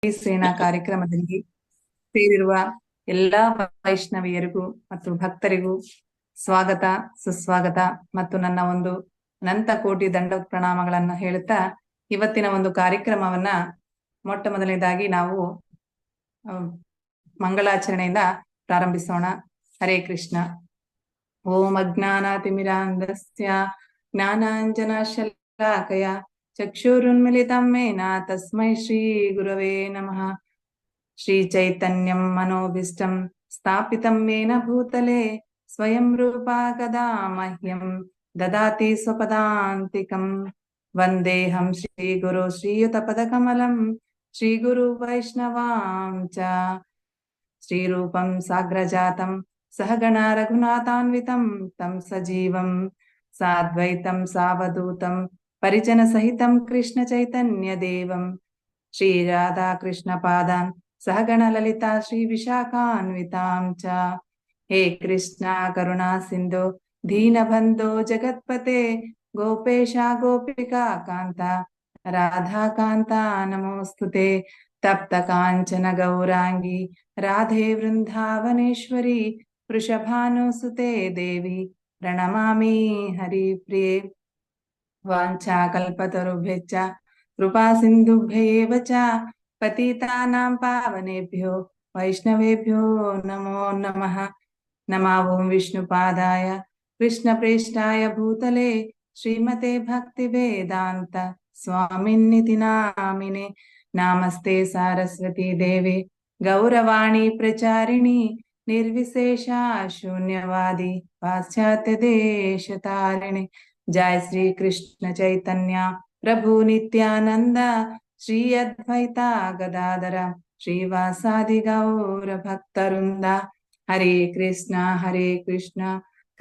ಈ ಸೇನಾ ಕಾರ್ಯಕ್ರಮದಲ್ಲಿ ಸೇರಿರುವ ಎಲ್ಲಾ ವೈಷ್ಣವಿಯರಿಗೂ ಮತ್ತು ಭಕ್ತರಿಗೂ ಸ್ವಾಗತ, ಸುಸ್ವಾಗತ ಮತ್ತು ನನ್ನ ಒಂದು ಅನಂತ ಕೋಟಿ ದಂಡ ಪ್ರಣಾಮಗಳನ್ನ ಹೇಳುತ್ತಾ ಇವತ್ತಿನ ಒಂದು ಕಾರ್ಯಕ್ರಮವನ್ನ ಮೊಟ್ಟ ಮೊದಲನೇದಾಗಿ ನಾವು ಮಂಗಳಾಚರಣೆಯಿಂದ ಪ್ರಾರಂಭಿಸೋಣ. ಹರೇ ಕೃಷ್ಣ. ಓಂ ಅಜ್ಞಾನಾತಿಮಿರಾಂಧಸ್ಯ ಜ್ಞಾನಾಂಜನಶಲಾಕಯ ಚಕ್ಷುರುನ್ಮಿಲಿತಂ ಮೇನ ತಸ್ಮೈ ಶ್ರೀ ಗುರವೇ ನಮಃ. ಶ್ರೀ ಚೈತನ್ಯಂ ಮನೋಭೀಷ್ಟಂ ಸ್ಥಾಪಿತಂ ಮೇನ ಭೂತಲೆ ಸ್ವಯಂ ರೂಪಾ ಕದಾ ಮಹ್ಯಂ ದದಾತಿ ಸ್ವಪದಾಂತಿಕಂ. ವಂದೇಹಂ ಶ್ರೀ ಗುರು ಶ್ರೀಯುತ ಪದಕಮಲಂ ಶ್ರೀ ಗುರು ವೈಷ್ಣವಾಂ ಚ. ಶ್ರೀರೂಪಂ ಸಾಗ್ರಜಾತಂ ಸಹಗಣ ರಘುನಾಥಾನ್ವಿತಂ ತಂ ಸಜೀವಂ ಸಾದ್ವೈತಂ ಸಾವಧೂತಂ ಪರಿಜನ ಸಹಿತಂ ಕೃಷ್ಣ ಚೈತನ್ಯ ದೇವಂ ಶ್ರೀ ರಾಧಾ ಕೃಷ್ಣ ಪಾದಾನ್ ಸಹಗಣ ಲಲಿತಾ ಶ್ರೀ ವಿಶಾಖಾನ್ವಿತಾಂ ಚ. ಹೇ ಕೃಷ್ಣ ಕರುಣಾ ಸಿಂಧು ದೀನಬಂಧೋ ಜಗತ್ಪತೆ ಗೋಪೇಶ ಗೋಪಿಕಾ ಕಾಂತ ರಾಧಾಕಾಂತ ನಮೋಸ್ತುತೆ. ತಪ್ತ ಕಾಂಚನ ಗೌರಾಂಗಿ ರಾಧೆ ವೃಂದಾವನೇಶ್ವರಿ ವೃಷಭಾನುಸುತೆ ದೇವಿ ಪ್ರಣಮಾಮಿ ಹರಿಪ್ರಿಯೆ. ವಾಂಛಾ ಕಲ್ಪತರುಭ್ಯಶ್ಚ ಕೃಪಾ ಸಿಂಧುಭ್ಯೇವ ಚ ಪತಿತಾನಾಂ ಪಾವನೇಭ್ಯೋ ವೈಷ್ಣವೇಭ್ಯೋ ನಮೋ ನಮಃ. ನಮೋ ಓಂ ವಿಷ್ಣುಪಾದಾಯ ಕೃಷ್ಣಪ್ರೇಷ್ಠಾಯ ಭೂತಲೆ ಶ್ರೀಮತೆ ಭಕ್ತಿವೇದಾಂತ ಸ್ವಾಮಿನ್ನಿತಿ ನಾಮಿನೆ. ನಮಸ್ತೆ ಸಾರಸ್ವತಿ ದೇವಿ ಗೌರವಾಣಿ ಪ್ರಚಾರಿಣಿ ನಿರ್ವಿಶೇಷ ಶೂನ್ಯವಾದಿ ಪಾಶ್ಚಾತ್ಯ ದೇಶತಾರಿಣಿ. ಜಯ ಶ್ರೀ ಕೃಷ್ಣ ಚೈತನ್ಯ ಪ್ರಭು ನಿತ್ಯಾನಂದ ಶ್ರೀ ಅದ್ವೈತ ಗದಾಧರ ಶ್ರೀವಾಸಾದಿ ಗೌರ ಭಕ್ತವೃಂದ. ಹರೇ ಕೃಷ್ಣ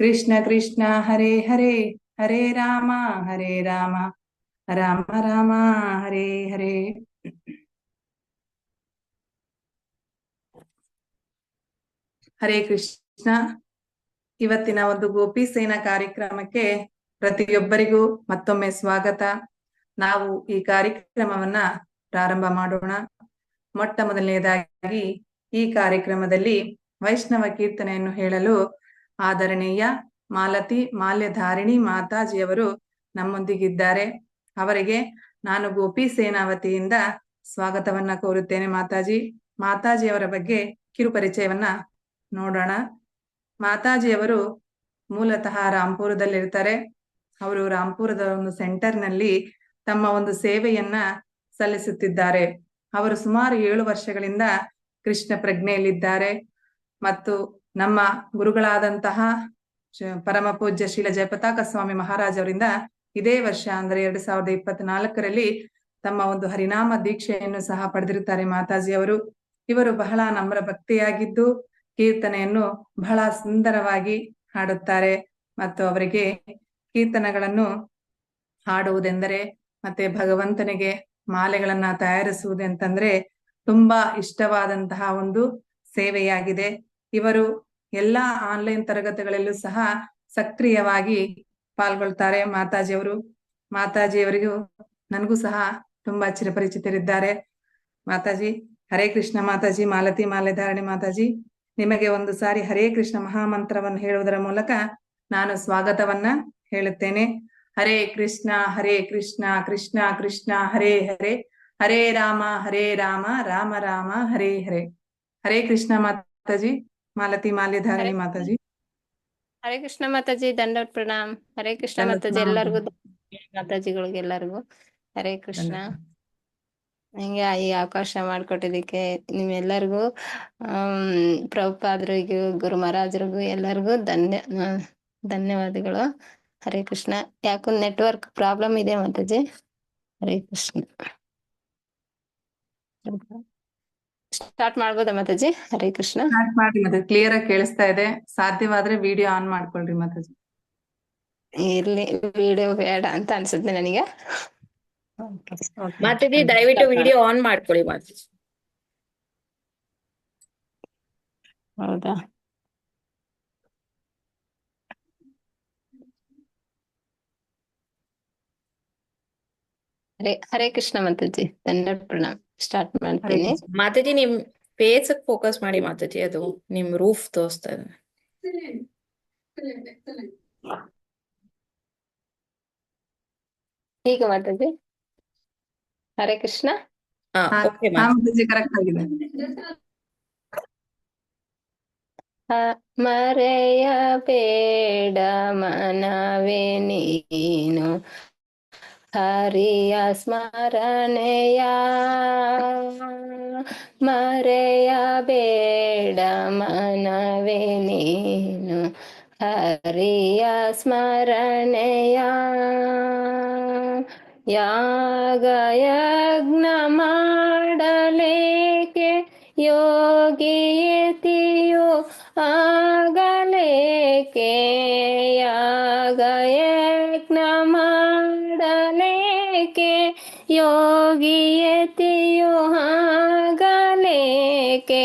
ಕೃಷ್ಣ ಕೃಷ್ಣ ಹರೇ ಹರೇ ಹರೇ ರಾಮ ರಾಮ ರಾಮ ಹರೇ ಹರೇ. ಹರೇ ಕೃಷ್ಣ. ಇವತ್ತಿನ ಒಂದು ಗೋಪಿ ಸೇನಾ ಕಾರ್ಯಕ್ರಮಕ್ಕೆ ಪ್ರತಿಯೊಬ್ಬರಿಗೂ ಮತ್ತೊಮ್ಮೆ ಸ್ವಾಗತ. ನಾವು ಈ ಕಾರ್ಯಕ್ರಮವನ್ನ ಪ್ರಾರಂಭ ಮಾಡೋಣ. ಮೊಟ್ಟ ಮೊದಲನೇದಾಗಿ ಈ ಕಾರ್ಯಕ್ರಮದಲ್ಲಿ ವೈಷ್ಣವ ಕೀರ್ತನೆಯನ್ನು ಹೇಳಲು ಆದರಣೀಯ ಮಾಲತಿ ಮಾಲ್ಯಧಾರಿಣಿ ಮಾತಾಜಿಯವರು ನಮ್ಮೊಂದಿಗಿದ್ದಾರೆ. ಅವರಿಗೆ ನಾನು ಗೋಪಿ ಸೇನಾ ವತಿಯಿಂದ ಸ್ವಾಗತವನ್ನ ಕೋರುತ್ತೇನೆ. ಮಾತಾಜಿಯವರ ಬಗ್ಗೆ ಕಿರುಪರಿಚಯವನ್ನ ನೋಡೋಣ. ಮಾತಾಜಿಯವರು ಮೂಲತಃ ರಾಂಪುರದಲ್ಲಿರ್ತಾರೆ. ಅವರು ರಾಂಪುರದ ಒಂದು ಸೆಂಟರ್ನಲ್ಲಿ ತಮ್ಮ ಒಂದು ಸೇವೆಯನ್ನ ಸಲ್ಲಿಸುತ್ತಿದ್ದಾರೆ. ಅವರು ಸುಮಾರು 7 ವರ್ಷಗಳಿಂದ ಕೃಷ್ಣ ಪ್ರಜ್ಞೆಯಲ್ಲಿದ್ದಾರೆ ಮತ್ತು ನಮ್ಮ ಗುರುಗಳಾದಂತಹ ಪರಮ ಪೂಜ್ಯ ಶ್ರೀಲ ಜಯಪತಾಕ ಸ್ವಾಮಿ ಮಹಾರಾಜ್ ಅವರಿಂದ ಇದೇ ವರ್ಷ ಅಂದ್ರೆ 2024ರಲ್ಲಿ ತಮ್ಮ ಒಂದು ಹರಿನಾಮ ದೀಕ್ಷೆಯನ್ನು ಸಹ ಪಡೆದಿರುತ್ತಾರೆ ಮಾತಾಜಿಯವರು. ಇವರು ಬಹಳ ನಮ್ರ ಭಕ್ತಿಯಾಗಿದ್ದು ಕೀರ್ತನೆಯನ್ನು ಬಹಳ ಸುಂದರವಾಗಿ ಹಾಡುತ್ತಾರೆ ಮತ್ತು ಅವರಿಗೆ ಕೀರ್ತನೆಗಳನ್ನು ಹಾಡುವುದೆಂದರೆ ಮತ್ತೆ ಭಗವಂತನಿಗೆ ಮಾಲೆಗಳನ್ನ ತಯಾರಿಸುವುದಂತಂದ್ರೆ ತುಂಬಾ ಇಷ್ಟವಾದಂತಹ ಒಂದು ಸೇವೆಯಾಗಿದೆ. ಇವರು ಎಲ್ಲಾ ಆನ್ಲೈನ್ ತರಗತಿಗಳಲ್ಲೂ ಸಹ ಸಕ್ರಿಯವಾಗಿ ಪಾಲ್ಗೊಳ್ತಾರೆ ಮಾತಾಜಿಯವರಿಗೂ ನನಗೂ ಸಹ ತುಂಬಾ ಚಿರಪರಿಚಿತರಿದ್ದಾರೆ. ಮಾತಾಜಿ ಹರೇ ಕೃಷ್ಣ. ಮಾತಾಜಿ ಮಾಲತಿ ಮಾಲ್ಯಧಾರಣಿ ಮಾತಾಜಿ, ನಿಮಗೆ ಒಂದು ಸಾರಿ ಹರೇ ಕೃಷ್ಣ ಮಹಾಮಂತ್ರವನ್ನು ಹೇಳುವುದರ ಮೂಲಕ ನಾನು ಸ್ವಾಗತವನ್ನ ಹೇಳುತ್ತೇನೆ. ಹರೇ ಕೃಷ್ಣ ಕೃಷ್ಣ ಕೃಷ್ಣ ಹರೇ ಹರೇ ಹರೇ ರಾಮ ರಾಮ ರಾಮ ಹರೇ ಹರೇ. ಹರೇ ಕೃಷ್ಣ ಮಾತಾಜಿ. ಮಾಲತಿ ಮಾಲ್ಯಧಾರಣಿ ಮಾತಾಜಿ. ಹರೇ ಕೃಷ್ಣ ಮಾತಾಜಿ, ದಂಡವತ್ ಪ್ರಣಾಮ್. ಹರೇ ಕೃಷ್ಣ ಮಾತಾಜಿ, ಎಲ್ಲರಿಗೂ ಮಾತಾಜಿಗಳಿಗೆ ಎಲ್ಲರಿಗೂ ಹರೇ ಕೃಷ್ಣ. ನಂಗೆ ಈ ಅವಕಾಶ ಮಾಡಿಕೊಟ್ಟಿದ್ದಕ್ಕೆ ನಿಮ್ಮೆಲ್ಲರಿಗೂ ಪ್ರಭುಪಾದರಿಗೂ ಗುರು ಮಹಾರಾಜರಿಗೂ ಎಲ್ಲರಿಗೂ ಧನ್ಯವಾದಗಳು. ಹರೇ ಕೃಷ್ಣ. ಯಾಕೋ ನೆಟ್ವರ್ಕ್ ಪ್ರಾಬ್ಲಮ್ ಇದೆ ಮಾತಾಜಿ. ಹರೇ ಕೃಷ್ಣ. ಸ್ಟಾರ್ಟ್ ಮಾಡ್ಬೋದಾ ಮಾತಾಜಿ? ಹರೇ ಕೃಷ್ಣ. ಸ್ಟಾರ್ಟ್ ಮಾಡಿ ಮಾತಾಜಿ. ಕ್ಲಿಯರ್ ಆಗಿ ಕೇಳಿಸ್ತಾ ಇದೆ. ಸಾಧ್ಯವಾದ್ರೆ ವಿಡಿಯೋ ಆನ್ ಮಾಡ್ಕೊಳ್ರಿ ಮಾತಾಜಿ. ಇರ್ಲಿ, ವಿಡಿಯೋ ಬೇಡ ಅಂತ ಅನ್ಸುತ್ತೆ ನನಗೆ. ಮಾತಾಜಿ ದಯವಿಟ್ಟು ವಿಡಿಯೋ ಆನ್ ಮಾಡ್ಕೊಳ್ಳಿ ಮಾತಾಜಿ. ಹೌದಾ? ಹರೇ ಕೃಷ್ಣ ಮಾತಾಜಿ, ದಂಡವತ್ ಪ್ರಣಾಮ್. ಸ್ಟಾರ್ಟ್ ಹರೇ ಮಾಡ್ತೀನಿ. ಕೃಷ್ಣ. ಮಾತಾಜಿ ನಿಮ್ ಫೇಸ್ ಫೋಕಸ್ ಮಾಡಿ ಮಾತಾಜಿ, ಅದು ನಿಮ್ ರೂಫ್ ತೋರಿಸ್ತಾ ಇದೆ. ಈಗ ಮಾತಾಜಿ. ಹರೇ ಕೃಷ್ಣ. ಹಾ ಹಾ ಓಕೆ ಹಾ ಮಾತಾಜಿ. ಮಾತಾಜಿ ಕರೆಕ್ಟ್ ಆಗಿದೆ. ಮರೆಯಬೇಡ ಮನವೇ ನೀನು ಹರಿಯ ಸ್ಮರಣೆಯ, ಮರೆಯಬೇಡ ಮನವೇ ನೀನು ಹರಿಯ ಸ್ಮರಣೆಯ. ಯಾಗ ಯಜ್ಞ ಮಾಡಲೇಕೆ ಯೋಗಿಯತಿಯು ಆಗಲೇಕೆ, ಯಾಗ ಯಜ್ಞ ಮಾಡಲೇಕೆ ಯೋಗಿಯತಿಯು ಆಗಲೇಕೆ,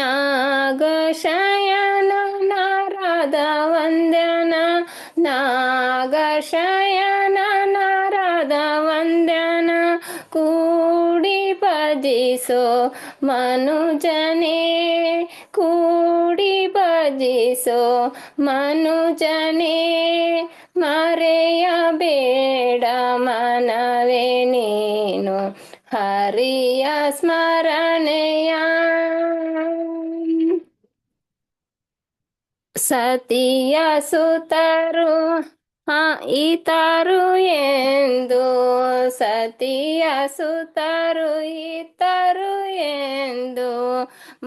ನಾಗಶಯನ ನಾರದ ವಂದನ, ನಾಗಶಯನ ನಾರದ ವಂದನ ಕೂಡಿ ಭಜಿಸೋ ಮನುಜನೇ, ಕೂಡಿ ಭಜಿಸೋ ಮನುಜನೇ, ಮರೆಯಬೇಡ ಮನವೇ ನೀನು ಹರಿಯ ಸ್ಮರಣೆಯ. ಸತಿಯ ಸುತರು ಈತರು ಎಂದು, ಸತಿಯ ಸುತರು ಈತರು ಎಂದು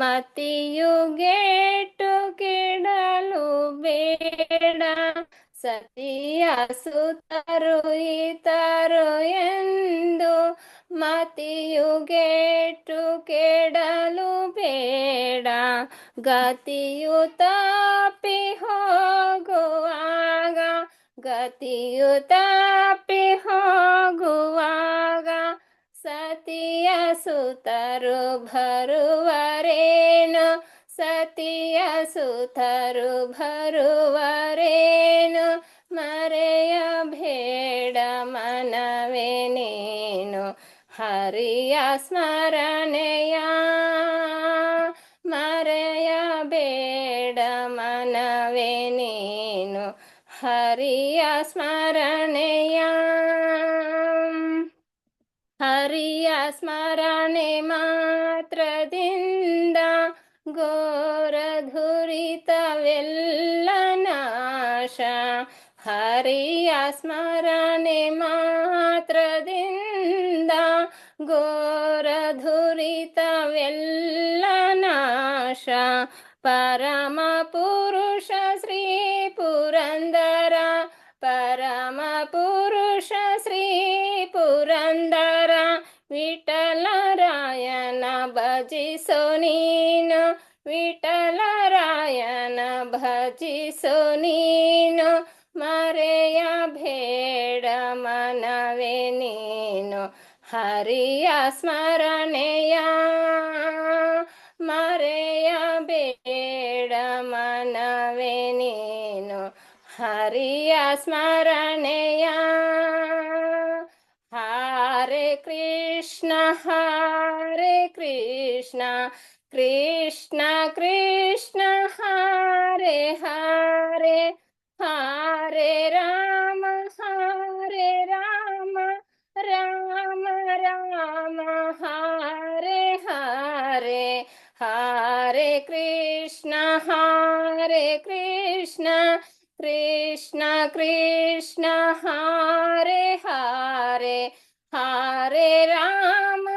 ಮತಿಯುಗೆಟ್ಟು ಕೆಡಲು ಬೇಡ, ಸತಿಯ ಸುತರು ಈತರು ಎಂದು ಮತಿಯುಗೆಟ್ಟು ಕೆಡಲು ಬೇಡ, ಗತಿಯು ತಪ್ಪಿ ಹೋಗುವಾಗ, ಗತಿಯು ತಪ್ಪಿ ಹೋಗುವಾಗ ಸತಿಯ ಸುತರು ಬರುವರೇನು, ಸತಿಯ ಸುತರು ಬರುವರೇನು, ಮರೆಯಬೇಡ ಮನವೇ ನೀನು ಹರಿಯ ಸ್ಮರಣೆಯ, ಮರೆಯಬೇಡ ಮನವೇ ನೀನು ಹರಿಯ ಸ್ಮರಣೆಯ. ಹರಿಯ ಸ್ಮರಣೆ ಮಾತ್ರದಿಂದ ಘೋರ ದುರಿತವೆಲ್ಲ ನಾಶ, ಹರಿಯ ಸ್ಮರಣೆ ಮಾತ್ರದಿಂದ ಘೋರ ದುರಿತವೆಲ್ಲ ನಾಶ, ಪರಮ ಪುರುಷ ಶ್ರೀ ಪುರಂದರ, ಪರಮ ಪುರುಷ ಶ್ರೀ ಪುರಂದರ ವಿಠಲರಾಯನ ಭಜಿಸೋ ನೀನು, ವಿಠಲರಾಯನ ಭಜಿಸೋ ನೀನು, ಮರೆಯಬೇಡ ಮನವೇ ನೀನು ಹರಿಯ ಸ್ಮರಣೆಯ, ಮರೆಯಬೇಡ ಮನವೇ ನೀನು ಹರಿಯ ಸ್ಮರಣೆಯ. ಹರೇ ಕೃಷ್ಣ ಹರೇ ಕೃಷ್ಣ ಕೃಷ್ಣ ಕೃಷ್ಣ ಹರೇ ಹರೇ, ಹರೇ ರಾಮ ಹರೇ ರಾಮ ರಾಮ ರಾಮ ಹರೇ ಹರೇ, ಹರೇ ಕೃಷ್ಣ ಹರೇ ಕೃಷ್ಣ ಕೃಷ್ಣ ಕೃಷ್ಣ ಹರೇ ಹರೇ, ಹರೇ ರಾಮ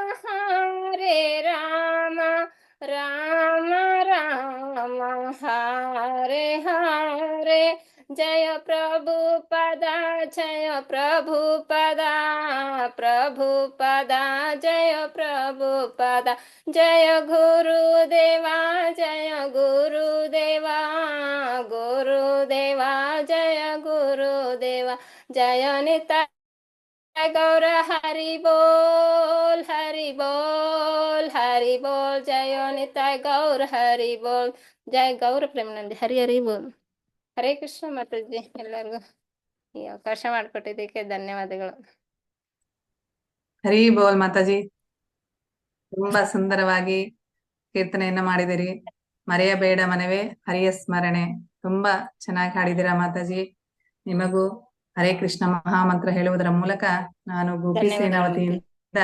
ರಾಮ ರಾಮ ಹರೇ ಹರೇ. ಜಯ ಪ್ರಭುಪದ ಜಯ ಪ್ರಭುಪದ, ಪ್ರಭುಪದ ಜಯ ಪ್ರಭುಪದ, ಜಯ ಗುರುದೇವ ಜಯ ಗುರುದೇವ, ಗುರುದೇವ ಜಯ ಗುರುದೇವ, ಜಯ ನಿತಾಯ ಗೌರ ಹರಿ ಬೋಲ್ ಹರಿ ಬೋಲ್ ಹರಿ ಬೋಲ್, ಜಯ ನಿತಾಯ ಗೌರ ಹರಿ ಬೋಲ್, ಜಯ ಗೌರ ಪ್ರೇಮಾನಂದಿ ಹರಿ ಹರಿ ಬೋಲ್. ಹರೇ ಕೃಷ್ಣ ಮಾತಾಜಿ, ಎಲ್ಲರಿಗೂ ಈ ಅವಕಾಶ ಮಾಡಿಕೊಟ್ಟಿದ್ದಕ್ಕೆ ಧನ್ಯವಾದಗಳು. ಹರಿ ಬೋಲ್ ಮಾತಾಜಿ. ತುಂಬಾ ಸುಂದರವಾಗಿ ಕೀರ್ತನೆಯನ್ನ ಮಾಡಿದಿರಿ. ಮರೆಯಬೇಡ ಮನವೇ ಹರಿಯ ಸ್ಮರಣೆ. ತುಂಬಾ ಚೆನ್ನಾಗಿ ಹಾಡಿದಿರಾ ಮಾತಾಜಿ. ನಿಮಗೂ ಹರೇ ಕೃಷ್ಣ ಮಹಾಮಂತ್ರ ಹೇಳುವುದರ ಮೂಲಕ ನಾನು ಗೋಪಿ ಧನ್ಯವಾದಗಳು ಸೇನಾವತಿಯಿಂದ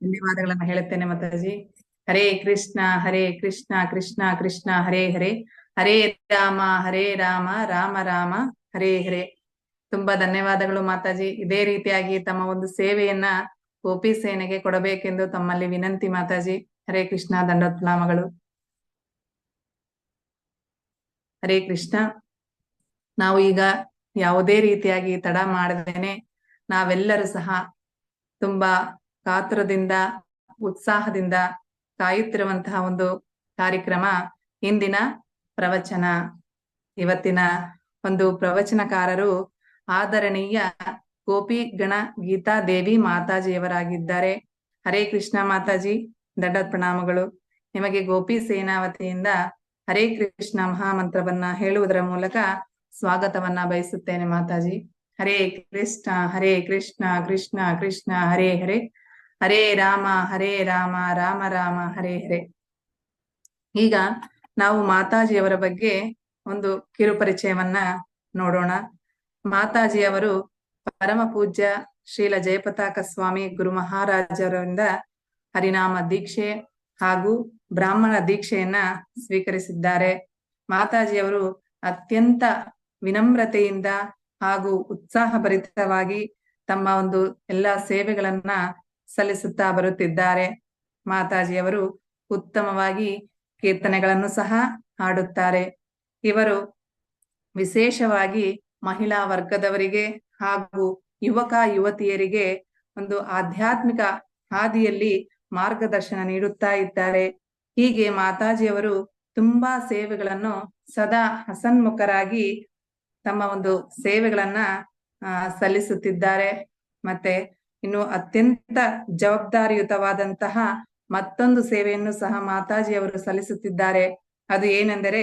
ಧನ್ಯವಾದಗಳನ್ನ ಹೇಳುತ್ತೇನೆ ಮಾತಾಜಿ. ಹರೇ ಕೃಷ್ಣ ಕೃಷ್ಣ ಕೃಷ್ಣ ಹರೇ ಹರೇ, ಹರೇ ರಾಮ ರಾಮ ರಾಮ ಹರೇ ಹರೇ. ತುಂಬಾ ಧನ್ಯವಾದಗಳು ಮಾತಾಜಿ. ಇದೇ ರೀತಿಯಾಗಿ ತಮ್ಮ ಒಂದು ಸೇವೆಯನ್ನ ಗೋಪಿ ಸೇನೆಗೆ ಕೊಡಬೇಕೆಂದು ತಮ್ಮಲ್ಲಿ ವಿನಂತಿ ಮಾತಾಜಿ. ಹರೇ ಕೃಷ್ಣ, ದಂಡೋತ್ ಪ್ರಣಾಮಗಳು. ಹರೇ ಕೃಷ್ಣ. ನಾವು ಈಗ ಯಾವುದೇ ರೀತಿಯಾಗಿ ತಡ ಮಾಡದೇನೆ ನಾವೆಲ್ಲರೂ ಸಹ ತುಂಬಾ ಕಾತುರದಿಂದ ಉತ್ಸಾಹದಿಂದ ಕಾಯುತ್ತಿರುವಂತಹ ಒಂದು ಕಾರ್ಯಕ್ರಮ ಇಂದಿನ ಪ್ರವಚನ. ಇವತ್ತಿನ ಒಂದು ಪ್ರವಚನಕಾರರು ಆದರಣೀಯ ಗೋಪಿ ಗಣ ಗೀತಾ ದೇವಿ ಮಾತಾಜಿಯವರಾಗಿದ್ದಾರೆ. ಹರೇ ಕೃಷ್ಣ ಮಾತಾಜಿ, ದಂಡೋತ್ ಪ್ರಣಾಮಗಳು. ನಿಮಗೆ ಗೋಪಿ ಸೇನಾವತಿಯಿಂದ ಹರೇ ಕೃಷ್ಣ ಮಹಾಮಂತ್ರವನ್ನ ಹೇಳುವುದರ ಮೂಲಕ ಸ್ವಾಗತವನ್ನ ಬಯಸುತ್ತೇನೆ ಮಾತಾಜಿ. ಹರೇ ಕೃಷ್ಣ ಕೃಷ್ಣ ಕೃಷ್ಣ ಹರೇ ಹರೇ, ಹರೇ ರಾಮ ರಾಮ ರಾಮ ಹರೇ ಹರೇ. ಈಗ ನಾವು ಮಾತಾಜಿಯವರ ಬಗ್ಗೆ ಒಂದು ಕಿರು ಪರಿಚಯವನ್ನ ನೋಡೋಣ. ಮಾತಾಜಿಯವರು ಪರಮ ಪೂಜ್ಯ ಶ್ರೀಲ ಜಯಪತಾಕ ಸ್ವಾಮಿ ಗುರು ಮಹಾರಾಜರಿಂದ ಹರಿನಾಮ ದೀಕ್ಷೆ ಹಾಗೂ ಬ್ರಾಹ್ಮಣ ದೀಕ್ಷೆಯನ್ನ ಸ್ವೀಕರಿಸಿದ್ದಾರೆ. ಮಾತಾಜಿಯವರು ಅತ್ಯಂತ ವಿನಮ್ರತೆಯಿಂದ ಹಾಗೂ ಉತ್ಸಾಹಭರಿತವಾಗಿ ತಮ್ಮ ಒಂದು ಎಲ್ಲಾ ಸೇವೆಗಳನ್ನ ಸಲ್ಲಿಸುತ್ತಾ ಬರುತ್ತಿದ್ದಾರೆ. ಮಾತಾಜಿಯವರು ಉತ್ತಮವಾಗಿ ಕೀರ್ತನೆಗಳನ್ನು ಸಹ ಹಾಡುತ್ತಾರೆ. ಇವರು ವಿಶೇಷವಾಗಿ ಮಹಿಳಾ ವರ್ಗದವರಿಗೆ ಹಾಗೂ ಯುವಕ ಯುವತಿಯರಿಗೆ ಒಂದು ಆಧ್ಯಾತ್ಮಿಕ ಹಾದಿಯಲ್ಲಿ ಮಾರ್ಗದರ್ಶನ ನೀಡುತ್ತಾ ಇದ್ದಾರೆ. ಹೀಗೆ ಮಾತಾಜಿಯವರು ತುಂಬಾ ಸೇವೆಗಳನ್ನು ಸದಾ ಹಸನ್ಮುಖರಾಗಿ ತಮ್ಮ ಒಂದು ಸೇವೆಗಳನ್ನ ಸಲ್ಲಿಸುತ್ತಿದ್ದಾರೆ. ಮತ್ತೆ ಇನ್ನು ಅತ್ಯಂತ ಜವಾಬ್ದಾರಿಯುತವಾದಂತಹ ಮತ್ತೊಂದು ಸೇವೆಯನ್ನು ಸಹ ಮಾತಾಜಿಯವರು ಸಲ್ಲಿಸುತ್ತಿದ್ದಾರೆ. ಅದು ಏನೆಂದರೆ,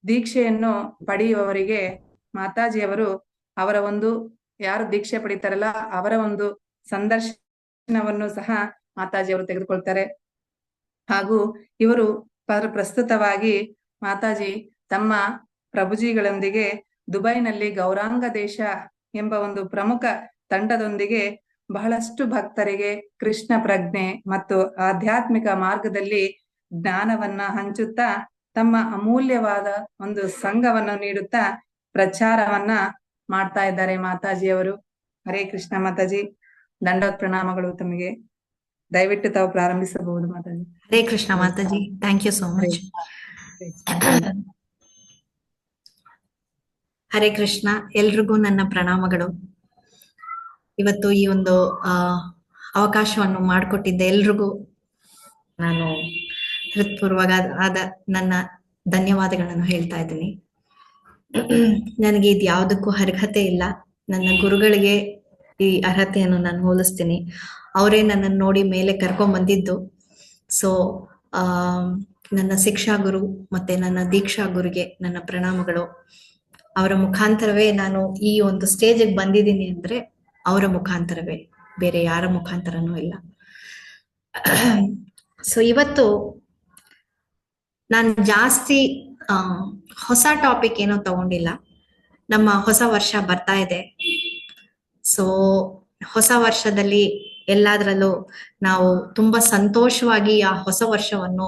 ದೀಕ್ಷೆಯನ್ನು ಪಡೆಯುವವರಿಗೆ ಮಾತಾಜಿಯವರು ಅವರ ಒಂದು ಯಾರು ದೀಕ್ಷೆ ಪಡಿತಾರಲ್ಲ ಅವರ ಒಂದು ಸಂದರ್ಶನವನ್ನು ಸಹ ಮಾತಾಜಿಯವರು ತೆಗೆದುಕೊಳ್ತಾರೆ. ಹಾಗೂ ಇವರು ಪ್ರಸ್ತುತವಾಗಿ ಮಾತಾಜಿ ತಮ್ಮ ಪ್ರಭುಜಿಗಳೊಂದಿಗೆ ದುಬೈನಲ್ಲಿ ಗೌರಾಂಗ ದೇಶ ಎಂಬ ಒಂದು ಪ್ರಮುಖ ತಂಡದೊಂದಿಗೆ ಬಹಳಷ್ಟು ಭಕ್ತರಿಗೆ ಕೃಷ್ಣ ಪ್ರಜ್ಞೆ ಮತ್ತು ಆಧ್ಯಾತ್ಮಿಕ ಮಾರ್ಗದಲ್ಲಿ ಜ್ಞಾನವನ್ನ ಹಂಚುತ್ತಾ ತಮ್ಮ ಅಮೂಲ್ಯವಾದ ಒಂದು ಸಂಘವನ್ನು ನೀಡುತ್ತಾ ಪ್ರಚಾರವನ್ನ ಮಾಡ್ತಾ ಇದ್ದಾರೆ ಮಾತಾಜಿಯವರು. ಹರೇ ಕೃಷ್ಣ ಮಾತಾಜಿ, ದಂಡೋತ್ ಪ್ರಣಾಮಗಳು ತಮಗೆ. ದಯವಿಟ್ಟು ತಾವು ಪ್ರಾರಂಭಿಸಬಹುದು Mataji. Hare Krishna Mataji, thank you so much. Hare Krishna, ಎಲ್ರಿಗೂ ನನ್ನ ಪ್ರಣಾಮಗಳು. ಇವತ್ತು ಈ ಒಂದು ಅವಕಾಶವನ್ನು ಮಾಡಿಕೊಟ್ಟಿದ್ದ ಎಲ್ರಿಗೂ ನಾನು ಹೃತ್ಪೂರ್ವಕ ನನ್ನ ಧನ್ಯವಾದಗಳನ್ನು ಹೇಳ್ತಾ ಇದ್ದೀನಿ. ನನಗೆ ಇದು ಯಾವುದಕ್ಕೂ ಅರ್ಹತೆ ಇಲ್ಲ. ನನ್ನ ಗುರುಗಳಿಗೆ ಈ ಅರ್ಹತೆಯನ್ನು ನಾನು ಹೋಲಿಸ್ತೀನಿ. ಅವರೇ ನನ್ನನ್ನು ನೋಡಿ ಮೇಲೆ ಕರ್ಕೊಂಡ್ ಬಂದಿದ್ದು. ಸೊ ನನ್ನ ಶಿಕ್ಷಾ ಗುರು ಮತ್ತೆ ನನ್ನ ದೀಕ್ಷಾ ಗುರುಗೆ ನನ್ನ ಪ್ರಣಾಮಗಳು. ಅವರ ಮುಖಾಂತರವೇ ನಾನು ಈ ಒಂದು ಸ್ಟೇಜಿಗೆ ಬಂದಿದ್ದೀನಿ ಅಂದ್ರೆ ಅವರ ಮುಖಾಂತರವೇ, ಬೇರೆ ಯಾರ ಮುಖಾಂತರನೂ ಇಲ್ಲ. ಸೊ ಇವತ್ತು ನಾನು ಜಾಸ್ತಿ ಹೊಸ ಟಾಪಿಕ್ ಏನೋ ತಗೊಂಡಿಲ್ಲ. ನಮ್ಮ ಹೊಸ ವರ್ಷ ಬರ್ತಾ ಇದೆ. ಸೊ ಹೊಸ ವರ್ಷದಲ್ಲಿ ಎಲ್ಲಾದ್ರಲ್ಲೂ ನಾವು ತುಂಬಾ ಸಂತೋಷವಾಗಿ ಆ ಹೊಸ ವರ್ಷವನ್ನು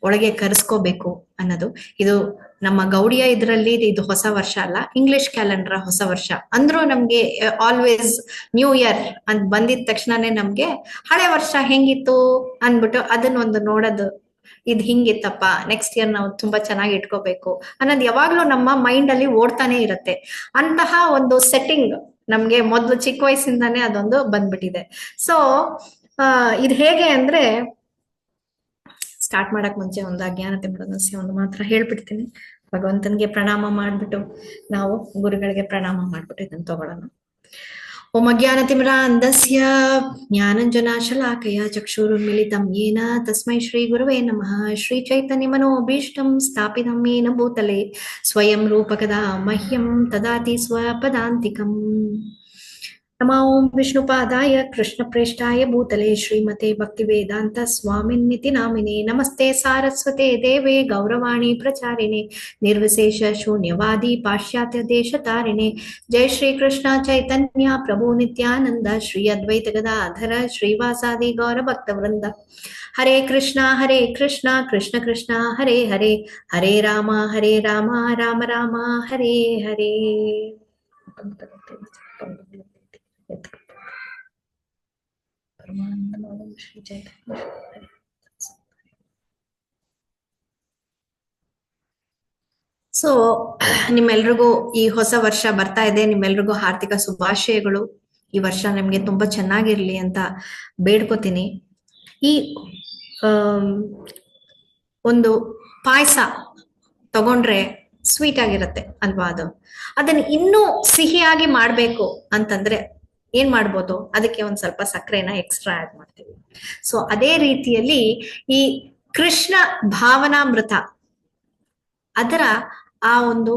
ಒಳಗೆ ಕರೆಸ್ಕೋಬೇಕು ಅನ್ನೋದು. ಇದು ನಮ್ಮ ಗೌಡಿಯ ಇದರಲ್ಲಿ ಇದು ಹೊಸ ವರ್ಷ ಅಲ್ಲ, ಇಂಗ್ಲಿಷ್ ಕ್ಯಾಲೆಂಡರ್ ಹೊಸ ವರ್ಷ ಅಂದ್ರೂ ನಮ್ಗೆ ಆಲ್ವೇಸ್ ನ್ಯೂ ಇಯರ್ ಅಂತ ಬಂದಿದ ತಕ್ಷಣನೇ ನಮ್ಗೆ ಹಳೆ ವರ್ಷ ಹೆಂಗಿತ್ತು ಅನ್ಬಿಟ್ಟು ಅದನ್ನೊಂದು ನೋಡೋದು, ಇದ್ ಹಿಂಗಿತ್ತಪ್ಪ, ನೆಕ್ಸ್ಟ್ ಇಯರ್ ನಾವು ತುಂಬಾ ಚೆನ್ನಾಗಿ ಇಟ್ಕೋಬೇಕು ಅನ್ನೋದು ಯಾವಾಗ್ಲೂ ನಮ್ಮ ಮೈಂಡ್ ಅಲ್ಲಿ ಓಡ್ತಾನೆ ಇರತ್ತೆ. ಅಂತಹ ಒಂದು ಸೆಟ್ಟಿಂಗ್ ನಮ್ಗೆ ಮೊದ್ಲು ಚಿಕ್ಕ ವಯಸ್ಸಿಂದಾನೇ ಅದೊಂದು ಬಂದ್ಬಿಟ್ಟಿದೆ. ಸೊ ಇದು ಹೇಗೆ ಅಂದ್ರೆ, ಸ್ಟಾರ್ಟ್ ಮಾಡಕ್ ಮುಂಚೆ ಒಂದು ಅಜ್ಞಾನತೆ ಒಂದು ಮಾತ್ರ ಹೇಳ್ಬಿಡ್ತೀನಿ. ಭಗವಂತನಿಗೆ ಪ್ರಣಾಮ ಮಾಡ್ಬಿಟ್ಟು ನಾವು ಗುರುಗಳಿಗೆ ಪ್ರಣಾಮ ಮಾಡ್ಬಿಟ್ಟು ಇದನ್ನ ತಗೊಳ್ಳೋಣ. ಓಂ ಅಜ್ಞಾನತಿಮಿರಾಂಧಸ್ಯ ಜ್ಞಾನಂಜನಾಶಲಾಕಯ ಚಕ್ಷುರುನ್ಮಿಲಿತಂ ಯೇನ ತಸ್ಮೈ ಶ್ರೀ ಗುರವೇ ನಮಃ. ಶ್ರೀ ಚೈತನ್ಯ ಮನೋಭೀಷ್ಟಂ ಸ್ಥಾಪಿತಂ ಯೇನ ಭೂತಲೆ ಸ್ವಯಂ ರೂಪಕದಾ ಮಹ್ಯಂ ತದಾತಿ ಸ್ವಪದಾಂತಿಕಂ. नमो ओं विष्णुपादाय कृष्णप्रेष्ठाय भूतले श्रीमते भक्तिवेदांत स्वामिन्निति नामिने नमस्ते सारस्वते देवे गौरवाणी प्रचारिणे निर्विशेष शून्यवादी पाश्चात्य देशतारिणे जय श्री कृष्ण चैतन्य प्रभु नित्यानंद श्री अद्वैत गदाधर श्रीवासादि गौर भक्तवृंद हरे कृष्णा कृष्ण कृष्ण हरे हरे हरे राम राम राम हरे हरे ಸೊ ನಿಮ್ಮೆಲ್ರಿಗೂ ಈ ಹೊಸ ವರ್ಷ ಬರ್ತಾ ಇದೆ. ನಿಮ್ಮೆಲ್ರಿಗೂ ಹಾರ್ದಿಕ ಶುಭಾಶಯಗಳು. ಈ ವರ್ಷ ನಿಮ್ಗೆ ತುಂಬಾ ಚೆನ್ನಾಗಿರ್ಲಿ ಅಂತ ಬೇಡ್ಕೋತೀನಿ. ಈ ಒಂದು ಪಾಯಸ ತಗೊಂಡ್ರೆ ಸ್ವೀಟ್ ಆಗಿರತ್ತೆ ಅಲ್ವಾ? ಅದನ್ನ ಇನ್ನೂ ಸಿಹಿಯಾಗಿ ಮಾಡ್ಬೇಕು ಅಂತಂದ್ರೆ ಏನ್ ಮಾಡ್ಬೋದು? ಅದಕ್ಕೆ ಒಂದ್ ಸ್ವಲ್ಪ ಸಕ್ಕರೆನ ಎಕ್ಸ್ಟ್ರಾ ಆಡ್ ಮಾಡ್ತೀವಿ. ಸೊ ಅದೇ ರೀತಿಯಲ್ಲಿ ಈ ಕೃಷ್ಣ ಭಾವನಾಮೃತ, ಅದರ ಆ ಒಂದು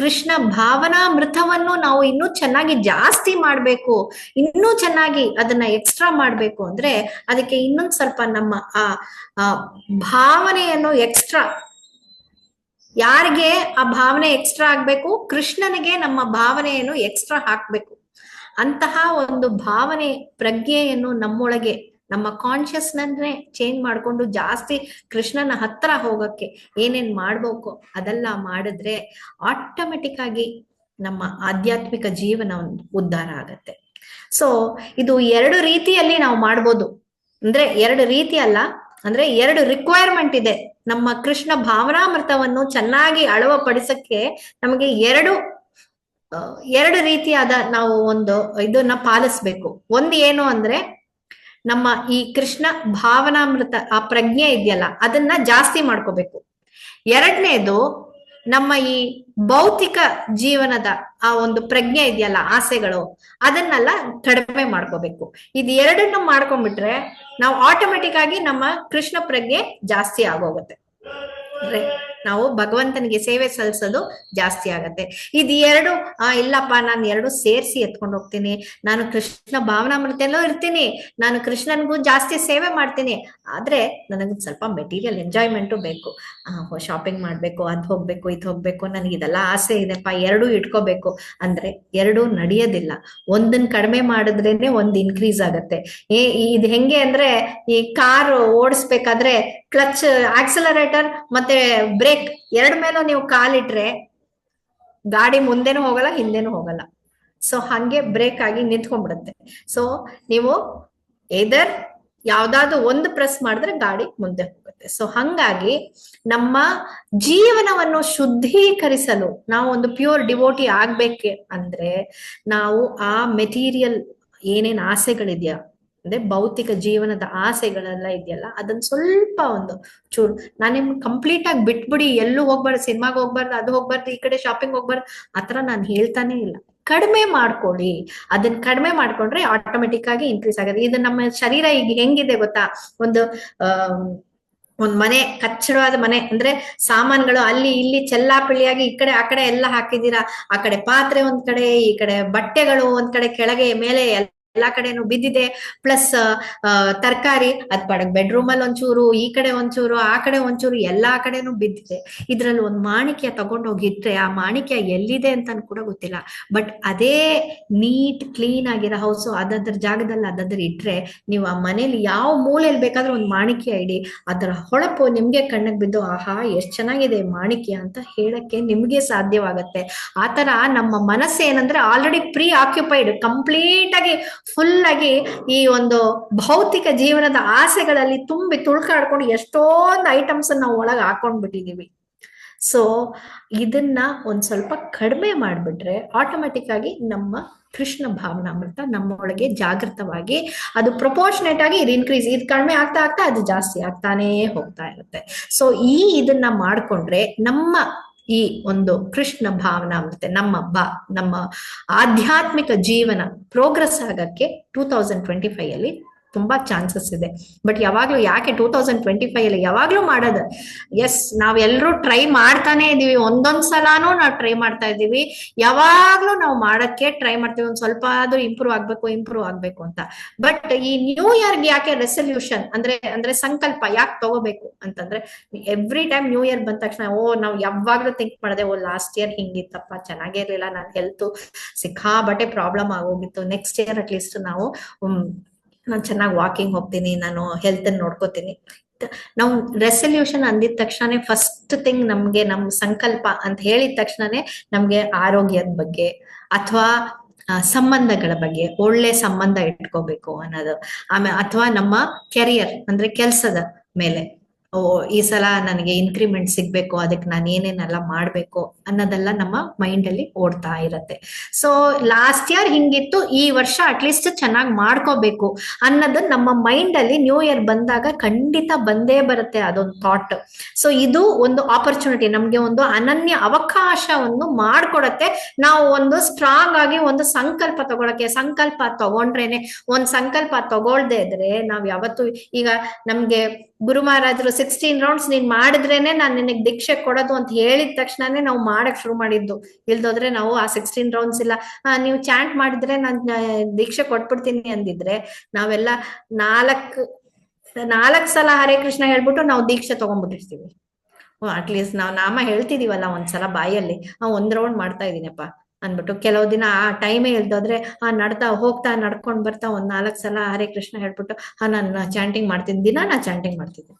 ಕೃಷ್ಣ ಭಾವನಾಮೃತವನ್ನು ನಾವು ಇನ್ನೂ ಚೆನ್ನಾಗಿ ಜಾಸ್ತಿ ಮಾಡ್ಬೇಕು, ಇನ್ನೂ ಚೆನ್ನಾಗಿ ಅದನ್ನ ಎಕ್ಸ್ಟ್ರಾ ಮಾಡ್ಬೇಕು ಅಂದ್ರೆ ಅದಕ್ಕೆ ಇನ್ನೊಂದ್ ಸ್ವಲ್ಪ ನಮ್ಮ ಆ ಭಾವನೆಯನ್ನು ಎಕ್ಸ್ಟ್ರಾ, ಯಾರಿಗೆ ಆ ಭಾವನೆ ಎಕ್ಸ್ಟ್ರಾ ಆಗ್ಬೇಕು? ಕೃಷ್ಣನಿಗೆ ನಮ್ಮ ಭಾವನೆಯನ್ನು ಎಕ್ಸ್ಟ್ರಾ ಹಾಕ್ಬೇಕು. ಅಂತಹ ಒಂದು ಭಾವನೆ ಪ್ರಜ್ಞೆಯನ್ನು ನಮ್ಮೊಳಗೆ, ನಮ್ಮ ಕಾನ್ಶಿಯಸ್ನೆಸ್ನೇ ಚೇಂಜ್ ಮಾಡ್ಕೊಂಡು ಜಾಸ್ತಿ ಕೃಷ್ಣನ ಹತ್ರ ಹೋಗಕ್ಕೆ ಏನೇನ್ ಮಾಡ್ಬೇಕು ಅದೆಲ್ಲ ಮಾಡಿದ್ರೆ ಆಟೋಮೆಟಿಕ್ ಆಗಿ ನಮ್ಮ ಆಧ್ಯಾತ್ಮಿಕ ಜೀವನ ಉದ್ಧಾರ ಆಗತ್ತೆ. ಸೊ ಇದು ಎರಡು ರೀತಿಯಲ್ಲಿ ನಾವು ಮಾಡ್ಬೋದು. ಅಂದ್ರೆ ಎರಡು ರೀತಿ ಅಲ್ಲ, ಅಂದ್ರೆ ಎರಡು ರಿಕ್ವೈರ್ಮೆಂಟ್ ಇದೆ. ನಮ್ಮ ಕೃಷ್ಣ ಭಾವನಾಮೃತವನ್ನು ಚೆನ್ನಾಗಿ ಅಳವಪಡಿಸಕ್ಕೆ ನಮಗೆ ಎರಡು ರೀತಿಯಾದ ನಾವು ಒಂದು ಇದನ್ನ ಪಾಲಿಸ್ಬೇಕು. ಒಂದು ಏನು ಅಂದ್ರೆ ನಮ್ಮ ಈ ಕೃಷ್ಣ ಭಾವನಾಮೃತ ಆ ಪ್ರಜ್ಞೆ ಇದೆಯಲ್ಲ ಅದನ್ನ ಜಾಸ್ತಿ ಮಾಡ್ಕೋಬೇಕು. ಎರಡನೇದು ನಮ್ಮ ಈ ಭೌತಿಕ ಜೀವನದ ಆ ಒಂದು ಪ್ರಜ್ಞೆ ಇದೆಯಲ್ಲ, ಆಸೆಗಳು, ಅದನ್ನೆಲ್ಲ ಕಡಿಮೆ ಮಾಡ್ಕೋಬೇಕು. ಇದು ಎರಡನ್ನು ಮಾಡ್ಕೊಂಡ್ಬಿಟ್ರೆ ನಾವು ಆಟೋಮೆಟಿಕ್ ಆಗಿ ನಮ್ಮ ಕೃಷ್ಣ ಪ್ರಜ್ಞೆ ಜಾಸ್ತಿ ಆಗೋಗುತ್ತೆ. ಅಂದ್ರೆ ನಾವು ಭಗವಂತನಿಗೆ ಸೇವೆ ಸಲ್ಲಿಸೋದು ಜಾಸ್ತಿ ಆಗತ್ತೆ. ಇದು ಎರಡು ಇಲ್ಲಪ್ಪ ನಾನು ಎರಡು ಸೇರಿಸಿ ಎತ್ಕೊಂಡು ಹೋಗ್ತೀನಿ, ನಾನು ಕೃಷ್ಣ ಭಾವನಾಮೃತಲ್ಲೂ ಇರ್ತೀನಿ, ನಾನು ಕೃಷ್ಣನ್ಗೂ ಜಾಸ್ತಿ ಸೇವೆ ಮಾಡ್ತೀನಿ, ಆದ್ರೆ ನನಗೆ ಸ್ವಲ್ಪ ಮೆಟೀರಿಯಲ್ ಎಂಜಾಯ್ಮೆಂಟು ಬೇಕು, ಶಾಪಿಂಗ್ ಮಾಡ್ಬೇಕು, ಅದ್ ಹೋಗ್ಬೇಕು ಇದ್ ಹೋಗ್ಬೇಕು, ನನಗೆ ಇದೆಲ್ಲ ಆಸೆ ಇದೆಪ್ಪ, ಎರಡೂ ಇಟ್ಕೋಬೇಕು ಅಂದ್ರೆ ಎರಡೂ ನಡೆಯೋದಿಲ್ಲ. ಒಂದನ್ ಕಡಿಮೆ ಮಾಡಿದ್ರೇನೆ ಒಂದ್ ಇನ್ಕ್ರೀಸ್ ಆಗತ್ತೆ. ಇದು ಹೆಂಗೆ ಅಂದ್ರೆ ಈ ಕಾರ್ ಓಡಿಸ್ಬೇಕಾದ್ರೆ ಕ್ಲಚ್, ಆಕ್ಸಲರೇಟರ್ ಮತ್ತೆ ಬ್ರೇಕ್ ಎರಡ್ ಮೇಲೂ ನೀವು ಕಾಲಿಟ್ರೆ ಗಾಡಿ ಮುಂದೆನೂ ಹೋಗಲ್ಲ ಹಿಂದೆನೂ ಹೋಗಲ್ಲ. ಸೊ ಹಂಗೆ ಬ್ರೇಕ್ ಆಗಿ ನಿಂತ್ಕೊಂಡ್ಬಿಡುತ್ತೆ. ಸೊ ನೀವು ಎದರ್ ಯಾವ್ದಾದ್ರು ಒಂದು ಪ್ರೆಸ್ ಮಾಡಿದ್ರೆ ಗಾಡಿ ಮುಂದೆ ಹೋಗುತ್ತೆ. ಸೊ ಹಂಗಾಗಿ ನಮ್ಮ ಜೀವನವನ್ನು ಶುದ್ಧೀಕರಿಸಲು ನಾವು ಒಂದು ಪ್ಯೂರ್ ಡಿವೋಟಿ ಆಗ್ಬೇಕೆ ಅಂದ್ರೆ ನಾವು ಆ ಮೆಟೀರಿಯಲ್ ಏನೇನ್ ಆಸೆಗಳಿದ್ಯಾ, ಅಂದ್ರೆ ಭೌತಿಕ ಜೀವನದ ಆಸೆಗಳೆಲ್ಲ ಇದೆಯಲ್ಲ ಅದನ್ನ ಸ್ವಲ್ಪ ಒಂದು ಚೂರು, ನಾನು ನಿಮ್ಗೆ ಕಂಪ್ಲೀಟ್ ಆಗಿ ಬಿಟ್ಬಿಡಿ, ಎಲ್ಲೂ ಹೋಗ್ಬಾರ್ದು, ಸಿನಿಮಾಗೆ ಹೋಗ್ಬಾರ್ದು, ಅದು ಹೋಗ್ಬಾರ್ದು, ಈ ಕಡೆ ಶಾಪಿಂಗ್ ಹೋಗ್ಬಾರ್ದು, ಆತರ ನಾನು ಹೇಳ್ತಾನೆ ಇಲ್ಲ. ಕಡಿಮೆ ಮಾಡ್ಕೊಳ್ಳಿ. ಅದನ್ನ ಕಡಿಮೆ ಮಾಡ್ಕೊಂಡ್ರೆ ಆಟೋಮೆಟಿಕ್ ಆಗಿ ಇನ್ಕ್ರೀಸ್ ಆಗುತ್ತೆ. ಇದು ನಮ್ಮ ಶರೀರ ಈಗ ಹೆಂಗಿದೆ ಗೊತ್ತಾ? ಒಂದ್ ಮನೆ, ಕಚ್ಚಡವಾದ ಮನೆ ಅಂದ್ರೆ ಸಾಮಾನುಗಳು ಅಲ್ಲಿ ಇಲ್ಲಿ ಚೆಲ್ಲಾಪಿಳಿಯಾಗಿ ಈ ಕಡೆ ಆ ಕಡೆ ಎಲ್ಲ ಹಾಕಿದೀರಾ. ಆ ಕಡೆ ಪಾತ್ರೆ ಒಂದ್ ಕಡೆ, ಈ ಕಡೆ ಬಟ್ಟೆಗಳು ಒಂದ್ ಕಡೆ, ಕೆಳಗೆ ಮೇಲೆ ಎಲ್ಲಾ ಕಡೆನೂ ಬಿದ್ದಿದೆ. ಪ್ಲಸ್ ತರಕಾರಿ ಅದ್ ಪಡಕ್ ಬೆಡ್ರೂಮ್ ಅಲ್ಲಿ ಒಂಚೂರು, ಈ ಕಡೆ ಒಂಚೂರು, ಆ ಕಡೆ ಒಂಚೂರು, ಎಲ್ಲಾ ಕಡೆನೂ ಬಿದ್ದಿದೆ. ಇದ್ರಲ್ಲಿ ಒಂದ್ ಮಾಣಿಕ್ಯ ತಗೊಂಡೋಗಿಟ್ರೆ ಆ ಮಾಣಿಕ್ಯ ಎಲ್ಲಿದೆ ಅಂತ ಕೂಡ ಗೊತ್ತಿಲ್ಲ. ಬಟ್ ಅದೇ ನೀಟ್ ಕ್ಲೀನ್ ಆಗಿರೋ ಹೌಸು ಅದದ್ರ ಜಾಗದಲ್ಲಿ ಅದದ್ರ ಇಟ್ರೆ ನೀವು ಆ ಮನೇಲಿ ಯಾವ ಮೂಲೆಯಲ್ಲಿ ಬೇಕಾದ್ರೂ ಒಂದ್ ಮಾಣಿಕ್ಯ ಇಡಿ, ಅದರ ಹೊಳಪು ನಿಮ್ಗೆ ಕಣ್ಣಿಗೆ ಬಿದ್ದು ಆಹಾ ಎಷ್ಟ್ ಚೆನ್ನಾಗಿದೆ ಮಾಣಿಕ್ಯ ಅಂತ ಹೇಳಕ್ಕೆ ನಿಮ್ಗೆ ಸಾಧ್ಯವಾಗತ್ತೆ. ಆತರ ನಮ್ಮ ಮನಸ್ಸು ಏನಂದ್ರೆ ಆಲ್ರೆಡಿ ಪ್ರೀ ಆಕ್ಯುಪೈಡ್, ಕಂಪ್ಲೀಟ್ ಆಗಿ ಫುಲ್ ಆಗಿ ಈ ಒಂದು ಭೌತಿಕ ಜೀವನದ ಆಸೆಗಳಲ್ಲಿ ತುಂಬಿ ತುಳ್ಕಾಡ್ಕೊಂಡು ಎಷ್ಟೊಂದು ಐಟಮ್ಸ್ ನಾವು ಒಳಗೆ ಹಾಕೊಂಡ್ಬಿಟ್ಟಿದೀವಿ. ಸೊ ಇದನ್ನ ಒಂದ್ ಸ್ವಲ್ಪ ಕಡಿಮೆ ಮಾಡ್ಬಿಟ್ರೆ ಆಟೋಮೆಟಿಕ್ ಆಗಿ ನಮ್ಮ ಕೃಷ್ಣ ಭಾವನಾಮೃತ ನಮ್ಮೊಳಗೆ ಜಾಗೃತವಾಗಿ ಅದು ಪ್ರಪೋರ್ಷನೇಟ್ ಆಗಿ ಇದು ಇನ್ಕ್ರೀಸ್, ಇದು ಕಡಿಮೆ ಆಗ್ತಾ ಆಗ್ತಾ ಅದು ಜಾಸ್ತಿ ಆಗ್ತಾನೇ ಹೋಗ್ತಾ ಇರುತ್ತೆ. ಸೊ ಇದನ್ನ ಮಾಡ್ಕೊಂಡ್ರೆ ನಮ್ಮ ಈ ಒಂದು ಕೃಷ್ಣ ಭಾವನಾಮೃತ ನಮ್ಮ ಆಧ್ಯಾತ್ಮಿಕ ಜೀವನ ಪ್ರೋಗ್ರೆಸ್ ಆಗಕ್ಕೆ 2025 ಅಲ್ಲಿ ತುಂಬಾ ಚಾನ್ಸಸ್ ಇದೆ. ಬಟ್ ಯಾವಾಗ್ಲೂ ಯಾಕೆ 2025 ಅಲ್ಲಿ ಯಾವಾಗ್ಲೂ ಮಾಡೋದು, ಎಸ್ ನಾವೆಲ್ಲರೂ ಟ್ರೈ ಮಾಡ್ತಾನೆ ಇದೀವಿ, ಒಂದೊಂದ್ ಸಲಾನು ನಾವು ಟ್ರೈ ಮಾಡ್ತಾ ಇದೀವಿ, ಯಾವಾಗ್ಲೂ ನಾವು ಮಾಡಕ್ಕೆ ಟ್ರೈ ಮಾಡ್ತೀವಿ, ಒಂದ್ ಸ್ವಲ್ಪ ಆದ್ರೂ ಇಂಪ್ರೂವ್ ಆಗ್ಬೇಕು ಅಂತ. ಬಟ್ ಈ ನ್ಯೂ ಇಯರ್ಗೆ ಯಾಕೆ ರೆಸಲ್ಯೂಷನ್ ಅಂದ್ರೆ ಸಂಕಲ್ಪ ಯಾಕೆ ತಗೋಬೇಕು ಅಂತಂದ್ರೆ, ಎವ್ರಿ ಟೈಮ್ ನ್ಯೂ ಇಯರ್ ಬಂದ ತಕ್ಷಣ ನಾವು ಯಾವಾಗ್ಲೂ ಥಿಂಕ್ ಮಾಡಿದೆ, ಲಾಸ್ಟ್ ಇಯರ್ ಹಿಂಗಿತ್ತಪ್ಪ, ಚೆನ್ನಾಗೇ ಇರ್ಲಿಲ್ಲ, ನನ್ ಹೆಲ್ತ್ ಸಿಕ್ಕಾಬಟ್ಟೆ ಪ್ರಾಬ್ಲಮ್ ಆಗೋಗಿತ್ತು, ನೆಕ್ಸ್ಟ್ ಇಯರ್ ಅಟ್ಲೀಸ್ಟ್ ನಾನು ಚೆನ್ನಾಗಿ ವಾಕಿಂಗ್ ಹೋಗ್ತೀನಿ, ನಾನು ಹೆಲ್ತ್ ನೋಡ್ಕೋತೀನಿ. ನಾವು ರೆಸಲ್ಯೂಷನ್ ಅಂದಿದ ತಕ್ಷಣ ಫಸ್ಟ್ ಥಿಂಗ್ ನಮ್ಗೆ ನಮ್ ಸಂಕಲ್ಪ ಅಂತ ಹೇಳಿದ ತಕ್ಷಣನೇ ನಮ್ಗೆ ಆರೋಗ್ಯದ ಬಗ್ಗೆ ಅಥವಾ ಸಂಬಂಧಗಳ ಬಗ್ಗೆ, ಒಳ್ಳೆ ಸಂಬಂಧ ಇಟ್ಕೋಬೇಕು ಅನ್ನೋದು, ಆಮೇಲೆ ಅಥವಾ ನಮ್ಮ ಕೆರಿಯರ್ ಅಂದ್ರೆ ಕೆಲ್ಸದ ಮೇಲೆ, ಈ ಸಲ ನನಗೆ ಇನ್ಕ್ರಿಮೆಂಟ್ ಸಿಗ್ಬೇಕು, ಅದಕ್ಕೆ ನಾನು ಏನೇನೆಲ್ಲ ಮಾಡ್ಬೇಕು ಅನ್ನೋದೆಲ್ಲ ನಮ್ಮ ಮೈಂಡ್ ಅಲ್ಲಿ ಓಡ್ತಾ ಇರತ್ತೆ. ಸೊ ಲಾಸ್ಟ್ ಇಯರ್ ಹಿಂಗಿತ್ತು, ಈ ವರ್ಷ ಅಟ್ಲೀಸ್ಟ್ ಚೆನ್ನಾಗಿ ಮಾಡ್ಕೋಬೇಕು ಅನ್ನೋದು ನಮ್ಮ ಮೈಂಡ್ ಅಲ್ಲಿ ನ್ಯೂ ಇಯರ್ ಬಂದಾಗ ಖಂಡಿತ ಬಂದೇ ಬರುತ್ತೆ ಅದೊಂದು ಥಾಟ್. ಸೊ ಇದು ಒಂದು ಆಪರ್ಚುನಿಟಿ, ನಮ್ಗೆ ಒಂದು ಅನನ್ಯ ಅವಕಾಶವನ್ನು ಮಾಡ್ಕೊಡತ್ತೆ. ನಾವು ಒಂದು ಸ್ಟ್ರಾಂಗ್ ಆಗಿ ಒಂದು ಸಂಕಲ್ಪ ತಗೊಳಕ್ಕೆ, ಸಂಕಲ್ಪ ತಗೊಂಡ್ರೇನೆ, ಒಂದ್ ಸಂಕಲ್ಪ ತಗೊಳ್ದೆ ಇದ್ರೆ ನಾವ್ ಯಾವತ್ತು, ಈಗ ನಮ್ಗೆ ಗುರು ಮಹಾರಾಜರು 16 ರೌಂಡ್ಸ್ ನೀನ್ ಮಾಡಿದ್ರೇನೆ ನಾನ್ ನಿನಗ್ ದೀಕ್ಷೆ ಕೊಡೋದು ಅಂತ ಹೇಳಿದ ತಕ್ಷಣನೇ ನಾವು ಮಾಡಕ್ ಶುರು ಮಾಡಿದ್ದು. ಇಲ್ದೋದ್ರೆ ನಾವು ಆ 16 ರೌಂಡ್ಸ್ ಇಲ್ಲ, ನೀವು ಚಾಂಟ್ ಮಾಡಿದ್ರೆ ನಾನ್ ದೀಕ್ಷೆ ಕೊಟ್ಬಿಡ್ತೀನಿ ಅಂದಿದ್ರೆ ನಾವೆಲ್ಲ ನಾಲ್ಕ್ ಸಲ ಹರೇ ಕೃಷ್ಣ ಹೇಳ್ಬಿಟ್ಟು ನಾವು ದೀಕ್ಷೆ ತಗೊಂಡ್ಬಿಟ್ಟಿರ್ತೀವಿ. ಅಟ್ಲೀಸ್ಟ್ ನಾವು ನಾಮ ಹೇಳ್ತಿದೀವಲ್ಲ ಒಂದ್ಸಲ ಬಾಯಲ್ಲಿ, 1 ರೌಂಡ್ ಮಾಡ್ತಾ ಇದೀನಪ್ಪ ಅನ್ಬಿಟ್ಟು, ಕೆಲವು ದಿನ ಆ ಟೈಮೇ ಇಲ್ದೋದ್ರೆ ಹೋಗ್ತಾ ನಡ್ಕೊಂಡ್ ಬರ್ತಾ 4 ಸಲ ಹರೇ ಕೃಷ್ಣ ಹೇಳ್ಬಿಟ್ಟು ನಾನು ಚಾಂಟಿಂಗ್ ಮಾಡ್ತೀನಿ, ದಿನ ನಾ ಚಾಂಟಿಂಗ್ ಮಾಡ್ತಿದ್ದೆ.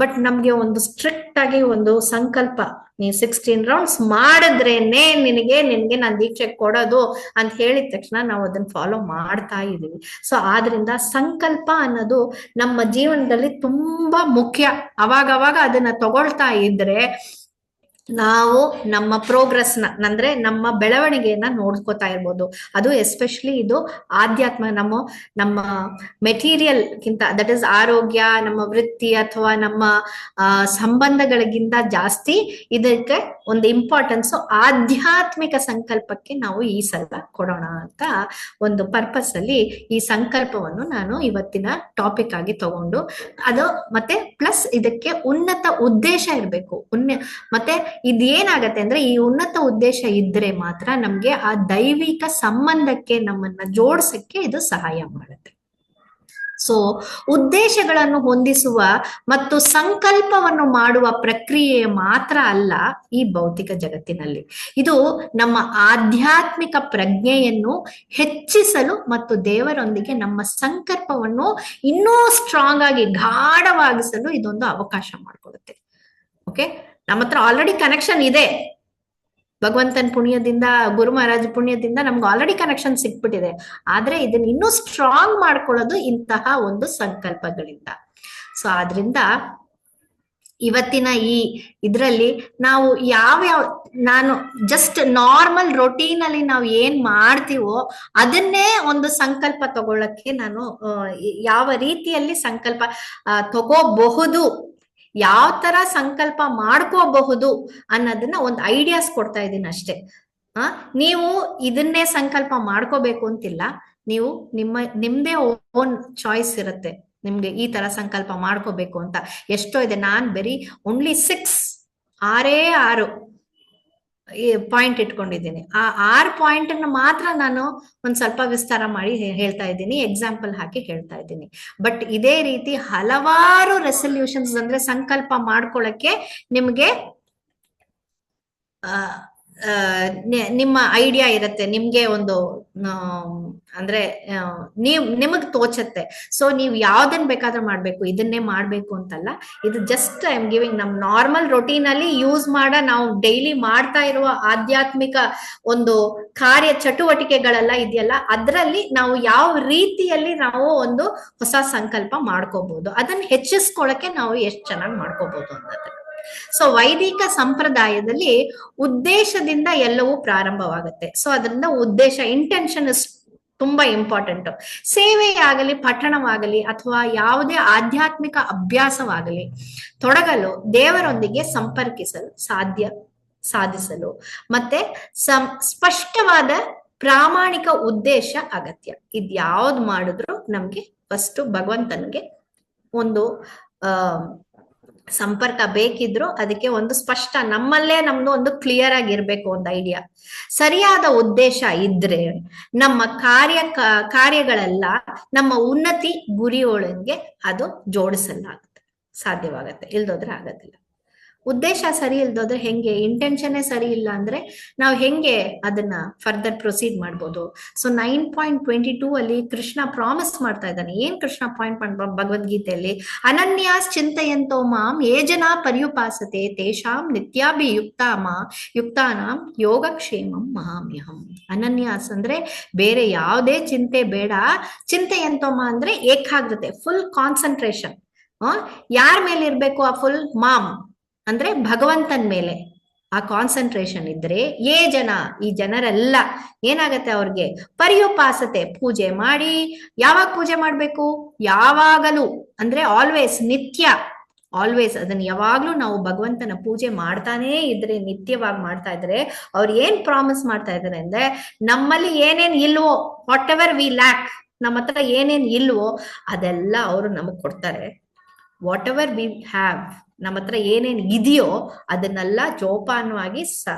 ಬಟ್ ನಮ್ಗೆ ಒಂದು ಸ್ಟ್ರಿಕ್ಟ್ ಆಗಿ ಒಂದು ಸಂಕಲ್ಪ, ನೀವು 16 ರೌಂಡ್ಸ್ ಮಾಡಿದ್ರೇನೆ ನಿನಗೆ ನಾನ್ ದೀಕ್ಷೆ ಕೊಡೋದು ಅಂತ ಹೇಳಿದ ತಕ್ಷಣ ನಾವು ಅದನ್ನ ಫಾಲೋ ಮಾಡ್ತಾ ಇದೀವಿ. ಸೊ ಆದ್ರಿಂದ ಸಂಕಲ್ಪ ಅನ್ನೋದು ನಮ್ಮ ಜೀವನದಲ್ಲಿ ತುಂಬಾ ಮುಖ್ಯ. ಅವಾಗವಾಗ ಅದನ್ನ ತಗೊಳ್ತಾ ಇದ್ರೆ ನಾವು ನಮ್ಮ ಪ್ರೋಗ್ರೆಸ್ನ ಅಂದ್ರೆ ನಮ್ಮ ಬೆಳವಣಿಗೆಯನ್ನ ನೋಡ್ಕೋತಾ ಇರ್ಬೋದು. ಅದು ಎಸ್ಪೆಷಲಿ ಇದು ಆಧ್ಯಾತ್ಮ, ನಮ್ಮ ಮೆಟೀರಿಯಲ್ ಗಿಂತ, ದಟ್ ಇಸ್ ಆರೋಗ್ಯ, ನಮ್ಮ ವೃತ್ತಿ ಅಥವಾ ನಮ್ಮ ಸಂಬಂಧಗಳಿಗಿಂತ ಜಾಸ್ತಿ ಇದಕ್ಕೆ ಒಂದು ಇಂಪಾರ್ಟೆನ್ಸ್ ಆಧ್ಯಾತ್ಮಿಕ ಸಂಕಲ್ಪಕ್ಕೆ ನಾವು ಈ ಸಲ ಕೊಡೋಣ ಅಂತ ಒಂದು ಪರ್ಪಸ್ ಅಲ್ಲಿ ಈ ಸಂಕಲ್ಪವನ್ನು ನಾನು ಇವತ್ತಿನ ಟಾಪಿಕ್ ಆಗಿ ತಗೊಂಡು, ಅದು ಮತ್ತೆ ಪ್ಲಸ್ ಇದಕ್ಕೆ ಉನ್ನತ ಉದ್ದೇಶ ಇರ್ಬೇಕು. ಮತ್ತೆ ಇದೇನಾಗತ್ತೆ ಅಂದ್ರೆ, ಈ ಉನ್ನತ ಉದ್ದೇಶ ಇದ್ರೆ ಮಾತ್ರ ನಮ್ಗೆ ಆ ದೈವಿಕ ಸಂಬಂಧಕ್ಕೆ ನಮ್ಮನ್ನ ಜೋಡ್ಸಕ್ಕೆ ಇದು ಸಹಾಯ ಮಾಡುತ್ತೆ. ಸೊ ಉದ್ದೇಶಗಳನ್ನು ಹೊಂದಿಸುವ ಮತ್ತು ಸಂಕಲ್ಪವನ್ನು ಮಾಡುವ ಪ್ರಕ್ರಿಯೆ ಮಾತ್ರ ಅಲ್ಲ ಈ ಭೌತಿಕ ಜಗತ್ತಿನಲ್ಲಿ, ಇದು ನಮ್ಮ ಆಧ್ಯಾತ್ಮಿಕ ಪ್ರಜ್ಞೆಯನ್ನು ಹೆಚ್ಚಿಸಲು ಮತ್ತು ದೇವರೊಂದಿಗೆ ನಮ್ಮ ಸಂಕಲ್ಪವನ್ನು ಇನ್ನೂ ಸ್ಟ್ರಾಂಗ್ ಆಗಿ ಗಾಢವಾಗಿಸಲು ಇದೊಂದು ಅವಕಾಶ ಮಾಡಿಕೊಡುತ್ತೆ. ಓಕೆ, ನಮ್ಮ ಹತ್ರ ಆಲ್ರೆಡಿ ಕನೆಕ್ಷನ್ ಇದೆ, ಭಗವಂತನ ಪುಣ್ಯದಿಂದ, ಗುರು ಮಹಾರಾಜ ಪುಣ್ಯದಿಂದ ನಮ್ಗೆ ಆಲ್ರೆಡಿ ಕನೆಕ್ಷನ್ ಸಿಕ್ಬಿಟ್ಟಿದೆ. ಆದ್ರೆ ಇದನ್ನ ಇನ್ನೂ ಸ್ಟ್ರಾಂಗ್ ಮಾಡ್ಕೊಳ್ಳೋದು ಇಂತಹ ಒಂದು ಸಂಕಲ್ಪಗಳಿಂದ. ಸೊ ಆದ್ರಿಂದ ಇವತ್ತಿನ ಇದ್ರಲ್ಲಿ ನಾವು ನಾನು ಜಸ್ಟ್ ನಾರ್ಮಲ್ ರೊಟೀನ್ ಅಲ್ಲಿ ನಾವು ಏನ್ ಮಾಡ್ತೀವೋ ಅದನ್ನೇ ಒಂದು ಸಂಕಲ್ಪ ತಗೊಳ್ಳಕ್ಕೆ ನಾನು ಯಾವ ರೀತಿಯಲ್ಲಿ ಸಂಕಲ್ಪ ತಗೋಬಹುದು, ಯಾವ ತರ ಸಂಕಲ್ಪ ಮಾಡ್ಕೋಬಹುದು ಅನ್ನೋದನ್ನ ಒಂದು ಐಡಿಯಾಸ್ ಕೊಡ್ತಾ ಇದ್ದೀನಿ ಅಷ್ಟೇ. ನೀವು ಇದನ್ನೇ ಸಂಕಲ್ಪ ಮಾಡ್ಕೋಬೇಕು ಅಂತಿಲ್ಲ, ನೀವು ನಿಮ್ದೇ ಓನ್ ಚಾಯ್ಸ್ ಇರುತ್ತೆ, ನಿಮ್ಗೆ ಈ ತರ ಸಂಕಲ್ಪ ಮಾಡ್ಕೋಬೇಕು ಅಂತ. ಎಷ್ಟೋ ಇದೆ, ನಾನ್ ಬರೀ ಓನ್ಲಿ 6 ಪಾಯಿಂಟ್ ಇಟ್ಕೊಂಡಿದ್ದೀನಿ. ಆ 6 ಪಾಯಿಂಟ್ ಅನ್ನು ಮಾತ್ರ ನಾನು ಒಂದ್ ಸ್ವಲ್ಪ ವಿಸ್ತಾರ ಮಾಡಿ ಹೇಳ್ತಾ ಇದ್ದೀನಿ, ಎಕ್ಸಾಂಪಲ್ ಹಾಕಿ ಹೇಳ್ತಾ ಇದ್ದೀನಿ. ಬಟ್ ಇದೇ ರೀತಿ ಹಲವಾರು ರೆಸಲ್ಯೂಷನ್ಸ್ ಅಂದ್ರೆ ಸಂಕಲ್ಪ ಮಾಡ್ಕೊಳಕ್ಕೆ ನಿಮ್ಗೆ ನಿಮ್ಮ ಐಡಿಯಾ ಇರುತ್ತೆ, ನಿಮ್ಗೆ ಒಂದು ಅಂದ್ರೆ ನಿಮಗ್ ತೋಚತ್ತೆ. ಸೊ ನೀವ್ ಯಾವ್ದನ್ ಬೇಕಾದ್ರೂ ಮಾಡ್ಬೇಕು, ಇದನ್ನೇ ಮಾಡ್ಬೇಕು ಅಂತಲ್ಲ. ಇದು ಜಸ್ಟ್ ಐ ಆಮ್ ಗಿವಿಂಗ್ ನಮ್ ನಾರ್ಮಲ್ ರೊಟೀನ್ ಅಲ್ಲಿ ಯೂಸ್ ನಾವು ಡೈಲಿ ಮಾಡ್ತಾ ಇರುವ ಆಧ್ಯಾತ್ಮಿಕ ಒಂದು ಕಾರ್ಯ ಚಟುವಟಿಕೆಗಳೆಲ್ಲ ಇದೆಯಲ್ಲ, ಅದ್ರಲ್ಲಿ ನಾವು ಯಾವ ರೀತಿಯಲ್ಲಿ ನಾವು ಒಂದು ಹೊಸ ಸಂಕಲ್ಪ ಮಾಡ್ಕೋಬಹುದು, ಅದನ್ನ ಹೆಚ್ಚಿಸ್ಕೊಳಕ್ಕೆ ನಾವು ಎಷ್ಟು ಚೆನ್ನಾಗಿ ಮಾಡ್ಕೋಬಹುದು ಅನ್ನೋದು. ಸೊ ವೈದಿಕ ಸಂಪ್ರದಾಯದಲ್ಲಿ ಉದ್ದೇಶದಿಂದ ಎಲ್ಲವೂ ಪ್ರಾರಂಭವಾಗುತ್ತೆ. ಸೊ ಅದರಿಂದ ಉದ್ದೇಶ, ಇಂಟೆನ್ಷನ್ ಇಸ್ ತುಂಬಾ ಇಂಪಾರ್ಟೆಂಟ್. ಸೇವೆಯಾಗಲಿ, ಪಠಣವಾಗಲಿ ಅಥವಾ ಯಾವುದೇ ಆಧ್ಯಾತ್ಮಿಕ ಅಭ್ಯಾಸವಾಗಲಿ ತೊಡಗಲು, ದೇವರೊಂದಿಗೆ ಸಂಪರ್ಕಿಸಲು ಸಾಧಿಸಲು ಮತ್ತೆ ಸ್ಪಷ್ಟವಾದ ಪ್ರಾಮಾಣಿಕ ಉದ್ದೇಶ ಅಗತ್ಯ. ಇದ್ಯಾವ್ದು ಮಾಡಿದ್ರು ನಮ್ಗೆ ಫಸ್ಟ್ ಭಗವಂತನಿಗೆ ಒಂದು ಆ ಸಂಪರ್ಕ ಬೇಕಿದ್ರು ಅದಕ್ಕೆ ಒಂದು ಸ್ಪಷ್ಟ ನಮ್ಮಲ್ಲೇ ನಮ್ದು ಒಂದು ಕ್ಲಿಯರ್ ಆಗಿರ್ಬೇಕು ಒಂದು ಐಡಿಯಾ. ಸರಿಯಾದ ಉದ್ದೇಶ ಇದ್ರೆ ನಮ್ಮ ಕಾರ್ಯಗಳೆಲ್ಲ ನಮ್ಮ ಉನ್ನತಿ ಗುರಿಯೊಳಗೆ ಅದು ಜೋಡಿಸಲಾಗುತ್ತೆ, ಸಾಧ್ಯವಾಗತ್ತೆ. ಇಲ್ದೋದ್ರೆ ಆಗೋದಿಲ್ಲ. ಉದ್ದೇಶ ಸರಿ ಇಲ್ದೋದ್ರೆ ಹೆಂಗೆ, ಇಂಟೆನ್ಷನ್ನೇ ಸರಿ ಇಲ್ಲ ಅಂದ್ರೆ ನಾವು ಹೆಂಗೆ ಅದನ್ನ ಫರ್ದರ್ ಪ್ರೊಸೀಡ್ ಮಾಡ್ಬೋದು. ಸೊ 9.22 ಅಲ್ಲಿ ಕೃಷ್ಣ ಪ್ರಾಮಿಸ್ ಮಾಡ್ತಾ ಇದ್ದಾನೆ. ಏನ್ ಕೃಷ್ಣ ಪಾಯಿಂಟ್ ಭಗವದ್ಗೀತೆಯಲ್ಲಿ, ಅನನ್ಯಾಸ್ ಚಿಂತೆಯಂತೋ ಮಾಂ ಯೇ ಜನ ಪರ್ಯುಪಾಸತೆ ತೇಷಾಂ ಯುಕ್ತಾನಾಂ ಯೋಗಕ್ಷೇಮಂ ಮಹಾಮ್ಯಹಂ. ಅನನ್ಯಾಸ್ ಅಂದ್ರೆ ಬೇರೆ ಯಾವುದೇ ಚಿಂತೆ ಬೇಡ. ಚಿಂತೆಯಂತೋಮ ಅಂದ್ರೆ ಏಕಾಗ್ರತೆ, ಫುಲ್ ಕಾನ್ಸಂಟ್ರೇಷನ್. ಯಾರ ಮೇಲೆ ಇರ್ಬೇಕು ಆ ಫುಲ್? ಮಾಮ್ ಅಂದ್ರೆ ಭಗವಂತನ ಮೇಲೆ ಆ ಕಾನ್ಸಂಟ್ರೇಷನ್ ಇದ್ರೆ, ಈ ಜನರೆಲ್ಲ ಏನಾಗತ್ತೆ, ಅವ್ರಿಗೆ ಪರ್ಯುಪಾಸತೆ, ಪೂಜೆ ಮಾಡಿ. ಯಾವಾಗ ಪೂಜೆ ಮಾಡ್ಬೇಕು? ಯಾವಾಗಲೂ ಅಂದ್ರೆ ಆಲ್ವೇಸ್, ನಿತ್ಯ, ಆಲ್ವೇಸ್. ಅದನ್ನ ಯಾವಾಗ್ಲೂ ನಾವು ಭಗವಂತನ ಪೂಜೆ ಮಾಡ್ತಾನೇ ಇದ್ರೆ, ನಿತ್ಯವಾಗಿ ಮಾಡ್ತಾ ಇದ್ರೆ, ಅವ್ರು ಏನ್ ಪ್ರಾಮಿಸ್ ಮಾಡ್ತಾ ಇದಾರೆ ಅಂದ್ರೆ, ನಮ್ಮಲ್ಲಿ ಏನೇನ್ ಇಲ್ವೋ, ವಾಟ್ ಎವರ್ ವಿ ಲ್ಯಾಕ್, ನಮ್ಮ ಹತ್ರ ಏನೇನ್ ಇಲ್ವೋ ಅದೆಲ್ಲ ಅವರು ನಮಗ್ ಕೊಡ್ತಾರೆ. ವಾಟ್ ಎವರ್ ವಿ ಹ್ಯಾವ್, ನಮ್ಮ ಹತ್ರ ಏನೇನ್ ಇದೆಯೋ ಅದನ್ನೆಲ್ಲ ಜೋಪಾನವಾಗಿ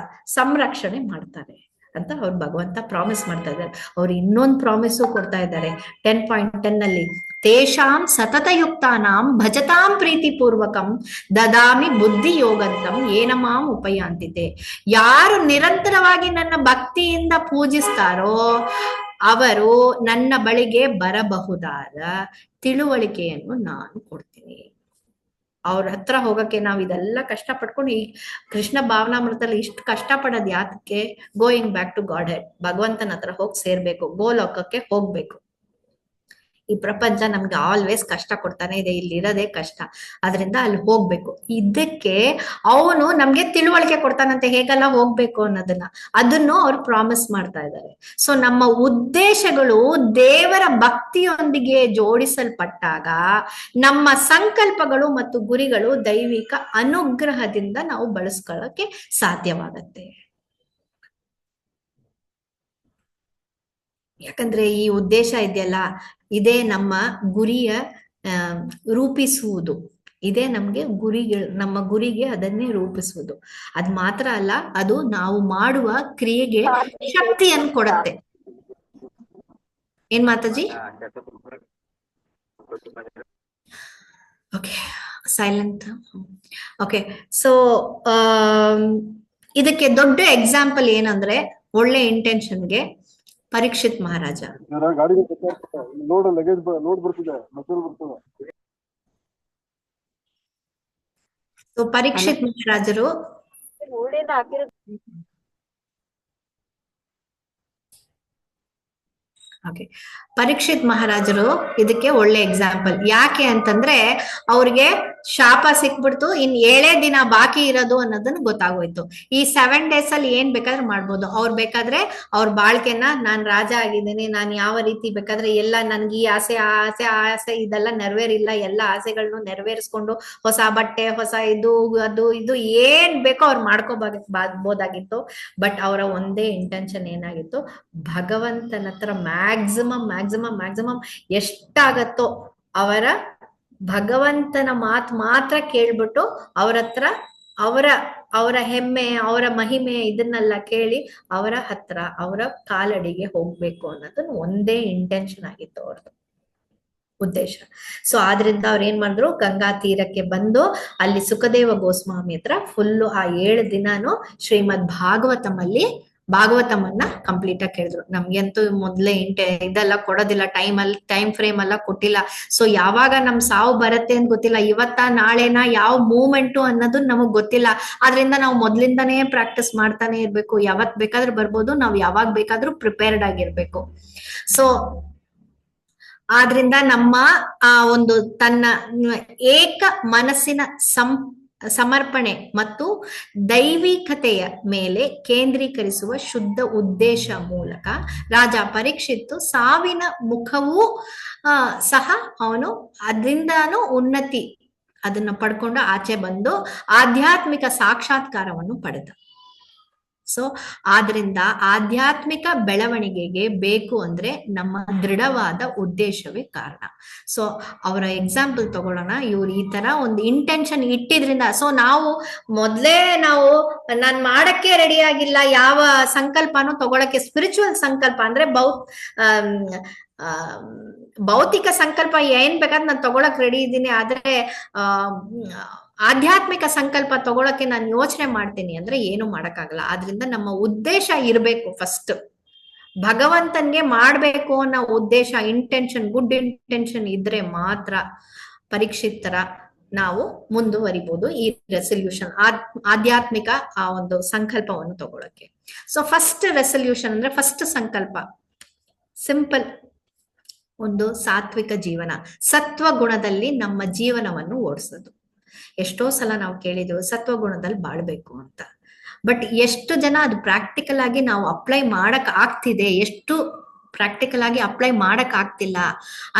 ಸಂರಕ್ಷಣೆ ಮಾಡ್ತಾರೆ ಅಂತ ಅವ್ರು ಭಗವಂತ ಪ್ರಾಮಿಸ್ ಮಾಡ್ತಾ ಇದ್ದಾರೆ. ಅವ್ರು ಇನ್ನೊಂದು ಪ್ರಾಮಿಸು ಕೊಡ್ತಾ ಇದ್ದಾರೆ 10.10 ಅಲ್ಲಿ, ತೇಷಾಂ ಸತತಯುಕ್ತಾನಾಂ ಭಜತಾಂ ಪ್ರೀತಿ ಪೂರ್ವಕಂ ದದಾಮಿ ಬುದ್ಧಿ ಯೋಗಂತಂ ಏನ ಮಾಂ ಉಪಯಾಂತಿತೆ. ಯಾರು ನಿರಂತರವಾಗಿ ನನ್ನ ಭಕ್ತಿಯಿಂದ ಪೂಜಿಸ್ತಾರೋ ಅವರು ನನ್ನ ಬಳಿಗೆ ಬರಬಹುದಾದ ತಿಳುವಳಿಕೆಯನ್ನು ನಾನು ಕೊಡ್ತೀನಿ. ಅವ್ರ ಹತ್ರ ಹೋಗಕ್ಕೆ ನಾವ್ ಇದೆಲ್ಲ ಕಷ್ಟ ಪಡ್ಕೊಂಡು, ಈ ಕೃಷ್ಣ ಭಾವನಾಮೃತದಲ್ಲಿ ಇಷ್ಟು ಕಷ್ಟ ಪಡೋದ್ ಯಾತಕ್ಕೆ? Going back to Godhead, ಭಗವಂತನ ಹತ್ರ ಹೋಗಿ ಸೇರ್ಬೇಕು, ಗೋಲೋಕಕ್ಕೆ ಹೋಗ್ಬೇಕು. ಈ ಪ್ರಪಂಚ ನಮ್ಗೆ ಆಲ್ವೇಸ್ ಕಷ್ಟ ಕೊಡ್ತಾನೆ ಇದೆ, ಇಲ್ಲಿರೋದೇ ಕಷ್ಟ, ಅದರಿಂದ ಅಲ್ಲಿ ಹೋಗ್ಬೇಕು. ಇದಕ್ಕೆ ಅವನು ನಮ್ಗೆ ತಿಳುವಳಿಕೆ ಕೊಡ್ತಾನಂತೆ, ಹೇಗೆಲ್ಲ ಹೋಗ್ಬೇಕು ಅನ್ನೋದನ್ನ, ಅದನ್ನು ಅವ್ರು ಪ್ರಾಮಿಸ್ ಮಾಡ್ತಾ ಇದ್ದಾರೆ. ಸೊ ನಮ್ಮ ಉದ್ದೇಶಗಳು ದೇವರ ಭಕ್ತಿಯೊಂದಿಗೆ ಜೋಡಿಸಲ್ಪಟ್ಟಾಗ ನಮ್ಮ ಸಂಕಲ್ಪಗಳು ಮತ್ತು ಗುರಿಗಳು ದೈವಿಕ ಅನುಗ್ರಹದಿಂದ ನಾವು ಬಳಸ್ಕೊಳ್ಳೋಕೆ ಸಾಧ್ಯವಾಗತ್ತೆ. ಯಾಕಂದ್ರೆ ಈ ಉದ್ದೇಶ ಇದೆಯಲ್ಲ, ಇದೇ ನಮ್ಮ ಗುರಿಯ ರೂಪಿಸುವುದು, ಇದೇ ನಮ್ಗೆ ನಮ್ಮ ಗುರಿಗೆ ಅದನ್ನೇ ರೂಪಿಸುವುದು. ಅದ್ ಮಾತ್ರ ಅಲ್ಲ, ಅದು ನಾವು ಮಾಡುವ ಕ್ರಿಯೆಗೆ ಶಕ್ತಿಯನ್ನು ಕೊಡುತ್ತೆ. ಏನ್ Mataji? Okay, silent. Okay, so ಇದಕ್ಕೆ ದೊಡ್ಡ ಎಕ್ಸಾಂಪಲ್ ಏನಂದ್ರೆ, ಒಳ್ಳೆ ಇಂಟೆನ್ಷನ್ಗೆ ಪರೀಕ್ಷಿತ್ ಮಹಾರಾಜ. ಪರೀಕ್ಷಿತ್ ಮಹಾರಾಜರು ಪರೀಕ್ಷಿತ್ ಮಹಾರಾಜರು ಇದಕ್ಕೆ ಒಳ್ಳೆ ಎಕ್ಸಾಂಪಲ್. ಯಾಕೆ ಅಂತಂದ್ರೆ, ಅವ್ರಿಗೆ ಶಾಪ ಸಿಕ್ಬಿಡ್ತು, ಇನ್ 7 ದಿನ ಬಾಕಿ ಇರೋದು ಅನ್ನೋದನ್ನ ಗೊತ್ತಾಗೋಯ್ತು. ಈ 7 days ಅಲ್ಲಿ ಏನ್ ಬೇಕಾದ್ರೆ ಮಾಡ್ಬೋದು. ಅವ್ರು ಬೇಕಾದ್ರೆ ಅವ್ರ ಬಾಳ್ಕೆನ, ನಾನ್ ರಾಜ ಆಗಿದ್ದೀನಿ, ನಾನ್ ಯಾವ ರೀತಿ ಬೇಕಾದ್ರೆ ಎಲ್ಲ ನನ್ಗೆ ಈ ಆಸೆ ಆ ಆಸೆ ಆ ಆಸೆ ಇದೆಲ್ಲ ನೆರವೇರಿಲ್ಲ, ಎಲ್ಲ ಆಸೆಗಳನ್ನು ನೆರವೇರಿಸ್ಕೊಂಡು ಹೊಸ ಬಟ್ಟೆ, ಹೊಸ ಇದು ಅದು ಇದು ಏನ್ ಬೇಕೋ ಅವ್ರು ಮಾಡ್ಕೋಬೋದಾಗಿತ್ತು. ಬಟ್ ಅವರ ಒಂದೇ ಇಂಟೆನ್ಷನ್ ಏನಾಗಿತ್ತು, ಭಗವಂತನ ಹತ್ರ ಮ್ಯಾಕ್ಸಿಮಮ್ ಎಷ್ಟಾಗತ್ತೋ ಅವರ ಭಗವಂತನ ಮಾತ್ರ ಕೇಳ್ಬಿಟ್ಟು ಅವ್ರ ಹತ್ರ ಅವರ ಹೆಮ್ಮೆ, ಅವರ ಮಹಿಮೆ ಇದನ್ನೆಲ್ಲ ಕೇಳಿ ಅವರ ಹತ್ರ ಅವರ ಕಾಲಡಿಗೆ ಹೋಗ್ಬೇಕು ಅನ್ನೋದು ಒಂದೇ ಇಂಟೆನ್ಷನ್ ಆಗಿತ್ತು ಅವ್ರದ್ದು ಉದ್ದೇಶ. ಸೊ ಆದ್ರಿಂದ ಅವ್ರ ಏನ್ ಮಾಡಿದ್ರು, ಗಂಗಾ ತೀರಕ್ಕೆ ಬಂದು ಅಲ್ಲಿ ಸುಖದೇವ ಗೋಸ್ವಾಮಿ ಹತ್ರ ಫುಲ್ಲು ಆ 7 ದಿನಾನು ಶ್ರೀಮದ್ ಭಾಗವತಮನ್ನ ಕಂಪ್ಲೀಟ್ ಆಗಿ ಕೇಳಿದ್ರು. ನಮ್ಗಂತೂ ಮೊದ್ಲೇ ಇದೆಲ್ಲ ಕೊಡೋದಿಲ್ಲ, ಟೈಮ್ ಫ್ರೇಮ್ ಎಲ್ಲ ಕೊಟ್ಟಿಲ್ಲ. ಸೊ ಯಾವಾಗ ನಮ್ ಸಾವು ಬರುತ್ತೆ ಅಂತ ಗೊತ್ತಿಲ್ಲ, ಇವತ್ತ ನಾಳೆನ ಯಾವ ಮೂಮೆಂಟು ಅನ್ನೋದು ನಮಗ್ ಗೊತ್ತಿಲ್ಲ. ಆದ್ರಿಂದ ನಾವು ಮೊದ್ಲಿಂದಾನೇ ಪ್ರಾಕ್ಟೀಸ್ ಮಾಡ್ತಾನೆ ಇರ್ಬೇಕು. ಯಾವತ್ ಬೇಕಾದ್ರೂ ಬರ್ಬೋದು, ನಾವ್ ಯಾವಾಗ ಬೇಕಾದ್ರೂ ಪ್ರಿಪೇರ್ಡ್ ಆಗಿರ್ಬೇಕು. ಸೊ ಆದ್ರಿಂದ ನಮ್ಮ ಒಂದು ತನ್ನ ಏಕ ಮನಸ್ಸಿನ ಸಮರ್ಪಣೆ ಮತ್ತು ದೈವಿಕತೆಯ ಮೇಲೆ ಕೇಂದ್ರೀಕರಿಸುವ ಶುದ್ಧ ಉದ್ದೇಶ ಮೂಲಕ ರಾಜ ಪರೀಕ್ಷಿತ್ತು ಸಾವಿನ ಮುಖವೂ ಸಹ ಅವನು ಅದರಿಂದಾನು ಉನ್ನತಿ ಅದನ್ನ ಪಡ್ಕೊಂಡು ಆಚೆ ಬಂದು ಆಧ್ಯಾತ್ಮಿಕ ಸಾಕ್ಷಾತ್ಕಾರವನ್ನು ಪಡೆದ. ಸೊ ಆದ್ರಿಂದ ಆಧ್ಯಾತ್ಮಿಕ ಬೆಳವಣಿಗೆಗೆ ಬೇಕು ಅಂದ್ರೆ ನಮ್ಮ ದೃಢವಾದ ಉದ್ದೇಶವೇ ಕಾರಣ. ಸೊ ಅವರ ಎಕ್ಸಾಂಪಲ್ ತಗೊಳ್ಳೋಣ. ಇವ್ರು ಈ ತರ ಒಂದು ಇಂಟೆನ್ಷನ್ ಇಟ್ಟಿದ್ರಿಂದ, ಸೊ ನಾವು ಮೊದ್ಲೇ ನಾನ್ ಮಾಡಕ್ಕೆ ರೆಡಿ ಆಗಿಲ್ಲ, ಯಾವ ಸಂಕಲ್ಪನೂ ತಗೊಳಕ್ಕೆ, ಸ್ಪಿರಿಚುವಲ್ ಸಂಕಲ್ಪ ಅಂದ್ರೆ ಭೌತಿಕ ಸಂಕಲ್ಪ ಏನ್ ಬೇಕಾದ್ರೆ ನಾನು ತಗೊಳಕ್ ರೆಡಿ ಇದ್ದೀನಿ, ಆದ್ರೆ ಆಧ್ಯಾತ್ಮಿಕ ಸಂಕಲ್ಪ ತಗೊಳಕ್ಕೆ ನಾನು ಯೋಚನೆ ಮಾಡ್ತೀನಿ ಅಂದ್ರೆ ಏನು ಮಾಡಕ್ಕಾಗಲ್ಲ. ಆದ್ರಿಂದ ನಮ್ಮ ಉದ್ದೇಶ ಇರ್ಬೇಕು. ಫಸ್ಟ್ ಭಗವಂತನ್ಗೆ ಮಾಡ್ಬೇಕು ಅನ್ನೋ ಉದ್ದೇಶ, ಇಂಟೆನ್ಷನ್, ಗುಡ್ ಇಂಟೆನ್ಷನ್ ಇದ್ರೆ ಮಾತ್ರ ಪರೀಕ್ಷಿತ್ ತರ ನಾವು ಮುಂದುವರಿಬಹುದು ಈ ರೆಸಲ್ಯೂಷನ್, ಆಧ್ಯಾತ್ಮಿಕ ಆ ಒಂದು ಸಂಕಲ್ಪವನ್ನು ತಗೊಳಕ್ಕೆ. ಸೊ ಫಸ್ಟ್ ರೆಸಲ್ಯೂಷನ್ ಅಂದ್ರೆ ಫಸ್ಟ್ ಸಂಕಲ್ಪ ಸಿಂಪಲ್, ಒಂದು ಸಾತ್ವಿಕ ಜೀವನ, ಸತ್ವ ಗುಣದಲ್ಲಿ ನಮ್ಮ ಜೀವನವನ್ನು ಓಡಿಸೋದು. ಎಷ್ಟೋ ಸಲ ನಾವು ಕೇಳಿದೆವು ಸತ್ವ ಗುಣದಲ್ಲಿ ಬಾಳ್ಬೇಕು ಅಂತ, ಬಟ್ ಎಷ್ಟು ಜನ ಅದು ಪ್ರಾಕ್ಟಿಕಲ್ ಆಗಿ ನಾವು ಅಪ್ಲೈ ಮಾಡಕ್ ಆಗ್ತಿದೆ, ಎಷ್ಟು ಪ್ರಾಕ್ಟಿಕಲ್ ಆಗಿ ಅಪ್ಲೈ ಮಾಡಕ್ ಆಗ್ತಿಲ್ಲ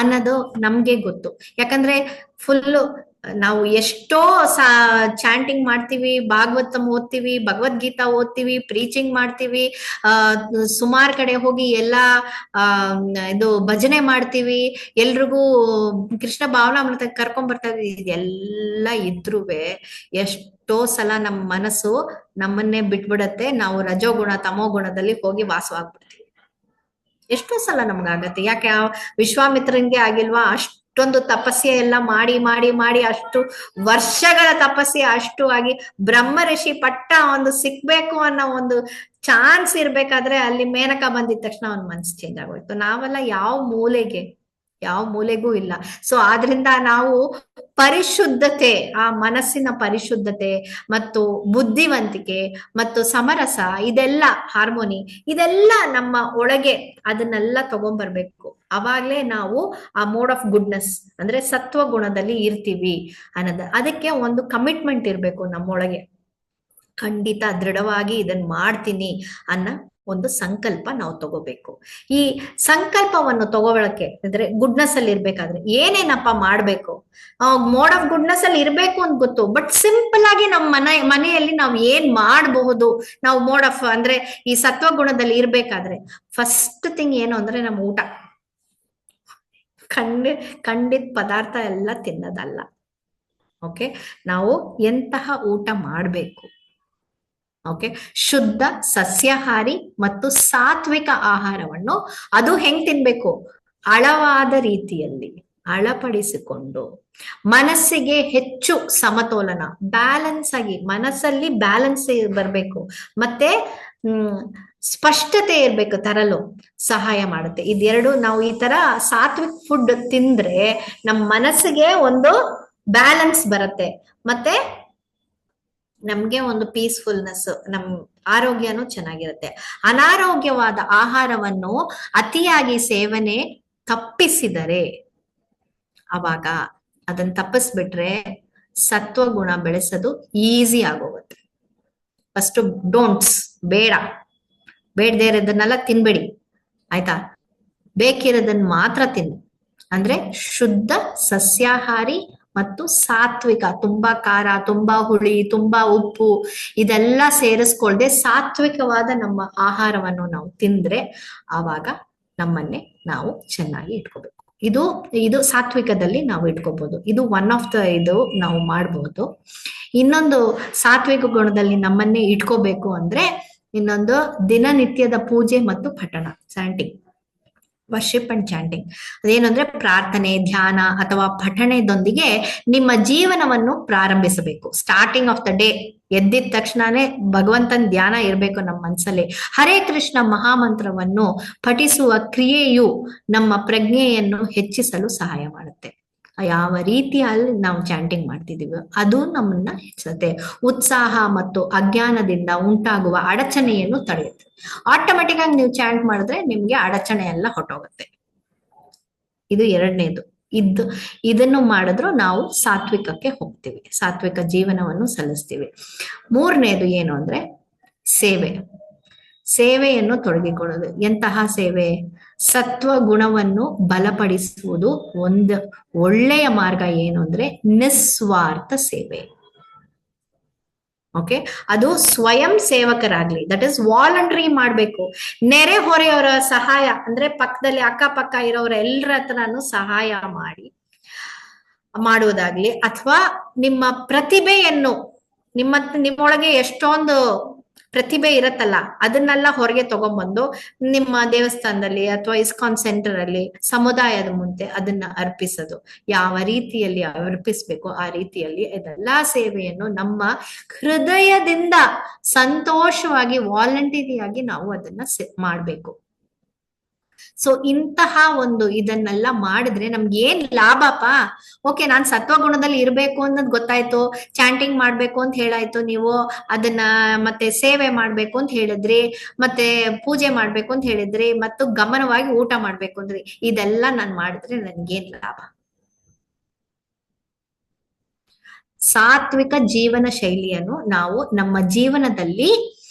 ಅನ್ನೋದು ನಮ್ಗೆ ಗೊತ್ತು. ಯಾಕಂದ್ರೆ ಫುಲ್ ನಾವು ಎಷ್ಟೋ ಚಾಂಟಿಂಗ್ ಮಾಡ್ತೀವಿ, ಭಾಗವತಂ ಓದ್ತೀವಿ, ಭಗವದ್ಗೀತಾ ಓದ್ತೀವಿ, ಪ್ರೀಚಿಂಗ್ ಮಾಡ್ತೀವಿ, ಸುಮಾರು ಕಡೆ ಹೋಗಿ ಎಲ್ಲಾ ಇದು ಭಜನೆ ಮಾಡ್ತೀವಿ, ಎಲ್ರಿಗೂ ಕೃಷ್ಣ ಭಾವನಾಮೃತ ಕರ್ಕೊಂಡ್ ಬರ್ತಾ ಇದೀವಿ. ಇದೆಲ್ಲ ಇದ್ರುವೆ ಎಷ್ಟೋ ಸಲ ನಮ್ಮ ಮನಸ್ಸು ನಮ್ಮನ್ನೇ ಬಿಟ್ಬಿಡತ್ತೆ, ನಾವು ರಜೋಗುಣ ತಮೋ ಗುಣದಲ್ಲಿ ಹೋಗಿ ವಾಸವಾಗ್ಬಿಡ್ತೀವಿ. ಎಷ್ಟೋ ಸಲ ನಮ್ಗಾಗತ್ತೆ. ಯಾಕೆ ವಿಶ್ವಾಮಿತ್ರನ್ಗೆ ಆಗಿಲ್ವಾ? ಅಷ್ಟೊಂದು ತಪಸ್ಸೆ ಎಲ್ಲ ಮಾಡಿ ಮಾಡಿ ಮಾಡಿ, ಅಷ್ಟು ವರ್ಷಗಳ ತಪಸ್ಸೆ ಅಷ್ಟು ಆಗಿ ಬ್ರಹ್ಮ ಋಷಿ ಪಟ್ಟ ಒಂದು ಸಿಕ್ಬೇಕು ಅನ್ನೋ ಒಂದು ಚಾನ್ಸ್ ಇರ್ಬೇಕಾದ್ರೆ ಅಲ್ಲಿ ಮೇನಕ ಬಂದಿದ ತಕ್ಷಣ ಅವ್ನ ಮನ್ಸು ಚೇಂಜ್ ಆಗೋಯ್ತು. ನಾವೆಲ್ಲ ಯಾವ ಮೂಲೆಗೂ ಇಲ್ಲ. ಸೊ ಆದ್ರಿಂದ ನಾವು ಪರಿಶುದ್ಧತೆ, ಆ ಮನಸ್ಸಿನ ಪರಿಶುದ್ಧತೆ ಮತ್ತು ಬುದ್ಧಿವಂತಿಕೆ ಮತ್ತು ಸಮರಸ, ಇದೆಲ್ಲ ಹಾರ್ಮೋನಿ, ಇದೆಲ್ಲ ನಮ್ಮ ಒಳಗೆ ಅದನ್ನೆಲ್ಲ ತಗೊಂಡ್ಬರ್ಬೇಕು. ಅವಾಗ್ಲೇ ನಾವು ಆ ಮೋಡ್ ಆಫ್ ಗುಡ್ನೆಸ್ ಅಂದ್ರೆ ಸತ್ವ ಗುಣದಲ್ಲಿ ಇರ್ತೀವಿ ಅನ್ನೋದು. ಅದಕ್ಕೆ ಒಂದು ಕಮಿಟ್ಮೆಂಟ್ ಇರ್ಬೇಕು ನಮ್ಮೊಳಗೆ. ಖಂಡಿತ ದೃಢವಾಗಿ ಇದನ್ನ ಮಾಡ್ತೀನಿ ಅನ್ನೋ ಒಂದು ಸಂಕಲ್ಪ ನಾವು ತಗೋಬೇಕು. ಈ ಸಂಕಲ್ಪವನ್ನು ತಗೋಳಕ್ಕೆ ಅಂದ್ರೆ ಗುಡ್ನೆಸ್ ಅಲ್ಲಿ ಇರ್ಬೇಕಾದ್ರೆ ಏನೇನಪ್ಪ ಮಾಡ್ಬೇಕು, ಮೋಡ್ ಆಫ್ ಗುಡ್ನೆಸ್ ಅಲ್ಲಿ ಇರ್ಬೇಕು ಅಂತ ಗೊತ್ತು, ಬಟ್ ಸಿಂಪಲ್ ಆಗಿ ನಮ್ಮ ಮನೆಯಲ್ಲಿ ನಾವು ಏನ್ ಮಾಡಬಹುದು, ನಾವು ಮೋಡ್ ಆಫ್ ಅಂದ್ರೆ ಈ ಸತ್ವ ಗುಣದಲ್ಲಿ ಇರ್ಬೇಕಾದ್ರೆ ಫಸ್ಟ್ ಥಿಂಗ್ ಏನು ಅಂದ್ರೆ ನಮ್ಮ ಊಟ. ಖಂಡಿತ ಪದಾರ್ಥ ಎಲ್ಲ ತಿನ್ನೋದಲ್ಲ. ಓಕೆ, ನಾವು ಎಂತಹ ಊಟ ಮಾಡ್ಬೇಕು? ಓಕೆ, ಶುದ್ಧ ಸಸ್ಯಾಹಾರಿ ಮತ್ತು ಸಾತ್ವಿಕ ಆಹಾರವನ್ನು ಅದು ಹೆಂಗ್ ತಿನ್ಬೇಕು? ಅಳವಾದ ರೀತಿಯಲ್ಲಿ ಅಳಪಡಿಸಿಕೊಂಡು ಮನಸ್ಸಿಗೆ ಹೆಚ್ಚು ಸಮತೋಲನ, ಬ್ಯಾಲೆನ್ಸ್ ಆಗಿ ಮನಸ್ಸಲ್ಲಿ ಬ್ಯಾಲೆನ್ಸ್ ಬರ್ಬೇಕು, ಮತ್ತೆ ಸ್ಪಷ್ಟತೆ ಇರ್ಬೇಕು, ತರಲು ಸಹಾಯ ಮಾಡುತ್ತೆ. ಇದೆರಡು ನಾವು ಈ ತರ ಸಾತ್ವಿಕ್ ಫುಡ್ ತಿಂದ್ರೆ ನಮ್ಮ ಮನಸ್ಸಿಗೆ ಒಂದು ಬ್ಯಾಲೆನ್ಸ್ ಬರುತ್ತೆ, ಮತ್ತೆ ನಮ್ಗೆ ಒಂದು ಪೀಸ್ಫುಲ್ನೆಸ್, ನಮ್ ಆರೋಗ್ಯನೂ ಚೆನ್ನಾಗಿರುತ್ತೆ. ಅನಾರೋಗ್ಯವಾದ ಆಹಾರವನ್ನು ಅತಿಯಾಗಿ ಸೇವನೆ ತಪ್ಪಿಸಿದರೆ, ಅವಾಗ ಅದನ್ನ ತಪ್ಪಿಸ್ಬಿಟ್ರೆ ಸತ್ವ ಗುಣ ಬೆಳೆಸೋದು ಈಸಿ ಆಗೋಗುತ್ತೆ. ಫಸ್ಟ್ ಡೋಂಟ್ಸ್, ಬೇಡದೇ ಇರೋದನ್ನೆಲ್ಲ ತಿನ್ಬೇಡಿ, ಆಯ್ತಾ? ಬೇಕಿರೋದನ್ನ ಮಾತ್ರ ತಿನ್ನಿ. ಅಂದ್ರೆ ಶುದ್ಧ ಸಸ್ಯಾಹಾರಿ ಮತ್ತು ಸಾತ್ವಿಕ, ತುಂಬಾ ಖಾರ, ತುಂಬಾ ಹುಳಿ, ತುಂಬಾ ಉಪ್ಪು ಇದೆಲ್ಲ ಸೇರಿಸ್ಕೊಳ್ದೆ ಸಾತ್ವಿಕವಾದ ನಮ್ಮ ಆಹಾರವನ್ನು ನಾವು ತಿಂದ್ರೆ ಆವಾಗ ನಮ್ಮನ್ನೇ ನಾವು ಚೆನ್ನಾಗಿ ಇಟ್ಕೋಬೇಕು. ಇದು ಸಾತ್ವಿಕದಲ್ಲಿ ನಾವು ಇಟ್ಕೋಬಹುದು. ಇದು ಒನ್ ಆಫ್ ದ ಇದು ನಾವು ಮಾಡಬಹುದು. ಇನ್ನೊಂದು ಸಾತ್ವಿಕ ಗುಣದಲ್ಲಿ ನಮ್ಮನ್ನೇ ಇಟ್ಕೋಬೇಕು ಅಂದ್ರೆ ಇನ್ನೊಂದು ದಿನನಿತ್ಯದ ಪೂಜೆ ಮತ್ತು ಪಠಣ, ಚಾಂಟಿಂಗ್, ವರ್ಷಿಪ್ ಅಂಡ್ ಚಾಂಟಿಂಗ್. ಅದೇನಂದ್ರೆ ಪ್ರಾರ್ಥನೆ, ಧ್ಯಾನ ಅಥವಾ ಪಠಣೆದೊಂದಿಗೆ ನಿಮ್ಮ ಜೀವನವನ್ನು ಪ್ರಾರಂಭಿಸಬೇಕು. ಸ್ಟಾರ್ಟಿಂಗ್ ಆಫ್ ದ ಡೇ ಎದ್ದಿದ ತಕ್ಷಣನೇ ಭಗವಂತನ ಧ್ಯಾನ ಇರ್ಬೇಕು ನಮ್ಮ ಮನಸ್ಸಲ್ಲಿ. ಹರೇ ಕೃಷ್ಣ ಮಹಾಮಂತ್ರವನ್ನು ಪಠಿಸುವ ಕ್ರಿಯೆಯು ನಮ್ಮ ಪ್ರಜ್ಞೆಯನ್ನು ಹೆಚ್ಚಿಸಲು ಸಹಾಯ ಮಾಡುತ್ತೆ. ಯಾವ ರೀತಿಯಲ್ಲಿ ನಾವು ಚಾಂಟಿಂಗ್ ಮಾಡ್ತಿದೀವಿ ಅದು ನಮ್ಮನ್ನ ಹೆಚ್ಚುತ್ತೆ. ಉತ್ಸಾಹ ಮತ್ತು ಅಜ್ಞಾನದಿಂದ ಉಂಟಾಗುವ ಅಡಚಣೆಯನ್ನು ತಡೆಯುತ್ತೆ. ಆಟೋಮೆಟಿಕ್ ಆಗಿ ನೀವು ಚಾಂಟ್ ಮಾಡಿದ್ರೆ ನಿಮ್ಗೆ ಅಡಚಣೆ ಎಲ್ಲ ಹೊಟ್ಟೋಗುತ್ತೆ. ಇದು ಎರಡನೇದು. ಇದನ್ನು ಮಾಡಿದ್ರು ನಾವು ಸಾತ್ವಿಕಕ್ಕೆ ಹೋಗ್ತೀವಿ, ಸಾತ್ವಿಕ ಜೀವನವನ್ನು ಸಲ್ಲಿಸ್ತೀವಿ. ಮೂರನೇದು ಏನು ಅಂದ್ರೆ ಸೇವೆಯನ್ನು ತೊಡಗಿಕೊಳ್ಳೋದು. ಎಂತಹ ಸೇವೆ? ಸತ್ವ ಗುಣವನ್ನು ಬಲಪಡಿಸುವುದು ಒಂದು ಒಳ್ಳೆಯ ಮಾರ್ಗ ಏನು ಅಂದ್ರೆ ನಿಸ್ವಾರ್ಥ ಸೇವೆ. ಓಕೆ, ಅದು ಸ್ವಯಂ ಸೇವಕರಾಗ್ಲಿ, ದಟ್ ಇಸ್ ವಾಲಂಟ್ರಿ ಮಾಡ್ಬೇಕು. ನೆರೆ ಹೊರೆಯವರ ಸಹಾಯ ಅಂದ್ರೆ ಪಕ್ಕದಲ್ಲಿ ಅಕ್ಕಪಕ್ಕ ಇರೋರ ಎಲ್ಲರ ಹತ್ರನು ಸಹಾಯ ಮಾಡುವುದಾಗ್ಲಿ, ಅಥವಾ ನಿಮ್ಮ ಪ್ರತಿಭೆಯನ್ನು ನಿಮ್ಮೊಳಗೆ ಎಷ್ಟೊಂದು ಪ್ರತಿಭೆ ಇರತ್ತಲ್ಲ ಅದನ್ನೆಲ್ಲ ಹೊರಗೆ ತಗೊಂಡ್ಬಂದು ನಿಮ್ಮ ದೇವಸ್ಥಾನದಲ್ಲಿ ಅಥವಾ ಇಸ್ಕಾನ್ ಸೆಂಟರ್ ಅಲ್ಲಿ ಸಮುದಾಯದ ಮುಂದೆ ಅದನ್ನ ಅರ್ಪಿಸೋದು. ಯಾವ ರೀತಿಯಲ್ಲಿ ಅರ್ಪಿಸ್ಬೇಕು ಆ ರೀತಿಯಲ್ಲಿ ಇದೆಲ್ಲಾ ಸೇವೆಯನ್ನು ನಮ್ಮ ಹೃದಯದಿಂದ ಸಂತೋಷವಾಗಿ ವಾಲಂಟರಿಯಾಗಿ ನಾವು ಅದನ್ನ ಮಾಡ್ಬೇಕು. ಸೊ ಇಂತಹ ಒಂದು ಇದನ್ನೆಲ್ಲ ಮಾಡಿದ್ರೆ ನಮ್ಗೆ ಏನ್ ಲಾಭಪ್ಪ? ಓಕೆ, ನಾನ್ ಸತ್ವಗುಣದಲ್ಲಿ ಇರ್ಬೇಕು ಅನ್ನೋದು ಗೊತ್ತಾಯ್ತು, ಚಾಂಟಿಂಗ್ ಮಾಡ್ಬೇಕು ಅಂತ ಹೇಳಾಯ್ತು, ನೀವು ಅದನ್ನ ಮತ್ತೆ ಸೇವೆ ಮಾಡ್ಬೇಕು ಅಂತ ಹೇಳಿದ್ರಿ, ಮತ್ತೆ ಪೂಜೆ ಮಾಡ್ಬೇಕು ಅಂತ ಹೇಳಿದ್ರಿ, ಮತ್ತು ಗಮನವಾಗಿ ಊಟ ಮಾಡ್ಬೇಕು ಅಂದ್ರಿ. ಇದೆಲ್ಲ ನಾನ್ ಮಾಡಿದ್ರೆ ನನ್ಗೇನ್ ಲಾಭ? ಸಾತ್ವಿಕ ಜೀವನ ಶೈಲಿಯನ್ನು ನಾವು ನಮ್ಮ ಜೀವನದಲ್ಲಿ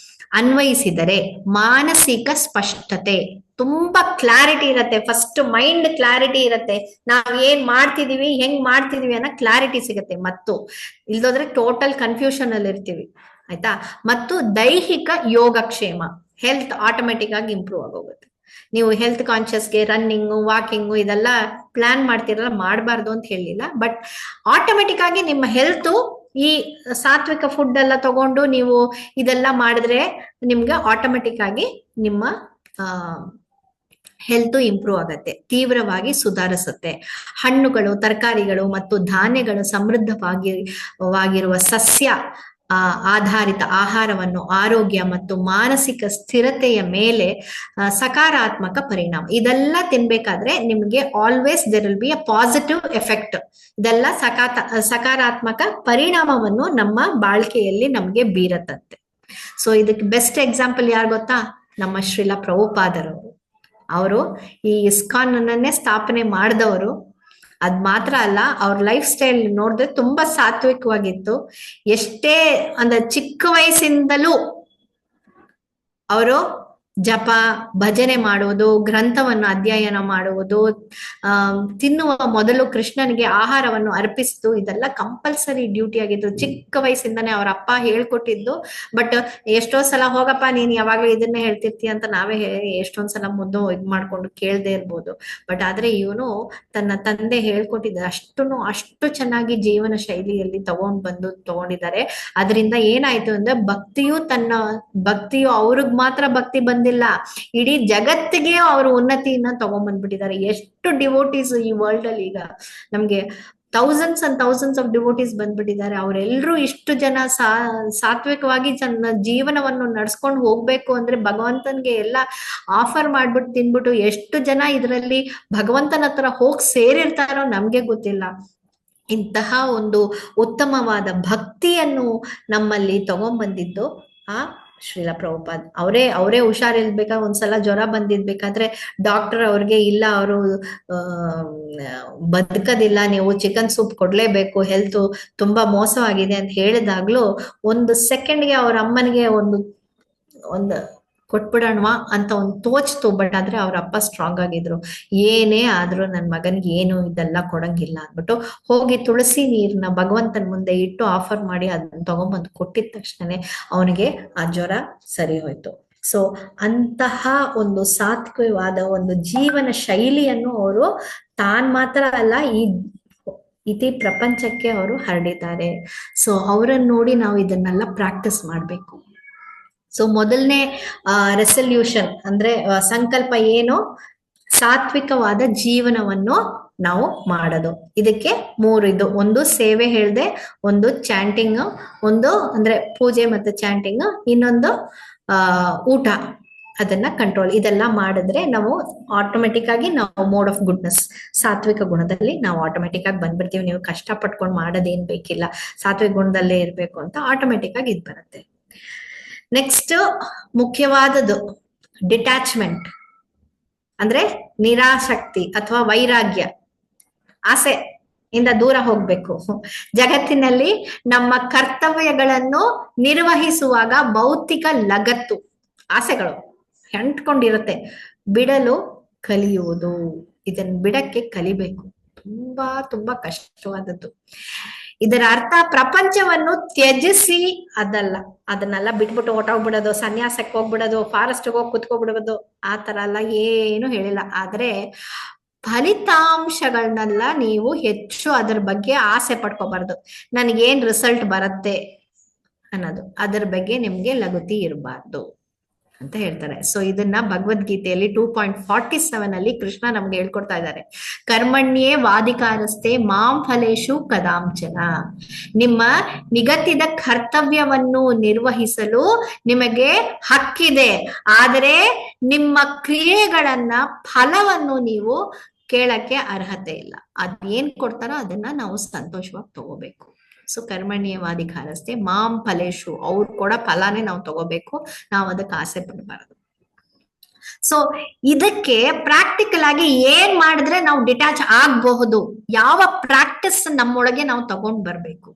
ಅನ್ವಯಿಸಿದರೆ ಮಾನಸಿಕ ಸ್ಪಷ್ಟತೆ, ತುಂಬಾ ಕ್ಲಾರಿಟಿ ಇರತ್ತೆ. ಫಸ್ಟ್ ಮೈಂಡ್ ಕ್ಲಾರಿಟಿ ಇರತ್ತೆ, ನಾವ್ ಏನ್ ಮಾಡ್ತಿದೀವಿ, ಹೆಂಗ್ ಮಾಡ್ತಿದೀವಿ ಅನ್ನೋ ಕ್ಲಾರಿಟಿ ಸಿಗತ್ತೆ. ಮತ್ತು ಇಲ್ದೋದ್ರೆ ಟೋಟಲ್ ಕನ್ಫ್ಯೂಷನ್ ಅಲ್ಲಿ ಇರ್ತೀವಿ, ಆಯ್ತಾ. ಮತ್ತು ದೈಹಿಕ ಯೋಗಕ್ಷೇಮ, ಹೆಲ್ತ್ ಆಟೋಮೆಟಿಕ್ ಆಗಿ ಇಂಪ್ರೂವ್ ಆಗೋಗುತ್ತೆ. ನೀವು ಹೆಲ್ತ್ ಕಾನ್ಶಿಯಸ್ಗೆ ರನ್ನಿಂಗು, ವಾಕಿಂಗು ಇದೆಲ್ಲ ಪ್ಲಾನ್ ಮಾಡ್ತಿರಲ್ಲ, ಮಾಡಬಾರ್ದು ಅಂತ ಹೇಳಿಲ್ಲ, ಬಟ್ ಆಟೋಮೆಟಿಕ್ ಆಗಿ ನಿಮ್ಮ ಹೆಲ್ತ್ ಈ ಸಾತ್ವಿಕ ಫುಡ್ ಎಲ್ಲ ತಗೊಂಡು ನೀವು ಇದೆಲ್ಲ ಮಾಡಿದ್ರೆ ನಿಮ್ಗೆ ಆಟೋಮೆಟಿಕ್ ಆಗಿ ನಿಮ್ಮ ಹೆಲ್ತ್ ಇಂಪ್ರೂವ್ ಆಗತ್ತೆ, ತೀವ್ರವಾಗಿ ಸುಧಾರಿಸುತ್ತೆ. ಹಣ್ಣುಗಳು, ತರಕಾರಿಗಳು ಮತ್ತು ಧಾನ್ಯಗಳು ಸಮೃದ್ಧವಾಗಿರುವ ಸಸ್ಯ ಆಧಾರಿತ ಆಹಾರವನ್ನು ಆರೋಗ್ಯ ಮತ್ತು ಮಾನಸಿಕ ಸ್ಥಿರತೆಯ ಮೇಲೆ ಸಕಾರಾತ್ಮಕ ಪರಿಣಾಮ. ಇದೆಲ್ಲ ತಿನ್ಬೇಕಾದ್ರೆ ನಿಮ್ಗೆ always there will be a positive effect. ಇದೆಲ್ಲ ಸಕಾರಾತ್ಮಕ ಪರಿಣಾಮವನ್ನು ನಮ್ಮ ಬಾಳ್ಕೆಯಲ್ಲಿ ನಮ್ಗೆ ಬೀರತ್ತಂತೆ. ಸೊ ಇದಕ್ಕೆ ಬೆಸ್ಟ್ ಎಕ್ಸಾಂಪಲ್ ಯಾರು ಗೊತ್ತಾ? ನಮ್ಮ ಶ್ರೀಲ ಪ್ರಭುಪಾದರವರು. ಅವರು ಈ ಇಸ್ಕಾನ್ ಅನ್ನನ್ನೇ ಸ್ಥಾಪನೆ ಮಾಡಿದವರು. ಅದ್ ಮಾತ್ರ ಅಲ್ಲ, ಅವ್ರ ಲೈಫ್ ಸ್ಟೈಲ್ ನೋಡಿದ್ರೆ ತುಂಬಾ ಸಾತ್ವಿಕವಾಗಿತ್ತು. ಎಷ್ಟೇ ಅಂದ್ರೆ ಚಿಕ್ಕ ವಯಸ್ಸಿಂದಲೂ ಅವರು ಜಪ ಭಜನೆ ಮಾಡುವುದು, ಗ್ರಂಥವನ್ನು ಅಧ್ಯಯನ ಮಾಡುವುದು, ತಿನ್ನುವ ಮೊದಲು ಕೃಷ್ಣನಿಗೆ ಆಹಾರವನ್ನು ಅರ್ಪಿಸಿದ್ದು, ಇದೆಲ್ಲ ಕಂಪಲ್ಸರಿ ಡ್ಯೂಟಿ ಆಗಿತ್ತು. ಚಿಕ್ಕ ವಯಸ್ಸಿಂದಾನೇ ಅವ್ರ ಅಪ್ಪ ಹೇಳ್ಕೊಟ್ಟಿದ್ದು. ಬಟ್ ಎಷ್ಟೋ ಸಲ ಹೋಗಪ್ಪ ನೀನ್ ಯಾವಾಗ್ಲೂ ಇದನ್ನೇ ಹೇಳ್ತಿರ್ತೀಯ ಅಂತ ನಾವೇ ಎಷ್ಟೊಂದ್ಸಲ ಮುದ್ದು ಇದ್ ಮಾಡ್ಕೊಂಡು ಕೇಳ್ದೇ ಇರ್ಬೋದು. ಬಟ್ ಆದ್ರೆ ಇವನು ತನ್ನ ತಂದೆ ಹೇಳ್ಕೊಟ್ಟಿದ್ದ ಅಷ್ಟು ಚೆನ್ನಾಗಿ ಜೀವನ ಶೈಲಿಯಲ್ಲಿ ತಗೊಂಡಿದ್ದಾರೆ. ಅದರಿಂದ ಏನಾಯ್ತು ಅಂದ್ರೆ ಭಕ್ತಿಯು ಅವ್ರಿಗ್ ಮಾತ್ರ ಭಕ್ತಿ ಬಂದಿಲ್ಲ, ಇಡೀ ಜಗತ್ತಿಗೆ ಅವರು ಉನ್ನತಿಯನ್ನ ತಗೊಂಡ್ಬಂದ್ಬಿಟ್ಟಿದ್ದಾರೆ. ಎಷ್ಟು ಡಿವೋಟೀಸ್ ಈ ವರ್ಲ್ಡ್ ಅಲ್ಲಿ ಈಗ ನಮ್ಗೆ thousands and thousands of devotees ಬಂದ್ಬಿಟ್ಟಿದ್ದಾರೆ. ಅವರೆಲ್ಲರೂ ಇಷ್ಟು ಜನ ಸಾತ್ವಿಕವಾಗಿ ತನ್ನ ಜೀವನವನ್ನು ನಡ್ಸ್ಕೊಂಡು ಹೋಗ್ಬೇಕು ಅಂದ್ರೆ ಭಗವಂತನ್ಗೆ ಎಲ್ಲ ಆಫರ್ ಮಾಡ್ಬಿಟ್ಟು ತಿನ್ಬಿಟ್ಟು ಎಷ್ಟು ಜನ ಇದರಲ್ಲಿ ಭಗವಂತನ ಹತ್ರ ಹೋಗಿ ಸೇರಿರ್ತಾರೋ ನಮ್ಗೆ ಗೊತ್ತಿಲ್ಲ. ಇಂತಹ ಒಂದು ಉತ್ತಮವಾದ ಭಕ್ತಿಯನ್ನು ನಮ್ಮಲ್ಲಿ ತಗೊಂಡ್ಬಂದಿದ್ದು ಆ ಶ್ರೀಲ ಪ್ರಭುಪಾದ್ ಅವರೇ ಹುಷಾರಿರ್ಬೇಕಾದ್ರೆ ಒಂದ್ಸಲ ಜ್ವರ ಬಂದಿರ್ಬೇಕಾದ್ರೆ ಡಾಕ್ಟರ್ ಅವ್ರಿಗೆ ಇಲ್ಲ, ಅವರು ಬದುಕದಿಲ್ಲ, ನೀವು ಚಿಕನ್ ಸೂಪ್ ಕೊಡ್ಲೇಬೇಕು, ಹೆಲ್ತ್ ತುಂಬಾ ಮೋಸವಾಗಿದೆ ಅಂತ ಹೇಳಿದಾಗ್ಲೂ ಒಂದು ಸೆಕೆಂಡ್ಗೆ ಅವ್ರ ಅಮ್ಮನಿಗೆ ಒಂದು ಕೊಟ್ಬಿಡೋಣವಾ ಅಂತ ಒಂದು ತೋಚ್ತು. ಬಟ್ ಆದ್ರೆ ಅವ್ರ ಅಪ್ಪ ಸ್ಟ್ರಾಂಗ್ ಆಗಿದ್ರು. ಏನೇ ಆದ್ರೂ ನನ್ ಮಗನ್ಗೆ ಏನು ಇದೆಲ್ಲ ಕೊಡಂಗಿಲ್ಲ ಅಂದ್ಬಿಟ್ಟು ಹೋಗಿ ತುಳಸಿ ನೀರ್ನ ಭಗವಂತನ ಮುಂದೆ ಇಟ್ಟು ಆಫರ್ ಮಾಡಿ ಅದನ್ನ ತಗೊಂಬಂದು ಕೊಟ್ಟಿದ ತಕ್ಷಣನೇ ಅವನಿಗೆ ಆ ಜ್ವರ ಸರಿ ಹೋಯ್ತು. ಸೊ ಅಂತಹ ಒಂದು ಸಾತ್ವಿಕವಾದ ಒಂದು ಜೀವನ ಶೈಲಿಯನ್ನು ಅವರು ಮಾತ್ರ ಅಲ್ಲ ಇಡೀ ಪ್ರಪಂಚಕ್ಕೆ ಅವರು ಹರಡಿದ್ದಾರೆ. ಸೊ ಅವರನ್ನು ನೋಡಿ ನಾವು ಇದನ್ನೆಲ್ಲ ಪ್ರಾಕ್ಟೀಸ್ ಮಾಡ್ಬೇಕು. ಸೊ ಮೊದಲನೇ ರೆಸಲ್ಯೂಷನ್ ಅಂದ್ರೆ ಸಂಕಲ್ಪ ಏನು? ಸಾತ್ವಿಕವಾದ ಜೀವನವನ್ನು ನಾವು ಮಾಡೋದು. ಇದಕ್ಕೆ 3 ಇದು. ಒಂದು ಸೇವೆ ಹೇಳ್ದೆ, ಒಂದು ಚಾಂಟಿಂಗ್, ಒಂದು ಅಂದ್ರೆ ಪೂಜೆ ಮತ್ತೆ ಚಾಂಟಿಂಗ್, ಇನ್ನೊಂದು ಊಟ ಅದನ್ನ ಕಂಟ್ರೋಲ್. ಇದೆಲ್ಲ ಮಾಡಿದ್ರೆ ನಾವು ಆಟೋಮೆಟಿಕ್ ಆಗಿ ನಾವು ಮೋಡ್ ಆಫ್ ಗುಡ್ನೆಸ್, ಸಾತ್ವಿಕ ಗುಣದಲ್ಲಿ ನಾವು ಆಟೋಮೆಟಿಕ್ ಆಗಿ ಬಂದ್ಬಿಡ್ತೀವಿ. ನೀವು ಕಷ್ಟ ಪಟ್ಕೊಂಡು ಮಾಡೋದೇನ್ ಬೇಕಿಲ್ಲ, ಸಾತ್ವಿಕ ಗುಣದಲ್ಲೇ ಇರ್ಬೇಕು ಅಂತ ಆಟೋಮೆಟಿಕ್ ಆಗಿ ಇದ್ ಬರುತ್ತೆ. ನೆಕ್ಸ್ಟ್ ಮುಖ್ಯವಾದದ್ದು ಡಿಟ್ಯಾಚ್ಮೆಂಟ್, ಅಂದ್ರೆ ನಿರಾಸಕ್ತಿ ಅಥವಾ ವೈರಾಗ್ಯ, ಆಸೆ ಇಂದ ದೂರ ಹೋಗ್ಬೇಕು. ಜಗತ್ತಿನಲ್ಲಿ ನಮ್ಮ ಕರ್ತವ್ಯಗಳನ್ನು ನಿರ್ವಹಿಸುವಾಗ ಭೌತಿಕ ಲಗತ್ತು, ಆಸೆಗಳು ಹೆಂಟ್ಕೊಂಡಿರುತ್ತೆ, ಬಿಡಲು ಕಲಿಯುವುದು. ಇದನ್ನ ಬಿಡಕ್ಕೆ ಕಲಿಬೇಕು. ತುಂಬಾ ಕಷ್ಟವಾದದ್ದು. ಇದರ ಅರ್ಥ ಪ್ರಪಂಚವನ್ನು ತ್ಯಜಿಸಿ ಅದಲ್ಲ, ಅದನ್ನೆಲ್ಲ ಬಿಟ್ಬಿಟ್ಟು ಹೊಟ್ಟೋಗ್ಬಿಡೋದು, ಸನ್ಯಾಸಕ್ಕೆ ಹೋಗ್ಬಿಡೋದು, ಫಾರೆಸ್ಟ್ ಹೋಗಿ ಕುತ್ಕೊಬಿಡೋದು, ಆ ತರ ಎಲ್ಲ ಏನು ಹೇಳಿಲ್ಲ. ಆದ್ರೆ ಫಲಿತಾಂಶಗಳನ್ನೆಲ್ಲ ನೀವು ಹೆಚ್ಚು ಅದ್ರ ಬಗ್ಗೆ ಆಸೆ ಪಡ್ಕೋಬಾರ್ದು. ನನಗೇನ್ ರಿಸಲ್ಟ್ ಬರುತ್ತೆ ಅನ್ನೋದು, ಅದರ ಬಗ್ಗೆ ನಿಮ್ಗೆ ಲಗುತಿ ಇರಬಾರ್ದು ಅಂತ ಹೇಳ್ತಾರೆ. ಸೊ ಇದನ್ನ ಭಗವದ್ಗೀತೆಯಲ್ಲಿ 2.47 ಅಲ್ಲಿ ಕೃಷ್ಣ ನಮ್ಗೆ ಹೇಳ್ಕೊಡ್ತಾ ಇದ್ದಾರೆ. ಕರ್ಮಣ್ಯೇ ವಾಧಿಕಾರಸ್ತೆ ಮಾಂ ಫಲೇಶು ಕದಾಂಚನ. ನಿಮ್ಮ ನಿಗದಿತ ಕರ್ತವ್ಯವನ್ನು ನಿರ್ವಹಿಸಲು ನಿಮಗೆ ಹಕ್ಕಿದೆ, ಆದರೆ ನಿಮ್ಮ ಕ್ರಿಯೆಗಳನ್ನ ಫಲವನ್ನು ನೀವು ಕೇಳಕ್ಕೆ ಅರ್ಹತೆ ಇಲ್ಲ. ಅದೇನ್ ಕೊಡ್ತಾರೋ ಅದನ್ನ ನಾವು ಸಂತೋಷವಾಗಿ ತಗೋಬೇಕು. ಸೊ ಕರ್ಮಣ್ಯವಾಧಿಕಾರಸ್ತೆ ಮಾಂ ಫಲೇಶು, ಅವ್ರು ಕೊಡೋ ಫಲಾನೇ ನಾವು ತಗೋಬೇಕು, ನಾವು ಅದಕ್ಕೆ ಆಸೆ ಪಡಬಾರದು. ಸೊ ಇದಕ್ಕೆ ಪ್ರಾಕ್ಟಿಕಲ್ ಆಗಿ ಏನ್ ಮಾಡಿದ್ರೆ ನಾವು ಡಿಟ್ಯಾಚ್ ಆಗಬಹುದು, ಯಾವ ಪ್ರಾಕ್ಟಿಸ್ ನಮ್ಮೊಳಗೆ ನಾವು ತಗೊಂಡ್ ಬರ್ಬೇಕು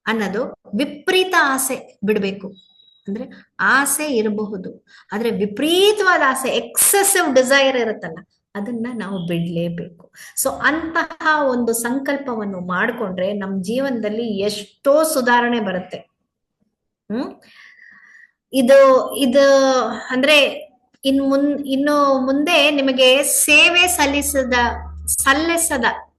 ಅನ್ನೋದು, ವಿಪರೀತ ಆಸೆ ಬಿಡ್ಬೇಕು. ಅಂದ್ರೆ ಆಸೆ ಇರಬಹುದು, ಆದ್ರೆ ವಿಪರೀತವಾದ ಆಸೆ, ಎಕ್ಸೆಸಿವ್ ಡಿಸೈರ್ ಇರುತ್ತಲ್ಲ, ಅದನ್ನ ನಾವು ಬಿಡ್ಲೇಬೇಕು. ಸೊ ಅಂತಹ ಒಂದು ಸಂಕಲ್ಪವನ್ನು ಮಾಡ್ಕೊಂಡ್ರೆ ನಮ್ ಜೀವನದಲ್ಲಿ ಎಷ್ಟೋ ಸುಧಾರಣೆ ಬರುತ್ತೆ. ಇದು ಅಂದ್ರೆ ಇನ್ನು ಮುಂದೆ ನಿಮಗೆ ಸೇವೆ ಸಲ್ಲಿಸದ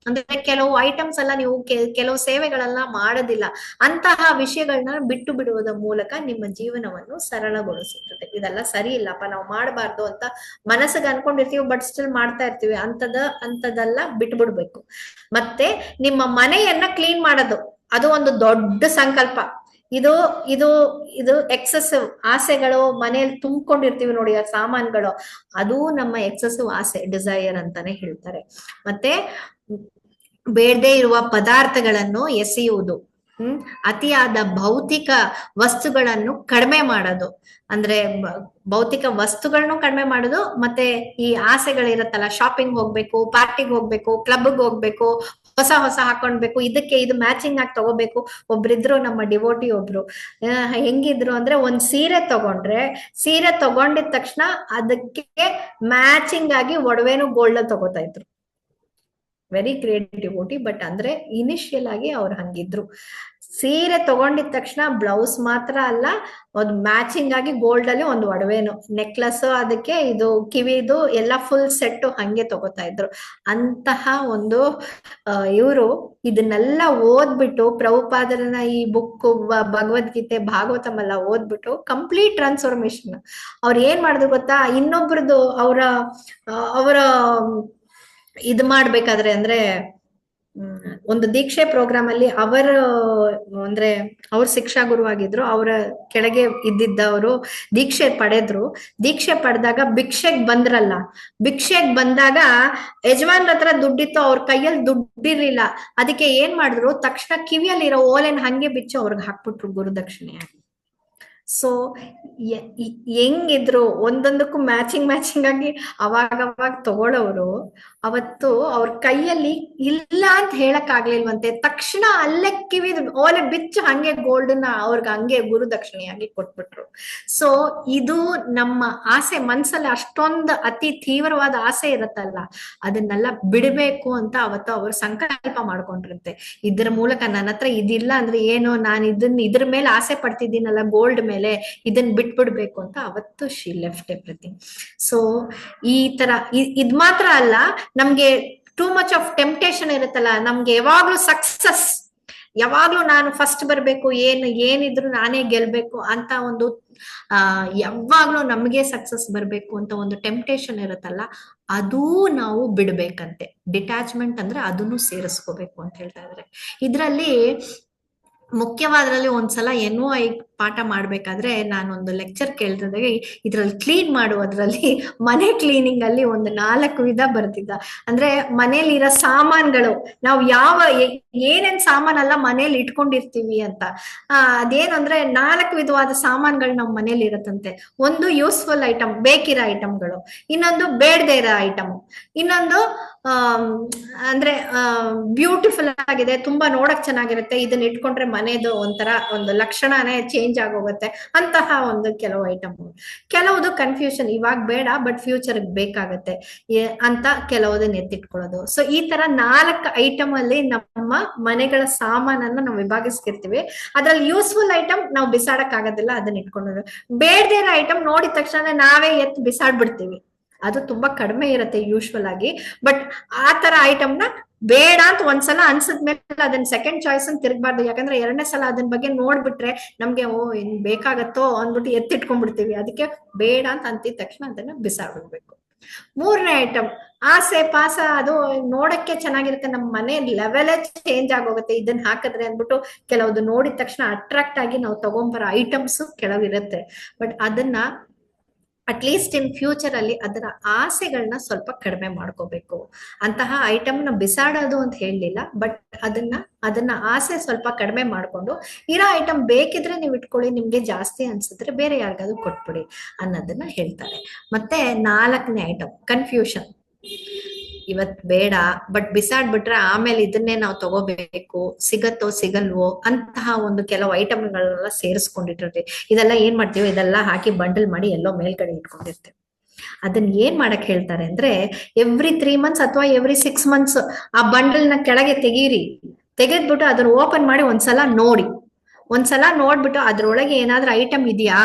ಅಂದ್ರೆ ಕೆಲವು ಐಟಮ್ಸ್ ಎಲ್ಲ ನೀವು ಕೆಲವು ಸೇವೆಗಳೆಲ್ಲ ಮಾಡೋದಿಲ್ಲ, ಅಂತಹ ವಿಷಯಗಳನ್ನ ಬಿಟ್ಟು ಬಿಡುವುದರ ಮೂಲಕ ನಿಮ್ಮ ಜೀವನವನ್ನು ಸರಳಗೊಳಿಸುತ್ತದೆ. ಇದೆಲ್ಲ ಸರಿ ಇಲ್ಲಪ್ಪ, ನಾವು ಮಾಡಬಾರ್ದು ಅಂತ ಮನಸ್ಸಿಗೆ ಅನ್ಕೊಂಡಿರ್ತೀವಿ, ಬಟ್ ಸ್ಟಿಲ್ ಮಾಡ್ತಾ ಇರ್ತೀವಿ, ಅಂತದೆಲ್ಲ ಬಿಟ್ಬಿಡ್ಬೇಕು. ಮತ್ತೆ ನಿಮ್ಮ ಮನೆಯನ್ನ ಕ್ಲೀನ್ ಮಾಡೋದು, ಅದು ಒಂದು ದೊಡ್ಡ ಸಂಕಲ್ಪ. ಇದು ಎಕ್ಸೆಸಿವ್ ಆಸೆಗಳು ಮನೆಯಲ್ಲಿ ತುಂಬಿಕೊಂಡಿರ್ತೀವಿ ನೋಡಿ, ಆ ಸಾಮಾನುಗಳು, ಅದು ನಮ್ಮ ಎಕ್ಸೆಸಿವ್ ಆಸೆ, ಡಿಸೈರ್ ಅಂತಾನೆ ಹೇಳ್ತಾರೆ. ಮತ್ತೆ ಬೇಡದೇ ಇರುವ ಪದಾರ್ಥಗಳನ್ನು ಎಸೆಯುವುದು, ಅತಿಯಾದ ಭೌತಿಕ ವಸ್ತುಗಳನ್ನು ಕಡಿಮೆ ಮಾಡೋದು, ಅಂದ್ರೆ ಭೌತಿಕ ವಸ್ತುಗಳನ್ನು ಕಡಿಮೆ ಮಾಡೋದು. ಮತ್ತೆ ಈ ಆಸೆಗಳಿರತ್ತಲ್ಲ, ಶಾಪಿಂಗ್ ಹೋಗ್ಬೇಕು, ಪಾರ್ಟಿಗೆ ಹೋಗ್ಬೇಕು, ಕ್ಲಬ್ಗೆ ಹೋಗ್ಬೇಕು, ಹೊಸ ಹಾಕೊಂಡ್ಬೇಕು, ಇದು ಮ್ಯಾಚಿಂಗ್ ಆಗಿ ತಗೋಬೇಕು. ಒಬ್ರಿದ್ರು ನಮ್ಮ ಡಿವೋಟಿ ಒಬ್ರು ಹೆಂಗಿದ್ರು ಅಂದ್ರೆ, ಒಂದ್ ಸೀರೆ ತಗೊಂಡಿದ ತಕ್ಷಣ ಅದಕ್ಕೆ ಮ್ಯಾಚಿಂಗ್ ಆಗಿ ಒಡವೆನು ಗೋಲ್ಡ್ ತಗೋತಾ ಇದ್ರು. Very great devotee. ಬಟ್ ಅಂದ್ರೆ ಇನಿಷಿಯಲ್ ಆಗಿ ಅವ್ರು ಹಂಗಿದ್ರು. ಸೀರೆ ತಗೊಂಡಿದ ತಕ್ಷಣ ಬ್ಲೌಸ್ ಮಾತ್ರ ಅಲ್ಲ, ಒಂದು ಮ್ಯಾಚಿಂಗ್ ಆಗಿ ಗೋಲ್ಡ್ ಅಲ್ಲಿ ಒಂದು ಒಡವೆನು, ನೆಕ್ಲೆಸ್, ಅದಕ್ಕೆ ಇದು ಕಿವಿದು ಎಲ್ಲ ಫುಲ್ ಸೆಟ್ ಹಂಗೆ ತಗೋತಾ ಇದ್ರು. ಅಂತಹ ಒಂದು ಇವರು ಇದನ್ನೆಲ್ಲ ಓದ್ಬಿಟ್ಟು, ಪ್ರಭುಪಾದರನ ಈ ಬುಕ್ ಭಗವದ್ಗೀತೆ ಭಾಗವತಂ ಎಲ್ಲ ಓದ್ಬಿಟ್ಟು ಕಂಪ್ಲೀಟ್ ಟ್ರಾನ್ಸ್ಫಾರ್ಮೇಶನ್. ಅವ್ರು ಏನ್ ಮಾಡಿದ್ರು ಗೊತ್ತಾ, ಇನ್ನೊಬ್ರದ್ದು ಅವರ ಇದು ಮಾಡ್ಬೇಕಾದ್ರೆ, ಅಂದ್ರೆ ಒಂದು ದೀಕ್ಷೆ ಪ್ರೋಗ್ರಾಮ್ ಅಲ್ಲಿ ಅಂದ್ರೆ ಅವ್ರ ಶಿಕ್ಷಾ ಗುರುವಾಗಿದ್ರು, ಅವರ ಕೆಳಗೆ ಇದ್ದಿದ್ದವರು ದೀಕ್ಷೆ ಪಡೆದಾಗ ಭಿಕ್ಷೆಗೆ ಬಂದಾಗ ಯಜಮಾನ್ರ ಹತ್ರ ದುಡ್ಡಿತ್ತು, ಅವ್ರ ಕೈಯಲ್ಲಿ ದುಡ್ಡಿರ್ಲಿಲ್ಲ. ಅದಕ್ಕೆ ಏನ್ ಮಾಡಿದ್ರು, ತಕ್ಷಣ ಕಿವಿಯಲ್ಲಿರೋ ಓಲೆನ್ ಹಂಗೆ ಬಿಚ್ಚು ಅವ್ರಿಗೆ ಹಾಕ್ಬಿಟ್ರು ಗುರುದಕ್ಷಿಣೆಯಾಗಿ. ಸೊ ಹೆಂಗಿದ್ರು ಒಂದೊಂದಕ್ಕೂ ಮ್ಯಾಚಿಂಗ್ ಆಗಿ ಅವಾಗ ತಗೊಳ್ಳೋರು, ಅವತ್ತು ಅವ್ರ ಕೈಯಲ್ಲಿ ಇಲ್ಲ ಅಂತ ಹೇಳಕ್ ಆಗ್ಲಿಲ್ವಂತೆ, ತಕ್ಷಣ ಅಲ್ಲೇ ಓಲೆ ಬಿಚ್ಚು ಹಂಗೆ ಗೋಲ್ಡನ್ನ ಅವ್ರಿಗೆ ಹಂಗೆ ಗುರುದಕ್ಷಿಣೆಯಾಗಿ ಕೊಟ್ಬಿಟ್ರು. ಸೊ ಇದು ನಮ್ಮ ಆಸೆ, ಮನ್ಸಲ್ಲಿ ಅಷ್ಟೊಂದು ಅತಿ ತೀವ್ರವಾದ ಆಸೆ ಇರತ್ತಲ್ಲ, ಅದನ್ನೆಲ್ಲ ಬಿಡಬೇಕು ಅಂತ ಅವತ್ತು ಅವ್ರು ಸಂಕಲ್ಪ ಮಾಡ್ಕೊಂಡಿರುತ್ತೆ. ಇದ್ರ ಮೂಲಕ ನನ್ನ ಹತ್ರ ಇದಿಲ್ಲ ಅಂದ್ರೆ ಏನು, ನಾನು ಇದ್ರ ಮೇಲೆ ಆಸೆ ಪಡ್ತಿದ್ದೀನಲ್ಲ, ಗೋಲ್ಡ್ ಮೇಲೆ, ಇದನ್ನ ಬಿಟ್ಬಿಡ್ಬೇಕು ಅಂತ ಅವತ್ತು ಶಿ ಲೆಫ್ಟ್ ಎವ್ರಿಥಿಂಗ್. ಸೊ ಈ ತರ ಇದ್ ಮಾತ್ರ ಅಲ್ಲ, ನಮ್ಗೆ ಟೂ ಮಚ್ ಆಫ್ ಟೆಂಪ್ಟೇಷನ್ ಇರುತ್ತಲ್ಲ, ನಮ್ಗೆ ಯಾವಾಗ್ಲೂ ಸಕ್ಸಸ್, ಯಾವಾಗ್ಲೂ ನಾನು ಫಸ್ಟ್ ಬರ್ಬೇಕು, ಏನಿದ್ರು ನಾನೇ ಗೆಲ್ಬೇಕು ಅಂತ ಒಂದು ಯಾವಾಗ್ಲೂ ನಮ್ಗೆ ಸಕ್ಸಸ್ ಬರ್ಬೇಕು ಅಂತ ಒಂದು ಟೆಂಪ್ಟೇಷನ್ ಇರುತ್ತಲ್ಲ, ಅದೂ ನಾವು ಬಿಡ್ಬೇಕಂತೆ. ಡಿಟ್ಯಾಚ್ಮೆಂಟ್ ಅಂದ್ರೆ ಅದನ್ನು ಸೇರಿಸ್ಕೋಬೇಕು ಅಂತ ಹೇಳ್ತಾ ಇದ್ದಾರೆ. ಇದ್ರಲ್ಲಿ ಮುಖ್ಯವಾದ್ರಲ್ಲಿ ಒಂದ್ಸಲ NOI ಪಾಠ ಮಾಡ್ಬೇಕಾದ್ರೆ ನಾನೊಂದು ಲೆಕ್ಚರ್ ಕೇಳ್ತಿದ್ದಾಗ, ಇದ್ರಲ್ಲಿ ಕ್ಲೀನ್ ಮಾಡುವುದ್ರಲ್ಲಿ ಮನೆ ಕ್ಲೀನಿಂಗ್ ಅಲ್ಲಿ ಒಂದು 4 ವಿಧ ಬರ್ತಿದ್ದ. ಅಂದ್ರೆ ಮನೇಲಿರೋ ಸಾಮಾನ್ಗಳು, ನಾವು ಏನೇನ್ ಸಾಮಾನೆಲ್ಲ ಮನೇಲಿ ಇಟ್ಕೊಂಡಿರ್ತೀವಿ ಅಂತ, ಅದೇನು ಅಂದ್ರೆ 4 ವಿಧವಾದ ಸಾಮಾನ್ಗಳು ನಮ್ಮ ಮನೇಲಿ ಇರತ್ತಂತೆ. ಒಂದು ಯೂಸ್ಫುಲ್ ಐಟಮ್, ಬೇಕಿರೋ ಐಟಮ್ಗಳು, ಇನ್ನೊಂದು ಬೇಡದೇ ಇರೋ ಐಟಮ್, ಇನ್ನೊಂದು ಆಮ್, ಅಂದ್ರೆ ಬ್ಯೂಟಿಫುಲ್ ಆಗಿದೆ, ತುಂಬಾ ನೋಡಕ್ ಚೆನ್ನಾಗಿರುತ್ತೆ, ಇದನ್ನ ಇಟ್ಕೊಂಡ್ರೆ ಮನೆದು ಒಂಥರ ಒಂದು ಲಕ್ಷಣನೇ ಚೇಂಜ್ ಆಗೋಗುತ್ತೆ ಅಂತಹ ಒಂದು ಕೆಲವು ಐಟಮ್. ಕೆಲವುದು ಕನ್ಫ್ಯೂಷನ್, ಇವಾಗ ಬೇಡ ಬಟ್ ಫ್ಯೂಚರ್ ಬೇಕಾಗತ್ತೆ ಅಂತ ಕೆಲವುದನ್ನ ಎತ್ತಿಟ್ಕೊಳ್ಳೋದು. ಸೊ ಈ ತರ 4 ಐಟಮ್ ಅಲ್ಲಿ ನಮ್ಮ ಮನೆಗಳ ಸಾಮಾನನ್ನ ನಾವು ವಿಭಾಗಿಸ್ತಿರ್ತೀವಿ. ಅದ್ರಲ್ಲಿ ಯೂಸ್ಫುಲ್ ಐಟಮ್ ನಾವು ಬಿಸಾಡಕ್ ಆಗೋದಿಲ್ಲ, ಅದನ್ನ ಇಟ್ಕೊಳ್ಳೋದು. ಬೇಡದೇ ಇರೋ ಐಟಮ್ ನೋಡಿದ ತಕ್ಷಣ ನಾವೇ ಎತ್ತು ಬಿಸಾಡ್ಬಿಡ್ತೀವಿ, ಅದು ತುಂಬಾ ಕಡಿಮೆ ಇರುತ್ತೆ ಯೂಶ್ವಲ್ ಆಗಿ. ಬಟ್ ಆ ತರ ಐಟಮ್ ನ ಬೇಡ ಅಂತ ಒಂದ್ಸಲ ಅನ್ಸದ್ಮೇಲೆ ಅದನ್ನ ಸೆಕೆಂಡ್ ಚಾಯ್ಸ್ ಅಂತ ತಿರ್ಗಬಾರ್ದು. ಯಾಕಂದ್ರೆ 2ನೇ ಸಲ ಅದನ್ನ ಬಗ್ಗೆ ನೋಡ್ಬಿಟ್ರೆ ನಮ್ಗೆ ಇನ್ ಬೇಕಾಗತ್ತೋ ಅಂದ್ಬಿಟ್ಟು ಎತ್ತಿಟ್ಕೊಂಡ್ಬಿಡ್ತೀವಿ. ಅದಕ್ಕೆ ಬೇಡ ಅಂತ ಅಂತಿದ ತಕ್ಷಣ ಅದನ್ನ ಬಿಸಾಡ್ಬಿಡ್ಬೇಕು. 3ನೇ ಐಟಮ್ ಆಸೆ ಪಾಸ, ಅದು ನೋಡಕ್ಕೆ ಚೆನ್ನಾಗಿರುತ್ತೆ, ನಮ್ಮ ಮನೆ ಲೆವೆಲೇ ಚೇಂಜ್ ಆಗೋಗುತ್ತೆ ಇದನ್ನ ಹಾಕಿದ್ರೆ ಅಂದ್ಬಿಟ್ಟು ಕೆಲವ್ದು ನೋಡಿದ ತಕ್ಷಣ ಅಟ್ರಾಕ್ಟ್ ಆಗಿ ನಾವು ತಗೊಂಬರೋ ಐಟಮ್ಸ್ ಕೆಲವಿರುತ್ತೆ. ಬಟ್ ಅದನ್ನ ಅಟ್ಲೀಸ್ಟ್ ಇನ್ ಫ್ಯೂಚರ್ ಅಲ್ಲಿ ಅದರ ಆಸೆಗಳನ್ನ ಸ್ವಲ್ಪ ಕಡಿಮೆ ಮಾಡ್ಕೋಬೇಕು. ಅಂತಹ ಐಟಮ್ ನ ಬಿಸಾಡೋದು ಅಂತ ಹೇಳಲಿಲ್ಲ, ಬಟ್ ಅದನ್ನ ಆಸೆ ಸ್ವಲ್ಪ ಕಡಿಮೆ ಮಾಡ್ಕೊಂಡು ಇರೋ ಐಟಮ್ ಬೇಕಿದ್ರೆ ನೀವು ಇಟ್ಕೊಳ್ಳಿ, ನಿಮ್ಗೆ ಜಾಸ್ತಿ ಅನ್ಸಿದ್ರೆ ಬೇರೆ ಯಾರಿಗಾದ್ರೂ ಕೊಟ್ಬಿಡಿ ಅನ್ನೋದನ್ನ ಹೇಳ್ತಾರೆ. ಮತ್ತೆ 4ನೇ ಐಟಮ್ ಕನ್ಫ್ಯೂಷನ್. ಇವತ್ ಬೇಡ ಬಟ್ ಬಿಸಾಡ್ಬಿಟ್ರೆ ಆಮೇಲೆ ಇದನ್ನೇ ನಾವು ತಗೋಬೇಕು, ಸಿಗತ್ತೋ ಸಿಗಲ್ವೋ ಅಂತಹ ಒಂದು ಕೆಲವು ಐಟಮ್ಗಳನ್ನೆಲ್ಲ ಸೇರಿಸ್ಕೊಂಡಿಟ್ಟಿರ್ತೀವಿ. ಇದೆಲ್ಲ ಏನ್ ಮಾಡ್ತೀವಿ, ಇದೆಲ್ಲ ಹಾಕಿ ಬಂಡಲ್ ಮಾಡಿ ಎಲ್ಲೋ ಮೇಲ್ಗಡೆ ಇಟ್ಕೊಂಡಿರ್ತೇವೆ. ಅದನ್ನ ಏನ್ ಮಾಡಕ್ ಹೇಳ್ತಾರೆ ಅಂದ್ರೆ, ಎವ್ರಿ 3 ಮಂತ್ಸ್ ಅಥವಾ ಎವ್ರಿ 6 ಮಂತ್ಸ್ ಆ ಬಂಡಲ್ ನ ಕೆಳಗೆ ತೆಗೆದ್ಬಿಟ್ಟು ಅದನ್ನ ಓಪನ್ ಮಾಡಿ ಒಂದ್ಸಲ ನೋಡ್ಬಿಟ್ಟು ಅದ್ರೊಳಗೆ ಏನಾದ್ರೂ ಐಟಮ್ ಇದೆಯಾ,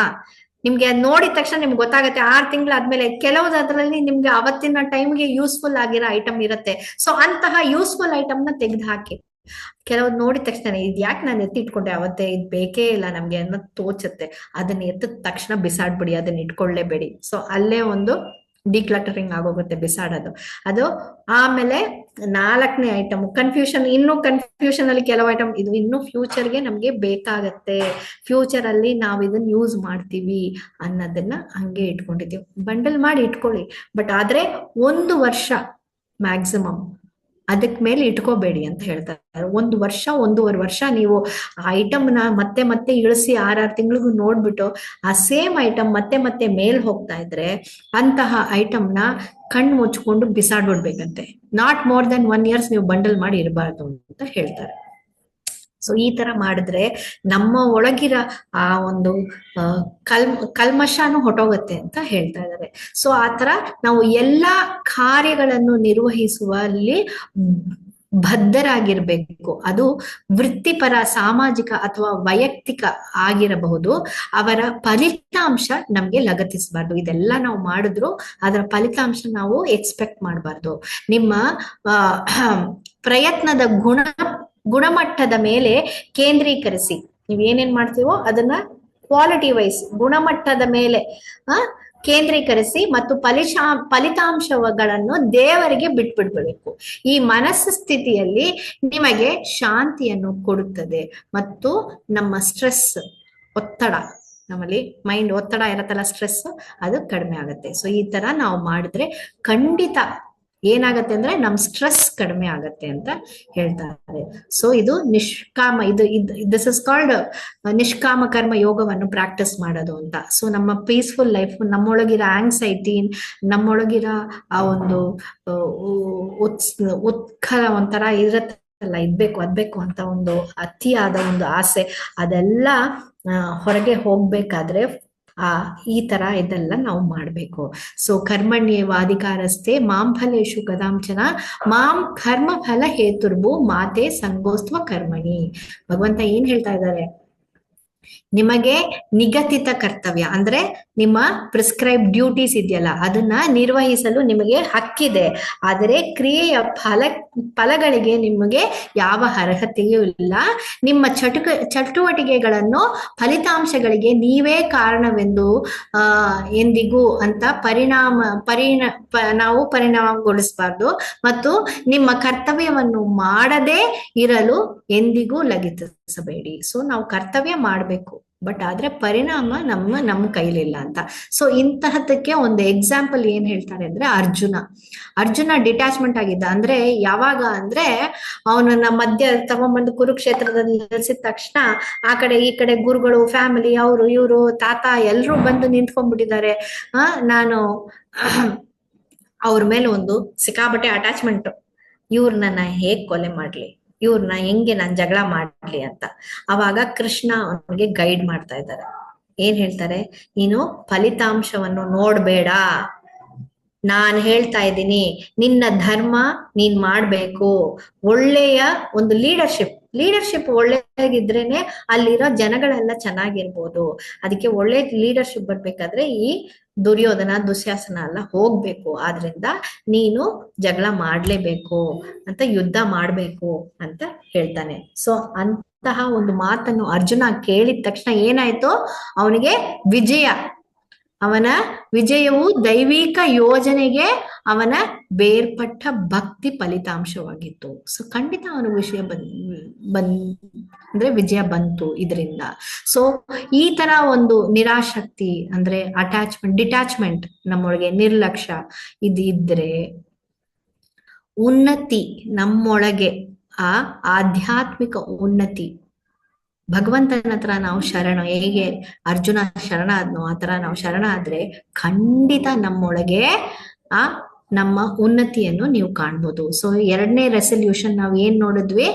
ನಿಮ್ಗೆ ಅದ್ ನೋಡಿದ ತಕ್ಷಣ ನಿಮ್ಗೆ ಗೊತ್ತಾಗತ್ತೆ. 6 ತಿಂಗಳಾದ್ಮೇಲೆ ಕೆಲವ್ದು ಅದ್ರಲ್ಲಿ ನಿಮ್ಗೆ ಅವತ್ತಿನ ಟೈಮ್ಗೆ ಯೂಸ್ಫುಲ್ ಆಗಿರೋ ಐಟಮ್ ಇರುತ್ತೆ. ಸೊ ಅಂತಹ ಯೂಸ್ಫುಲ್ ಐಟಮ್ ನ ತೆಗೆದು ಹಾಕಿ. ಕೆಲವ್ದು ನೋಡಿದ ತಕ್ಷಣ ಇದ್ ಯಾಕೆ ನಾನು ಎತ್ತಿಟ್ಕೊಂಡೆ ಅವತ್ತೇ, ಇದ್ ಬೇಕೇ ಇಲ್ಲ ನಮ್ಗೆ ಅನ್ನೋದು ತೋಚುತ್ತೆ, ಅದನ್ನ ಎತ್ತಿದ ತಕ್ಷಣ ಬಿಸಾಡ್ಬಿಡಿ, ಅದನ್ನ ಇಟ್ಕೊಳ್ಳೇಬೇಡಿ. ಸೊ ಅಲ್ಲೇ ಒಂದು ಡಿಕ್ಲಟರಿಂಗ್ ಆಗೋಗುತ್ತೆ ಬಿಸಾಡೋದು ಅದು. ಆಮೇಲೆ 4ನೇ ಐಟಮ್ ಕನ್ಫ್ಯೂಷನ್. ಇನ್ನು ಕನ್ಫ್ಯೂಷನ್ ಅಲ್ಲಿ ಕೆಲವು ಐಟಮ್ ಇದು ಇನ್ನು ಫ್ಯೂಚರ್ಗೆ ನಮ್ಗೆ ಬೇಕಾಗತ್ತೆ, ಫ್ಯೂಚರ್ ಅಲ್ಲಿ ನಾವ್ ಇದನ್ನ ಯೂಸ್ ಮಾಡ್ತೀವಿ ಅನ್ನೋದನ್ನ ಹಂಗೆ ಇಟ್ಕೊಂಡಿದ್ದೀವಿ. ಬಂಡಲ್ ಮಾಡಿ ಇಟ್ಕೊಳ್ಳಿ, ಬಟ್ ಆದ್ರೆ 1 ವರ್ಷ ಮ್ಯಾಕ್ಸಿಮಮ್, ಅದಕ್ ಮೇಲೆ ಇಟ್ಕೋಬೇಡಿ ಅಂತ ಹೇಳ್ತಾರೆ. 1 ವರ್ಷ 1.5 ವರ್ಷ ನೀವು ಐಟಮ್ ನ ಮತ್ತೆ ಇಳಿಸಿ 6 ತಿಂಗಳಿಗೂ ನೋಡ್ಬಿಟ್ಟು ಆ ಸೇಮ್ ಐಟಮ್ ಮತ್ತೆ ಮೇಲ್ ಹೋಗ್ತಾ ಇದ್ರೆ ಅಂತಹ ಐಟಮ್ ನ ಕಣ್ಣು ಮುಚ್ಕೊಂಡು ಬಿಸಾಡ್ಬಿಡ್ಬೇಕಂತೆ. ನಾಟ್ ಮೋರ್ ದೆನ್ 1 years ನೀವು ಬಂಡಲ್ ಮಾಡಿ ಇರಬಾರ್ದು ಅಂತ ಹೇಳ್ತಾರೆ. ಸೊ ಈ ತರ ಮಾಡಿದ್ರೆ ನಮ್ಮ ಒಳಗಿರ ಆ ಒಂದು ಕಲ್ಮಶಾನು ಹೊಟ್ಟೋಗುತ್ತೆ ಅಂತ ಹೇಳ್ತಾ ಇದ್ದಾರೆ. ಸೊ ಆತರ ನಾವು ಎಲ್ಲಾ ಕಾರ್ಯಗಳನ್ನು ನಿರ್ವಹಿಸುವಲ್ಲಿ ಬದ್ಧರಾಗಿರ್ಬೇಕು. ಅದು ವೃತ್ತಿಪರ, ಸಾಮಾಜಿಕ ಅಥವಾ ವೈಯಕ್ತಿಕ ಆಗಿರಬಹುದು. ಅವರ ಫಲಿತಾಂಶ ನಮ್ಗೆ ಲಗತ್ತಿಸಬಾರ್ದು. ಇದೆಲ್ಲ ನಾವು ಮಾಡಿದ್ರು ಅದರ ಫಲಿತಾಂಶ ನಾವು ಎಕ್ಸ್ಪೆಕ್ಟ್ ಮಾಡಬಾರ್ದು. ನಿಮ್ಮ ಪ್ರಯತ್ನದ ಗುಣಮಟ್ಟದ ಮೇಲೆ ಕೇಂದ್ರೀಕರಿಸಿ. ನೀವ್ ಏನೇನ್ ಮಾಡ್ತೀವೋ ಅದನ್ನ ಕ್ವಾಲಿಟಿ ವೈಸ್ ಗುಣಮಟ್ಟದ ಮೇಲೆ ಕೇಂದ್ರೀಕರಿಸಿ ಮತ್ತು ಫಲಿತಾಂಶಗಳನ್ನು ದೇವರಿಗೆ ಬಿಟ್ಬಿಡ್ಬೇಕು. ಈ ಮನಸ್ಸು ಸ್ಥಿತಿಯಲ್ಲಿ ನಿಮಗೆ ಶಾಂತಿಯನ್ನು ಕೊಡುತ್ತದೆ ಮತ್ತು ನಮ್ಮ ಸ್ಟ್ರೆಸ್, ಒತ್ತಡ, ನಮ್ಮಲ್ಲಿ ಮೈಂಡ್ ಒತ್ತಡ ಇರತ್ತಲ್ಲ, ಸ್ಟ್ರೆಸ್, ಅದು ಕಡಿಮೆ ಆಗುತ್ತೆ. ಸೊ ಈ ತರ ನಾವು ಮಾಡಿದ್ರೆ ಖಂಡಿತ ಏನಾಗತ್ತೆ ಅಂದ್ರೆ ನಮ್ ಸ್ಟ್ರೆಸ್ ಕಡಿಮೆ ಆಗತ್ತೆ ಅಂತ ಹೇಳ್ತಾರೆ. ಸೊ ಇದು ನಿಷ್ಕಾಮ, ದಿಸ್ ಇಸ್ ಕಾಲ್ಡ್ ನಿಷ್ಕಾಮ ಕರ್ಮ ಯೋಗವನ್ನು ಪ್ರಾಕ್ಟೀಸ್ ಮಾಡೋದು ಅಂತ. ಸೊ ನಮ್ಮ ಪೀಸ್ಫುಲ್ ಲೈಫ್, ನಮ್ಮೊಳಗಿರೋ ಆಂಗ್ಸೈಟಿ, ನಮ್ಮೊಳಗಿರೋ ಆ ಒಂದು ಉತ್ಕಲ ಒಂಥರ ಇರತ್ತಲ್ಲ, ಅದ್ಬೇಕು ಅಂತ ಒಂದು ಅತಿಯಾದ ಒಂದು ಆಸೆ, ಅದೆಲ್ಲ ಹೊರಗೆ ಹೋಗ್ಬೇಕಾದ್ರೆ ಈ ತರ ಇದೆಲ್ಲ ನಾವು ಮಾಡ್ಬೇಕು. ಸೊ ಕರ್ಮಣ್ಯೇವಾಧಿಕಾರಸ್ಥೆ ಮಾಂ ಫಲೇಷು ಕದಾಂಚನ ಮಾಂ ಕರ್ಮ ಫಲ ಹೇತುರ್ಭು ಮಾತೆ ಸಂಗೋಸ್ತ್ವ ಕರ್ಮಣಿ. ಭಗವಂತ ಏನ್ ಹೇಳ್ತಾ ಇದ್ದಾರೆ, ನಿಮಗೆ ನಿಗದಿತ ಕರ್ತವ್ಯ ಅಂದ್ರೆ ನಿಮ್ಮ ಪ್ರಿಸ್ಕ್ರೈಬ್ ಡ್ಯೂಟೀಸ್ ಇದೆಯಲ್ಲ, ಅದನ್ನ ನಿರ್ವಹಿಸಲು ನಿಮಗೆ ಹಕ್ಕಿದೆ. ಆದರೆ ಕ್ರಿಯೆಯ ಫಲಗಳಿಗೆ ನಿಮಗೆ ಯಾವ ಅರ್ಹತೆಯೂ ಇಲ್ಲ. ನಿಮ್ಮ ಚಟುವಟಿಕೆಗಳನ್ನು ಫಲಿತಾಂಶಗಳಿಗೆ ನೀವೇ ಕಾರಣವೆಂದು ಎಂದಿಗೂ ಅಂತ ನಾವು ಪರಿಣಾಮಗೊಳಿಸಬಾರ್ದು ಮತ್ತು ನಿಮ್ಮ ಕರ್ತವ್ಯವನ್ನು ಮಾಡದೇ ಇರಲು ಎಂದಿಗೂ ಲಗತ್ತಿಸಬೇಡಿ. ಸೊ ನಾವು ಕರ್ತವ್ಯ ಮಾಡ್ಬೇಕು, ಬಟ್ ಆದ್ರೆ ಪರಿಣಾಮ ನಮ್ಮ ಕೈಲಿಲ್ಲ ಅಂತ. ಸೊ ಇಂತಹದಕ್ಕೆ ಒಂದು ಎಕ್ಸಾಂಪಲ್ ಏನ್ ಹೇಳ್ತಾರೆ ಅಂದ್ರೆ, ಅರ್ಜುನ ಡಿಟ್ಯಾಚ್ಮೆಂಟ್ ಆಗಿದ್ದ. ಅಂದ್ರೆ ಯಾವಾಗ ಅಂದ್ರೆ ಅವನನ್ನ ಮಧ್ಯ ತಗೊಂಡ್ಬಂದು ಕುರುಕ್ಷೇತ್ರದಲ್ಲಿ ನಿಲ್ಲಿಸಿದ ತಕ್ಷಣ ಆ ಕಡೆ ಈ ಕಡೆ ಗುರುಗಳು, ಫ್ಯಾಮಿಲಿ, ಅವರು ಇವರು, ತಾತ ಎಲ್ರು ಬಂದು ನಿಂತ್ಕೊಂಡ್ಬಿಟ್ಟಿದ್ದಾರೆ. ನಾನು ಅವ್ರ ಮೇಲೆ ಒಂದು ಸಿಕ್ಕಾಬಟ್ಟೆ ಅಟ್ಯಾಚ್ಮೆಂಟ್. ಇವ್ರನ್ನ ಹೇಗ್ ಕೊಲೆ ಮಾಡ್ಲಿ, ಇವ್ರನ್ನ ಹೆಂಗೆ ನಾನ್ ಜಗಳ ಮಾಡ್ಲಿ ಅಂತ. ಅವಾಗ ಕೃಷ್ಣ ಅವನಿಗೆ ಗೈಡ್ ಮಾಡ್ತಾ ಇದ್ದಾರೆ. ಏನ್ ಹೇಳ್ತಾರೆ, ನೀನು ಫಲಿತಾಂಶವನ್ನು ನೋಡ್ಬೇಡ, ನಾನ್ ಹೇಳ್ತಾ ಇದ್ದೀನಿ, ನಿನ್ನ ಧರ್ಮ ನೀನ್ ಮಾಡ್ಬೇಕು. ಒಳ್ಳೆಯ ಒಂದು ಲೀಡರ್ಶಿಪ್ ಒಳ್ಳೆಯಾಗಿದ್ರೇನೆ ಅಲ್ಲಿರೋ ಜನಗಳೆಲ್ಲ ಚೆನ್ನಾಗಿರ್ಬೋದು. ಅದಕ್ಕೆ ಒಳ್ಳೆ ಲೀಡರ್ಶಿಪ್ ಬರ್ಬೇಕಾದ್ರೆ ಈ ದುರ್ಯೋಧನ ದುಶ್ಯಾಸನ ಎಲ್ಲ ಹೋಗ್ಬೇಕು. ಆದ್ರಿಂದ ನೀನು ಜಗಳ ಮಾಡ್ಲೇಬೇಕು ಅಂತ, ಯುದ್ಧ ಮಾಡ್ಬೇಕು ಅಂತ ಹೇಳ್ತಾನೆ. ಸೊ ಅಂತಹ ಒಂದು ಮಾತನ್ನು ಅರ್ಜುನ ಕೇಳಿದ ತಕ್ಷಣ ಏನಾಯ್ತು, ಅವನಿಗೆ ವಿಜಯ, ಅವನ ವಿಜಯವು ದೈವಿಕ ಯೋಜನೆಗೆ ಅವನ ಬೇರ್ಪಟ್ಟ ಭಕ್ತಿ ಫಲಿತಾಂಶವಾಗಿತ್ತು. ಸೊ ಖಂಡಿತ ಅವನ ವಿಷಯ ಅಂದ್ರೆ ವಿಜಯ ಬಂತು ಇದರಿಂದ. ಸೊ ಈ ತರ ಒಂದು ನಿರಾಸಕ್ತಿ ಅಂದ್ರೆ ಡಿಟ್ಯಾಚ್ಮೆಂಟ್ ನಮ್ಮೊಳಗೆ, ನಿರ್ಲಕ್ಷ್ಯ ಇದ್ರೆ ಉನ್ನತಿ ನಮ್ಮೊಳಗೆ, ಆ ಆಧ್ಯಾತ್ಮಿಕ ಉನ್ನತಿ, ಭಗವಂತನ ಹತ್ರ ನಾವು ಹೇಗೆ ಅರ್ಜುನ ಶರಣಾದ್ನೋ ಆ ತರ ನಾವು ಶರಣಾದ್ರೆ ಖಂಡಿತ ನಮ್ಮೊಳಗೆ ನಮ್ಮ ಉನ್ನತಿಯನ್ನು ನೀವು ಕಾಣ್ಬೋದು. ಸೊ 2ನೇ ರೆಸಲ್ಯೂಷನ್ ನಾವ್ ಏನ್ ನೋಡಿದ್ವಿ,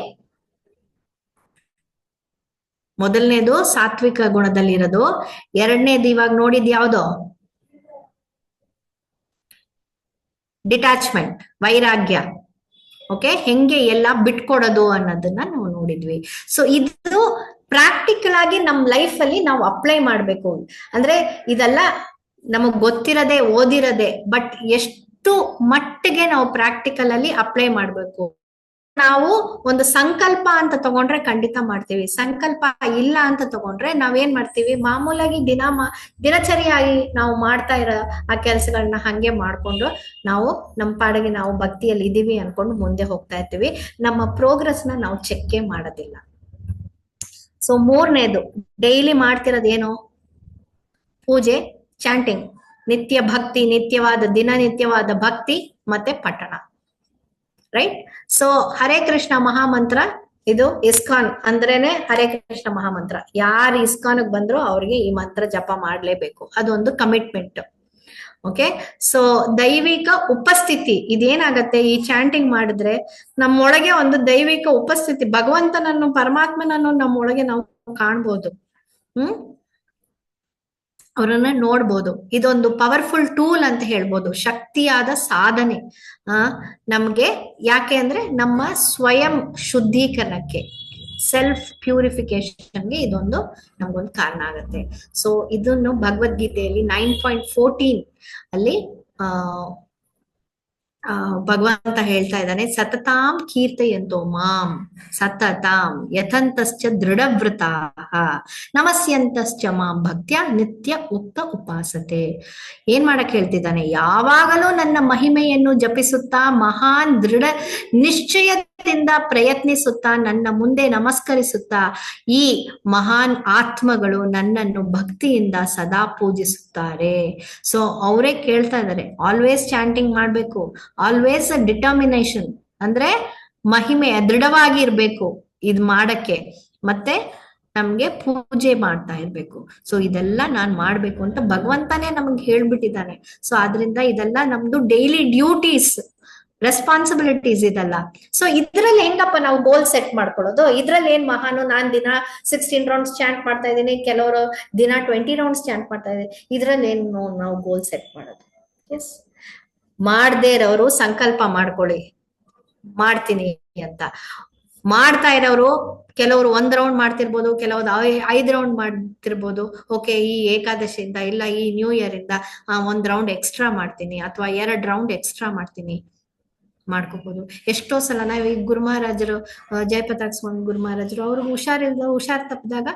ಮೊದಲನೇದು ಸಾತ್ವಿಕ ಗುಣದಲ್ಲಿರೋದು, 2ನೇದು ಇವಾಗ ನೋಡಿದ್ ಯಾವ್ದು, ಡಿಟ್ಯಾಚ್ಮೆಂಟ್, ವೈರಾಗ್ಯ. ಓಕೆ, ಹೆಂಗೆ ಎಲ್ಲ ಬಿಟ್ಕೊಡೋದು ಅನ್ನೋದನ್ನ ನಾವು ನೋಡಿದ್ವಿ. ಸೊ ಇದು ಪ್ರಾಕ್ಟಿಕಲ್ ಆಗಿ ನಮ್ ಲೈಫ್ ಅಲ್ಲಿ ನಾವು ಅಪ್ಲೈ ಮಾಡ್ಬೇಕು. ಅಂದ್ರೆ ಇದೆಲ್ಲ ನಮಗ್ ಗೊತ್ತಿರದೆ ಓದಿರದೆ, ಬಟ್ ಎಷ್ಟು ಮಟ್ಟಿಗೆ ನಾವು ಪ್ರಾಕ್ಟಿಕಲ್ ಅಲ್ಲಿ ಅಪ್ಲೈ ಮಾಡ್ಬೇಕು. ನಾವು ಒಂದು ಸಂಕಲ್ಪ ಅಂತ ತಗೊಂಡ್ರೆ ಖಂಡಿತ ಮಾಡ್ತೀವಿ, ಸಂಕಲ್ಪ ಇಲ್ಲ ಅಂತ ತಗೊಂಡ್ರೆ ನಾವೇನ್ ಮಾಡ್ತೀವಿ, ಮಾಮೂಲಾಗಿ ದಿನಚರಿಯಾಗಿ ನಾವು ಮಾಡ್ತಾ ಇರೋ ಆ ಕೆಲಸಗಳನ್ನ ಹಂಗೆ ಮಾಡ್ಕೊಂಡು ನಾವು ನಮ್ಮ ಪಾಡಿಗೆ ನಾವು ಭಕ್ತಿಯಲ್ಲಿ ಇದೀವಿ ಅನ್ಕೊಂಡು ಮುಂದೆ ಹೋಗ್ತಾ ಇರ್ತೀವಿ. ನಮ್ಮ ಪ್ರೋಗ್ರೆಸ್ ನ ನಾವು ಚೆಕ್ಕೇ ಮಾಡೋದಿಲ್ಲ. ಸೊ 3ನೇದು ಡೈಲಿ ಮಾಡ್ತಿರೋದೇನು, ಪೂಜೆ, ಚಾಂಟಿಂಗ್, ನಿತ್ಯ ಭಕ್ತಿ, ದಿನನಿತ್ಯವಾದ ಭಕ್ತಿ ಮತ್ತೆ ಪಠಣ. ರೈಟ್. ಸೊ ಹರೇ ಕೃಷ್ಣ ಮಹಾಮಂತ್ರ, ಇದು ಇಸ್ಕಾನ್ ಅಂದ್ರೇನೆ ಹರೇ ಕೃಷ್ಣ ಮಹಾಮಂತ್ರ. ಯಾರು ಇಸ್ಕಾನ್ಗೆ ಬಂದ್ರು ಅವ್ರಿಗೆ ಈ ಮಂತ್ರ ಜಪ ಮಾಡ್ಲೇಬೇಕು, ಅದೊಂದು ಕಮಿಟ್ಮೆಂಟ್. ಓಕೆ. ಸೊ ದೈವಿಕ ಉಪಸ್ಥಿತಿ, ಇದೇನಾಗತ್ತೆ, ಈ ಚಾಂಟಿಂಗ್ ಮಾಡಿದ್ರೆ ನಮ್ಮೊಳಗೆ ಒಂದು ದೈವಿಕ ಉಪಸ್ಥಿತಿ, ಭಗವಂತನನ್ನು ಪರಮಾತ್ಮನನ್ನು ನಮ್ಮೊಳಗೆ ನಾವು ಕಾಣ್ಬೋದು, ಅವರನ್ನ ನೋಡ್ಬೋದು. ಇದೊಂದು ಪವರ್ಫುಲ್ ಟೂಲ್ ಅಂತ ಹೇಳ್ಬೋದು, ಶಕ್ತಿಯಾದ ಸಾಧನೆ ನಮ್ಗೆ. ಯಾಕೆ ಅಂದ್ರೆ ನಮ್ಮ ಸ್ವಯಂ ಶುದ್ಧೀಕರಣಕ್ಕೆ, ಸೆಲ್ಫ್ ಪ್ಯೂರಿಫಿಕೇಶನ್ಗೆ ಇದೊಂದು ನಮ್ಗೊಂದು ಕಾರಣ ಆಗತ್ತೆ. ಸೊ ಇದನ್ನು ಭಗವದ್ಗೀತೆಯಲ್ಲಿ 9.14 ಅಲ್ಲಿ ಭಗವಂತ ಹೇಳ್ತಾ ಇದ್ದಾನೆ, ಸತತಾಂ ಕೀರ್ತಯಂತೋ ಮಾಂ ಸತತಾಂ ಯಥಂತಶ್ಚ ದೃಢವ್ರತಾಃ ನಮಸ್ಯಂತಶ್ಚ ಮಾಂ ಭಕ್ತ್ಯ ನಿತ್ಯ ಉಕ್ತ ಉಪಾಸತೆ. ಏನ್ ಮಾಡಕ್ ಹೇಳ್ತಿದ್ದಾನೆ, ಯಾವಾಗಲೂ ನನ್ನ ಮಹಿಮೆಯನ್ನು ಜಪಿಸುತ್ತಾ ಮಹಾನ್ ದೃಢ ನಿಶ್ಚಯದಿಂದ ಪ್ರಯತ್ನಿಸುತ್ತಾ ನನ್ನ ಮುಂದೆ ನಮಸ್ಕರಿಸುತ್ತಾ ಈ ಮಹಾನ್ ಆತ್ಮಗಳು ನನ್ನನ್ನು ಭಕ್ತಿಯಿಂದ ಸದಾ ಪೂಜಿಸುತ್ತಾರೆ. ಸೊ ಅವರೇ ಕೇಳ್ತಾ ಇದ್ದಾರೆ, ಆಲ್ವೇಸ್ ಚಾಂಟಿಂಗ್ ಮಾಡ್ಬೇಕು, ಆಲ್ವೇಸ್ ಡಿಟರ್ಮಿನೇಷನ್ ಅಂದ್ರೆ ಮಹಿಮೆ ದೃಢವಾಗಿ ಇರ್ಬೇಕು ಇದ್ ಮಾಡಕ್ಕೆ, ಮತ್ತೆ ನಮ್ಗೆ ಪೂಜೆ ಮಾಡ್ತಾ ಇರ್ಬೇಕು. ಸೊ ಇದೆಲ್ಲ ನಾನ್ ಮಾಡ್ಬೇಕು ಅಂತ ಭಗವಂತನೇ ನಮ್ಗೆ ಹೇಳ್ಬಿಟ್ಟಿದ್ದಾನೆ. ಸೊ ಆದ್ರಿಂದ ಇದೆಲ್ಲ ನಮ್ದು ಡೈಲಿ ಡ್ಯೂಟೀಸ್, ರೆಸ್ಪಾನ್ಸಿಬಿಲಿಟೀಸ್ ಇದೆಲ್ಲ. ಸೊ ಇದ್ರಲ್ಲಿ ಹೆಂಗಪ್ಪ ನಾವು ಗೋಲ್ ಸೆಟ್ ಮಾಡ್ಕೊಳ್ಳೋದು, ಇದ್ರಲ್ಲಿ ಏನ್ ಮಹಾನು, ನಾನ್ ದಿನ 16 ರೌಂಡ್ಸ್ ಚಾಂಟ್ ಮಾಡ್ತಾ ಇದ್ದೀನಿ, ಕೆಲವರು ದಿನ 20 ರೌಂಡ್ಸ್ ಚಾಂಟ್ ಮಾಡ್ತಾ ಇದ್ದೀನಿ, ಇದ್ರಲ್ಲಿ ಏನ್ ನಾವು ಗೋಲ್ ಸೆಟ್ ಮಾಡೋದು? ಎಸ್, ಮಾಡದೇ ಇರೋರು ಸಂಕಲ್ಪ ಮಾಡ್ಕೊಳ್ಳಿ ಮಾಡ್ತೀನಿ ಅಂತ. ಮಾಡ್ತಾ ಇರೋರು ಕೆಲವರು 1 ರೌಂಡ್ ಮಾಡ್ತಿರ್ಬೋದು, ಕೆಲವ್ರು 5 ರೌಂಡ್ ಮಾಡ್ತಿರ್ಬೋದು. ಓಕೆ, ಈ ಏಕಾದಶಿಯಿಂದ ಇಲ್ಲ ಈ ನ್ಯೂ ಇಯರ್ ಇಂದ 1 ರೌಂಡ್ ಎಕ್ಸ್ಟ್ರಾ ಮಾಡ್ತೀನಿ ಅಥವಾ 2 ರೌಂಡ್ ಎಕ್ಸ್ಟ್ರಾ ಮಾಡ್ತೀನಿ, ಮಾಡ್ಕೋಬಹುದು. ಎಷ್ಟೋ ಸಲ ನಾವು ಈ ಗುರುಮಹಾರಾಜರು, ಜಯಪತಾಕ ಸ್ವಾಮಿ ಗುರುಮಹಾರಾಜರು, ಅವ್ರಿಗೆ ಹುಷಾರ್ ತಪ್ಪಿದಾಗ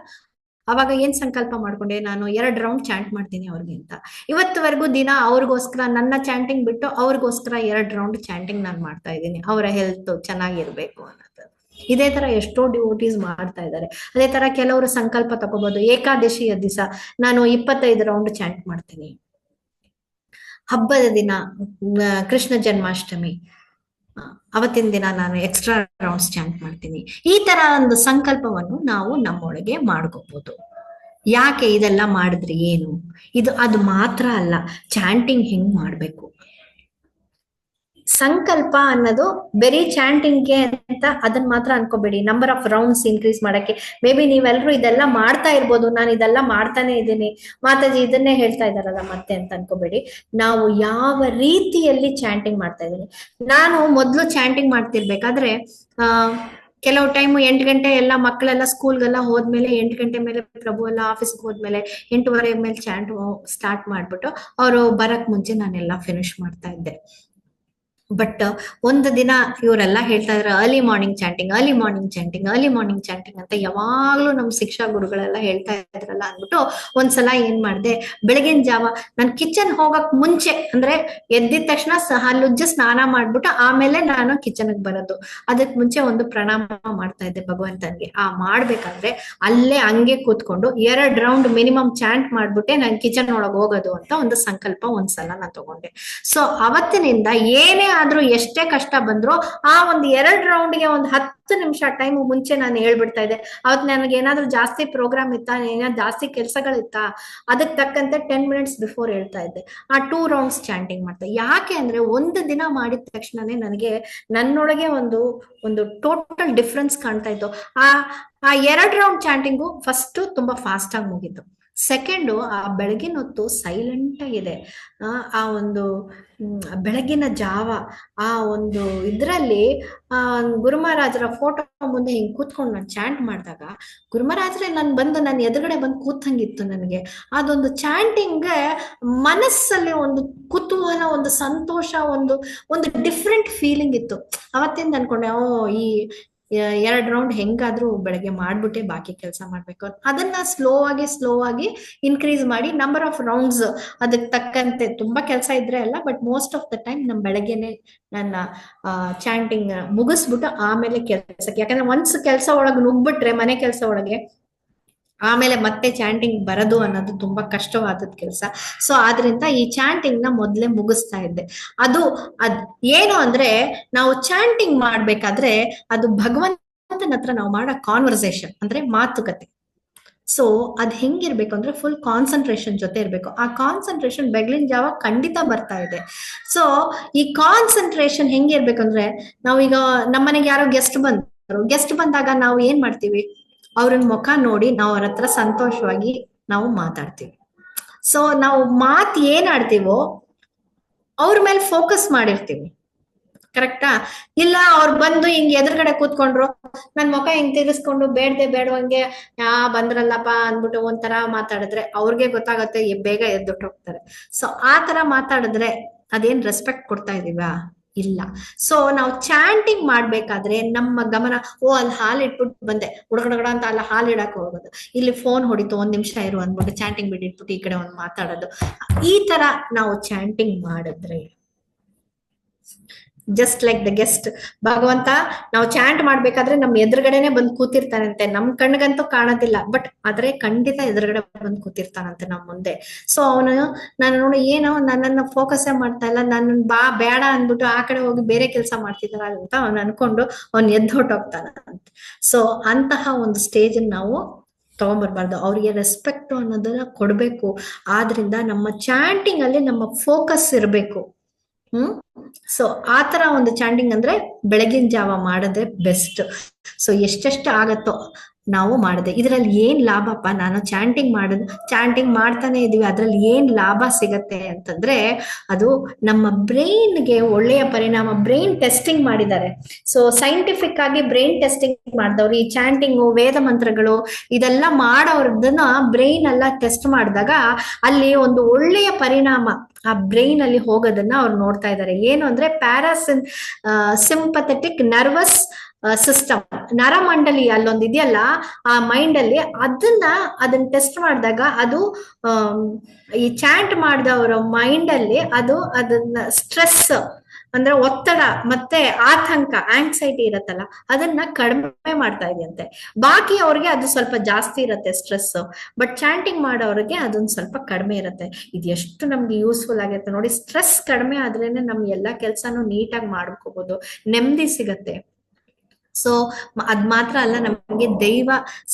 ಅವಾಗ ಏನ್ ಸಂಕಲ್ಪ ಮಾಡ್ಕೊಂಡೆ, ನಾನು 2 ರೌಂಡ್ ಚಾಂಟ್ ಮಾಡ್ತೀನಿ ಅವ್ರಿಗೆ ಅಂತ. ಇವತ್ತುವರೆಗೂ ದಿನ ಅವ್ರಿಗೋಸ್ಕರ, ನನ್ನ ಚಾಂಟಿಂಗ್ ಬಿಟ್ಟು ಅವ್ರಿಗೋಸ್ಕರ 2 ರೌಂಡ್ ಚಾಂಟಿಂಗ್ ನಾನು ಮಾಡ್ತಾ ಇದ್ದೀನಿ, ಅವರ ಹೆಲ್ತ್ ಚೆನ್ನಾಗಿರ್ಬೇಕು ಅನ್ನೋದು. ಇದೇ ತರ ಎಷ್ಟೋ ಡಿವೋಟೀಸ್ ಮಾಡ್ತಾ ಇದ್ದಾರೆ. ಅದೇ ತರ ಕೆಲವರು ಸಂಕಲ್ಪ ತಗೋಬಹುದು, ಏಕಾದಶಿಯ ದಿವಸ ನಾನು 25 ರೌಂಡ್ ಚಾಂಟ್ ಮಾಡ್ತೀನಿ, ಹಬ್ಬದ ದಿನ ಕೃಷ್ಣ ಜನ್ಮಾಷ್ಟಮಿ ಅವತ್ತಿನ ದಿನ ನಾನು ಎಕ್ಸ್ಟ್ರಾ ರೌಂಡ್ಸ್ ಚಾಂಟ್ ಮಾಡ್ತೀನಿ. ಈ ತರ ಒಂದು ಸಂಕಲ್ಪವನ್ನು ನಾವು ನಮ್ಮೊಳಗೆ ಮಾಡ್ಕೋಬಹುದು. ಯಾಕೆ ಇದೆಲ್ಲ ಮಾಡಿದ್ರೆ ಏನು, ಅದು ಮಾತ್ರ ಅಲ್ಲ, ಚಾಂಟಿಂಗ್ ಹೆಂಗ್ ಮಾಡ್ಬೇಕು, ಸಂಕಲ್ಪ ಅನ್ನೋದು ಬರೀ ಚಾಂಟಿಂಗ್ಗೆ ಅಂತ ಅದನ್ನ ಮಾತ್ರ ಅನ್ಕೋಬೇಡಿ. ನಂಬರ್ ಆಫ್ ರೌಂಡ್ಸ್ ಇನ್ಕ್ರೀಸ್ ಮಾಡಕ್ಕೆ ಮೇ ಬಿ ನೀವೆಲ್ಲರೂ ಇದೆಲ್ಲ ಮಾಡ್ತಾ ಇರ್ಬೋದು, ನಾನು ಇದೆಲ್ಲ ಮಾಡ್ತಾನೆ ಇದ್ದೀನಿ, ಮಾತಾಜಿ ಇದನ್ನೇ ಹೇಳ್ತಾ ಇದಾರಲ್ಲ ಮತ್ತೆ ಅಂತ ಅನ್ಕೋಬೇಡಿ. ನಾವು ಯಾವ ರೀತಿಯಲ್ಲಿ ಚಾಂಟಿಂಗ್ ಮಾಡ್ತಾ ಇದ್ದೀನಿ. ನಾನು ಮೊದ್ಲು ಚಾಂಟಿಂಗ್ ಮಾಡ್ತಿರ್ಬೇಕಾದ್ರೆ ಕೆಲವು ಟೈಮ್ 8 ಗಂಟೆ ಎಲ್ಲ ಮಕ್ಕಳೆಲ್ಲ ಸ್ಕೂಲ್ಗೆಲ್ಲ ಹೋದ್ಮೇಲೆ 8 ಗಂಟೆ ಮೇಲೆ ಪ್ರಭು ಎಲ್ಲ ಆಫೀಸ್ಗೆ ಹೋದ್ಮೇಲೆ 8:15 ಮೇಲೆ ಚಾಂಟ್ ಸ್ಟಾರ್ಟ್ ಮಾಡ್ಬಿಟ್ಟು ಅವರು ಬರಕ್ ಮುಂಚೆ ನಾನೆಲ್ಲ ಫಿನಿಶ್ ಮಾಡ್ತಾ ಇದ್ದೆ. ಬಟ್ ಒಂದು ದಿನ ಇವರೆಲ್ಲ ಹೇಳ್ತಾ ಇದ್ರು early morning chanting, early morning chanting, early morning chanting ಅಂತ ಯಾವಾಗ್ಲೂ ನಮ್ ಶಿಕ್ಷಾ ಗುರುಗಳೆಲ್ಲ ಹೇಳ್ತಾ ಇದ್ರಲ್ಲ ಅಂದ್ಬಿಟ್ಟು ಒಂದ್ಸಲ ಏನ್ ಮಾಡ್ದೆ, ಬೆಳಗಿನ ಜಾವ ನನ್ ಕಿಚನ್ ಹೋಗಕ್ ಮುಂಚೆ ಅಂದ್ರೆ ಎದ್ದಿದ ತಕ್ಷಣ ಹಲ್ಲುಜ್ಜಿ ಸ್ನಾನ ಮಾಡ್ಬಿಟ್ಟು ಆಮೇಲೆ ನಾನು ಕಿಚನ್ಗೆ ಬರೋದು. ಅದಕ್ ಮುಂಚೆ ಒಂದು ಪ್ರಣಾಮ ಮಾಡ್ತಾ ಇದ್ದೆ ಭಗವಂತನ್ಗೆ. ಮಾಡ್ಬೇಕಾದ್ರೆ ಅಲ್ಲೇ ಹಂಗೆ ಕೂತ್ಕೊಂಡು 2 ರೌಂಡ್ ಮಿನಿಮಮ್ ಚಾಂಟ್ ಮಾಡ್ಬಿಟ್ಟೆ ನಾನ್ ಕಿಚನ್ ಒಳಗ್ ಹೋಗೋದು ಅಂತ ಒಂದು ಸಂಕಲ್ಪ ಒಂದ್ಸಲ ನಾನ್ ತಗೊಂಡೆ. ಸೊ ಅವತ್ತಿನಿಂದ ಏನೇ ಆದ್ರೂ ಎಷ್ಟೇ ಕಷ್ಟ ಬಂದ್ರು ಆ ಒಂದು 2 ರೌಂಡ್ಗೆ ಒಂದು 10 ನಿಮಿಷ ಟೈಮ್ ಮುಂಚೆ ನಾನು ಹೇಳ್ಬಿಡ್ತಾ ಇದ್ದೆ. ಅವತ್ ನನಗೆ ಏನಾದ್ರೂ ಜಾಸ್ತಿ ಪ್ರೋಗ್ರಾಮ್ ಇತ್ತಾ, ಏನಾದ್ರು ಜಾಸ್ತಿ ಕೆಲ್ಸಗಳಿತ್ತಾ, ಅದಕ್ಕೆ ತಕ್ಕಂತೆ 10 ಮಿನಿಟ್ಸ್ ಬಿಫೋರ್ ಹೇಳ್ತಾ ಇದ್ದೆ. ಆ 2 ರೌಂಡ್ಸ್ ಚಾಂಟಿಂಗ್ ಮಾಡ್ತಾ. ಯಾಕೆ ಅಂದ್ರೆ ಒಂದು ದಿನ ಮಾಡಿದ ತಕ್ಷಣನೇ ನನಗೆ ನನ್ನೊಳಗೆ ಒಂದು ಟೋಟಲ್ ಡಿಫ್ರೆನ್ಸ್ ಕಾಣ್ತಾ ಇತ್ತು. ಆ 2 ರೌಂಡ್ ಚಾಂಟಿಂಗು ಫಸ್ಟ್ ತುಂಬಾ ಫಾಸ್ಟ್ ಆಗಿ ಮುಗೀತು. ಸೆಕೆಂಡು ಆ ಬೆಳಗಿನ ಹೊತ್ತು ಸೈಲೆಂಟ್ ಆಗಿದೆ. ಆ ಒಂದು ಬೆಳಗಿನ ಜಾವ ಆ ಒಂದು ಇದ್ರಲ್ಲಿ ಗುರುಮಹಾರಾಜರ ಫೋಟೋ ಮುಂದೆ ಹಿಂಗ್ ಕೂತ್ಕೊಂಡು ನಾನು ಚಾಂಟ್ ಮಾಡಿದಾಗ ಗುರುಮಹಾರಾಜರೇ ನನ್ನ ಎದುರುಗಡೆ ಬಂದು ಕೂತಂಗಿತ್ತು. ನನಗೆ ಅದೊಂದು ಚಾಂಟಿಂಗ್ ಮನಸ್ಸಲ್ಲಿ ಒಂದು ಕುತೂಹಲ, ಒಂದು ಸಂತೋಷ, ಒಂದು ಡಿಫ್ರೆಂಟ್ ಫೀಲಿಂಗ್ ಇತ್ತು. ಅವತ್ತಿಂದ ಅನ್ಕೊಂಡೆ, ಈ 2 ರೌಂಡ್ ಹೆಂಗಾದ್ರೂ ಬೆಳಗ್ಗೆ ಮಾಡ್ಬಿಟ್ಟೆ ಬಾಕಿ ಕೆಲಸ ಮಾಡ್ಬೇಕು. ಅದನ್ನ ಸ್ಲೋ ಆಗಿ ಇನ್ಕ್ರೀಸ್ ಮಾಡಿ ನಂಬರ್ ಆಫ್ ರೌಂಡ್ಸ್ ಅದಕ್ಕೆ ತಕ್ಕಂತೆ ತುಂಬಾ ಕೆಲಸ ಇದ್ರೆ ಅಲ್ಲ, but most of the time ನಮ್ ಬೆಳಗ್ಗೆನೆ ನನ್ನ ಚಾಂಟಿಂಗ್ ಮುಗಿಸ್ಬಿಟ್ಟು ಆಮೇಲೆ ಕೆಲ್ಸಕ್ಕೆ. ಯಾಕಂದ್ರೆ ಒನ್ಸ್ ಕೆಲಸ ಒಳಗೆ ನುಗ್ಬಿಟ್ರೆ ಮನೆ ಕೆಲಸ ಒಳಗೆ ಆಮೇಲೆ ಮತ್ತೆ ಚಾಂಟಿಂಗ್ ಬರೋದು ಅನ್ನೋದು ತುಂಬಾ ಕಷ್ಟವಾದ ಕೆಲಸ. ಸೊ ಆದ್ರಿಂದ ಈ ಚಾಂಟಿಂಗ್ ನ ಮೊದ್ಲೇ ಮುಗಿಸ್ತಾ ಇದ್ದೆ. ಅದ್ ಏನು ಅಂದ್ರೆ ನಾವು ಚಾಂಟಿಂಗ್ ಮಾಡ್ಬೇಕಾದ್ರೆ ಅದು ಭಗವಂತನ ಹತ್ರ ನಾವು ಮಾಡೋ ಕಾನ್ವರ್ಸೇಷನ್ ಅಂದ್ರೆ ಮಾತುಕತೆ. ಸೊ ಅದ್ ಹೆಂಗಿರ್ಬೇಕು ಅಂದ್ರೆ ಫುಲ್ ಕಾನ್ಸಂಟ್ರೇಷನ್ ಜೊತೆ ಇರ್ಬೇಕು. ಆ ಕಾನ್ಸಂಟ್ರೇಷನ್ ಬೆಳಗಿನ ಜಾವ ಖಂಡಿತ ಬರ್ತಾ ಇದೆ. ಸೊ ಈ ಕಾನ್ಸಂಟ್ರೇಷನ್ ಹೆಂಗಿರ್ಬೇಕಂದ್ರೆ, ನಾವೀಗ ನಮ್ಮನೆಗೆ ಯಾರೋ ಗೆಸ್ಟ್ ಬಂದಾಗ ನಾವು ಏನ್ ಮಾಡ್ತೀವಿ, ಅವ್ರನ್ನ ಮುಖ ನೋಡಿ ನಾವು ಅವ್ರ ಹತ್ರ ಸಂತೋಷವಾಗಿ ನಾವು ಮಾತಾಡ್ತೀವಿ. ಸೊ ನಾವು ಏನ್ ಆಡ್ತೀವೋ ಅವ್ರ ಮೇಲೆ ಫೋಕಸ್ ಮಾಡಿರ್ತೀವಿ. ಕರೆಕ್ಟಾ? ಇಲ್ಲ ಅವ್ರು ಬಂದು ಹಿಂಗ್ ಎದುರುಗಡೆ ಕೂತ್ಕೊಂಡ್ರು, ನನ್ ಮುಖ ಹಿಂಗ್ ತಿರ್ಗಿಸ್ಕೊಂಡು ಬೇಡವಂಗೆ ಬಂದ್ರಲ್ಲಪ್ಪ ಅಂದ್ಬಿಟ್ಟು ಒಂಥರ ಮಾತಾಡಿದ್ರೆ ಅವ್ರಿಗೆ ಗೊತ್ತಾಗತ್ತೆ, ಬೇಗ ಎದ್ದೊಟ್ಟೋಗ್ತಾರೆ. ಸೊ ಆ ತರ ಮಾತಾಡಿದ್ರೆ ಅದೇನ್ ರೆಸ್ಪೆಕ್ಟ್ ಕೊಡ್ತಾ ಇದೀವಾ? ಇಲ್ಲ. ಸೊ ನಾವು ಚಾಂಟಿಂಗ್ ಮಾಡ್ಬೇಕಾದ್ರೆ ನಮ್ಮ ಗಮನ, ಅಲ್ಲಿ ಹಾಲು ಇಟ್ಬಿಟ್ಟು ಬಂದೆ ಹುಡುಗಡ ಅಂತ ಅಲ್ಲ ಹಾಲು ಇಡಕ್ ಹೋಗೋದು, ಇಲ್ಲಿ ಫೋನ್ ಹೊಡಿತು 1 ನಿಮಿಷ ಇರು ಅಂದ್ಬಿಟ್ಟು ಚಾಂಟಿಂಗ್ ಬಿಟ್ಟಿಟ್ಬಿಟ್ಟು ಈ ಕಡೆ ಒಂದು ಮಾತಾಡೋದು. ಈ ತರ ನಾವು ಚಾಂಟಿಂಗ್ ಮಾಡಿದ್ರೆ ಜಸ್ಟ್ ಲೈಕ್ ದ ಗೆಸ್ಟ್, ಭಗವಂತ ನಾವು ಚಾಂಟ್ ಮಾಡ್ಬೇಕಾದ್ರೆ ನಮ್ ಎದುರುಗಡೆನೆ ಬಂದು ಕೂತಿರ್ತಾನಂತೆ. ನಮ್ ಕಣ್ಗಂತೂ ಕಾಣೋದಿಲ್ಲ, ಬಟ್ ಆದ್ರೆ ಖಂಡಿತ ಎದುರುಗಡೆ ಬಂದು ಕೂತಿರ್ತಾನಂತೆ ನಮ್ ಮುಂದೆ. ಸೊ ಅವನು ನಾನು ನೋಡಿ ಏನೋ ನನ್ನನ್ನ ಫೋಕಸ್ ಮಾಡ್ತಾ ಇಲ್ಲ, ನನ್ನ ಬೇಡ ಅಂದ್ಬಿಟ್ಟು ಆ ಕಡೆ ಹೋಗಿ ಬೇರೆ ಕೆಲಸ ಮಾಡ್ತಿದ್ದಾರ ಅಂತ ಅವ್ನು ಅನ್ಕೊಂಡು ಅವ್ನು ಎದ್ದು ಹೊಟ್ಟೋಗ್ತಾನಂತೆ. ಸೊ ಅಂತಹ ಒಂದು ಸ್ಟೇಜ್ ನಾವು ತಗೊಂಡ್ಬರ್ಬಾರ್ದು. ಅವ್ರಿಗೆ ರೆಸ್ಪೆಕ್ಟ್ ಅನ್ನೋದನ್ನ ಕೊಡ್ಬೇಕು. ಆದ್ರಿಂದ ನಮ್ಮ ಚಾಂಟಿಂಗ್ ಅಲ್ಲಿ ನಮ್ಮ ಫೋಕಸ್ ಇರ್ಬೇಕು. ಸೊ ಆತರ ಒಂದು ಚಾಂಟಿಂಗ್ ಅಂದ್ರೆ ಬೆಳಗಿನ ಜಾವ ಮಾಡೋದೇ ಬೆಸ್ಟ್. ಸೊ ಎಷ್ಟೆಷ್ಟು ಆಗತ್ತೋ ನಾವು ಮಾಡದೆ. ಇದ್ರಲ್ಲಿ ಏನ್ ಲಾಭಪ್ಪ, ನಾನು ಚಾಂಟಿಂಗ್ ಮಾಡ್ತಾನೆ ಇದೀವಿ, ಅದ್ರಲ್ಲಿ ಏನ್ ಲಾಭ ಸಿಗತ್ತೆ ಅಂತಂದ್ರೆ ಅದು ನಮ್ಮ ಬ್ರೈನ್ಗೆ ಒಳ್ಳೆಯ ಪರಿಣಾಮ. ಬ್ರೈನ್ ಟೆಸ್ಟಿಂಗ್ ಮಾಡಿದ್ದಾರೆ. ಸೊ ಸೈಂಟಿಫಿಕ್ ಆಗಿ ಬ್ರೈನ್ ಟೆಸ್ಟಿಂಗ್ ಮಾಡಿದವ್ರು ಈ ಚಾಂಟಿಂಗು, ವೇದ ಮಂತ್ರಗಳು ಇದೆಲ್ಲ ಮಾಡೋರ್ದನ್ನ ಬ್ರೈನ್ ಎಲ್ಲ ಟೆಸ್ಟ್ ಮಾಡಿದಾಗ ಅಲ್ಲಿ ಒಂದು ಒಳ್ಳೆಯ ಪರಿಣಾಮ ಆ ಬ್ರೈನ್ ಅಲ್ಲಿ ಹೋಗೋದನ್ನ ಅವ್ರು ನೋಡ್ತಾ ಇದ್ದಾರೆ. ಏನು ಅಂದ್ರೆ ಸಿಂಪಥೆಟಿಕ್ ನರ್ವಸ್ ಸಿಸ್ಟಮ್, ನರಮಂಡಲಿ ಅಲ್ಲೊಂದು ಇದೆಯಲ್ಲ ಆ ಮೈಂಡ್ ಅಲ್ಲಿ, ಅದನ್ನ ಟೆಸ್ಟ್ ಮಾಡಿದಾಗ ಅದು ಈ ಚಾಂಟ್ ಮಾಡಿದವರ ಮೈಂಡ್ ಅಲ್ಲಿ ಅದನ್ನ ಸ್ಟ್ರೆಸ್ ಅಂದ್ರೆ ಒತ್ತಡ ಮತ್ತೆ ಆತಂಕ, ಆಂಗ್ಸೈಟಿ ಇರತ್ತಲ್ಲ, ಅದನ್ನ ಕಡಿಮೆ ಮಾಡ್ತಾ ಇದೆಯಂತೆ. ಬಾಕಿ ಅವ್ರಿಗೆ ಅದು ಸ್ವಲ್ಪ ಜಾಸ್ತಿ ಇರತ್ತೆ ಸ್ಟ್ರೆಸ್, ಬಟ್ ಚಾಂಟಿಂಗ್ ಮಾಡೋರಿಗೆ ಅದೊಂದು ಸ್ವಲ್ಪ ಕಡಿಮೆ ಇರತ್ತೆ. ಇದು ಎಷ್ಟು ನಮ್ಗೆ ಯೂಸ್ಫುಲ್ ಆಗಿರುತ್ತೆ ನೋಡಿ. ಸ್ಟ್ರೆಸ್ ಕಡಿಮೆ ಆದ್ರೇನೆ ನಮ್ ಎಲ್ಲಾ ಕೆಲ್ಸಾನು ನೀಟಾಗಿ ಮಾಡ್ಕೋಬಹುದು, ನೆಮ್ಮದಿ ಸಿಗತ್ತೆ. ಸೊ ಅದ್ ಮಾತ್ರ ಅಲ್ಲ, ನಮ್ಗೆ ದೈವ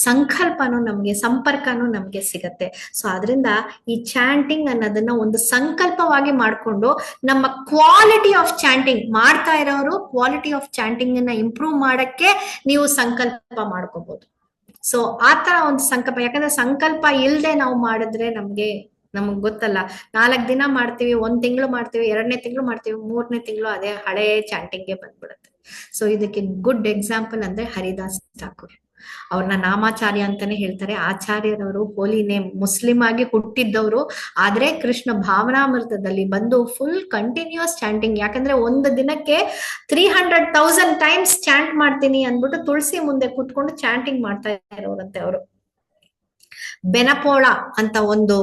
ಸಂಕಲ್ಪನೂ ನಮ್ಗೆ ಸಂಪರ್ಕನೂ ನಮ್ಗೆ ಸಿಗತ್ತೆ. ಸೊ ಅದರಿಂದ ಈ ಚಾಂಟಿಂಗ್ ಅನ್ನೋದನ್ನ ಒಂದು ಸಂಕಲ್ಪವಾಗಿ ಮಾಡ್ಕೊಂಡು ನಮ್ಮ ಕ್ವಾಲಿಟಿ ಆಫ್ ಚಾಂಟಿಂಗ್ ಮಾಡ್ತಾ ಇರೋರು ಕ್ವಾಲಿಟಿ ಆಫ್ ಚಾಂಟಿಂಗ್ ಅನ್ನ ಇಂಪ್ರೂವ್ ಮಾಡಕ್ಕೆ ನೀವು ಸಂಕಲ್ಪ ಮಾಡ್ಕೋಬಹುದು. ಸೊ ಆತರ ಒಂದು ಸಂಕಲ್ಪ, ಯಾಕಂದ್ರೆ ಸಂಕಲ್ಪ ಇಲ್ದೆ ನಾವು ಮಾಡಿದ್ರೆ ನಮಗ್ ಗೊತ್ತಲ್ಲ, 4 ದಿನ ಮಾಡ್ತೀವಿ, 1 ತಿಂಗಳು ಮಾಡ್ತೀವಿ, 2ನೇ ತಿಂಗಳು ಮಾಡ್ತೀವಿ, 3ನೇ ತಿಂಗಳು ಅದೇ ಹಳೆ ಚಾಂಟಿಂಗ್ಗೆ ಬಂದ್ಬಿಡುತ್ತೆ. ಸೊ ಇದಕ್ಕೆ ಗುಡ್ ಎಕ್ಸಾಂಪಲ್ ಅಂದ್ರೆ ಹರಿದಾಸ್ ಠಾಕೂರ್. ಅವ್ರನ್ನ ನಾಮಾಚಾರ್ಯ ಅಂತಾನೆ ಹೇಳ್ತಾರೆ. ಆಚಾರ್ಯರವರು ಹೋಲಿ ನೇಮ್, ಮುಸ್ಲಿಂ ಆಗಿ ಹುಟ್ಟಿದ್ದವರು, ಆದ್ರೆ ಕೃಷ್ಣ ಭಾವನಾಮೃತದಲ್ಲಿ ಬಂದು ಫುಲ್ ಕಂಟಿನ್ಯೂಸ್ ಚಾಂಟಿಂಗ್. ಯಾಕಂದ್ರೆ ಒಂದು ದಿನಕ್ಕೆ 300,000 ಟೈಮ್ಸ್ ಚಾಂಟ್ ಮಾಡ್ತೀನಿ ಅಂದ್ಬಿಟ್ಟು ತುಳಸಿ ಮುಂದೆ ಕೂತ್ಕೊಂಡು ಚಾಂಟಿಂಗ್ ಮಾಡ್ತಾ ಇರೋರಂತೆ ಅವರು. ಬೆನಪೋಳ ಅಂತ ಒಂದು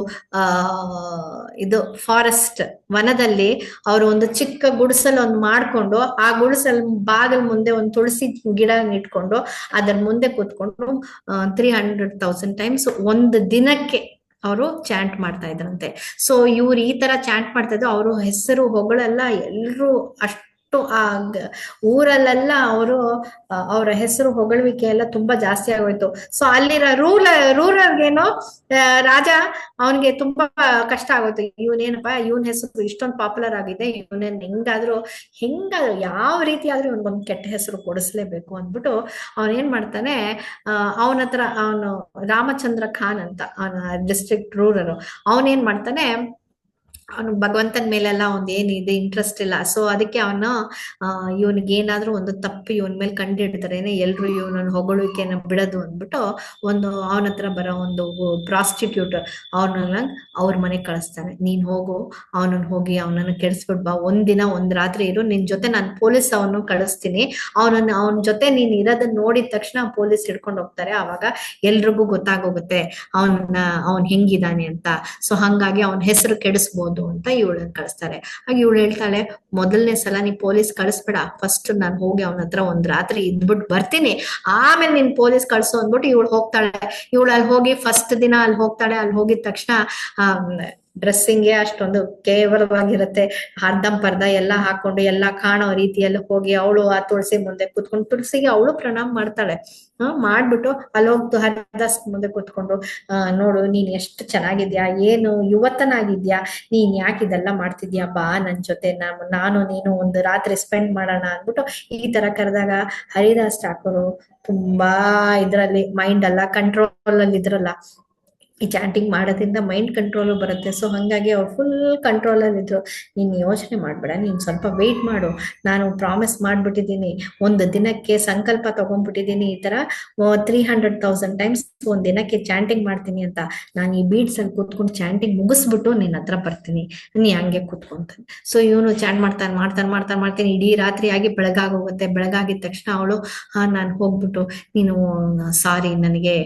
ಇದು ಫಾರೆಸ್ಟ್ ವನದಲ್ಲಿ ಅವರು ಒಂದು ಚಿಕ್ಕ ಗುಡಿಸಲು ಒಂದು ಮಾಡ್ಕೊಂಡು, ಆ ಗುಡಿಸಲ್ ಬಾಗಿಲ್ ಮುಂದೆ ಒಂದು ತುಳಸಿ ಗಿಡ ಇಟ್ಕೊಂಡು ಅದರ ಮುಂದೆ ಕೂತ್ಕೊಂಡು 300,000 ಟೈಮ್ಸ್ ಒಂದು ದಿನಕ್ಕೆ ಅವರು ಚಾಂಟ್ ಮಾಡ್ತಾ ಇದ್ರಂತೆ. ಸೊ ಇವ್ರು ಈ ತರ ಚಾಂಟ್ ಮಾಡ್ತಾ ಇದ್ರು. ಅವರು ಹೆಸರು ಹೊಗಳೆಲ್ಲ ಎಲ್ರು ಅಷ್ಟು ಆ ಊರಲ್ಲೆಲ್ಲ ಅವರು ಅವರ ಹೆಸರು ಹೊಗಳುವಿಕೆ ಎಲ್ಲ ತುಂಬಾ ಜಾಸ್ತಿ ಆಗೋಯ್ತು. ಸೊ ಅಲ್ಲಿರೋ ರೂರರ್ಗೇನೋ ರಾಜ ಅವನ್ಗೆ ತುಂಬಾ ಕಷ್ಟ ಆಗೋಯ್ತು. ಇವನೇನಪ್ಪ, ಇವನ್ ಹೆಸರು ಇಷ್ಟೊಂದು ಪಾಪ್ಯುಲರ್ ಆಗಿದೆ, ಇವನೇನ್ ಹೆಂಗಾದ್ರೂ ಯಾವ ರೀತಿ ಆದ್ರೂ ಇವನ್ಗೊಂದು ಕೆಟ್ಟ ಹೆಸರು ಕೊಡಿಸ್ಲೇಬೇಕು ಅಂದ್ಬಿಟ್ಟು ಅವನೇನ್ ಮಾಡ್ತಾನೆ, ಅವನ ಹತ್ರ ಅವನು ರಾಮಚಂದ್ರ ಖಾನ್ ಅಂತ ಅವನ ಡಿಸ್ಟ್ರಿಕ್ಟ್ ರೂರರ್, ಅವನೇನ್ ಮಾಡ್ತಾನೆ, ಅವನು ಭಗವಂತನ ಮೇಲೆಲ್ಲ ಏನಿದೆ ಇಂಟ್ರೆಸ್ಟ್ ಇಲ್ಲ. ಸೊ ಅದಕ್ಕೆ ಅವನ ಇವನಿಗೆ ಏನಾದ್ರೂ ಒಂದು ತಪ್ಪು ಇವನ್ ಮೇಲೆ ಕಂಡಿಡ್ತಾರೇನೆ, ಎಲ್ರು ಇವನನ್ನ ಹೊಗಳುವಿಕೆನ ಬಿಡೋದು ಅಂದ್ಬಿಟ್ಟು ಅವನ ಹತ್ರ ಬರೋ ಒಂದು ಪ್ರಾಸ್ಟಿಟ್ಯೂಟ್ ಅವನನ್ನ ಅವ್ರ ಮನೆಗ್ ಕಳಿಸ್ತಾನೆ. ನೀನ್ ಹೋಗು, ಹೋಗಿ ಅವನನ್ನ ಕೆಡಿಸ್ಬಿಟ್ ಬಾ, 1 ದಿನ 1 ರಾತ್ರಿ ಇರು, ನಿನ್ ಜೊತೆ ನಾನು ಪೊಲೀಸ್ ಅವನು ಕಳಿಸ್ತೀನಿ, ಅವನ ಜೊತೆ ನೀನ್ ಇರೋದನ್ನ ನೋಡಿದ ತಕ್ಷಣ ಪೊಲೀಸ್ ಹಿಡ್ಕೊಂಡು ಹೋಗ್ತಾರೆ. ಅವಾಗ ಎಲ್ರಿಗೂ ಗೊತ್ತಾಗೋಗುತ್ತೆ ಅವನ್ ಹೆಂಗಿದಾನೆ ಅಂತ. ಸೊ ಹಂಗಾಗಿ ಅವನ ಹೆಸರು ಕೆಡಿಸ್ಬೋದು ಅಂತ ಇವಳನ್ನ ಕಳಿಸ್ತಾರೆ. ಹಾಗೆ ಇವಳು ಹೇಳ್ತಾಳೆ, ಮೊದಲನೇ ಸಲ ನೀ ಪೊಲೀಸ್ ಕಳಿಸ್ಬೇಡ, ಫಸ್ಟ್ ನಾನು ಹೋಗಿ ಅವನ ಹತ್ರ 1 ರಾತ್ರಿ ಇದ್ಬಿಟ್ಟು ಬರ್ತೀನಿ, ಆಮೇಲೆ ನೀನ್ ಪೊಲೀಸ್ ಕಳ್ಸು ಅಂದ್ಬಿಟ್ಟು ಇವಳು ಹೋಗ್ತಾಳೆ. ಇವಳು ಅಲ್ಲಿ ಹೋಗಿ ಫಸ್ಟ್ ದಿನ ಅಲ್ಲಿ ಹೋಗ್ತಾಳೆ. ಅಲ್ಲಿ ಹೋಗಿದ ತಕ್ಷಣ ಡ್ರೆಸ್ಸಿಂಗ್ಗೆ ಅಷ್ಟೊಂದು ಕೇವಲವಾಗಿರುತ್ತೆ, ಅರ್ಧಂಪರ್ಧ ಎಲ್ಲ ಹಾಕೊಂಡು ಎಲ್ಲ ಕಾಣೋ ರೀತಿಯಲ್ಲಿ ಹೋಗಿ ಅವಳು ಆ ತುಳಸಿ ಮುಂದೆ ಕೂತ್ಕೊಂಡು ತುಳಸಿಗೆ ಅವಳು ಪ್ರಣಾಮ ಮಾಡ್ತಾಳೆ. ಮಾಡ್ಬಿಟ್ಟು ಅಲ್ಲಿ ಹೋಗ್ತು ಹರಿದಾಸ್ ಮುಂದೆ ಕೂತ್ಕೊಂಡು, ನೋಡು ನೀನ್ ಎಷ್ಟು ಚೆನ್ನಾಗಿದ್ಯಾ, ಏನು ಯುವತನಾಗಿದ್ಯಾ, ನೀನ್ ಯಾಕೆ ಇದೆಲ್ಲ ಮಾಡ್ತಿದ್ಯಾ, ಬಾ ನನ್ ಜೊತೆ, ನಾನು ನೀನು 1 ರಾತ್ರಿ ಸ್ಪೆಂಡ್ ಮಾಡೋಣ ಅಂದ್ಬಿಟ್ಟು ಈ ತರ ಕರೆದಾಗ ಹರಿದಾಸ್ ಠಾಕೂರು ತುಂಬಾ ಇದ್ರಲ್ಲಿ ಮೈಂಡ್ ಎಲ್ಲ ಕಂಟ್ರೋಲ್ ಅಲ್ಲಿ ಇದ್ರಲ್ಲ, ಈ ಚಾಂಟಿಂಗ್ ಮಾಡೋದ್ರಿಂದ ಮೈಂಡ್ ಕಂಟ್ರೋಲ್ ಬರುತ್ತೆ. ಸೊ ಹಂಗಾಗಿ ಅವ್ರು ಫುಲ್ ಕಂಟ್ರೋಲ್ ಅಲ್ಲಿ ಇದ್ರು. ನೀನ್ ಯೋಚನೆ ಮಾಡ್ಬೇಡ, ನೀನ್ ಸ್ವಲ್ಪ ವೆಯ್ಟ್ ಮಾಡು, ನಾನು ಪ್ರಾಮಿಸ್ ಮಾಡ್ಬಿಟ್ಟಿದ್ದೀನಿ, 1 ದಿನಕ್ಕೆ ಸಂಕಲ್ಪ ತಗೊಂಡ್ಬಿಟ್ಟಿದ್ದೀನಿ, ಈ ತರ 300,000 ಟೈಮ್ಸ್ 1 ದಿನಕ್ಕೆ ಚಾಂಟಿಂಗ್ ಮಾಡ್ತೀನಿ ಅಂತ. ನಾನು ಈ ಬೀಡ್ಸ್ ಅಲ್ಲಿ ಕೂತ್ಕೊಂಡು ಚಾಂಟಿಂಗ್ ಮುಗಿಸ್ಬಿಟ್ಟು ನಿನ್ನ ಹತ್ರ ಬರ್ತೀನಿ, ನೀ ಹಂಗೆ ಕೂತ್ಕೊಂತಾನೆ. ಸೊ ಇವನು ಚಾಂಟ್ ಮಾಡ್ತಾನೆ, ಇಡೀ ರಾತ್ರಿ ಆಗಿ ಬೆಳಗಾಗೋಗುತ್ತೆ. ಬೆಳಗಾಗಿದ ತಕ್ಷಣ ಅವಳು ನಾನು ಹೋಗ್ಬಿಟ್ಟು, ನೀನು ಸಾರಿ ನನಗೆ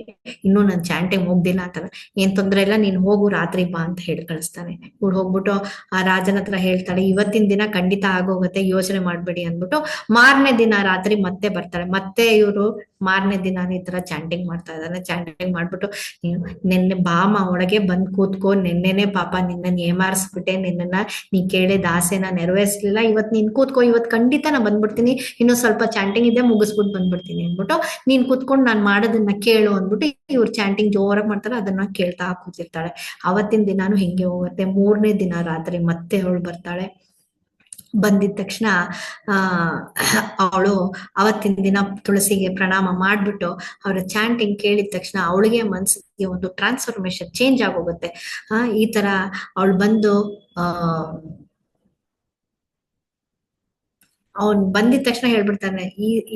ಇನ್ನೂ ನನ್ ಚಾಂಟಿಂಗ್ ಮುಗ್ದಿಲ್ಲ ಅಂತಾನೆ. ಏನ್ ತೊಂದ್ರೆ ಇಲ್ಲ, ನೀನ್ ಹೋಗು, ರಾತ್ರಿ ಬಾ ಅಂತ ಹೇಳಿ ಕಳಿಸ್ತಾನೆ. ಇವ್ಳು ಹೋಗ್ಬಿಟ್ಟು ಆ ರಾಜನ ಹತ್ರ ಹೇಳ್ತಾಳೆ, ಇವತ್ತಿನ ದಿನ ಖಂಡಿತ ಆಗೋಗುತ್ತೆ, ಯೋಚನೆ ಮಾಡ್ಬೇಡಿ ಅಂದ್ಬಿಟ್ಟು ಮಾರನೇ ದಿನ ರಾತ್ರಿ ಮತ್ತೆ ಬರ್ತಾಳೆ. ಮತ್ತೆ ಇವ್ರು ಮಾರನೇ ದಿನ ಈ ತರ ಚಾಂಟಿಂಗ್ ಮಾಡ್ತಾ ಇದ್ದಾನೆ. ಚಾಂಟಿಂಗ್ ಮಾಡ್ಬಿಟ್ಟು, ನಿನ್ನೆ ಬಾಮ ಒಳಗೆ ಬಂದ್ ಕೂತ್ಕೋ, ನಿನ್ನೆನೆ ಪಾಪ ನಿನ್ನನ್ ಏಮಾರಿಸ್ಬಿಟ್ಟೆ, ನಿನ್ನನ್ನ ನೀ ಕೇಳಿದ ಆಸೆನ ನೆರವೇರಿಸ್ಲಿಲ್ಲ, ಇವತ್ ನೀನ್ ಕೂತ್ಕೋ, ಇವತ್ ಖಂಡಿತ ನಾ ಬಂದ್ಬಿಡ್ತೀನಿ, ಇನ್ನೂ ಸ್ವಲ್ಪ ಚಾಂಟಿಂಗ್ ಇದೆ ಮುಗಿಸ್ಬಿಟ್ಟು ಬಂದ್ಬಿಡ್ತೀನಿ ಅಂದ್ಬಿಟ್ಟು ನೀನ್ ಕೂತ್ಕೊಂಡು ನಾನ್ ಮಾಡೋದನ್ನ ಕೇಳು ಅಂದ್ಬಿಟ್ಟು ಇವ್ರು ಚಾಂಟಿಂಗ್ ಜೋರಾಗಿ ಮಾಡ್ತಾರೆ. ಅದನ್ನ ಕೇಳ್ತಾ ಕೂತಿರ್ತಾಳೆ. ಅವತ್ತಿನ ದಿನಾನು ಹಿಂಗೆ ಹೋಗುತ್ತೆ. 3ನೇ ದಿನ ರಾತ್ರಿ ಮತ್ತೆ ಅವಳು ಬರ್ತಾಳೆ. ಬಂದಿದ ತಕ್ಷಣ ಅವಳು ಅವತ್ತಿನ ದಿನ ತುಳಸಿಗೆ ಪ್ರಣಾಮ ಮಾಡ್ಬಿಟ್ಟು ಅವರ ಚಾಂಟಿಂಗ್ ಕೇಳಿದ ತಕ್ಷಣ ಅವಳಿಗೆ ಮನ್ಸಿಗೆ ಒಂದು ಟ್ರಾನ್ಸ್ಫಾರ್ಮೇಶನ್ ಚೇಂಜ್ ಆಗೋಗುತ್ತೆ. ಈ ತರ ಅವಳು ಬಂದು ಅವ್ನ್ ಬಂದಿದ ತಕ್ಷಣ ಹೇಳ್ಬಿಡ್ತಾನೆ,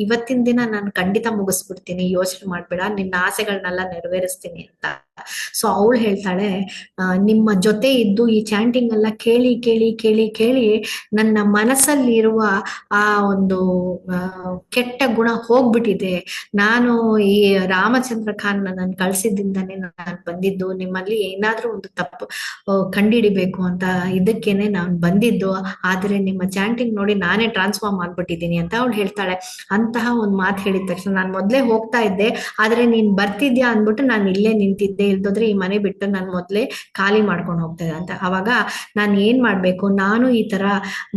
ಇವತ್ತಿನ ದಿನ ನಾನು ಖಂಡಿತ ಮುಗಿಸ್ಬಿಡ್ತೀನಿ, ಯೋಚನೆ ಮಾಡ್ಬೇಡ, ನಿನ್ನ ಆಸೆಗಳನ್ನೆಲ್ಲ ನೆರವೇರಿಸ್ತೀನಿ ಅಂತ. ಸೊ ಅವಳು ಹೇಳ್ತಾಳೆ, ನಿಮ್ಮ ಜೊತೆ ಇದ್ದು ಈ ಚಾಂಟಿಂಗ್ ಎಲ್ಲ ಕೇಳಿ ಕೇಳಿ ಕೇಳಿ ಕೇಳಿ ನನ್ನ ಮನಸ್ಸಲ್ಲಿರುವ ಆ ಒಂದು ಕೆಟ್ಟ ಗುಣ ಹೋಗ್ಬಿಟ್ಟಿದೆ. ನಾನು ಈ ರಾಮಚಂದ್ರ ಖಾನ್ ನಾನು ಕಳ್ಸಿದಿಂದಾನೆ ನಾನು ಬಂದಿದ್ದು, ನಿಮ್ಮಲ್ಲಿ ಏನಾದ್ರೂ ಒಂದು ತಪ್ಪು ಕಂಡಿಡಿಬೇಕು ಅಂತ ಇದಕ್ಕೇನೆ ನಾನು ಬಂದಿದ್ದು. ಆದ್ರೆ ನಿಮ್ಮ ಚಾಂಟಿಂಗ್ ನೋಡಿ ನಾನೇ ಟ್ರಾನ್ಸ್ಫಾರ್ಮ್ ಟ್ರಾನ್ಸ್ಫಾರ್ಮ್ ಆಗ್ಬಿಟ್ಟಿದೀನಿ ಅಂತ ಅವಳು ಹೇಳ್ತಾಳೆ. ಅಂತಹ ಒಂದ್ ಮಾತು ಹೇಳಿದ ತಕ್ಷಣ ನಾನ್ ಮೊದ್ಲೇ ಹೋಗ್ತಾ ಇದ್ದೆ, ಆದ್ರೆ ನೀನ್ ಬರ್ತಿದ್ಯಾ ಅಂದ್ಬಿಟ್ಟು ನಾನು ಇಲ್ಲೇ ನಿಂತಿದ್ದೆ, ಇಲ್ದೋದ್ರೆ ಈ ಮನೆ ಬಿಟ್ಟು ನಾನ್ ಮೊದ್ಲೇ ಖಾಲಿ ಮಾಡ್ಕೊಂಡು ಹೋಗ್ತಾ ಇದ್ದೆ ಅಂತ. ಅವಾಗ ನಾನ್ ಏನ್ ಮಾಡ್ಬೇಕು, ನಾನು ಈ ತರ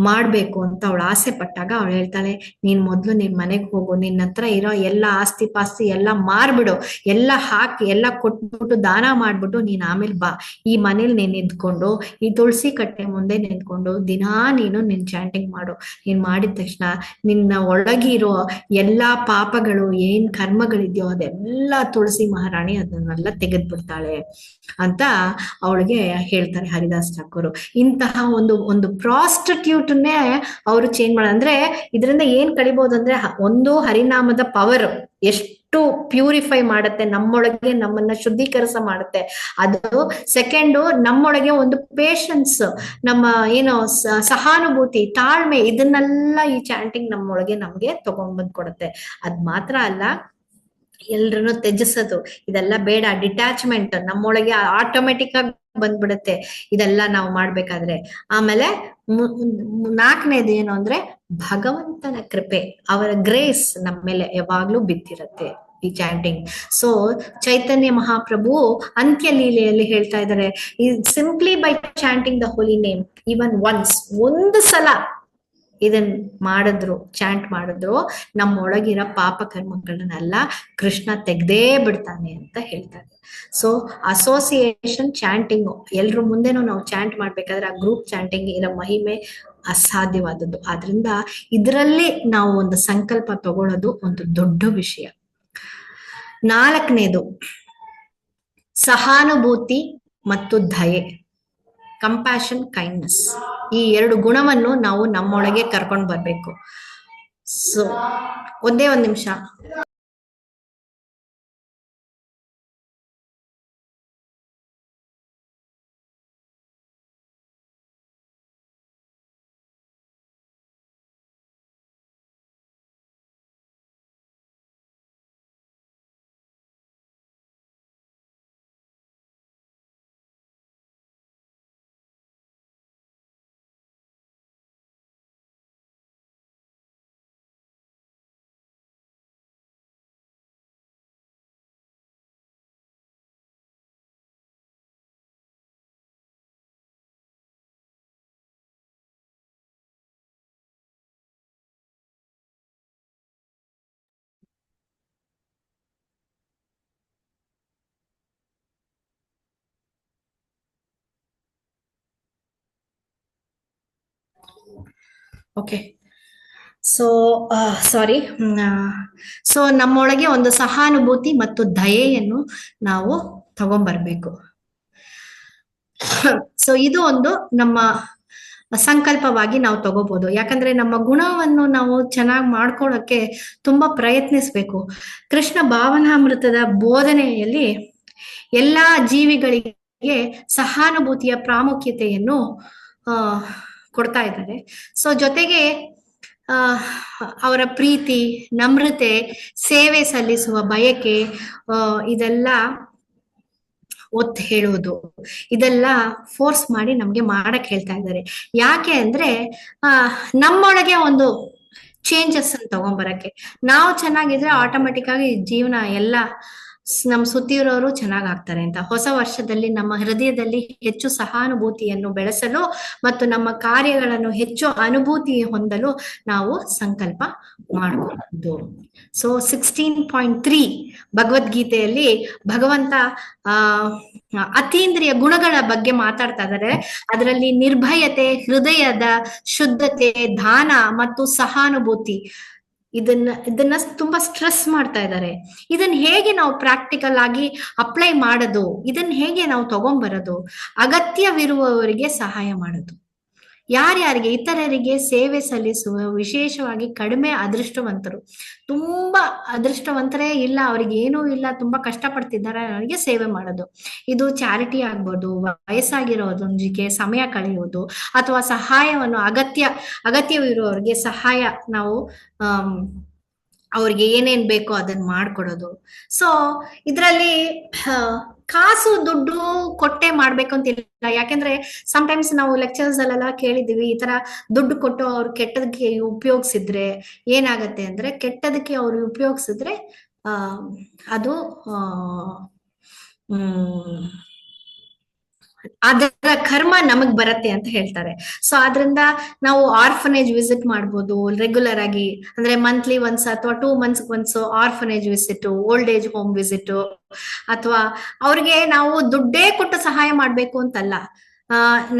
ಮಾಡ್ಬೇಕು ಅಂತ ಅವಳು ಆಸೆ ಪಟ್ಟಾಗ ಅವಳು ಹೇಳ್ತಾಳೆ, ನೀನ್ ಮೊದ್ಲು ನಿನ್ ಮನೆಗ್ ಹೋಗು, ನಿನ್ನ ಹತ್ರ ಇರೋ ಎಲ್ಲ ಆಸ್ತಿ ಪಾಸ್ತಿ ಎಲ್ಲ ಮಾರ್ಬಿಡು, ಎಲ್ಲ ಹಾಕಿ ಎಲ್ಲ ಕೊಟ್ಬಿಟ್ಟು ದಾನ ಮಾಡ್ಬಿಟ್ಟು ನೀನ್ ಆಮೇಲೆ ಬಾ, ಈ ಮನೇಲಿ ನೀನ್ ನಿಂತ್ಕೊಂಡು ಈ ತುಳಸಿ ಕಟ್ಟೆ ಮುಂದೆ ನಿಂತ್ಕೊಂಡು ದಿನಾ ನೀನು ನಿನ್ ಚಾಂಟಿಂಗ್ ಮಾಡು. ನೀನ್ ಮಾಡಿದ ತಕ್ಷಣ ನಿನ್ನ ಒಳಗಿರೋ ಎಲ್ಲಾ ಪಾಪಗಳು ಏನ್ ಕರ್ಮಗಳಿದ್ಯೋ ಅದೆಲ್ಲ ತುಳಸಿ ಮಹಾರಾಣಿ ಅದನ್ನೆಲ್ಲ ತೆಗೆದ್ಬಿಡ್ತಾಳೆ ಅಂತ ಅವಳಿಗೆ ಹೇಳ್ತಾರೆ ಹರಿದಾಸ್ ಠಾಕೂರ್. ಇಂತಹ ಒಂದು ಪ್ರಾಸ್ಟಿಟ್ಯೂಟ್ನೇ ಅವರು ಚೇಂಜ್ ಮಾಡ ಅಂದ್ರೆ ಇದರಿಂದ ಏನ್ ಕಲಿಬಹುದು ಅಂದ್ರೆ, ಒಂದು ಹರಿನಾಮದ ಪವರ್ ಎಷ್ಟು ಪ್ಯೂರಿಫೈ ಮಾಡುತ್ತೆ, ನಮ್ಮೊಳಗೆ ನಮ್ಮನ್ನ ಶುದ್ಧೀಕರಿಸ ಮಾಡುತ್ತೆ. ಅದು ಸೆಕೆಂಡು, ನಮ್ಮೊಳಗೆ ಒಂದು ಪೇಶನ್ಸ್, ನಮ್ಮ ಏನೋ ಸಹಾನುಭೂತಿ, ತಾಳ್ಮೆ, ಇದನ್ನೆಲ್ಲ ಈ ಚಾಂಟಿಂಗ್ ನಮ್ಮೊಳಗೆ ನಮ್ಗೆ ತಗೊಂಡ್ಬಂದ್ ಕೊಡುತ್ತೆ. ಅದ್ ಮಾತ್ರ ಅಲ್ಲ, ಎಲ್ರನ್ನು ತ್ಯಜಿಸೋದು, ಇದೆಲ್ಲ ಬೇಡ, ಡಿಟ್ಯಾಚ್ಮೆಂಟ್ ನಮ್ಮೊಳಗೆ ಆಟೋಮೆಟಿಕ್ ಆಗಿ ಬಂದ್ಬಿಡುತ್ತೆ ಇದೆಲ್ಲ ನಾವು ಮಾಡ್ಬೇಕಾದ್ರೆ. ಆಮೇಲೆ ನಾಲ್ಕನೇದು ಏನು ಅಂದ್ರೆ ಭಗವಂತನ ಕೃಪೆ, ಅವರ ಗ್ರೇಸ್ ನಮ್ಮ ಮೇಲೆ ಯಾವಾಗ್ಲೂ ಬಿದ್ದಿರತ್ತೆ ಈ ಚಾಂಟಿಂಗ್. ಸೊ ಚೈತನ್ಯ ಮಹಾಪ್ರಭು ಅಂತ್ಯ ಲೀಲೆಯಲ್ಲಿ ಹೇಳ್ತಾ ಇದ್ದಾರೆ, simply by chanting the Holi name even once, ಒಂದು ಸಲ ಇದನ್ ಮಾಡಿದ್ರು, ಚಾಂಟ್ ಮಾಡಿದ್ರು, ನಮ್ಮೊಳಗಿರೋ ಪಾಪ ಕರ್ಮಗಳನ್ನೆಲ್ಲ ಕೃಷ್ಣ ತೆಗ್ದೇ ಬಿಡ್ತಾನೆ ಅಂತ ಹೇಳ್ತಾರೆ. ಸೊ ಅಸೋಸಿಯೇಷನ್ ಚಾಂಟಿಂಗ್, ಎಲ್ರ ಮುಂದೆನೂ ನಾವು ಚಾಂಟ್ ಮಾಡ್ಬೇಕಾದ್ರೆ ಆ ಗ್ರೂಪ್ ಚಾಂಟಿಂಗ್ ಇರೋ ಮಹಿಮೆ ಅಸಾಧ್ಯವಾದದ್ದು. ಆದ್ರಿಂದ ಇದರಲ್ಲಿ ನಾವು ಒಂದು ಸಂಕಲ್ಪ ತಗೊಳ್ಳೋದು ಒಂದು ದೊಡ್ಡ ವಿಷಯ. ನಾಲ್ಕನೇದು ಸಹಾನುಭೂತಿ ಮತ್ತು ದಯೆ, ಕಂಪ್ಯಾಷನ್, ಕೈಂಡ್ನೆಸ್. ಈ ಎರಡು ಗುಣವನ್ನು ನಾವು ನಮ್ಮೊಳಗೆ ಕರ್ಕೊಂಡು ಬರ್ಬೇಕು. ಸೊ ಒಂದೇ ಒಂದ್ ನಿಮಿಷ. Okay, so sorry. ಸೊ ನಮ್ಮೊಳಗೆ ಒಂದು ಸಹಾನುಭೂತಿ ಮತ್ತು ದಯೆಯನ್ನು ನಾವು ತಗೊಂಡ್ಬರ್ಬೇಕು. ಸೊ ಇದು ಒಂದು ನಮ್ಮ ಸಂಕಲ್ಪವಾಗಿ ನಾವು ತಗೋಬಹುದು. ಯಾಕಂದ್ರೆ ನಮ್ಮ ಗುಣವನ್ನು ನಾವು ಚೆನ್ನಾಗಿ ಮಾಡ್ಕೊಳ್ಳೋಕೆ ತುಂಬಾ ಪ್ರಯತ್ನಿಸ್ಬೇಕು. ಕೃಷ್ಣ ಭಾವನಾಮೃತದ ಬೋಧನೆಯಲ್ಲಿ ಎಲ್ಲಾ ಜೀವಿಗಳಿಗೆ ಸಹಾನುಭೂತಿಯ ಪ್ರಾಮುಖ್ಯತೆಯನ್ನು ಕೊಡ್ತಾ ಇದ್ದಾರೆ. ಸೊ ಜೊತೆಗೆ ಅವರ ಪ್ರೀತಿ, ನಮ್ರತೆ, ಸೇವೆ ಸಲ್ಲಿಸುವ ಬಯಕೆ, ಇದೆಲ್ಲ ಒತ್ತು ಹೇಳುವುದು, ಇದೆಲ್ಲ ಫೋರ್ಸ್ ಮಾಡಿ ನಮ್ಗೆ ಮಾಡಕ್ ಹೇಳ್ತಾ ಇದ್ದಾರೆ. ಯಾಕೆ ಅಂದ್ರೆ ನಮ್ಮೊಳಗೆ ಒಂದು ಚೇಂಜಸ್ ಅನ್ನು ತಗೊಂಡ್ಬರಕ್ಕೆ. ನಾವು ಚೆನ್ನಾಗಿದ್ರೆ ಆಟೋಮೆಟಿಕ್ ಆಗಿ ಜೀವನ ಎಲ್ಲ ನಮ್ ಸುತ್ತಿರೋರು ಚೆನ್ನಾಗಾಗ್ತಾರೆ ಅಂತ. ಹೊಸ ವರ್ಷದಲ್ಲಿ ನಮ್ಮ ಹೃದಯದಲ್ಲಿ ಹೆಚ್ಚು ಸಹಾನುಭೂತಿಯನ್ನು ಬೆಳೆಸಲು ಮತ್ತು ನಮ್ಮ ಕಾರ್ಯಗಳನ್ನು ಹೆಚ್ಚು ಅನುಭೂತಿ ಹೊಂದಲು ನಾವು ಸಂಕಲ್ಪ ಮಾಡಬಹುದು. ಸೊ 16.3 ಭಗವದ್ಗೀತೆಯಲ್ಲಿ ಭಗವಂತ ಅತೀಂದ್ರಿಯ ಗುಣಗಳ ಬಗ್ಗೆ ಮಾತಾಡ್ತಾ ಇದ್ದಾರೆ. ಅದರಲ್ಲಿ ನಿರ್ಭಯತೆ, ಹೃದಯದ ಶುದ್ಧತೆ, ದಾನ ಮತ್ತು ಸಹಾನುಭೂತಿ, ಇದನ್ನ ತುಂಬಾ ಸ್ಟ್ರೆಸ್ ಮಾಡ್ತಾ ಇದ್ದಾರೆ. ಇದನ್ನ ಹೇಗೆ ನಾವು ಪ್ರಾಕ್ಟಿಕಲ್ ಆಗಿ ಅಪ್ಲೈ ಮಾಡೋದು, ಇದನ್ನ ಹೇಗೆ ನಾವು ತಗೊಂಡ್ಬರೋದು? ಅಗತ್ಯವಿರುವವರಿಗೆ ಸಹಾಯ ಮಾಡೋದು, ಯಾರ್ಯಾರಿಗೆ, ಇತರರಿಗೆ ಸೇವೆ ಸಲ್ಲಿಸುವ, ವಿಶೇಷವಾಗಿ ಕಡಿಮೆ ಅದೃಷ್ಟವಂತರು, ತುಂಬಾ ಅದೃಷ್ಟವಂತರೇ ಇಲ್ಲ, ಅವ್ರಿಗೆ ಏನೂ ಇಲ್ಲ, ತುಂಬಾ ಕಷ್ಟಪಡ್ತಿದ್ದಾರೆ, ಅವರಿಗೆ ಸೇವೆ ಮಾಡೋದು. ಇದು ಚಾರಿಟಿ ಆಗ್ಬೋದು, ವಯಸ್ಸಾಗಿರೋದೊಂದಿಗೆ ಸಮಯ ಕಳೆಯುವುದು, ಅಥವಾ ಸಹಾಯವನ್ನು ಅಗತ್ಯವಿರುವವರಿಗೆ ಸಹಾಯ ನಾವು ಅವ್ರಿಗೆ ಏನೇನ್ ಬೇಕೋ ಅದನ್ನ ಮಾಡ್ಕೊಡೋದು. ಸೊ ಇದ್ರಲ್ಲಿ ಕಾಸು ದುಡ್ಡು ಕೊಟ್ಟೆ ಮಾಡ್ಬೇಕು ಅಂತಿಲ್ಲ. ಯಾಕೆಂದ್ರೆ ಸಮ್ಟೈಮ್ಸ್ ನಾವು ಲೆಕ್ಚರ್ಸ್ ಅಲ್ಲೆಲ್ಲ ಕೇಳಿದೀವಿ, ಈ ತರ ದುಡ್ಡು ಕೊಟ್ಟು ಅವ್ರು ಕೆಟ್ಟದಕ್ಕೆ ಉಪಯೋಗಿಸಿದ್ರೆ ಏನಾಗತ್ತೆ ಅಂದ್ರೆ, ಕೆಟ್ಟದಕ್ಕೆ ಅವ್ರು ಉಪಯೋಗಿಸಿದ್ರೆ ಅದು ಅದರ ಕರ್ಮ ನಮಗ್ ಬರತ್ತೆ ಅಂತ ಹೇಳ್ತಾರೆ. ಸೊ ಆದ್ರಿಂದ ನಾವು ಆರ್ಫನೇಜ್ ವಿಸಿಟ್ ಮಾಡ್ಬೋದು ರೆಗ್ಯುಲರ್ ಆಗಿ, ಅಂದ್ರೆ ಮಂತ್ಲಿ ಒನ್ಸ್ ಅಥವಾ 2 months once orphanage visit, old age home visit, ಅಥವಾ ಅವ್ರಿಗೆ ನಾವು ದುಡ್ಡೇ ಕೊಟ್ಟು ಸಹಾಯ ಮಾಡ್ಬೇಕು ಅಂತಲ್ಲ.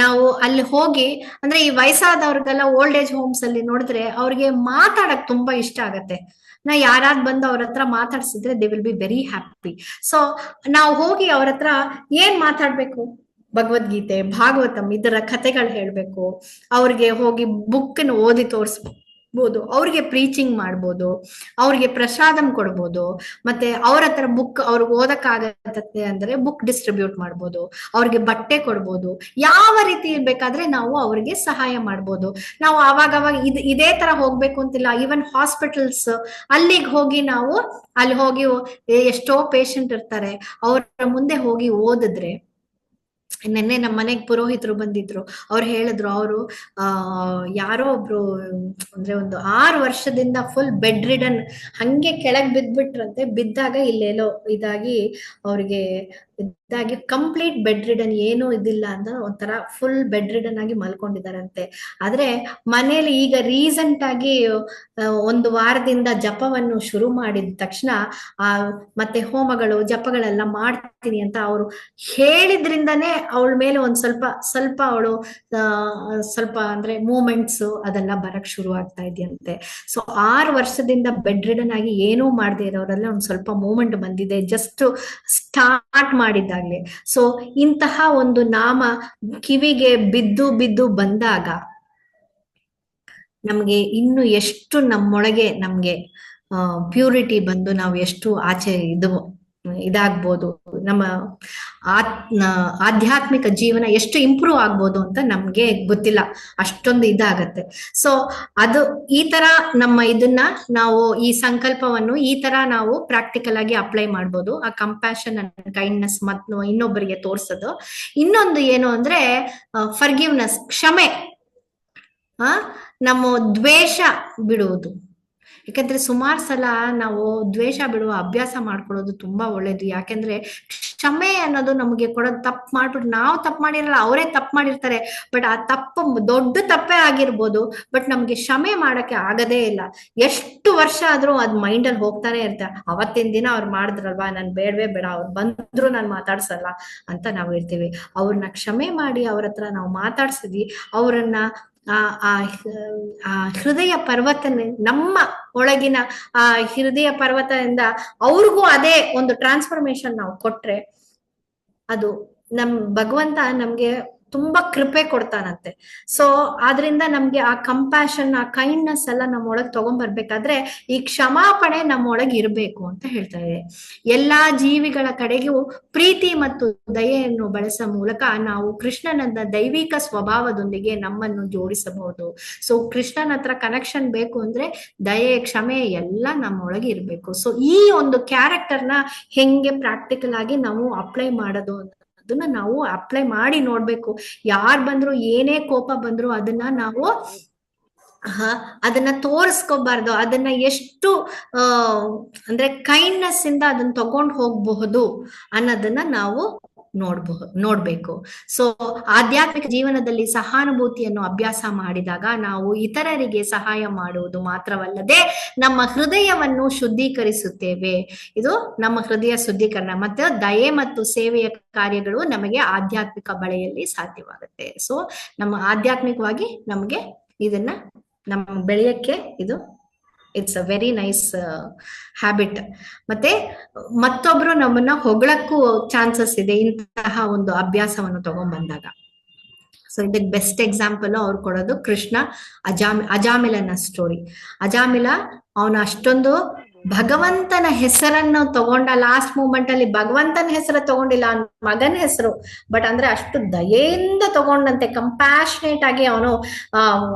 ನಾವು ಅಲ್ಲಿ ಹೋಗಿ, ಅಂದ್ರೆ ಈ ವಯಸ್ಸಾದವ್ರಿಗೆಲ್ಲ ಓಲ್ಡ್ ಏಜ್ ಹೋಮ್ಸ್ ಅಲ್ಲಿ ನೋಡಿದ್ರೆ ಅವ್ರಿಗೆ ಮಾತಾಡಕ್ ತುಂಬಾ ಇಷ್ಟ ಆಗತ್ತೆ. ಯಾರಾದ್ ಬಂದು ಅವ್ರ ಹತ್ರ ಮಾತಾಡ್ಸಿದ್ರೆ they will be very happy. So ನಾವು ಹೋಗಿ ಅವ್ರ ಹತ್ರ ಏನ್ ಮಾತಾಡ್ಬೇಕು, ಭಗವದ್ಗೀತೆ, ಭಾಗವತಂ ಇದರ ಕಥೆಗಳು ಹೇಳ್ಬೇಕು, ಅವ್ರಿಗೆ ಹೋಗಿ ಬುಕ್ ಓದಿ ತೋರಿಸ್ಬೋದು, ಅವ್ರಿಗೆ ಪ್ರೀಚಿಂಗ್ ಮಾಡ್ಬೋದು, ಅವ್ರಿಗೆ ಪ್ರಸಾದಂ ಕೊಡ್ಬೋದು, ಮತ್ತೆ ಅವ್ರ ಹತ್ರ ಬುಕ್ ಅವ್ರಿಗೆ ಓದಕ್ಕಾಗತ್ತೆ ಅಂದ್ರೆ ಬುಕ್ ಡಿಸ್ಟ್ರಿಬ್ಯೂಟ್ ಮಾಡ್ಬೋದು, ಅವ್ರಿಗೆ ಬಟ್ಟೆ ಕೊಡ್ಬೋದು, ಯಾವ ರೀತಿ ಇರ್ಬೇಕಾದ್ರೆ ನಾವು ಅವ್ರಿಗೆ ಸಹಾಯ ಮಾಡ್ಬೋದು. ನಾವು ಅವಾಗವಾಗ ಇದೇ ತರ ಹೋಗ್ಬೇಕು ಅಂತಿಲ್ಲ. ಈವನ್ ಹಾಸ್ಪಿಟಲ್ಸ್ ಅಲ್ಲಿಗೆ ಹೋಗಿ ನಾವು ಅಲ್ಲಿ ಹೋಗಿ ಎಷ್ಟೋ ಪೇಷಂಟ್ ಇರ್ತಾರೆ, ಅವ್ರ ಮುಂದೆ ಹೋಗಿ ಓದಿದ್ರೆ, ನೆನ್ನೆ ನಮ್ಮ ಮನೆಗ್ ಪುರೋಹಿತರು ಬಂದಿದ್ರು, ಅವ್ರು ಹೇಳಿದ್ರು, ಅವರು ಯಾರೋ ಒಬ್ರು ಅಂದ್ರೆ ಒಂದು 6 ವರ್ಷದಿಂದ ಫುಲ್ ಬೆಡ್ ರಿಡನ್, ಹಂಗೆ ಕೆಳಗ್ ಬಿದ್ಬಿಟ್ರಂತೆ. ಬಿದ್ದಾಗ ಇಲ್ಲೆಲ್ಲೋ ಇದಾಗಿ ಅವ್ರಿಗೆ ಇದಾಗಿ ಕಂಪ್ಲೀಟ್ ಬೆಡ್ ರಿಡನ್, ಏನೂ ಇದಿಲ್ಲ ಅಂತ ಒಂಥರ ಫುಲ್ ಬೆಡ್ ರಿಡನ್ ಆಗಿ ಮಲ್ಕೊಂಡಿದಾರಂತೆ. ಆದ್ರೆ ಮನೇಲಿ ಈಗ ರೀಸೆಂಟ್ ಆಗಿ 1 ವಾರದಿಂದ ಜಪವನ್ನು ಶುರು ಮಾಡಿದ ತಕ್ಷಣ ಮತ್ತೆ ಹೋಮಗಳು ಜಪಗಳೆಲ್ಲ ಮಾಡ್ತೀನಿ ಅಂತ ಅವ್ರು ಹೇಳಿದ್ರಿಂದಾನೇ ಅವಳ ಮೇಲೆ ಒಂದ್ ಸ್ವಲ್ಪ ಅವಳು ಸ್ವಲ್ಪ ಅಂದ್ರೆ ಮೂಮೆಂಟ್ಸ್ ಅದೆಲ್ಲ ಬರಕ್ ಶುರು ಆಗ್ತಾ ಇದೆಯಂತೆ. ಸೊ 6 ವರ್ಷದಿಂದ ಬೆಡ್ ರಿಡನ್ ಆಗಿ ಏನೂ ಮಾಡದೇ ಇರೋರೆಲ್ಲ ಒಂದ್ ಸ್ವಲ್ಪ ಮೂಮೆಂಟ್ ಬಂದಿದೆ, ಜಸ್ಟ್ ಸ್ಟಾರ್ಟ್ ಮಾಡಿದ್ದಾಗ್ಲೆ. ಸೊ ಇಂತಹ ಒಂದು ನಾಮ ಕಿವಿಗೆ ಬಿದ್ದು ಬಂದಾಗ ನಮ್ಗೆ ಇನ್ನು ಎಷ್ಟು ನಮ್ಮೊಳಗೆ ನಮ್ಗೆ ಪ್ಯೂರಿಟಿ ಬಂದು ನಾವು ಎಷ್ಟು ಆಚೆ ಇದಾಗ್ಬೋದು, ನಮ್ಮ ಆಧ್ಯಾತ್ಮಿಕ ಜೀವನ ಎಷ್ಟು ಇಂಪ್ರೂವ್ ಆಗ್ಬೋದು ಅಂತ ನಮ್ಗೆ ಗೊತ್ತಿಲ್ಲ, ಅಷ್ಟೊಂದು ಇದಾಗತ್ತೆ. ಸೊ ಅದು ಈ ತರ ನಮ್ಮ ಇದನ್ನ ನಾವು ಈ ಸಂಕಲ್ಪವನ್ನು ಈ ತರ ನಾವು ಪ್ರಾಕ್ಟಿಕಲ್ ಆಗಿ ಅಪ್ಲೈ ಮಾಡ್ಬೋದು. ಆ ಕಂಪ್ಯಾಷನ್ ಅಂಡ್ ಕೈಂಡ್ನೆಸ್ ಮತ್ತು ಇನ್ನೊಬ್ಬರಿಗೆ ತೋರ್ಸೋದು. ಇನ್ನೊಂದು ಏನು ಅಂದ್ರೆ ಫರ್ಗಿವ್ನೆಸ್, ಕ್ಷಮೆ, ನಮ್ಮ ದ್ವೇಷ ಬಿಡುವುದು. ಯಾಕಂದ್ರೆ ಸುಮಾರು ಸಲ ನಾವು ದ್ವೇಷ ಬಿಡುವ ಅಭ್ಯಾಸ ಮಾಡ್ಕೊಳ್ಳೋದು ತುಂಬಾ ಒಳ್ಳೇದು. ಯಾಕೆಂದ್ರೆ ಕ್ಷಮೆ ಅನ್ನೋದು ನಮಗೆ ಕೊಡೋದು, ತಪ್ಪು ಮಾಡ್ಬಿಟ್ಟು ನಾವು ತಪ್ಪು ಮಾಡಿರಲ್ಲ, ಅವರೇ ತಪ್ಪು ಮಾಡಿರ್ತಾರೆ, ಬಟ್ ಆ ತಪ್ಪು ದೊಡ್ಡ ತಪ್ಪೇ ಆಗಿರ್ಬೋದು, ಬಟ್ ನಮ್ಗೆ ಕ್ಷಮೆ ಮಾಡಕ್ಕೆ ಆಗದೇ ಇಲ್ಲ. ಎಷ್ಟು ವರ್ಷ ಆದ್ರೂ ಅದ್ ಮೈಂಡಲ್ಲಿ ಹೋಗ್ತಾನೆ ಇರ್ತಾರೆ. ಅವತ್ತಿನ ದಿನ ಅವ್ರು ಮಾಡಿದ್ರಲ್ವಾ, ನನ್ ಬೇಡವೇ ಬೇಡ, ಅವ್ರು ಬಂದ್ರು ನಾನು ಮಾತಾಡ್ಸಲ್ಲ ಅಂತ ನಾವು ಇರ್ತೀವಿ. ಅವ್ರನ್ನ ಕ್ಷಮೆ ಮಾಡಿ ಅವ್ರ ಹತ್ರ ನಾವು ಮಾತಾಡ್ಸಿದ್ವಿ, ಅವರನ್ನ ಆ ಹೃದಯ ಪರ್ವತನೆ, ನಮ್ಮ ಒಳಗಿನ ಆ ಹೃದಯ ಪರ್ವತದಿಂದ ಅವ್ರಿಗೂ ಅದೇ ಒಂದು ಟ್ರಾನ್ಸ್ಫಾರ್ಮೇಶನ್ ನಾವು ಕೊಟ್ರೆ, ಅದು ಭಗವಂತ ನಮ್ಗೆ ತುಂಬಾ ಕೃಪೆ ಕೊಡ್ತಾನಂತೆ. ಸೊ ಆದ್ರಿಂದ ನಮ್ಗೆ ಆ ಕಂಪ್ಯಾಷನ್, ಆ ಕೈಂಡ್ನೆಸ್ ಎಲ್ಲ ನಮ್ಮೊಳಗ್ ತಗೊಂಡ್ಬರ್ಬೇಕಾದ್ರೆ ಈ ಕ್ಷಮಾಪಣೆ ನಮ್ಮೊಳಗೆ ಇರ್ಬೇಕು ಅಂತ ಹೇಳ್ತಾ ಇದೆ. ಎಲ್ಲಾ ಜೀವಿಗಳ ಕಡೆಗೂ ಪ್ರೀತಿ ಮತ್ತು ದಯೆಯನ್ನು ಬಳಸುವ ಮೂಲಕ ನಾವು ಕೃಷ್ಣನ ದೈವಿಕ ಸ್ವಭಾವದೊಂದಿಗೆ ನಮ್ಮನ್ನು ಜೋಡಿಸಬಹುದು. ಸೊ ಕೃಷ್ಣನ ಹತ್ರ ಕನೆಕ್ಷನ್ ಬೇಕು ಅಂದ್ರೆ ದಯೆ, ಕ್ಷಮೆ ಎಲ್ಲ ನಮ್ಮೊಳಗೆ ಇರ್ಬೇಕು. ಸೊ ಈ ಒಂದು ಕ್ಯಾರೆಕ್ಟರ್ನ ಹೆಂಗೆ ಪ್ರಾಕ್ಟಿಕಲ್ ಆಗಿ ನಾವು ಅಪ್ಲೈ ಮಾಡೋದು ಅದನ್ನ ನಾವು ಅಪ್ಲೈ ಮಾಡಿ ನೋಡ್ಬೇಕು. ಯಾರ್ ಬಂದ್ರು, ಏನೇ ಕೋಪ ಬಂದ್ರು ಅದನ್ನ ನಾವು ಅದನ್ನ ತೋರಿಸ್ಕೋಬಾರ್ದು. ಅದನ್ನ ಎಷ್ಟು ಅಂದ್ರೆ ಕೈಂಡ್ನೆಸ್ ಇಂದ ಅದನ್ನ ತಗೊಂಡು ಹೋಗಬಹುದು ಅನ್ನೋದನ್ನ ನಾವು ನೋಡ್ಬೇಕು. ಸೊ ಆಧ್ಯಾತ್ಮಿಕ ಜೀವನದಲ್ಲಿ ಸಹಾನುಭೂತಿಯನ್ನು ಅಭ್ಯಾಸ ಮಾಡಿದಾಗ ನಾವು ಇತರರಿಗೆ ಸಹಾಯ ಮಾಡುವುದು ಮಾತ್ರವಲ್ಲದೆ ನಮ್ಮ ಹೃದಯವನ್ನು ಶುದ್ಧೀಕರಿಸುತ್ತೇವೆ. ಇದು ನಮ್ಮ ಹೃದಯ ಶುದ್ಧೀಕರಣ. ಮತ್ತು ದಯೆ ಮತ್ತು ಸೇವೆಯ ಕಾರ್ಯಗಳು ನಮಗೆ ಆಧ್ಯಾತ್ಮಿಕ ಬಳೆಯಲ್ಲಿ ಸಾಧ್ಯವಾಗುತ್ತೆ. ಸೊ ನಮ್ಮ ಆಧ್ಯಾತ್ಮಿಕವಾಗಿ ನಮ್ಗೆ ಇದನ್ನ ನಮ್ಮ ಬೆಳೆಯಕ್ಕೆ ಇದು it's a very nice habit. ಮತ್ತೆ ಮತ್ತೊಬ್ರು ನಮ್ಮನ್ನ ಹೊಗಳಕ್ಕೂ ಚಾನ್ಸಸ್ ಇದೆ ಇಂತಹ ಒಂದು ಅಭ್ಯಾಸವನ್ನು ತಗೊಂಡ್ಬಂದಾಗ. ಸೊ ಇದಕ್ಕೆ ಬೆಸ್ಟ್ ಎಕ್ಸಾಂಪಲ್ ಅವ್ರು ಕೊಡೋದು ಕೃಷ್ಣ ಅಜಾಮಿಲನ ಸ್ಟೋರಿ. ಅಜಾಮಿಲ ಅವನು ಅಷ್ಟೊಂದು ಭಗವಂತನ ಹೆಸರನ್ನು ತಗೊಂಡ ಲಾಸ್ಟ್ ಮೂಮೆಂಟ್ ಅಲ್ಲಿ ಭಗವಂತನ ಹೆಸರು ತಗೊಂಡಿಲ್ಲ, ಅವನ ಮಗನ ಹೆಸರು, ಬಟ್ ಅಂದ್ರೆ ಅಷ್ಟು ದಯೆಯಿಂದ ತಗೊಂಡಂತೆ, ಕಂಪ್ಯಾಷನೇಟ್ ಆಗಿ ಅವನು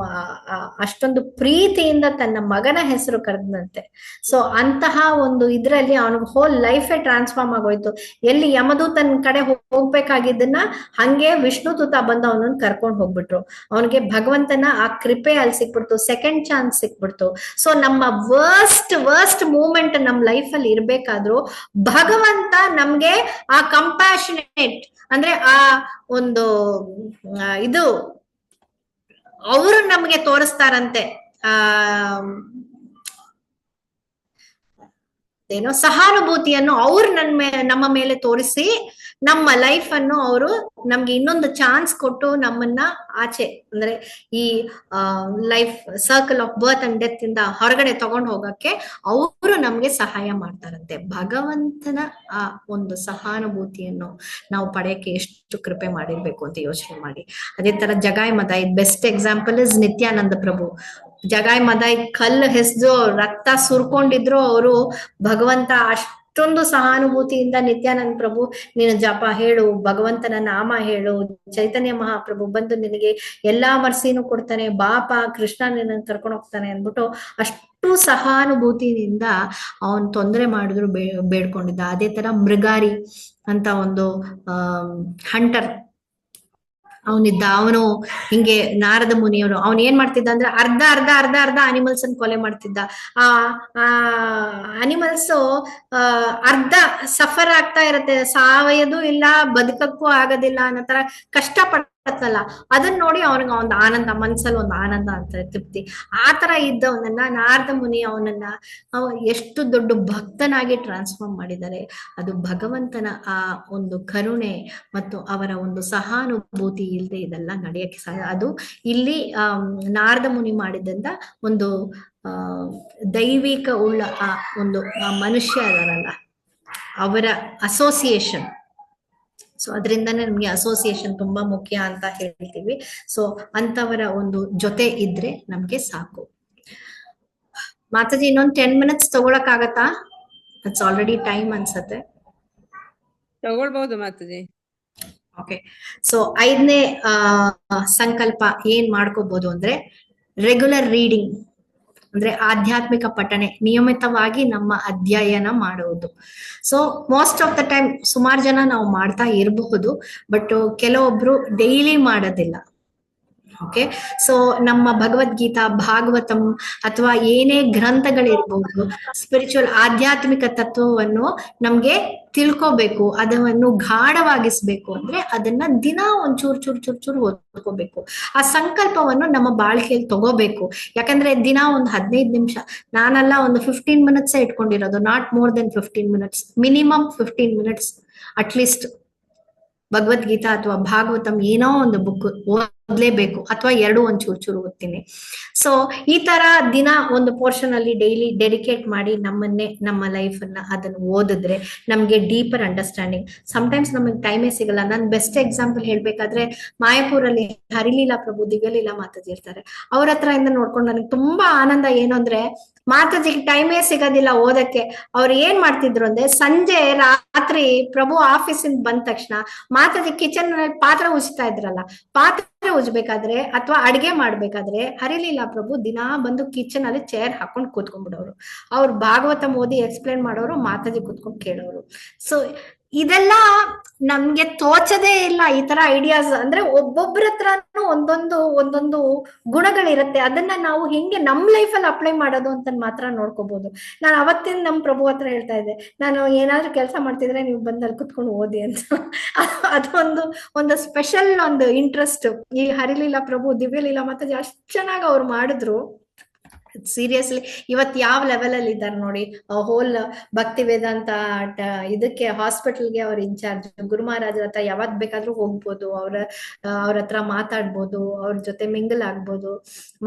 ಅಷ್ಟೊಂದು ಪ್ರೀತಿಯಿಂದ ತನ್ನ ಮಗನ ಹೆಸರು ಕರೆದಂತೆ. ಸೊ ಅಂತಹ ಒಂದು ಇದ್ರಲ್ಲಿ ಅವನಿಗೆ ಹೋಲ್ ಲೈಫೇ ಟ್ರಾನ್ಸ್ಫಾರ್ಮ್ ಆಗೋಯ್ತು. ಎಲ್ಲಿ ಯಮದೂತನ ಕಡೆ ಹೋಗ್ಬೇಕಾಗಿದ್ದನ್ನ ಹಂಗೆ ವಿಷ್ಣು ದೂತ ಬಂದು ಅವನನ್ನ ಕರ್ಕೊಂಡು ಹೋಗ್ಬಿಟ್ರು. ಅವನಿಗೆ ಭಗವಂತನ ಆ ಕೃಪೆ ಅಲ್ಲಿ ಸಿಕ್ಬಿಡ್ತು, ಸೆಕೆಂಡ್ ಚಾನ್ಸ್ ಸಿಕ್ಬಿಡ್ತು. ಸೊ ನಮ್ಮ ವರ್ಸ್ಟ್ ಮೂಮೆಂಟ್ ನಮ್ ಲೈಫ್ ಅಲ್ಲಿ ಇರ್ಬೇಕಾದ್ರೂ ಭಗವಂತ ನಮ್ಗೆ ಆ ಕಂಪ್ಯಾಷನೇಟ್ ಅಂದ್ರೆ ಆ ಒಂದು ಇದು ಅವರು ನಮ್ಗೆ ತೋರಿಸ್ತಾರಂತೆ, ಏನೋ ಸಹಾನುಭೂತಿಯನ್ನು ಅವ್ರು ನಮ್ಮ ಮೇಲೆ ತೋರಿಸಿ ನಮ್ಮ ಲೈಫ್ ಅನ್ನು ಅವರು ನಮ್ಗೆ ಇನ್ನೊಂದು ಚಾನ್ಸ್ ಕೊಟ್ಟು ನಮ್ಮನ್ನ ಆಚೆ ಅಂದ್ರೆ ಈ life circle of birth and death ಇಂದ ಹೊರಗಡೆ ತಗೊಂಡು ಹೋಗಕ್ಕೆ ಅವರು ನಮ್ಗೆ ಸಹಾಯ ಮಾಡ್ತಾರಂತೆ. ಭಗವಂತನ ಆ ಒಂದು ಸಹಾನುಭೂತಿಯನ್ನು ನಾವು ಪಡೆಯಕ್ಕೆ ಎಷ್ಟು ಕೃಪೆ ಮಾಡಿರ್ಬೇಕು ಅಂತ ಯೋಚನೆ ಮಾಡಿ. ಅದೇ ತರ ಜಗಾಯ್ ಮದಾಯ್ ಬೆಸ್ಟ್ ಎಕ್ಸಾಂಪಲ್ ಇಸ್ ನಿತ್ಯಾನಂದ ಪ್ರಭು. ಜಗಾಯ್ ಮದಾಯ್ ಕಲ್ಲು ಹೆಸ್ದು ರಕ್ತ ಸುರ್ಕೊಂಡಿದ್ರು ಅವರು ಭಗವಂತ ಅಷ್ಟೊಂದು ಸಹಾನುಭೂತಿಯಿಂದ ನಿತ್ಯಾನಂದ ಪ್ರಭು ನೀನು ಜಪ ಹೇಳು, ಭಗವಂತನ ನಾಮ ಹೇಳು, ಚೈತನ್ಯ ಮಹಾಪ್ರಭು ಬಂದು ನಿನಗೆ ಎಲ್ಲಾ ಮರ್ಸಿನೂ ಕೊಡ್ತಾನೆ, ಬಾಪ ಕೃಷ್ಣ ನಿನ್ನ ಕರ್ಕೊಂಡು ಹೋಗ್ತಾನೆ ಅಂದ್ಬಿಟ್ಟು ಅಷ್ಟು ಸಹಾನುಭೂತಿಯಿಂದ ಅವನ್ ತೊಂದರೆ ಮಾಡಿದ್ರು ಬೇಡ್ಕೊಂಡಿದ್ದ. ಅದೇ ತರ ಮೃಗಾರಿ ಅಂತ ಒಂದು ಹಂಟರ್ ಅವನಿದ್ದ. ಅವನು ಹಿಂಗೆ ನಾರದ ಮುನಿಯವರು ಅವನ್ ಏನ್ ಮಾಡ್ತಿದ್ದ ಅಂದ್ರೆ ಅರ್ಧ ಅನಿಮಲ್ಸ್ ಅನ್ನು ಕೊಲೆ ಮಾಡ್ತಿದ್ದ. ಆ ಅನಿಮಲ್ಸ್ ಅರ್ಧ ಸಫರ್ ಆಗ್ತಾ ಇರತ್ತೆ, ಸಾವಯದು ಇಲ್ಲ ಬದುಕಕ್ಕೂ ಆಗೋದಿಲ್ಲ ಅನ್ನೋ ತರ ಕಷ್ಟ ಪಡ್ತಲ್ಲ, ಅದನ್ನ ನೋಡಿ ಅವನಿಗೆ ಒಂದು ಆನಂದ, ಮನ್ಸಲ್ಲಿ ಒಂದು ಆನಂದ ಅಂತ ತೃಪ್ತಿ. ಆತರ ಇದ್ದವನನ್ನ ನಾರದ ಮುನಿ ಅವನನ್ನ ಎಷ್ಟು ದೊಡ್ಡ ಭಕ್ತನಾಗಿ ಟ್ರಾನ್ಸ್ಫಾರ್ಮ್ ಮಾಡಿದ್ದಾರೆ. ಅದು ಭಗವಂತನ ಆ ಒಂದು ಕರುಣೆ ಮತ್ತು ಅವರ ಒಂದು ಸಹಾನುಭೂತಿ ಇಲ್ಲದೆ ಇದೆಲ್ಲ ನಡೆಯಕ್ಕೆ ಸಾಧ್ಯ. ಅದು ಇಲ್ಲಿ ನಾರದ ಮುನಿ ಮಾಡಿದಂತ ಒಂದು ದೈವಿಕ ಉಳ್ಳ ಆ ಒಂದು ಮನುಷ್ಯ ಅದರಲ್ಲ ಅವರ ಅಸೋಸಿಯೇಷನ್. ಸೊ ಅದರಿಂದಾನೇ ನಮ್ಗೆ ಅಸೋಸಿಯೇಷನ್ ತುಂಬಾ ಮುಖ್ಯ ಅಂತ ಹೇಳ್ತೀವಿ. ಸೊ ಅಂತವರ ಒಂದು ಜೊತೆ ಇದ್ರೆ ನಮ್ಗೆ ಸಾಕು. ಮಾತಾಜಿ ಇನ್ನೊಂದು 10 minutes ತಗೊಳಕ್ ಆಗತ್ತಾ? ಇಟ್ಸ್ ಆಲ್ರೆಡಿ ಟೈಮ್ ಅನ್ಸತ್ತೆ. ತಗೊಳ್ಬಹುದು ಮಾತಾಜಿ. ಓಕೆ. ಸೊ 5ನೇ ಸಂಕಲ್ಪ ಏನ್ ಮಾಡ್ಕೋಬಹುದು ಅಂದ್ರೆ ರೆಗ್ಯುಲರ್ ರೀಡಿಂಗ್ ಅಂದ್ರೆ ಆಧ್ಯಾತ್ಮಿಕ ಪಠನೆ, ನಿಯಮಿತವಾಗಿ ನಮ್ಮ ಅಧ್ಯಯನ ಮಾಡುವುದು. So most of the time ಸುಮಾರು ಜನ ನಾವು ಮಾಡ್ತಾ ಇರಬಹುದು, ಬಟ್ ಕೆಲವೊಬ್ರು ಡೈಲಿ ಮಾಡೋದಿಲ್ಲ. ಓಕೆ. ಸೊ ನಮ್ಮ ಭಗವದ್ಗೀತಾ, ಭಾಗವತಂ ಅಥವಾ ಏನೇ ಗ್ರಂಥಗಳಿರ್ಬಹುದು, ಸ್ಪಿರಿಚುವಲ್ ಆಧ್ಯಾತ್ಮಿಕ ತತ್ವವನ್ನು ನಮ್ಗೆ ತಿಳ್ಕೋಬೇಕು, ಅದನ್ನು ಗಾಢವಾಗಿಸ್ಬೇಕು ಅಂದ್ರೆ ಅದನ್ನ ದಿನ ಒಂದ್ ಚೂರ್ ಓದ್ಕೋಬೇಕು. ಆ ಸಂಕಲ್ಪವನ್ನು ನಮ್ಮ ಬಾಳಿಕೆಯಲ್ಲಿ ತಗೋಬೇಕು. ಯಾಕಂದ್ರೆ ದಿನ ಒಂದು 15 ನಿಮಿಷ, ನಾನೆಲ್ಲ ಒಂದು 15 minutes ಇಟ್ಕೊಂಡಿರೋದು, not more than 15 minutes, minimum 15 minutes at least Bhagavad Gita ಅಥವಾ ಭಾಗವತಂ ಏನೋ ಒಂದು ಬುಕ್ ಓದ್ಲೇಬೇಕು, ಅಥವಾ 2 ಒಂದ್ ಚೂರು ಓದ್ತೀನಿ. ಸೊ ಈ ತರ ದಿನ ಒಂದು ಪೋರ್ಷನ್ ಅಲ್ಲಿ ಡೈಲಿ ಡೆಡಿಕೇಟ್ ಮಾಡಿ ನಮ್ಮ ಲೈಫ್ ಅನ್ನ ಅದನ್ನ ಓದಿದ್ರೆ ನಮ್ಗೆ ಡೀಪರ್ ಅಂಡರ್ಸ್ಟ್ಯಾಂಡಿಂಗ್. ಸಮಟೈಮ್ಸ್ ನಮಗೆ ಟೈಮೇ ಸಿಗಲ್ಲ. ನನ್ ಬೆಸ್ಟ್ ಎಕ್ಸಾಂಪಲ್ ಹೇಳ್ಬೇಕಾದ್ರೆ ಮಾಯಾಪುರಲ್ಲಿ ಹರಿಲೀಲಾ ಪ್ರಭು, ದಿವ್ಯಲೀಲಾ ಮಾತಾಜಿ ಇರ್ತಾರೆ. ಅವ್ರ ಹತ್ರ ಇಂದ ನೋಡ್ಕೊಂಡು ನನಗೆ ತುಂಬಾ ಆನಂದ. ಏನು ಅಂದ್ರೆ ಮಾತಾಜಿಗೆ ಟೈಮೇ ಸಿಗೋದಿಲ್ಲ ಓದಕ್ಕೆ. ಅವ್ರು ಏನ್ ಮಾಡ್ತಿದ್ರು ಅಂದ್ರೆ ಸಂಜೆ ರಾತ್ರಿ ಪ್ರಭು ಆಫೀಸಿಂದ ಬಂದ ತಕ್ಷಣ ಮಾತಾಜಿ ಕಿಚನ್ ನಲ್ಲಿ ಪಾತ್ರೆ ಉಜ್ತಾ ಇದ್ರಲ್ಲ, ಪಾತ್ರೆ ಉಜ್ಬೇಕಾದ್ರೆ ಅಥವಾ ಅಡ್ಗೆ ಮಾಡ್ಬೇಕಾದ್ರೆ ಹರಿಲೀಲಾ ಪ್ರಭು ದಿನಾ ಬಂದು ಕಿಚನ್ ಅಲ್ಲಿ ಚೇರ್ ಹಾಕೊಂಡು ಕೂತ್ಕೊಂಡ್ಬಿಡೋರು. ಅವ್ರು ಭಾಗವತ ಓದಿ ಎಕ್ಸ್ಪ್ಲೇನ್ ಮಾಡೋರು, ಮಾತಾಜಿ ಕೂತ್ಕೊಂಡು ಕೇಳೋರು. ಸೊ ಇದೆಲ್ಲ ನಮ್ಗೆ ತೋಚದೇ ಇಲ್ಲ ಈ ತರ ಐಡಿಯಾಸ್. ಅಂದ್ರೆ ಒಬ್ಬೊಬ್ರ ಹತ್ರನೂ ಒಂದೊಂದು ಗುಣಗಳಿರತ್ತೆ. ಅದನ್ನ ನಾವು ಹಿಂಗೆ ನಮ್ ಲೈಫ್ ಅಲ್ಲಿ ಅಪ್ಲೈ ಮಾಡೋದು ಅಂತ ಮಾತ್ರ ನೋಡ್ಕೋಬಹುದು. ನಾನು ಅವತ್ತಿನ ನಮ್ ಪ್ರಭು ಹತ್ರ ಹೇಳ್ತಾ ಇದ್ದೆ, ನಾನು ಏನಾದ್ರೂ ಕೆಲಸ ಮಾಡ್ತಿದ್ರೆ ನೀವು ಬಂದಲ್ಲಿ ಕುತ್ಕೊಂಡು ಓದಿ ಅಂತ. ಅದೊಂದು ಸ್ಪೆಷಲ್ ಒಂದು ಇಂಟ್ರೆಸ್ಟ್ ಈ ಹರಿಲೀಲಾ ಪ್ರಭು, ದಿವ್ಯಲೀಲಾ ಮಾತಾಜಿ ಅಷ್ಟ್ ಚೆನ್ನಾಗಿ ಅವ್ರು ಮಾಡಿದ್ರು. ಸೀರಿಯಸ್ಲಿ ಇವತ್ ಯಾವ ಲೆವೆಲ್ ಅಲ್ಲಿ ಇದ್ದಾರೆ ನೋಡಿ. ಹೋಲ್ ಭಕ್ತಿ ವೇದಾಂತ ಇದಕ್ಕೆ ಹಾಸ್ಪಿಟಲ್ಗೆ ಅವ್ರ ಇನ್ಚಾರ್ಜ್. ಗುರು ಮಹಾರಾಜರ ಹತ್ರ ಯಾವತ್ ಬೇಕಾದ್ರೂ ಹೋಗ್ಬೋದು, ಅವ್ರ ಹತ್ರ ಮಾತಾಡ್ಬೋದು, ಅವ್ರ ಜೊತೆ ಮಿಂಗಲ್ ಆಗ್ಬೋದು.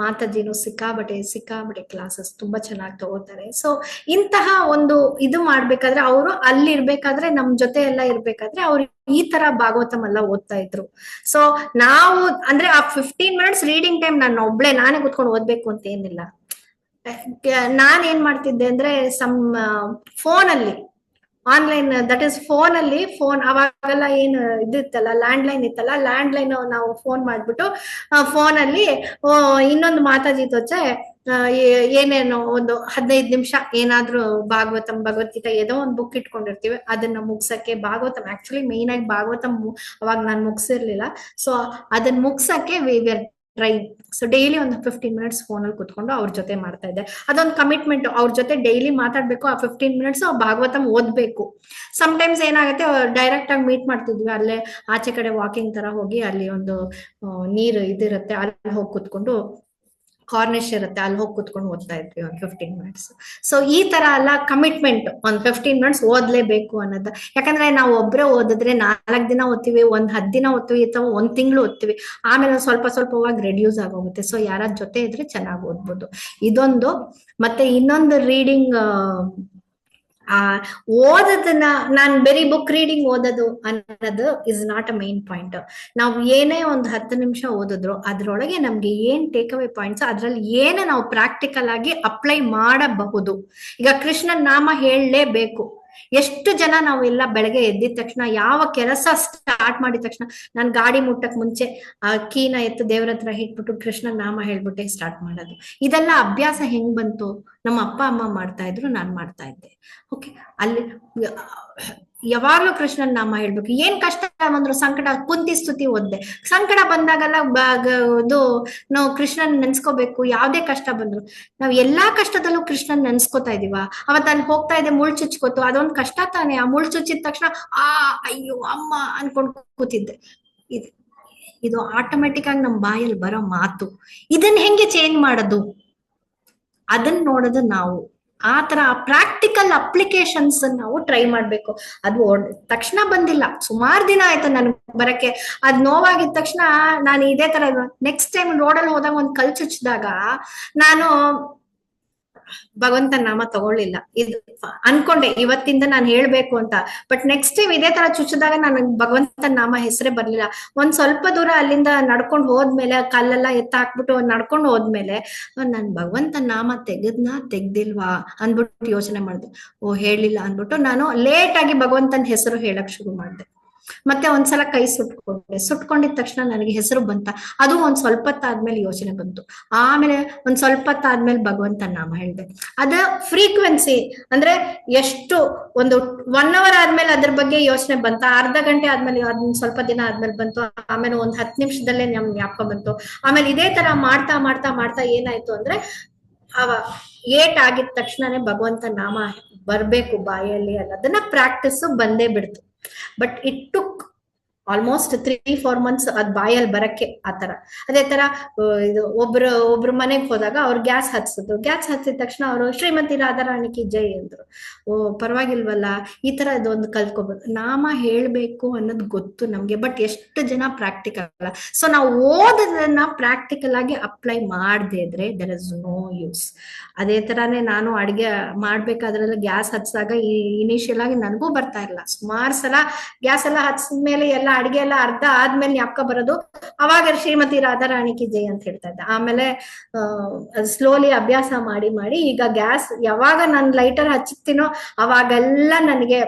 ಮಾತಾಜಿನು ಸಿಕ್ಕಾಬಟ್ಟೆ ಕ್ಲಾಸಸ್ ತುಂಬಾ ಚೆನ್ನಾಗಿ ತಗೋತಾರೆ. ಸೊ ಇಂತಹ ಒಂದು ಇದು ಮಾಡ್ಬೇಕಾದ್ರೆ ಅವರು ಅಲ್ಲಿ ಇರ್ಬೇಕಾದ್ರೆ ನಮ್ ಜೊತೆ ಎಲ್ಲ ಇರ್ಬೇಕಾದ್ರೆ ಅವ್ರು ಈ ತರ ಭಾಗವತಂ ಎಲ್ಲ ಓದ್ತಾ ಇದ್ರು. ಸೊ ನಾವು ಅಂದ್ರೆ ಆ 15 minutes ರೀಡಿಂಗ್ ಟೈಮ್ ನಾನೇ ಕುತ್ಕೊಂಡು ಓದ್ಬೇಕು ಅಂತ ಏನಿಲ್ಲ. ನಾನ್ ಏನ್ ಮಾಡ್ತಿದ್ದೆ ಅಂದ್ರೆ ಫೋನಲ್ಲಿ ಆನ್ಲೈನ್, ದಟ್ ಇಸ್ ಫೋನ್ ಅವಾಗೆಲ್ಲ ಏನು ಇದಿತ್ತಲ್ಲ, ಲ್ಯಾಂಡ್ ಲೈನ್ ಇತ್ತಲ್ಲ, ಲ್ಯಾಂಡ್ ಲೈನ್ ನಾವು ಫೋನ್ ಮಾಡ್ಬಿಟ್ಟು ಫೋನಲ್ಲಿ ಇನ್ನೊಂದು ಮಾತಾಜಿ ಜೊತೆ ಏನೇನೋ ಒಂದು 15 ನಿಮಿಷ ಏನಾದ್ರೂ ಭಾಗವತಂ ಭಗವದ್ಗೀತಾ ಏನೋ ಒಂದು ಬುಕ್ ಇಟ್ಕೊಂಡಿರ್ತೀವಿ, ಅದನ್ನ ಮುಗ್ಸಕ್ಕೆ ಭಾಗವತಂ ಆಕ್ಚುಲಿ ಮೇನ್ ಆಗಿ ಭಾಗವತಂ ಅವಾಗ ನಾನು ಮುಗ್ಸಿರ್ಲಿಲ್ಲ. ಸೊ ಅದನ್ನ ಮುಗ್ಸಕ್ಕೆ we are try. So daily ಒಂದು 15 ಮಿನಿಟ್ಸ್ ಫೋನಲ್ಲಿ ಕುತ್ಕೊಂಡು ಅವ್ರ ಜೊತೆ ಮಾಡ್ತಾ ಇದ್ದೆ. ಅದೊಂದು ಕಮಿಟ್ಮೆಂಟ್, ಅವ್ರ ಜೊತೆ ಡೈಲಿ ಮಾತಾಡ್ಬೇಕು, ಆ 15 ಮಿನಿಟ್ಸ್ ಭಾಗವತಂ ಓದ್ಬೇಕು. ಟೈಮ್ಸ್ ಏನಾಗುತ್ತೆ, ಡೈರೆಕ್ಟ್ ಆಗಿ ಮೀಟ್ ಮಾಡ್ತಿದ್ವಿ, ಅಲ್ಲೇ ಆಚೆ ಕಡೆ ವಾಕಿಂಗ್ ತರ ಹೋಗಿ ಅಲ್ಲಿ ಒಂದು ನೀರು ಇದಿರುತ್ತೆ, ಅಲ್ಲಿ ಹೋಗಿ ಕುತ್ಕೊಂಡು ಕಾರ್ನಿಶ್ ಇರುತ್ತೆ, ಅಲ್ಲಿ ಹೋಗಿ ಕುತ್ಕೊಂಡು ಓದ್ತಾ ಇದ್ವಿ ಒಂದು 15 ಮಿನಿಟ್ಸ್. ಸೊ ಈ ತರ ಎಲ್ಲ ಕಮಿಟ್ಮೆಂಟ್, ಒಂದ್ 15 ಮಿನಿಟ್ಸ್ ಓದ್ಲೇಬೇಕು ಅನ್ನೋದು. ಯಾಕಂದ್ರೆ ನಾವು ಒಬ್ರೇ ಓದಿದ್ರೆ 4 ದಿನ ಓದ್ತೀವಿ, 10 ದಿನ ಓದ್ತೀವಿ, ಅಥವಾ 1 ತಿಂಗಳು ಓದ್ತೀವಿ, ಆಮೇಲೆ ಸ್ವಲ್ಪವಾಗಿ ರೆಡ್ಯೂಸ್ ಆಗೋಗುತ್ತೆ. ಸೊ ಯಾರ ಜೊತೆ ಇದ್ರೆ ಚೆನ್ನಾಗಿ ಓದ್ಬೋದು. ಇದೊಂದು. ಮತ್ತೆ ಇನ್ನೊಂದು ರೀಡಿಂಗ್, ಓದೋದನ್ನ ನಾನ್ ಬರೀ ಬುಕ್ ರೀಡಿಂಗ್ ಓದೋದು ಅನ್ನೋದು is not a main point. ನಾವು ಏನೇ ಒಂದು 10 ನಿಮಿಷ ಓದಿದ್ರು ಅದ್ರೊಳಗೆ ನಮ್ಗೆ ಏನ್ ಟೇಕ್ ಅವೇ ಪಾಯಿಂಟ್ಸ್, ಅದ್ರಲ್ಲಿ ಏನೇ ನಾವು ಪ್ರಾಕ್ಟಿಕಲ್ ಆಗಿ ಅಪ್ಲೈ ಮಾಡಬಹುದು. ಈಗ ಕೃಷ್ಣನ್ ನಾಮ ಹೇಳಲೇಬೇಕು. ಎಷ್ಟು ಜನ ನಾವೆಲ್ಲ ಬೆಳಗ್ಗೆ ಎದ್ದಿದ ತಕ್ಷಣ, ಯಾವ ಕೆಲಸ ಸ್ಟಾರ್ಟ್ ಮಾಡಿದ ತಕ್ಷಣ, ನಾನ್ ಗಾಡಿ ಮುಟ್ಟಕ್ ಮುಂಚೆ ಕೀನ ಎತ್ತು ದೇವ್ರ ಹತ್ರ ಇಟ್ಬಿಟ್ಟು ಕೃಷ್ಣನ್ ನಾಮ ಹೇಳ್ಬಿಟ್ಟೆ ಸ್ಟಾರ್ಟ್ ಮಾಡೋದು. ಇದೆಲ್ಲ ಅಭ್ಯಾಸ ಹೆಂಗ್ ಬಂತು? ನಮ್ಮ ಅಪ್ಪ ಅಮ್ಮ ಮಾಡ್ತಾ ಇದ್ರು, ನಾನ್ ಮಾಡ್ತಾ ಇದ್ದೆ. ಓಕೆ, ಅಲ್ಲಿ ಯಾವಾಗ್ಲೂ ಕೃಷ್ಣನ್ ನಾಮ ಹೇಳ್ಬೇಕು. ಏನ್ ಕಷ್ಟ ಬಂದ್ರು, ಸಂಕಟ, ಕುಂತಿ ಸ್ತುತಿ ಓದ್ದೆ. ಸಂಕಟ ಬಂದಾಗೆಲ್ಲ ಇದು ನಾವು ಕೃಷ್ಣನ್ ನೆನ್ಸ್ಕೋಬೇಕು. ಯಾವ್ದೇ ಕಷ್ಟ ಬಂದ್ರು ನಾವ್ ಎಲ್ಲಾ ಕಷ್ಟದಲ್ಲೂ ಕೃಷ್ಣನ್ ನೆನ್ಸ್ಕೋತಾ ಇದೀವ. ಅವತ್ ಅಲ್ಲಿ ಹೋಗ್ತಾ ಇದೆ, ಮುಳ್ ಚುಚ್ಕೋತು, ಅದೊಂದ್ ಕಷ್ಟ ತಾನೆ. ಆ ಮುಳ್ ಚುಚ್ಚಿದ ತಕ್ಷಣ ಅಯ್ಯೋ ಅಮ್ಮ ಅನ್ಕೊಂಡ್ ಕೂತಿದ್ದೆ. ಇದು ಆಟೋಮೆಟಿಕ್ ಆಗಿ ನಮ್ ಬಾಯಲ್ಲಿ ಬರೋ ಮಾತು. ಇದನ್ನ ಹೆಂಗೆ ಚೇಂಜ್ ಮಾಡೋದು? ಅದನ್ನ ನೋಡೋದು ನಾವು. ಆ ತರ ಪ್ರಾಕ್ಟಿಕಲ್ ಅಪ್ಲಿಕೇಶನ್ಸ್ ನಾವು ಟ್ರೈ ಮಾಡ್ಬೇಕು. ಅದು ತಕ್ಷಣ ಬಂದಿಲ್ಲ, ಸುಮಾರು ದಿನ ಆಯ್ತು ನನ್ಗೆ ಬರಕ್ಕೆ. ಅದ್ ನೋವಾಗಿದ ತಕ್ಷಣ ನಾನು ಇದೇ ತರ ನೆಕ್ಸ್ಟ್ ಟೈಮ್ ರೋಡಲ್ಲಿ ಹೋದಾಗ ಒಂದ್ ಕಲ್ ಚುಚ್ಚಿದಾಗ ನಾನು ಭಗವಂತನ ನಾಮ ತಗೊಳ್ಳಿಲ್ಲ. ಇದು ಅನ್ಕೊಂಡೆ ಇವತ್ತಿಂದ ನಾನು ಹೇಳ್ಬೇಕು ಅಂತ. ಬಟ್ ನೆಕ್ಸ್ಟ್ ಟೈಮ್ ಇದೇ ತರ ಚುಚ್ಚಿದಾಗ ನಾನು ಭಗವಂತನ ನಾಮ ಹೆಸರೇ ಬರ್ಲಿಲ್ಲ. ಒಂದ್ ಸ್ವಲ್ಪ ದೂರ ಅಲ್ಲಿಂದ ನಡ್ಕೊಂಡು ಹೋದ್ಮೇಲೆ, ಕಲ್ಲೆಲ್ಲ ಹಾಕ್ಬಿಟ್ಟು ನಡ್ಕೊಂಡು ಹೋದ್ಮೇಲೆ, ನಾನ್ ಭಗವಂತನ ನಾಮ ತೆಗ್ದಿಲ್ವಾ ಅನ್ಬಿಟ್ಟು ಯೋಚನೆ ಮಾಡ್ದೆ. ಹೇಳಿಲ್ಲ ಅನ್ಬಿಟ್ಟು ನಾನು ಲೇಟ್ ಆಗಿ ಭಗವಂತನ ಹೆಸರು ಹೇಳಕ್ ಶುರು ಮಾಡ್ದೆ. ಮತ್ತೆ ಒಂದ್ಸಲ ಕೈ ಸುಟ್ಕೊಂಡಿದ ತಕ್ಷಣ ನನಗೆ ಹೆಸರು ಬಂತ. ಅದು ಒಂದ್ ಸ್ವಲ್ಪ ಹೊತ್ತಾದ್ಮೇಲೆ ಯೋಚನೆ ಬಂತು. ಆಮೇಲೆ ಒಂದ್ ಸ್ವಲ್ಪ ಹೊತ್ತಾದ್ಮೇಲೆ ಭಗವಂತನ ನಾಮ ಹೇಳ್ದೆ. ಅದ ಫ್ರೀಕ್ವೆನ್ಸಿ ಅಂದ್ರೆ ಎಷ್ಟು, ಒಂದು 1 ಅವರ್ ಆದ್ಮೇಲೆ ಅದ್ರ ಬಗ್ಗೆ ಯೋಚನೆ ಬಂತ, ಅರ್ಧ ಗಂಟೆ ಆದ್ಮೇಲೆ, ಅದನ್ನ ಸ್ವಲ್ಪ ದಿನ ಆದ್ಮೇಲೆ ಬಂತು, ಆಮೇಲೆ ಒಂದ್ 10 ನಿಮಿಷದಲ್ಲೇ ನಮ್ ಜ್ಞಾಪಕ ಬಂತು. ಆಮೇಲೆ ಇದೇ ತರ ಮಾಡ್ತಾ ಮಾಡ್ತಾ ಮಾಡ್ತಾ ಏನಾಯ್ತು ಅಂದ್ರೆ, ಏಟ್ ಆಗಿದ ತಕ್ಷಣನೇ ಭಗವಂತನ ನಾಮ ಬರ್ಬೇಕು ಬಾಯಲ್ಲಿ ಅನ್ನೋದನ್ನ ಪ್ರಾಕ್ಟೀಸ್ ಬಂದೇ ಬಿಡ್ತು. But it took almost 3-4 months ಅದ್ ಬಾಯಲ್ಲಿ ಬರಕ್ಕೆ. ಆತರ ಅದೇ ತರ ಇದು ಒಬ್ರು ಮನೆಗ್ ಹೋದಾಗ ಅವ್ರು ಗ್ಯಾಸ್ ಹಚ್ಸಿದ್ರು. ಗ್ಯಾಸ್ ಹಚ್ಚಿದ ತಕ್ಷಣ ಅವರು ಶ್ರೀಮತಿ ರಾಧಾರಾಣಿ ಕಿ ಜೈ ಅಂದ್ರು. ಪರವಾಗಿಲ್ವಲ್ಲ, ಈ ತರ ಇದೊಂದು ಕಲ್ತ್ಕೋಬೇಕು. ನಾಮ ಹೇಳ್ಬೇಕು ಅನ್ನೋದು ಗೊತ್ತು ನಮ್ಗೆ, ಬಟ್ ಎಷ್ಟು ಜನ ಪ್ರಾಕ್ಟಿಕಲ್ ಅಲ್ಲ. ಸೊ ನಾವು ಓದೋದನ್ನ ಪ್ರಾಕ್ಟಿಕಲ್ ಆಗಿ ಅಪ್ಲೈ ಮಾಡದೇ ಇದ್ರೆ ದರ್ ಇಸ್ ನೋ ಯೂಸ್. ಅದೇ ತರಾನೇ ನಾನು ಅಡ್ಗೆ ಮಾಡ್ಬೇಕಾದ್ರೆಲ್ಲ ಗ್ಯಾಸ್ ಹಚ್ಚಿದಾಗ ಇನಿಷಿಯಲ್ ಆಗಿ ನನಗೂ ಬರ್ತಾ ಇಲ್ಲ. ಸುಮಾರು ಸಲ ಗ್ಯಾಸ್ ಎಲ್ಲ ಹಚ್ಚಿದ್ಮೇಲೆ ಎಲ್ಲ ಅಡ್ಗೆ ಎಲ್ಲ ಅರ್ಧ ಆದ್ಮೇಲೆ ಜ್ಞಾಪಕ ಬರೋದು. ಅವಾಗ ಶ್ರೀಮತಿ ರಾಧಾರಾಣಿ ಕಿ ಜೈ ಅಂತ ಹೇಳ್ತಾ ಇದ್ದೆ. ಆಮೇಲೆ ಸ್ಲೋಲಿ ಅಭ್ಯಾಸ ಮಾಡಿ ಮಾಡಿ ಈಗ ಗ್ಯಾಸ್ ಯಾವಾಗ ನಾನು ಲೈಟರ್ ಹಚ್ಚುತ್ತೀನೋ ಅವಾಗೆಲ್ಲ ನನಗೆ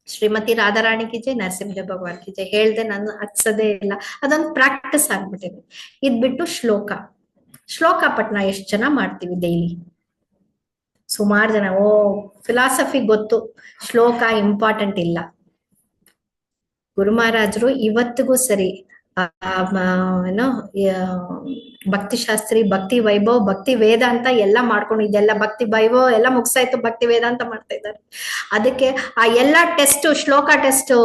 ಶ್ರೀಮತಿ ರಾಧಾರಾಣಿ ಕಿ ಜೈ, ನರಸಿಂಹದೇವ್ ಭಗವಾನ್ ಕಿ ಜೈ ಹೇಳ್ದೆ ನಾನು ಹಚ್ಚದೇ ಇಲ್ಲ. ಅದೊಂದು ಪ್ರಾಕ್ಟೀಸ್ ಆಗ್ಬಿಟ್ಟಿದೆ. ಇದ್ ಬಿಟ್ಟು ಶ್ಲೋಕ ಪಠಣ ಎಷ್ಟು ಜನ ಮಾಡ್ತೀವಿ ಡೈಲಿ? ಸುಮಾರು ಜನ. ಫಿಲಾಸಫಿ ಗೊತ್ತು, ಶ್ಲೋಕ ಇಂಪಾರ್ಟೆಂಟ್ ಇಲ್ಲ. ಗುರು ಮಹಾರಾಜರು ಇವತ್ತಿಗೂ ಸರಿ ಏನೋ ಭಕ್ತಿ ಶಾಸ್ತ್ರಿ, ಭಕ್ತಿ ವೈಭವ್, ಭಕ್ತಿ ವೇದ ಅಂತ ಎಲ್ಲ ಮಾಡ್ಕೊಂಡು, ಇದೆಲ್ಲ ಭಕ್ತಿ ವೈಭವ್ ಎಲ್ಲ ಮುಗ್ಸಾಯ್ತು, ಭಕ್ತಿ ವೇದ ಅಂತ ಮಾಡ್ತಾ ಇದ್ದಾರೆ. ಅದಕ್ಕೆ ಆ ಎಲ್ಲಾ ಟೆಸ್ಟ್, ಶ್ಲೋಕ ಟೆಸ್ಟ್,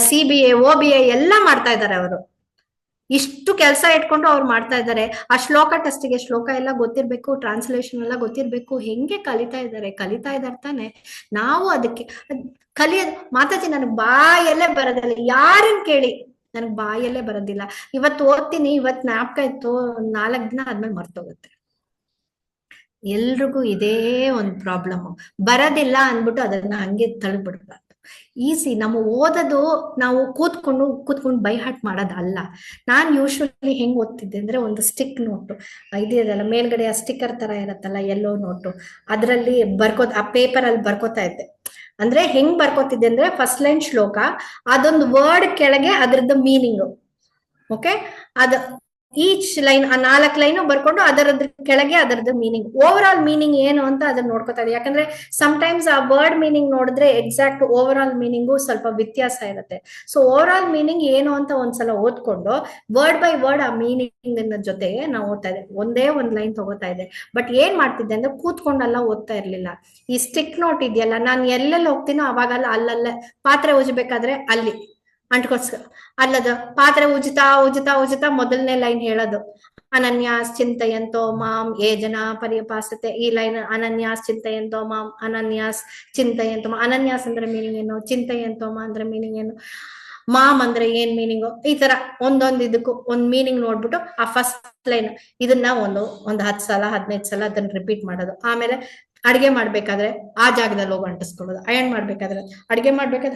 CBA OBA ಎಲ್ಲ ಮಾಡ್ತಾ ಇದ್ದಾರೆ ಅವರು. ಇಷ್ಟು ಕೆಲಸ ಇಟ್ಕೊಂಡು ಅವ್ರು ಮಾಡ್ತಾ ಇದ್ದಾರೆ. ಆ ಶ್ಲೋಕ ಟೆಸ್ಟ್ಗೆ ಶ್ಲೋಕ ಎಲ್ಲ ಗೊತ್ತಿರ್ಬೇಕು, ಟ್ರಾನ್ಸ್ಲೇಷನ್ ಎಲ್ಲ ಗೊತ್ತಿರ್ಬೇಕು. ಹೆಂಗೆ ಕಲಿತಾ ಇದ್ದಾರೆ ತಾನೆ. ನಾವು ಅದಕ್ಕೆ ಮಾತಾಜಿ ನನಗ್ ಬಾಯಲ್ಲೇ ಬರೋದಿಲ್ಲ, ಯಾರನ್ ಕೇಳಿ ನನಗ್ ಬಾಯಲ್ಲೇ ಬರೋದಿಲ್ಲ. ಇವತ್ತು ಓದ್ತೀನಿ, ಇವತ್ ಜ್ಞಾಪಕ ಇತ್ತು, 4 ದಿನ ಆದ್ಮೇಲೆ ಮರ್ತೋಗುತ್ತೆ. ಎಲ್ರಿಗೂ ಇದೇ ಒಂದ್ ಪ್ರಾಬ್ಲಮ್. ಬರೋದಿಲ್ಲ ಅನ್ಬಿಟ್ಟು ಅದನ್ನ ಹಂಗೆ ತಳ್ಬಿಡ್ಬಾರ್ದು. ಈಸಿ. ನಮ್ಮ ಓದೋದು ನಾವು ಕೂತ್ಕೊಂಡು ಬೈ ಹಾರ್ಟ್ ಮಾಡೋದಲ್ಲ. ನಾನ್ ಯೂಶ್ವಲಿ ಹೆಂಗ್ ಓದ್ತಿದ್ದೆ ಅಂದ್ರೆ, ಒಂದು ಸ್ಟಿಕ್ ನೋಟು ಇದೆಯಲ್ಲ ಮೇಲ್ಗಡೆ ಆ ಸ್ಟಿಕ್ಕರ್ ತರ ಇರತ್ತಲ್ಲ, ಯೆಲ್ಲೋ ನೋಟು, ಅದ್ರಲ್ಲಿ ಆ ಪೇಪರ್ ಅಲ್ಲಿ ಬರ್ಕೋತಾ ಇದ್ದೆ. ಅಂದ್ರೆ ಹೆಂಗ್ ಬರ್ಕೋತಿದ್ದೆ ಅಂದ್ರೆ, ಫಸ್ಟ್ ಲೈನ್ ಶ್ಲೋಕ, ಅದೊಂದು ವರ್ಡ್ ಕೆಳಗೆ ಅದ್ರದ್ದು ಮೀನಿಂಗ್. ಓಕೆ, ಅದ ಈಚ್ ಲೈನ್, ಆ 4 ಲೈನ್ ಬರ್ಕೊಂಡು ಅದರದ್ರ ಕೆಳಗೆ ಅದರದ್ದು ಮೀನಿಂಗ್, ಓವರ್ ಆಲ್ ಮೀನಿಂಗ್ ಏನು ಅಂತ ಅದನ್ನ ನೋಡ್ಕೋತಾ ಇದೆ. ಯಾಕಂದ್ರೆ ಟೈಮ್ಸ್ ಆ ವರ್ಡ್ ಮೀನಿಂಗ್ ನೋಡಿದ್ರೆ ಎಕ್ಸಾಕ್ಟ್ ಓವರ್ ಆಲ್ ಮೀನಿಂಗು ಸ್ವಲ್ಪ ವ್ಯತ್ಯಾಸ ಇರುತ್ತೆ. ಸೊ ಓವರ್ ಆಲ್ ಮೀನಿಂಗ್ ಏನು ಅಂತ ಒಂದ್ಸಲ ಓದ್ಕೊಂಡು ವರ್ಡ್ ಬೈ ವರ್ಡ್ ಆ ಮೀನಿಂಗ್ ಜೊತೆಗೆ ನಾವು ಓದ್ತಾ ಇದ್ದೆ. ಒಂದೇ ಒಂದ್ ಲೈನ್ ತಗೋತಾ ಇದೆ. ಬಟ್ ಏನ್ ಮಾಡ್ತಿದ್ದೆ ಅಂದ್ರೆ, ಕೂತ್ಕೊಂಡೆಲ್ಲ ಓದ್ತಾ ಇರ್ಲಿಲ್ಲ. ಈ ಸ್ಟಿಕ್ ನೋಟ್ ಇದೆಯಲ್ಲ, ನಾನು ಎಲ್ಲೆಲ್ಲಿ ಹೋಗ್ತೀನೋ ಅವಾಗಲ್ಲ ಅಲ್ಲಲ್ಲೇ ಪಾತ್ರೆ ಉಜ್ಬೇಕಾದ್ರೆ ಅಲ್ಲಿ ಅಂಟ್ಕೋಸ್ಕರ ಅಲ್ಲದ ಪಾತ್ರೆ ಉಜ್ತಾ ಮೊದಲನೇ ಲೈನ್ ಹೇಳೋದು, ಅನನ್ಯಾಸ್ ಚಿಂತಯಂತೋ ಮಾಂ ಯೇ ಜನ ಪರ್ಯಪಾಸತೆ. ಈ ಲೈನ್ ಅನನ್ಯಾಸ್ ಚಿಂತಯಂತೋ ಮಾಂ, ಅನನ್ಯಾಸ್ ಚಿಂತಯಂತೋ ಮಾಂ. ಅನನ್ಯಾಸ್ ಅಂದ್ರೆ ಮೀನಿಂಗ್ ಏನು, ಚಿಂತಯಂತೋ ಮಾ ಅಂದ್ರೆ ಮೀನಿಂಗ್ ಏನು, ಮಾಮ್ ಅಂದ್ರೆ ಏನ್ ಮೀನಿಂಗು, ಈ ತರ ಒಂದೊಂದ್ ಇದಕ್ಕೂ ಒಂದ್ ಮೀನಿಂಗ್ ನೋಡ್ಬಿಟ್ಟು ಆ ಫಸ್ಟ್ ಲೈನ್ ಇದನ್ನ ಒಂದು 10 ಸಲ 15 ಸಲ ಅದನ್ನ ರಿಪೀಟ್ ಮಾಡೋದು. ಆಮೇಲೆ ಅಡ್ಗೆ ಮಾಡ್ಬೇಕಾದ್ರೆ ಆ ಜಾಗದಲ್ಲಿ ಹೋಗಿ ಅಂಟಿಸ್ಕೊಳ್ಳೋದು. ಅಯಣ್ ಮಾಡ್ಬೇಕಾದ್ರೆ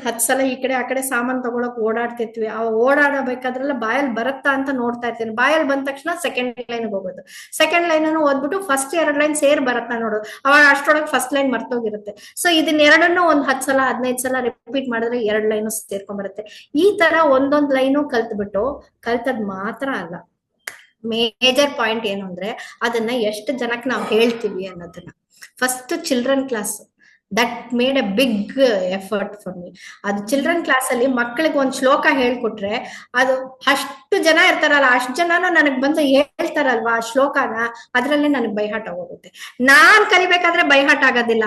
10 ಸಲ ಈ ಕಡೆ ಆ ಕಡೆ ಸಾಮಾನ್ ತಗೊಳಕ್ ಓಡಾಡ್ತಿರ್ತೀವಿ. ಆ ಓಡಾಡಬೇಕಾದ್ರೆಲ್ಲ ಬಾಯಲ್ಲಿ ಬರುತ್ತಾ ಅಂತ ನೋಡ್ತಾ ಇರ್ತೀನಿ. ಬಾಯಲ್ಲಿ ಬಂದ ತಕ್ಷಣ ಸೆಕೆಂಡ್ ಲೈನ್ ಹೋಗೋದು. ಸೆಕೆಂಡ್ ಲೈನ್ ಅನ್ನು ಓದ್ಬಿಟ್ಟು ಫಸ್ಟ್ 2 ಲೈನ್ ಸೇರ್ ಬರತ್ತಾ ನೋಡೋದು. ಅವಾಗ ಅಷ್ಟೊಳಗೆ ಫಸ್ಟ್ ಲೈನ್ ಮರ್ತೋಗಿರುತ್ತೆ. ಸೊ ಇದನ್ನ ಎರಡನ್ನೂ 10 ಸಲ 15 ಸಲ ರಿಪೀಟ್ ಮಾಡಿದ್ರೆ 2 ಲೈನು ಸೇರ್ಕೊಂಡ್ ಬರುತ್ತೆ. ಈ ತರ ಒಂದೊಂದ್ ಲೈನು ಕಲ್ತ್ಬಿಟ್ಟು, ಕಲ್ತದ್ ಮಾತ್ರ ಅಲ್ಲ, ಮೇಜರ್ ಪಾಯಿಂಟ್ ಏನು ಅಂದ್ರೆ, ಅದನ್ನ ಎಷ್ಟು ಜನಕ್ಕೆ ನಾವು ಹೇಳ್ತೀವಿ ಅನ್ನೋದನ್ನ. First children class, that made a big effort for me. ಅದು ಚಿಲ್ಡ್ರನ್ ಕ್ಲಾಸ್ ಅಲ್ಲಿ ಮಕ್ಕಳಿಗೆ ಒಂದ್ ಶ್ಲೋಕ ಹೇಳ್ಕೊಟ್ರೆ, ಅದು ಅಷ್ಟು ಜನ ಇರ್ತಾರಲ್ಲ, ಅಷ್ಟು ಜನನು ನನಗ್ ಬಂದು ಹೇಳ್ತಾರಲ್ವಾ ಆ ಶ್ಲೋಕನ, ಅದ್ರಲ್ಲೇ ನನಗ್ ಬೈಹಾಟ್ ಆಗೋಗುತ್ತೆ. ನಾನ್ ಕಲಿಬೇಕಾದ್ರೆ ಬೈಹಾಟ್ ಆಗೋದಿಲ್ಲ.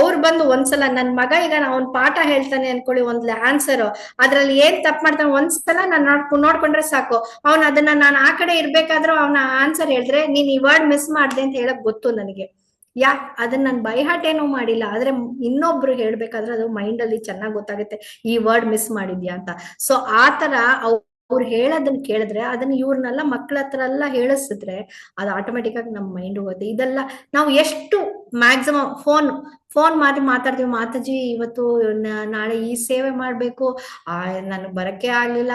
ಅವ್ರು ಬಂದು ಒಂದ್ಸಲ, ನನ್ ಮಗ ಈಗ ಅವ್ನ್ ಪಾಠ ಹೇಳ್ತಾನೆ ಅನ್ಕೊಳ್ಳಿ, ಒಂದ್ ಆನ್ಸರ್, ಅದ್ರಲ್ಲಿ ಏನ್ ತಪ್ಪು ಮಾಡ್ತಾನೆ ಒಂದ್ಸಲ ನಾನ್ ನೋಡ್ಕೊಂಡ್ರೆ ಸಾಕು, ಅವ್ನ್ ಅದನ್ನ ನಾನು ಆ ಕಡೆ ಇರ್ಬೇಕಾದ್ರೂ ಅವ್ನ ಆನ್ಸರ್ ಹೇಳಿದ್ರೆ, ನೀನ್ ಈ ವರ್ಡ್ ಮಿಸ್ ಮಾಡ್ದೆ ಅಂತ ಹೇಳಕ್ ಗೊತ್ತು ನನಗೆ. ಅದನ್ನ ನಾನು ಬೈಹಾಟ್ ಏನೂ ಮಾಡಿಲ್ಲ, ಆದ್ರೆ ಇನ್ನೊಬ್ರು ಹೇಳ್ಬೇಕಾದ್ರೆ ಅದು ಮೈಂಡ್ ಅಲ್ಲಿ ಚೆನ್ನಾಗ್ ಗೊತ್ತಾಗುತ್ತೆ, ಈ ವರ್ಡ್ ಮಿಸ್ ಮಾಡಿದ್ಯಾ ಅಂತ. ಸೊ ಆತರ ಅವ್ರು ಹೇಳೋದನ್ನ ಕೇಳಿದ್ರೆ, ಅದನ್ನ ಇವ್ರನ್ನೆಲ್ಲ ಮಕ್ಳ ಹತ್ರ ಎಲ್ಲ ಹೇಳಿಸಿದ್ರೆ ಅದು ಆಟೋಮೆಟಿಕ್ ಆಗಿ ನಮ್ ಮೈಂಡ್ ಹೋಗುತ್ತೆ. ಇದೆಲ್ಲ ನಾವು ಎಷ್ಟು ಮ್ಯಾಕ್ಸಿಮಮ್ ಫೋನ್ ಮಾಡಿ ಮಾತಾಡ್ತೀವಿ, ಮಾತಾಜಿ ಇವತ್ತು ನಾಳೆ ಈ ಸೇವೆ ಮಾಡ್ಬೇಕು, ನನಗ್ ಬರಕ್ಕೆ ಆಗ್ಲಿಲ್ಲ,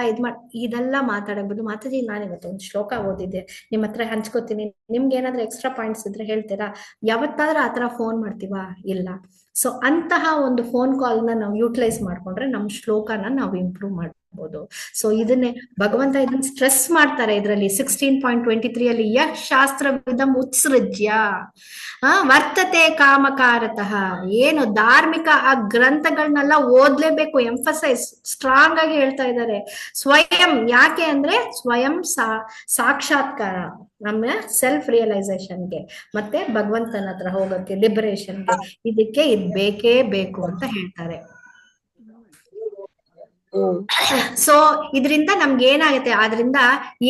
ಇದೆಲ್ಲ ಮಾತಾಡಬಹುದು. ಮಾತಾಜಿ ನಾನು ಇವತ್ತು ಒಂದು ಶ್ಲೋಕ ಓದಿದ್ದೆ, ನಿಮ್ ಹತ್ರ ಹಂಚ್ಕೋತೀನಿ, ನಿಮ್ಗೆ ಏನಾದ್ರೂ ಎಕ್ಸ್ಟ್ರಾ ಪಾಯಿಂಟ್ಸ್ ಇದ್ರೆ ಹೇಳ್ತೀರಾ? ಯಾವತ್ತಾದ್ರೂ ಆತರ ಫೋನ್ ಮಾಡ್ತೀವಾ? ಇಲ್ಲ. ಸೊ ಅಂತಹ ಒಂದು ಫೋನ್ ಕಾಲ್ ನ ನಾವು ಯೂಟಿಲೈಸ್ ಮಾಡ್ಕೊಂಡ್ರೆ ನಮ್ ಶ್ಲೋಕನ ನಾವು ಇಂಪ್ರೂವ್ ಮಾಡ್ಬೋದು. ಸೊ ಇದನ್ನೇ ಭಗವಂತ ಇದನ್ನ ಸ್ಟ್ರೆಸ್ ಮಾಡ್ತಾರೆ ಇದ್ರಲ್ಲಿ 16.23 ಅಲ್ಲಿ, ಯಃ ಶಾಸ್ತ್ರವಿದಂ ಉತ್ಸೃಜ್ಯ ವರ್ತತೆ ಕಾಮಕಾರತಃ. ಏನು ಧಾರ್ಮಿಕ ಆ ಗ್ರಂಥಗಳನ್ನೆಲ್ಲ ಓದ್ಲೇಬೇಕು, ಎಂಫಸೈಸ್ ಸ್ಟ್ರಾಂಗ್ ಆಗಿ ಹೇಳ್ತಾ ಇದ್ದಾರೆ. ಸ್ವಯಂ, ಯಾಕೆ ಅಂದ್ರೆ ಸ್ವಯಂ ಸಾಕ್ಷಾತ್ಕಾರ, ನಮ್ಮ ಸೆಲ್ಫ್ ರಿಯಲೈಸೇಷನ್ಗೆ, ಮತ್ತೆ ಭಗವಂತನ ಹತ್ರ ಹೋಗಕ್ಕೆ, ಲಿಬರೇಷನ್ಗೆ, ಇದಕ್ಕೆ ಇದ್ ಬೇಕೇ ಬೇಕು ಅಂತ ಹೇಳ್ತಾರೆ. ಸೊ ಇದರಿಂದ ನಮ್ಗೆ ಏನಾಗುತ್ತೆ, ಆದ್ರಿಂದ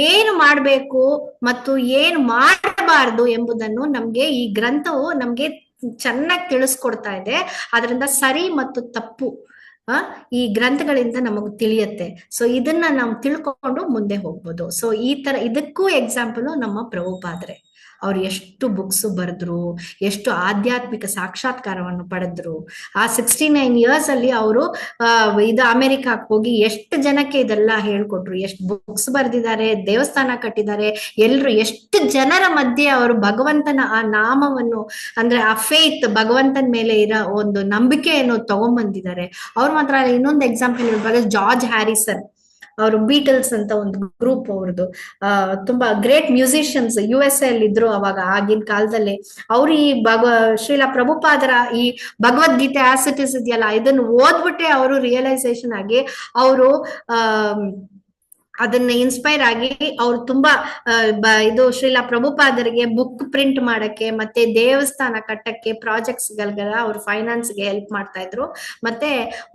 ಏನು ಮಾಡ್ಬೇಕು ಮತ್ತು ಏನು ಮಾಡಬಾರ್ದು ಎಂಬುದನ್ನು ನಮ್ಗೆ ಈ ಗ್ರಂಥವು ನಮ್ಗೆ ಚೆನ್ನಾಗಿ ತಿಳಿಸ್ಕೊಡ್ತಾ ಇದೆ. ಅದರಿಂದ ಸರಿ ಮತ್ತು ತಪ್ಪು ಈ ಗ್ರಂಥಗಳಿಂದ ನಮಗ್ ತಿಳಿಯತ್ತೆ. ಸೊ ಇದನ್ನ ನಾವು ತಿಳ್ಕೊಂಡು ಮುಂದೆ ಹೋಗ್ಬೋದು. ಸೊ ಈ ತರ ಇದಕ್ಕೂ ಎಕ್ಸಾಂಪಲ್ ನಮ್ಮ ಪ್ರಭುಪಾದ್ರೆ. ಅವ್ರು ಎಷ್ಟು ಬುಕ್ಸ್ ಬರೆದ್ರು, ಎಷ್ಟು ಆಧ್ಯಾತ್ಮಿಕ ಸಾಕ್ಷಾತ್ಕಾರವನ್ನು ಪಡೆದ್ರು. ಆ 69 years ಅಲ್ಲಿ ಅವರು ಇದು ಅಮೆರಿಕಕ್ಕೆ ಹೋಗಿ ಎಷ್ಟು ಜನಕ್ಕೆ ಇದೆಲ್ಲ ಹೇಳ್ಕೊಟ್ರು, ಎಷ್ಟು ಬುಕ್ಸ್ ಬರೆದಿದ್ದಾರೆ, ದೇವಸ್ಥಾನ ಕಟ್ಟಿದ್ದಾರೆ. ಎಲ್ರು ಎಷ್ಟು ಜನರ ಮಧ್ಯೆ ಅವರು ಭಗವಂತನ ಆ ನಾಮವನ್ನು, ಅಂದ್ರೆ ಆ ಫೇತ್, ಭಗವಂತನ ಮೇಲೆ ಇರೋ ಒಂದು ನಂಬಿಕೆಯನ್ನು ತಗೊಂಡ್ಬಂದಿದ್ದಾರೆ. ಅವ್ರು ಮಾತ್ರ ಇನ್ನೊಂದು ಎಕ್ಸಾಂಪಲ್ ಹೇಳ್ಬೇಕು, ಜಾರ್ಜ್ ಹ್ಯಾರಿಸನ್, ಅವರು ಬೀಟಲ್ಸ್ ಅಂತ ಒಂದು ಗ್ರೂಪ್, ಅವ್ರದ್ದು ತುಂಬಾ ಗ್ರೇಟ್ ಮ್ಯೂಸಿಷಿಯನ್ಸ್ USA ಅಲ್ಲಿ ಇದ್ರು ಅವಾಗ, ಆಗಿನ ಕಾಲದಲ್ಲಿ. ಅವ್ರು ಈ ಶ್ರೀಲ ಪ್ರಭುಪಾದರ ಈ ಭಗವದ್ಗೀತೆ ಆಸ್ ಇಟ್ ಇಸ್ ಇದೆಯಲ್ಲ, ಇದನ್ನು ಓದ್ಬಿಟ್ಟೆ ಅವರು ರಿಯಲೈಸೇಷನ್ ಆಗಿ ಅವರು ಅದನ್ನ ಇನ್ಸ್ಪೈರ್ ಆಗಿ ಅವ್ರು ತುಂಬಾ ಇದು ಶ್ರೀಲ ಪ್ರಭುಪಾದರಿಗೆ ಬುಕ್ ಪ್ರಿಂಟ್ ಮಾಡಕ್ಕೆ, ಮತ್ತೆ ದೇವಸ್ಥಾನ ಕಟ್ಟಕ್ಕೆ, ಪ್ರಾಜೆಕ್ಟ್ಸ್ ಗಳಿಗೆಲ್ಲ ಅವ್ರು ಫೈನಾನ್ಸ್ಗೆ ಹೆಲ್ಪ್ ಮಾಡ್ತಾ ಇದ್ರು. ಮತ್ತೆ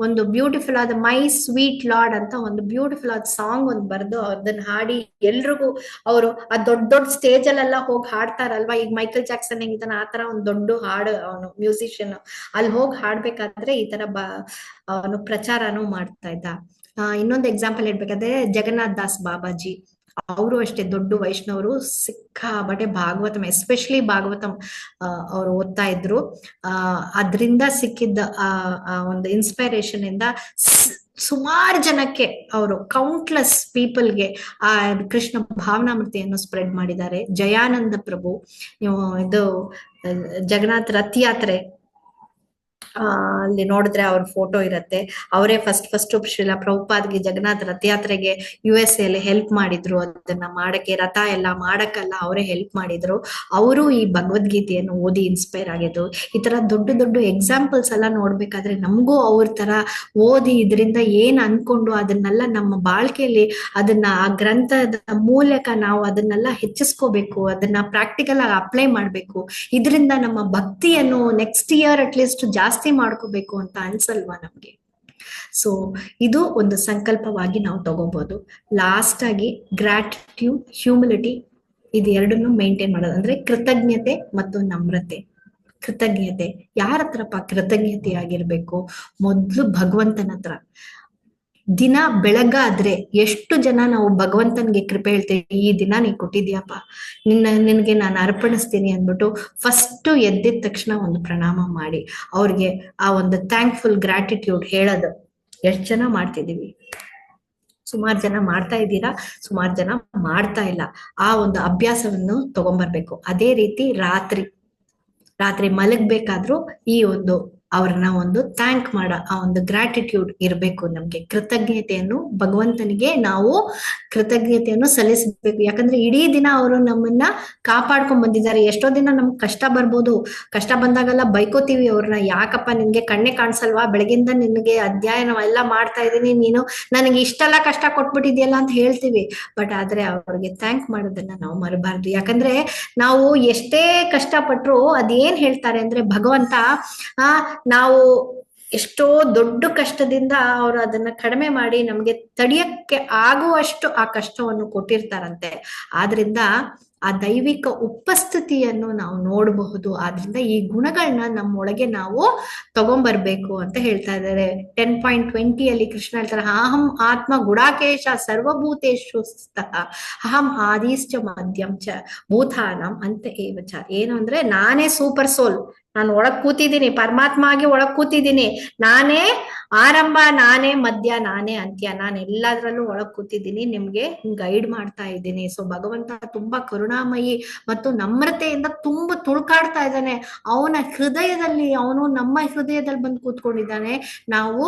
ಒಂದು ಬ್ಯೂಟಿಫುಲ್ ಆದ ಮೈ ಸ್ವೀಟ್ ಲಾರ್ಡ್ ಅಂತ ಒಂದು ಬ್ಯೂಟಿಫುಲ್ ಆದ ಸಾಂಗ್ ಒಂದು ಬರೆದು ಅದನ್ನ ಹಾಡಿ ಎಲ್ರಿಗೂ, ಅವರು ಆ ದೊಡ್ಡ ಸ್ಟೇಜ್ ಅಲ್ಲೆಲ್ಲ ಹೋಗಿ ಹಾಡ್ತಾರಲ್ವಾ, ಈಗ ಮೈಕಲ್ ಜಾಕ್ಸನ್ ಹೆಂಗಿದಾನ ಆತರ ಒಂದು ದೊಡ್ಡ ಹಾಡು, ಅವನು ಮ್ಯೂಸಿಷಿಯನ್, ಅಲ್ಲಿ ಹೋಗಿ ಹಾಡ್ಬೇಕಾದ್ರೆ ಈ ತರ ಅವನು ಪ್ರಚಾರನೂ ಮಾಡ್ತಾ ಇದ್ದ. ಇನ್ನೊಂದು ಎಕ್ಸಾಂಪಲ್ ಹೇಳ್ಬೇಕಾದ್ರೆ ಜಗನ್ನಾಥ್ ದಾಸ್ ಬಾಬಾಜಿ, ಅವರು ಅಷ್ಟೇ ದೊಡ್ಡ ವೈಷ್ಣವರು, ಸಿಕ್ಕಾಬಟ್ಟೆ ಭಾಗವತಂ, ಎಸ್ಪೆಷಲಿ ಭಾಗವತಂ ಅವರು ಓದ್ತಾ ಇದ್ರು. ಅದ್ರಿಂದ ಸಿಕ್ಕಿದ್ದ ಆ ಒಂದು ಇನ್ಸ್ಪೈರೇಷನ್ ಇಂದ ಸುಮಾರು ಜನಕ್ಕೆ ಅವರು ಕೌಂಟ್ಲೆಸ್ ಪೀಪಲ್ಗೆ ಆ ಕೃಷ್ಣ ಭಾವನಾಮೃತಿಯನ್ನು ಸ್ಪ್ರೆಡ್ ಮಾಡಿದ್ದಾರೆ. ಜಯಾನಂದ ಪ್ರಭು, ಇದು ಜಗನ್ನಾಥ ರಥ ಯಾತ್ರೆ ಅಲ್ಲಿ ನೋಡಿದ್ರೆ ಅವ್ರ ಫೋಟೋ ಇರತ್ತೆ. ಅವರೇ ಫಸ್ಟ್ ಶ್ರೀಲ ಪ್ರಭುಪಾದ್ಗೆ ಜಗನ್ನಾಥ ರಥಯಾತ್ರೆಗೆ USA ಅಲ್ಲಿ ಹೆಲ್ಪ್ ಮಾಡಿದ್ರು. ಅದನ್ನ ಮಾಡಕ್ಕೆ, ರಥ ಎಲ್ಲ ಮಾಡಕ್ಕೆಲ್ಲ ಅವರೇ ಹೆಲ್ಪ್ ಮಾಡಿದ್ರು. ಅವರು ಈ ಭಗವದ್ಗೀತೆಯನ್ನು ಓದಿ ಇನ್ಸ್ಪೈರ್ ಆಗಿದ್ರು. ಈ ತರ ದೊಡ್ಡ ದೊಡ್ಡ ಎಕ್ಸಾಂಪಲ್ಸ್ ಎಲ್ಲ ನೋಡ್ಬೇಕಾದ್ರೆ ನಮಗೂ ಅವ್ರ ತರ ಓದಿ ಇದರಿಂದ ಏನ್ ಅನ್ಕೊಂಡು ಅದನ್ನೆಲ್ಲ ನಮ್ಮ ಬಾಳ್ಕೆಯಲ್ಲಿ ಅದನ್ನ ಆ ಗ್ರಂಥದ ಮೂಲಕ ನಾವು ಅದನ್ನೆಲ್ಲ ಹೆಚ್ಚಿಸ್ಕೋಬೇಕು, ಅದನ್ನ ಪ್ರಾಕ್ಟಿಕಲ್ ಆಗಿ ಅಪ್ಲೈ ಮಾಡ್ಬೇಕು. ಇದರಿಂದ ನಮ್ಮ ಭಕ್ತಿಯನ್ನು ನೆಕ್ಸ್ಟ್ ಇಯರ್ ಅಟ್ಲೀಸ್ಟ್ ಜಾಸ್ತಿ ಮಾಡ್ಕೋಬೇಕು ಅಂತ ಅನ್ಸಲ್ವಾ ನಮ್ಗೆ? ಸೊ ಇದು ಒಂದು ಸಂಕಲ್ಪವಾಗಿ ನಾವು ತಗೋಬಹುದು. ಲಾಸ್ಟ್ ಆಗಿ ಗ್ರಾಟಿಟ್ಯೂಡ್, ಹ್ಯೂಮಿಲಿಟಿ, ಇದು ಎರಡನ್ನು ಮೇಂಟೈನ್ ಮಾಡೋದು. ಅಂದ್ರೆ ಕೃತಜ್ಞತೆ ಮತ್ತು ನಮ್ರತೆ. ಕೃತಜ್ಞತೆ ಯಾರ ಹತ್ರಪ್ಪ ಕೃತಜ್ಞತೆ ಆಗಿರ್ಬೇಕು? ಮೊದ್ಲು ಭಗವಂತನ ಹತ್ರ. ದಿನ ಬೆಳಗಾದ್ರೆ ಎಷ್ಟು ಜನ ನಾವು ಭಗವಂತನ್ಗೆ ಕೃಪೆ ಹೇಳ್ತೇವೆ, ಈ ದಿನ ನೀ ಕೊಟ್ಟಿದ್ಯಪ್ಪ, ನಿನ್ಗೆ ನಾನು ಅರ್ಪಣಿಸ್ತೀನಿ ಅಂದ್ಬಿಟ್ಟು ಫಸ್ಟ್ ಎದ್ದಿದ ತಕ್ಷಣ ಒಂದು ಪ್ರಣಾಮ ಮಾಡಿ ಅವ್ರಿಗೆ ಆ ಒಂದು ಥ್ಯಾಂಕ್ಫುಲ್ ಗ್ರಾಟಿಟ್ಯೂಡ್ ಹೇಳೋದು ಎಷ್ಟ್ ಜನ ಮಾಡ್ತಿದೀವಿ? ಸುಮಾರು ಜನ ಮಾಡ್ತಾ ಇದ್ದೀರಾ, ಸುಮಾರು ಜನ ಮಾಡ್ತಾ ಇಲ್ಲ. ಆ ಒಂದು ಅಭ್ಯಾಸವನ್ನು ತಗೊಂಡ್ಬರ್ಬೇಕು. ಅದೇ ರೀತಿ ರಾತ್ರಿ ಮಲಗ್ಬೇಕಾದ್ರೂ ಈ ಒಂದು ಅವ್ರನ್ನ ಒಂದು ಥ್ಯಾಂಕ್ ಮಾಡೋ ಆ ಒಂದು ಗ್ರಾಟಿಟ್ಯೂಡ್ ಇರ್ಬೇಕು ನಮ್ಗೆ. ಕೃತಜ್ಞತೆಯನ್ನು ಭಗವಂತನಿಗೆ ನಾವು ಕೃತಜ್ಞತೆಯನ್ನು ಸಲ್ಲಿಸಬೇಕು. ಯಾಕಂದ್ರೆ ಇಡೀ ದಿನ ಅವರು ನಮ್ಮನ್ನ ಕಾಪಾಡ್ಕೊಂಡ್ ಬಂದಿದ್ದಾರೆ. ಎಷ್ಟೋ ದಿನ ನಮ್ಗೆ ಕಷ್ಟ ಬರ್ಬೋದು, ಕಷ್ಟ ಬಂದಾಗೆಲ್ಲ ಬೈಕೋತೀವಿ ಅವ್ರನ್ನ, ಯಾಕಪ್ಪ ನಿನ್ಗೆ ಕಣ್ಣೆ ಕಾಣಿಸಲ್ವಾ, ಬೆಳಗಿಂದ ನಿನ್ಗೆ ಅಧ್ಯಯನ ಎಲ್ಲ ಮಾಡ್ತಾ ಇದೀನಿ, ನೀನು ನನಗೆ ಇಷ್ಟೆಲ್ಲ ಕಷ್ಟ ಕೊಟ್ಬಿಟ್ಟಿದ್ಯಲ್ಲ ಅಂತ ಹೇಳ್ತೀವಿ. ಬಟ್ ಆದ್ರೆ ಅವ್ರಿಗೆ ಥ್ಯಾಂಕ್ ಮಾಡೋದನ್ನ ನಾವು ಮರಬಾರ್ದು. ಯಾಕಂದ್ರೆ ನಾವು ಎಷ್ಟೇ ಕಷ್ಟಪಟ್ರು ಅದೇನ್ ಹೇಳ್ತಾರೆ ಅಂದ್ರೆ ಭಗವಂತ ನಾವು ಎಷ್ಟೋ ದೊಡ್ಡ ಕಷ್ಟದಿಂದ ಅವರು ಅದನ್ನ ಕಡಿಮೆ ಮಾಡಿ ನಮ್ಗೆ ತಡಿಯಕ್ಕೆ ಆಗುವಷ್ಟು ಆ ಕಷ್ಟವನ್ನು ಕೊಟ್ಟಿರ್ತಾರಂತೆ. ಆದ್ರಿಂದ ಆ ದೈವಿಕ ಉಪಸ್ಥಿತಿಯನ್ನು ನಾವು ನೋಡಬಹುದು. ಆದ್ರಿಂದ ಈ ಗುಣಗಳನ್ನ ನಮ್ಮೊಳಗೆ ನಾವು ತಗೊಂಡ್ಬರ್ಬೇಕು ಅಂತ ಹೇಳ್ತಾ ಇದ್ದಾರೆ. 10.20 ಅಲ್ಲಿ ಕೃಷ್ಣ ಹೇಳ್ತಾರೆ, ಅಹಂ ಆತ್ಮ ಗುಡಾಕೇಶ ಸರ್ವಭೂತೇಶು ಸ್ಥಃ ಅಹಂ ಆದಿಶ್ಚ ಮಧ್ಯಂ ಚ ಭೂತಾನಂ ಅಂತ ಏವಚ. ಏನು ಅಂದ್ರೆ ನಾನೇ ಸೂಪರ್ ಸೋಲ್, ನಾನು ಒಳಗ್ ಕೂತಿದ್ದೀನಿ, ಪರಮಾತ್ಮ ಆಗಿ ಒಳಗ್ ಕೂತಿದ್ದೀನಿ, ನಾನೇ ಆರಂಭ, ನಾನೇ ಮಧ್ಯ, ನಾನೇ ಅಂತ್ಯ, ನಾನು ಎಲ್ಲದ್ರಲ್ಲೂ ಒಳಗ್ ಕೂತಿದ್ದೀನಿ, ನಿಮ್ಗೆ ಗೈಡ್ ಮಾಡ್ತಾ ಇದ್ದೀನಿ. ಸೊ ಭಗವಂತ ತುಂಬಾ ಕರುಣಾಮಯಿ ಮತ್ತು ನಮ್ರತೆಯಿಂದ ತುಂಬಾ ತುಳ್ಕಾಡ್ತಾ ಇದ್ದಾನೆ. ಅವನ ಹೃದಯದಲ್ಲಿ, ಅವನು ನಮ್ಮ ಹೃದಯದಲ್ಲಿ ಬಂದು ಕೂತ್ಕೊಂಡಿದ್ದಾನೆ. ನಾವು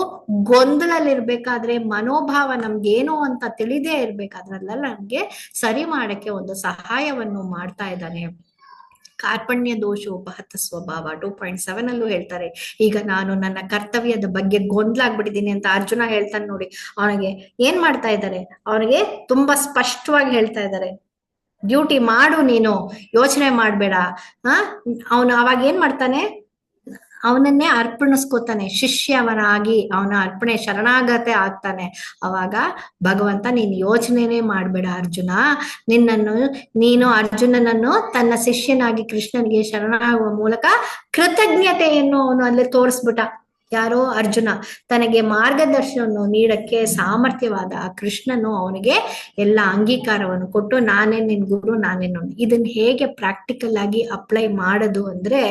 ಗೊಂದಲಲ್ಲಿರ್ಬೇಕಾದ್ರೆ, ಮನೋಭಾವ ನಮ್ಗೇನೋ ಅಂತ ತಿಳಿದೇ ಇರ್ಬೇಕಾದ್ರಲ್ಲ ನಮ್ಗೆ ಸರಿ ಮಾಡಕ್ಕೆ ಒಂದು ಸಹಾಯವನ್ನು ಮಾಡ್ತಾ ಇದ್ದಾನೆ. ಕಾರ್ಪಣ್ಯ ದೋಷ ಉಪಹತ ಸ್ವಭಾವ 2.7 ಅಲ್ಲೂ ಹೇಳ್ತಾರೆ. ಈಗ ನಾನು ನನ್ನ ಕರ್ತವ್ಯದ ಬಗ್ಗೆ ಗೊಂದಲಾಗ್ಬಿಟ್ಟಿದ್ದೀನಿ ಅಂತ ಅರ್ಜುನ ಹೇಳ್ತಾನೆ ನೋಡಿ. ಅವನಿಗೆ ಏನ್ ಮಾಡ್ತಾ ಇದ್ದಾರೆ, ಅವನಿಗೆ ತುಂಬಾ ಸ್ಪಷ್ಟವಾಗಿ ಹೇಳ್ತಾ ಇದ್ದಾರೆ, ಡ್ಯೂಟಿ ಮಾಡು, ನೀನು ಯೋಚನೆ ಮಾಡ್ಬೇಡ. ಅವನು ಅವಾಗ ಏನ್ ಮಾಡ್ತಾನೆ, ಅವನನ್ನೇ ಅರ್ಪಣಿಸ್ಕೋತಾನೆ, ಶಿಷ್ಯವನಾಗಿ ಅವನ ಅರ್ಪಣೆ ಶರಣಾಗತೆ ಆಗ್ತಾನೆ. ಅವಾಗ ಭಗವಂತ ನೀನ್ ಯೋಚನೆನೇ ಮಾಡ್ಬೇಡ ಅರ್ಜುನ, ನೀನು ಅರ್ಜುನನನ್ನು ತನ್ನ ಶಿಷ್ಯನಾಗಿ ಕೃಷ್ಣನಿಗೆ ಶರಣಾಗುವ ಮೂಲಕ ಕೃತಜ್ಞತೆಯನ್ನು ಅವನು ಅಲ್ಲಿ ತೋರಿಸ್ಬಿಟ್ಟ. ಯಾರೋ ಅರ್ಜುನ ತನಗೆ ಮಾರ್ಗದರ್ಶನವನ್ನು ನೀಡಕ್ಕೆ ಸಾಮರ್ಥ್ಯವಾದ ಆ ಕೃಷ್ಣನು ಅವನಿಗೆ ಎಲ್ಲ ಅಂಗೀಕಾರವನ್ನು ಕೊಟ್ಟು, ನಾನೇ ನಿನ್ ಗುರು, ನಾನೇ ನೋಡಿ. ಇದನ್ನ ಹೇಗೆ ಪ್ರಾಕ್ಟಿಕಲ್ ಆಗಿ ಅಪ್ಲೈ ಮಾಡೋದು ಅಂದ್ರೆ,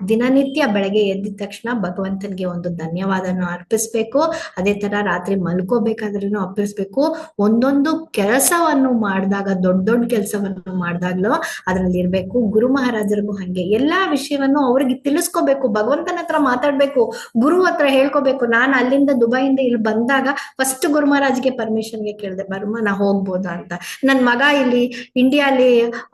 ದಿನನಿತ್ಯ ಬೆಳಗ್ಗೆ ಎದ್ದಿದ ತಕ್ಷಣ ಭಗವಂತನಿಗೆ ಒಂದು ಧನ್ಯವಾದವನ್ನು ಅರ್ಪಿಸ್ಬೇಕು. ಅದೇ ತರ ರಾತ್ರಿ ಮಲ್ಕೋಬೇಕಾದ್ರೂ ಅರ್ಪಿಸ್ಬೇಕು. ಒಂದೊಂದು ಕೆಲಸವನ್ನು ಮಾಡಿದಾಗ, ದೊಡ್ಡ ಕೆಲಸವನ್ನು ಮಾಡಿದಾಗ್ಲೂ ಅದ್ರಲ್ಲಿ ಇರ್ಬೇಕು. ಗುರು ಮಹಾರಾಜರಿಗೂ ಹಂಗೆ ಎಲ್ಲಾ ವಿಷಯವನ್ನು ಅವ್ರಿಗೆ ತಿಳಿಸ್ಕೋಬೇಕು, ಭಗವಂತನ ಹತ್ರ ಮಾತಾಡ್ಬೇಕು, ಗುರು ಹತ್ರ ಹೇಳ್ಕೋಬೇಕು. ನಾನು ಅಲ್ಲಿಂದ ದುಬೈಯಿಂದ ಇಲ್ಲಿ ಬಂದಾಗ ಫಸ್ಟ್ ಗುರು ಮಹಾರಾಜ್ಗೆ ಪರ್ಮಿಷನ್ಗೆ ಕೇಳಿದೆ, ನಾ ಹೋಗ್ಬೋದಾ ಅಂತ. ನನ್ ಮಗ ಇಲ್ಲಿ ಇಂಡಿಯಾಲಿ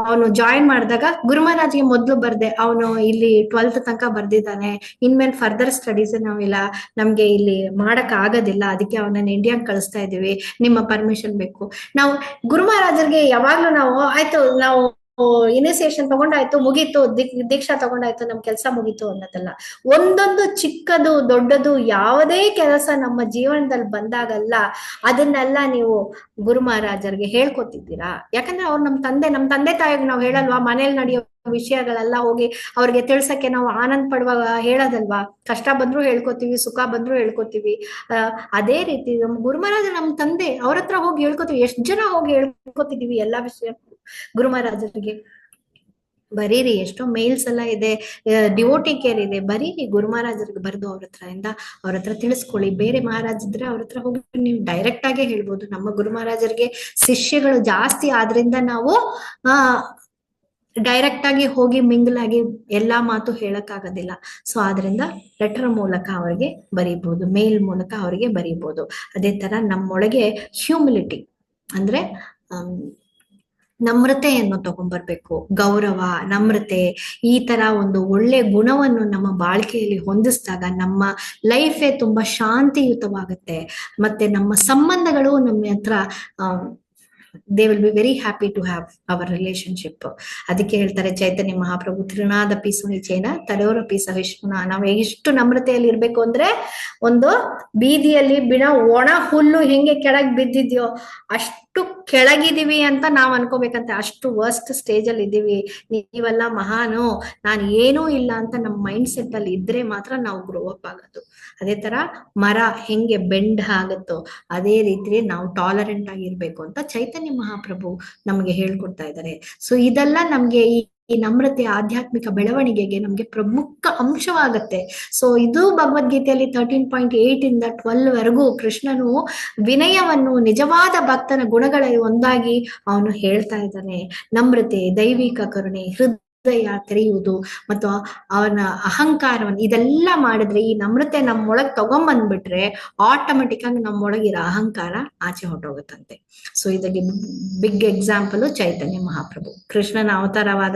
ಅವನು ಜಾಯಿನ್ ಮಾಡಿದಾಗ ಗುರು ಮಹಾರಾಜ್ಗೆ ಮೊದ್ಲು ಬರ್ದೆ, ಅವನು ಇಲ್ಲಿ 12th ತನಕ ಬರ್ದಿದ್ದಾನೆ, ಇನ್ಮೇಲೆ ಫರ್ದರ್ ಸ್ಟಡೀಸ್ ನಾವಿಲ್ಲ, ನಮ್ಗೆ ಇಲ್ಲಿ ಮಾಡಕ್ ಆಗೋದಿಲ್ಲ, ಅದಕ್ಕೆ ಅವನನ್ನ ಇಂಡಿಯಾಗ್ ಕಳಿಸ್ತಾ ಇದೀವಿ, ನಿಮ್ಮ ಪರ್ಮಿಷನ್ ಬೇಕು. ನಾವು ಗುರು ಮಹಾರಾಜರಿಗೆ ಯಾವಾಗ್ಲೂ ನಾವು ಆಯ್ತು, ನಾವು ಇನಿಸಿಯೇಷನ್ ತಗೊಂಡಾಯ್ತು ಮುಗೀತು, ದೀಕ್ಷಾ ತಗೊಂಡಾಯ್ತು, ನಮ್ ಕೆಲಸ ಮುಗೀತು ಅನ್ನೋದಲ್ಲ. ಒಂದೊಂದು ಚಿಕ್ಕದು ದೊಡ್ಡದು ಯಾವುದೇ ಕೆಲಸ ನಮ್ಮ ಜೀವನದಲ್ಲಿ ಬಂದಾಗಲ್ಲ ಅದನ್ನೆಲ್ಲ ನೀವು ಗುರು ಮಹಾರಾಜರಿಗೆ ಹೇಳ್ಕೊತಿದ್ದೀರಾ. ಯಾಕಂದ್ರೆ ಅವ್ರು ನಮ್ ತಂದೆ ತಾಯಿಗೆ ನಾವು ಹೇಳಲ್ವಾ, ಮನೇಲಿ ನಡೆಯೋ ವಿಷಯಗಳೆಲ್ಲ ಹೋಗಿ ಅವ್ರಿಗೆ ತಿಳ್ಸಕ್ಕೆ ನಾವು ಆನಂದ ಪಡುವಾಗ ಹೇಳೋದಲ್ವಾ. ಕಷ್ಟ ಬಂದ್ರು ಹೇಳ್ಕೊತೀವಿ, ಸುಖ ಬಂದ್ರು ಹೇಳ್ಕೊತೀವಿ. ಅದೇ ರೀತಿ ನಮ್ ಗುರು ಮಹಾರಾಜ ನಮ್ ತಂದೆ, ಅವ್ರ ಹತ್ರ ಹೋಗಿ ಹೇಳ್ಕೊತೀವಿ. ಎಷ್ಟ್ ಜನ ಹೋಗಿ ಹೇಳ್ಕೊತಿದೀವಿ ಎಲ್ಲಾ ವಿಷಯ ಗುರು ಮಹಾರಾಜರಿಗೆ. ಬರೀರಿ, ಎಷ್ಟೋ ಮೇಲ್ಸ್ ಎಲ್ಲ ಇದೆ, ಡಿವೋಟಿ ಕೇರ್ ಇದೆ, ಬರೀರಿ ಗುರು ಮಹಾರಾಜರಿಗೆ ಬರ್ದು ಅವ್ರ ಹತ್ರ ತಿಳಿಸ್ಕೊಳ್ಳಿ. ಬೇರೆ ಮಹಾರಾಜ್ ಇದ್ರೆ ಅವ್ರ ಹತ್ರ ಹೋಗಿ ನೀವು ಡೈರೆಕ್ಟ್ ಆಗೇ ಹೇಳ್ಬೋದು. ನಮ್ಮ ಗುರು ಮಹಾರಾಜರಿಗೆ ಶಿಷ್ಯಗಳು ಜಾಸ್ತಿ ಆದ್ರಿಂದ ನಾವು ಡೈರೆಕ್ಟ್ ಆಗಿ ಹೋಗಿ ಮಿಂಗಲ್ ಆಗಿ ಎಲ್ಲಾ ಮಾತು ಹೇಳಕ್ ಆಗೋದಿಲ್ಲ. ಸೊ ಆದ್ರಿಂದ ಲೆಟರ್ ಮೂಲಕ ಅವರಿಗೆ ಬರೀಬಹುದು, ಮೇಲ್ ಮೂಲಕ ಅವರಿಗೆ ಬರೀಬಹುದು. ಅದೇ ತರ ನಮ್ಮೊಳಗೆ ಹ್ಯೂಮಿಲಿಟಿ ಅಂದ್ರೆ ನಮ್ರತೆಯನ್ನು ತಗೊಂಡ್ಬರ್ಬೇಕು. ಗೌರವ, ನಮ್ರತೆ, ಈ ತರ ಒಂದು ಒಳ್ಳೆ ಗುಣವನ್ನು ನಮ್ಮ ಬಾಳ್ಕೆಯಲ್ಲಿ ಹೊಂದಿಸಿದಾಗ ನಮ್ಮ ಲೈಫೇ ತುಂಬಾ ಶಾಂತಿಯುತವಾಗುತ್ತೆ. ಮತ್ತೆ ನಮ್ಮ ಸಂಬಂಧಗಳು ನಮ್ಮ ಹತ್ರ they will be very happy to have our relationship. ಅದಕ್ಕೆ ಹೇಳ್ತಾರೆ ಚೈತನ್ಯ ಮಹಾಪ್ರಭು, ತೃಣಾದಪಿ ಸುನಿಚೇನ ತಡೋರಪಿ ಸಹಿಷ್ಣುನ. ನಾವು ಎಷ್ಟು ನಮ್ರತೆಯಲ್ಲಿ ಇರ್ಬೇಕು ಅಂದ್ರೆ, ಒಂದು ಬೀದಿಯಲ್ಲಿ ಒಣ ಹುಲ್ಲು ಹೆಂಗೆ ಕೆಳಗ್ ಬಿದ್ದಿದ್ಯೋ ಅಷ್ಟು ಕೆಳಗಿದೀವಿ ಅಂತ ನಾವ್ ಅನ್ಕೋಬೇಕಂತೆ. ಅಷ್ಟು ವರ್ಸ್ಟ್ ಸ್ಟೇಜ್ ಅಲ್ಲಿ ಇದೀವಿ, ನೀವೆಲ್ಲ ಮಹಾನು, ನಾನು ಏನೂ ಇಲ್ಲ ಅಂತ ನಮ್ ಮೈಂಡ್ ಸೆಟ್ ಅಲ್ಲಿ ಇದ್ರೆ ಮಾತ್ರ ನಾವು ಗ್ರೋ ಅಪ್ ಆಗೋದು. ಅದೇ ತರ ಮರ ಹೆಂಗೆ ಬೆಂಡ್ ಆಗುತ್ತೋ ಅದೇ ರೀತಿ ನಾವು ಟಾಲರೆಂಟ್ ಆಗಿರ್ಬೇಕು ಅಂತ ಚೈತನ್ಯ ಮಹಾಪ್ರಭು ನಮ್ಗೆ ಹೇಳ್ಕೊಡ್ತಾ ಇದ್ದಾರೆ. ಸೊ ಇದೆಲ್ಲ ನಮ್ಗೆ ಈ ನಮ್ರತೆ ಆಧ್ಯಾತ್ಮಿಕ ಬೆಳವಣಿಗೆಗೆ ನಮ್ಗೆ ಪ್ರಮುಖ ಅಂಶವಾಗತ್ತೆ. ಸೊ ಇದು ಭಗವದ್ಗೀತೆಯಲ್ಲಿ 13.8 ಇಂದ 12 ವರೆಗೂ ಕೃಷ್ಣನು ವಿನಯವನ್ನು ನಿಜವಾದ ಭಕ್ತನ ಗುಣಗಳ ಒಂದಾಗಿ ಅವನು ಹೇಳ್ತಾ ಇದ್ದಾನೆ. ನಮ್ರತೆ, ದೈವಿಕ ಕರುಣೆ, ಹೃದಯ ತೆರೆಯುವುದು ಮತ್ತು ಅವನ ಅಹಂಕಾರವನ್ನು ಇದೆಲ್ಲ ಮಾಡಿದ್ರೆ, ಈ ನಮ್ರತೆ ನಮ್ಮೊಳಗ್ ತಗೊಂಬಂದ್ಬಿಟ್ರೆ ಆಟೋಮೆಟಿಕ್ ಆಗಿ ನಮ್ಮೊಳಗಿರೋ ಅಹಂಕಾರ ಆಚೆ ಹೊರಟೋಗುತ್ತಂತೆ. ಸೊ ಇದಕ್ಕೆ ಬಿಗ್ ಎಕ್ಸಾಂಪಲ್ ಚೈತನ್ಯ ಮಹಾಪ್ರಭು. ಕೃಷ್ಣನ ಅವತಾರವಾದ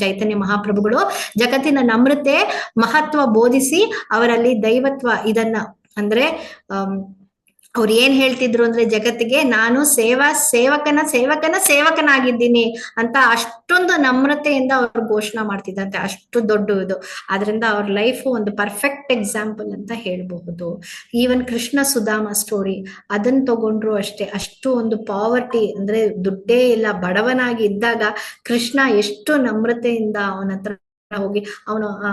ಚೈತನ್ಯ ಮಹಾಪ್ರಭುಗಳು ಜಗತ್ತಿನ ನಮ್ರತೆ ಮಹತ್ವ ಬೋಧಿಸಿ ಅವರಲ್ಲಿ ದೈವತ್ವ ಇದನ್ನ ಅಂದ್ರೆ ಅವ್ರು ಏನ್ ಹೇಳ್ತಿದ್ರು ಅಂದ್ರೆ, ಜಗತ್ತಿಗೆ ನಾನು ಸೇವಕನಾಗಿದ್ದೀನಿ ಅಂತ ಅಷ್ಟೊಂದು ನಮ್ರತೆಯಿಂದ ಅವ್ರು ಘೋಷಣೆ ಮಾಡ್ತಿದ್ದಂತೆ. ಅಷ್ಟು ದೊಡ್ಡ ಇದು. ಆದ್ರಿಂದ ಅವ್ರ ಲೈಫ್ ಒಂದು ಪರ್ಫೆಕ್ಟ್ ಎಕ್ಸಾಂಪಲ್ ಅಂತ ಹೇಳ್ಬಹುದು. ಈವನ್ ಕೃಷ್ಣ ಸುಧಾಮ ಸ್ಟೋರಿ ಅದನ್ನ ತಗೊಂಡ್ರು ಅಷ್ಟೇ. ಅಷ್ಟು ಒಂದು ಪಾವರ್ಟಿ ಅಂದ್ರೆ ದುಡ್ಡೇ ಇಲ್ಲ, ಬಡವನಾಗಿ ಇದ್ದಾಗ ಕೃಷ್ಣ ಎಷ್ಟು ನಮ್ರತೆಯಿಂದ ಅವನ ಹತ್ರ ಹೋಗಿ ಅವನು ಆ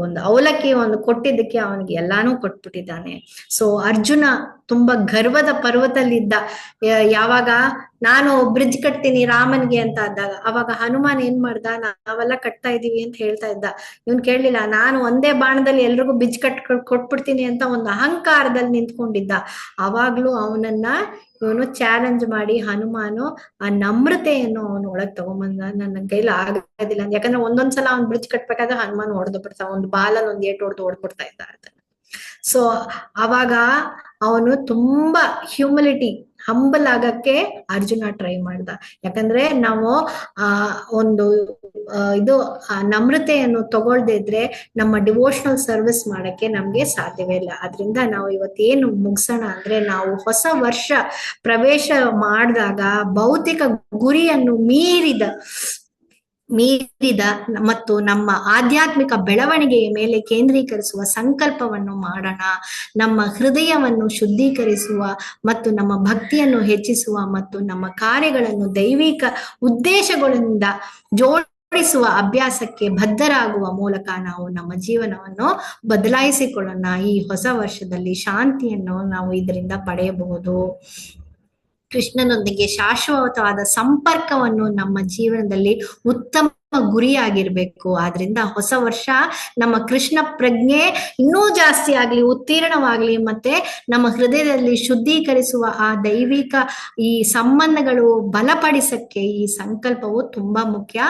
ಒಂದು ಅವಲಕ್ಕಿ ಒಂದು ಕೊಟ್ಟಿದ್ದಕ್ಕೆ ಅವನಿಗೆ ಎಲ್ಲಾನು ಕೊಟ್ಬಿಟ್ಟಿದ್ದಾನೆ. ಸೊ ಅರ್ಜುನ ತುಂಬಾ ಗರ್ವದ ಪರ್ವತಲ್ಲಿದ್ದ. ಯಾವಾಗ ನಾನು ಬ್ರಿಡ್ಜ್ ಕಟ್ತೀನಿ ರಾಮನ್ಗೆ ಅಂತ ಆದಾಗ, ಅವಾಗ ಹನುಮಾನ್ ಏನ್ ಮಾಡ್ದ, ನಾವೆಲ್ಲ ಕಟ್ತಾ ಇದೀವಿ ಅಂತ ಹೇಳ್ತಾ ಇದ್ದ. ಇವನ್ ಕೇಳಲಿಲ್ಲ, ನಾನು ಒಂದೇ ಬಾಣದಲ್ಲಿ ಎಲ್ರಿಗೂ ಬ್ರಿಡ್ಜ್ ಕೊಟ್ಬಿಡ್ತೀನಿ ಅಂತ ಒಂದು ಅಹಂಕಾರದಲ್ಲಿ ನಿಂತ್ಕೊಂಡಿದ್ದ. ಅವಾಗ್ಲೂ ಅವನನ್ನ ಇವನು ಚಾಲೆಂಜ್ ಮಾಡಿ ಹನುಮಾನು ಆ ನಮ್ರತೆಯನ್ನು ಅವನು ಒಳಗ್ ತಗೊಂಬಂದ. ನನ್ನ ಕೈಲಿ ಆಗೋದಿಲ್ಲ, ಯಾಕಂದ್ರೆ ಒಂದೊಂದ್ಸಲ ಅವ್ನ್ ಬ್ರಿಡ್ಜ್ ಕಟ್ಬೇಕಾದ್ರೆ ಹನುಮಾನ್ ಹೊಡೆದು ಬಿಡ್ತಾ, ಒಂದು ಬಾಲಲ್ಲಿ ಒಂದ್ ಏಟು ಹೊಡೆದ್ಬಿಡ್ತಾ ಇದ್ದ. ಸೊ ಅವಾಗ ಅವನು ತುಂಬಾ ಹ್ಯೂಮಿಲಿಟಿ ಹಂಬಲ್ ಆಗಕ್ಕೆ ಅರ್ಜುನ ಟ್ರೈ ಮಾಡ್ದ. ಯಾಕಂದ್ರೆ ನಾವು ಒಂದು ಇದು ನಮ್ರತೆಯನ್ನು ತಗೊಳ್ದೇ ಇದ್ರೆ ನಮ್ಮ ಡಿವೋಷನಲ್ ಸರ್ವಿಸ್ ಮಾಡಕ್ಕೆ ನಮ್ಗೆ ಸಾಧ್ಯವೇ ಇಲ್ಲ. ಆದ್ರಿಂದ ನಾವು ಇವತ್ತೇನು ಮುಗಿಸೋಣ ಅಂದ್ರೆ, ನಾವು ಹೊಸ ವರ್ಷ ಪ್ರವೇಶ ಮಾಡಿದಾಗ ಭೌತಿಕ ಗುರಿಯನ್ನು ಮೀರಿದ ಮತ್ತು ನಮ್ಮ ಆಧ್ಯಾತ್ಮಿಕ ಬೆಳವಣಿಗೆಯ ಮೇಲೆ ಕೇಂದ್ರೀಕರಿಸುವ ಸಂಕಲ್ಪವನ್ನು ಮಾಡೋಣ. ನಮ್ಮ ಹೃದಯವನ್ನು ಶುದ್ಧೀಕರಿಸುವ ಮತ್ತು ನಮ್ಮ ಭಕ್ತಿಯನ್ನು ಹೆಚ್ಚಿಸುವ ಮತ್ತು ನಮ್ಮ ಕಾರ್ಯಗಳನ್ನು ದೈವಿಕ ಉದ್ದೇಶಗಳಿಂದ ಜೋಡಿಸುವ ಅಭ್ಯಾಸಕ್ಕೆ ಬದ್ಧರಾಗುವ ಮೂಲಕ ನಾವು ನಮ್ಮ ಜೀವನವನ್ನು ಬದಲಾಯಿಸಿಕೊಳ್ಳೋಣ. ಈ ಹೊಸ ವರ್ಷದಲ್ಲಿ ಶಾಂತಿಯನ್ನು ನಾವು ಇದರಿಂದ ಪಡೆಯಬಹುದು. ಕೃಷ್ಣನೊಂದಿಗೆ ಶಾಶ್ವತವಾದ ಸಂಪರ್ಕವನ್ನು ನಮ್ಮ ಜೀವನದಲ್ಲಿ ಉತ್ತಮ ಗುರಿಯಾಗಿರ್ಬೇಕು. ಆದ್ರಿಂದ ಹೊಸ ವರ್ಷ ನಮ್ಮ ಕೃಷ್ಣ ಪ್ರಜ್ಞೆ ಇನ್ನೂ ಜಾಸ್ತಿ ಆಗ್ಲಿ, ಉತ್ತೀರ್ಣವಾಗ್ಲಿ, ಮತ್ತೆ ನಮ್ಮ ಹೃದಯದಲ್ಲಿ ಶುದ್ಧೀಕರಿಸುವ ಆ ದೈವಿಕ ಈ ಸಂಬಂಧಗಳು ಬಲಪಡಿಸಕ್ಕೆ ಈ ಸಂಕಲ್ಪವು ತುಂಬಾ ಮುಖ್ಯ.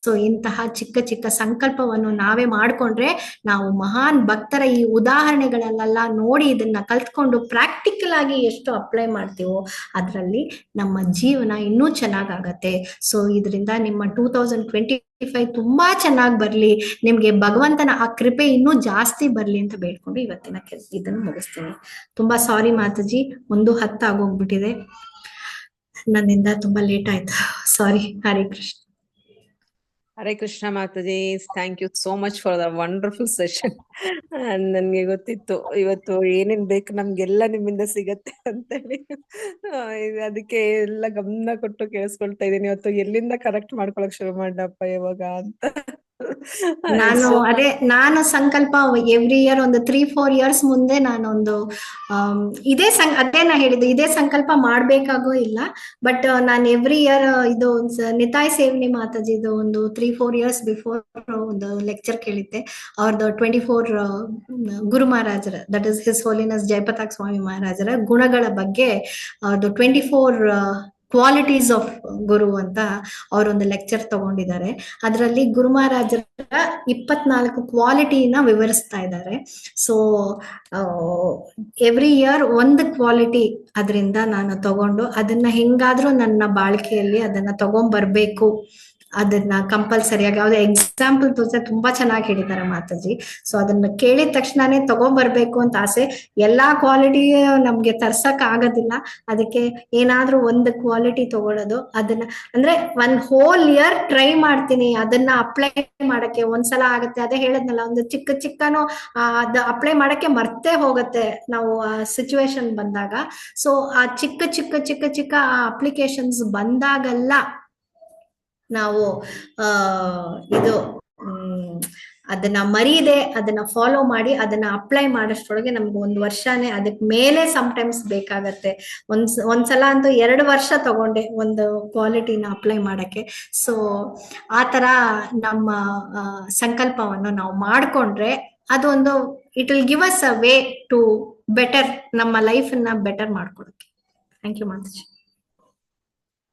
ಸೊ ಇಂತಹ ಚಿಕ್ಕ ಚಿಕ್ಕ ಸಂಕಲ್ಪವನ್ನು ನಾವೇ ಮಾಡ್ಕೊಂಡ್ರೆ ನಾವು ಮಹಾನ್ ಭಕ್ತರ ಈ ಉದಾಹರಣೆಗಳನ್ನೆಲ್ಲ ನೋಡಿ ಇದನ್ನ ಕಲ್ತ್ಕೊಂಡು ಪ್ರಾಕ್ಟಿಕಲ್ ಆಗಿ ಎಷ್ಟು ಅಪ್ಲೈ ಮಾಡ್ತೀವೋ ಅದರಲ್ಲಿ ನಮ್ಮ ಜೀವನ ಇನ್ನೂ ಚೆನ್ನಾಗಾಗತ್ತೆ. ಸೊ ಇದರಿಂದ ನಿಮ್ಮ 2025 ತುಂಬಾ ಚೆನ್ನಾಗಿ ಬರ್ಲಿ, ನಿಮ್ಗೆ ಭಗವಂತನ ಆ ಕೃಪೆ ಇನ್ನೂ ಜಾಸ್ತಿ ಬರ್ಲಿ ಅಂತ ಬೇಡ್ಕೊಂಡು ಇವತ್ತಿನ ಇದನ್ನು ಮುಗಿಸ್ತೀನಿ. ತುಂಬಾ ಸಾರಿ ಮಾತಾಜಿ, 1:10 ಆಗೋಗ್ಬಿಟ್ಟಿದೆ, ನನ್ನಿಂದ ತುಂಬಾ ಲೇಟ್ ಆಯ್ತು, sorry. Hare Krishna. Hare Krishna Mataji, thank you so much for the wonderful session. ನನ್ಗೆ ಗೊತ್ತಿತ್ತು ಇವತ್ತು ಏನೇನ್ ಬೇಕು ನಮ್ಗೆಲ್ಲ ನಿಮ್ಮಿಂದ ಸಿಗತ್ತೆ ಅಂತೇಳಿ. ಅದಕ್ಕೆ ಎಲ್ಲ ಗಮನ ಕೊಟ್ಟು ಕೇಳಿಸ್ಕೊಳ್ತಾ ಇದ್ದೀನಿ. ಇವತ್ತು ಎಲ್ಲಿಂದ ಕರೆಕ್ಟ್ ಮಾಡ್ಕೊಳಕ್ ಶುರು ಮಾಡಪ್ಪ ಇವಾಗ ಅಂತ. ನಾನು ಸಂಕಲ್ಪ ಎವ್ರಿ ಇಯರ್ ಒಂದು 3-4 ಇಯರ್ಸ್ ಮುಂದೆ ನಾನೊಂದು ಅದೇ ನಾ ಹೇಳಿದ್ದು, ಇದೇ ಸಂಕಲ್ಪ ಮಾಡ್ಬೇಕಾಗೋ ಇಲ್ಲ. ಬಟ್ ನಾನು ಎವ್ರಿ ಇಯರ್ ಇದು ನಿತಾಯ್ ಸೇವನಿ ಮಾತಾಜಿದು ಒಂದು 3-4 ಇಯರ್ಸ್ ಬಿಫೋರ್ ಒಂದು ಲೆಕ್ಚರ್ ಕೇಳಿದ್ದೆ. ಅವ್ರದ್ದು 24 ಗುರು ಮಹಾರಾಜರ, ದಟ್ ಇಸ್ ಹಿಸ್ ಹೋಲಿನೆಸ್ ಜಯಪತಾಕ್ ಸ್ವಾಮಿ ಮಹಾರಾಜರ ಗುಣಗಳ ಬಗ್ಗೆ ಅದು 24 ಕ್ವಾಲಿಟೀಸ್ ಆಫ್ ಗುರು ಅಂತ ಅವರೊಂದು ಲೆಕ್ಚರ್ ತಗೊಂಡಿದ್ದಾರೆ. ಅದರಲ್ಲಿ ಗುರು ಮಹಾರಾಜರ 24 ಕ್ವಾಲಿಟಿನ ವಿವರಿಸ್ತಾ ಇದ್ದಾರೆ. ಸೊ ಎವ್ರಿ ಇಯರ್ ಒಂದು ಕ್ವಾಲಿಟಿ ಅದರಿಂದ ನಾನು ತಗೊಂಡು ಅದನ್ನ ಹೆಂಗಾದ್ರೂ ನನ್ನ ಬಾಳಿಕೆಯಲ್ಲಿ ಅದನ್ನ ತಗೊಂಡ್ಬರ್ಬೇಕು, ಅದನ್ನ ಕಂಪಲ್ಸರಿಯಾಗಿ ಯಾವ್ದು ಎಕ್ಸಾಂಪಲ್ ತೋರಿಸ ತುಂಬಾ ಚೆನ್ನಾಗಿ ಹೇಳಿದ್ದಾರೆ ಮಾತಾಜಿ. ಸೊ ಅದನ್ನ ಕೇಳಿದ ತಕ್ಷಣನೇ ತಗೊಂಡ್ಬರ್ಬೇಕು ಅಂತ ಆಸೆ. ಎಲ್ಲಾ ಕ್ವಾಲಿಟಿ ನಮ್ಗೆ ತರ್ಸಕ್ ಆಗೋದಿಲ್ಲ, ಅದಕ್ಕೆ ಏನಾದ್ರೂ ಒಂದು ಕ್ವಾಲಿಟಿ ತಗೊಳ್ಳೋದು. ಅದನ್ನ ಅಂದ್ರೆ 1 whole year ಟ್ರೈ ಮಾಡ್ತೀನಿ ಅದನ್ನ ಅಪ್ಲೈ ಮಾಡಕ್ಕೆ. ಒಂದ್ಸಲ ಆಗತ್ತೆ, ಅದೇ ಹೇಳದ್ನಲ್ಲ, ಒಂದು ಚಿಕ್ಕನೋ ಅದು ಅಪ್ಲೈ ಮಾಡಕ್ಕೆ ಮರ್ತೇ ಹೋಗತ್ತೆ ನಾವು ಆ ಸಿಚುವೇಶನ್ ಬಂದಾಗ. ಸೊ ಆ ಚಿಕ್ಕ ಆ ಅಪ್ಲಿಕೇಶನ್ಸ್ ಬಂದಾಗಲ್ಲ ನಾವು ಇದು ಅದನ್ನ ಮರೀದೆ ಅದನ್ನ ಫಾಲೋ ಮಾಡಿ ಅಪ್ಲೈ ಮಾಡೋಷ್ಟ್ರೊಳಗೆ ನಮ್ಗೆ 1 ವರ್ಷನೇ, ಅದಕ್ ಮೇಲೆ ಸಮ್ಟೈಮ್ಸ್ ಬೇಕಾಗತ್ತೆ. ಒಂದ್ಸಲ ಅಂತೂ 2 ವರ್ಷ ತಗೊಂಡೆ ಒಂದು ಕ್ವಾಲಿಟಿನ ಅಪ್ಲೈ ಮಾಡಕ್ಕೆ. ಸೊ ಆತರ ನಮ್ಮ ಸಂಕಲ್ಪವನ್ನು ನಾವು ಮಾಡ್ಕೊಂಡ್ರೆ ಅದೊಂದು it will give us a way to better, ನಮ್ಮ ಲೈಫ್ ಅನ್ನ ಬೆಟರ್ ಮಾಡ್ಕೊಳಕ್ಕೆ. ಥ್ಯಾಂಕ್ ಯು ಮಾತಾಜಿ.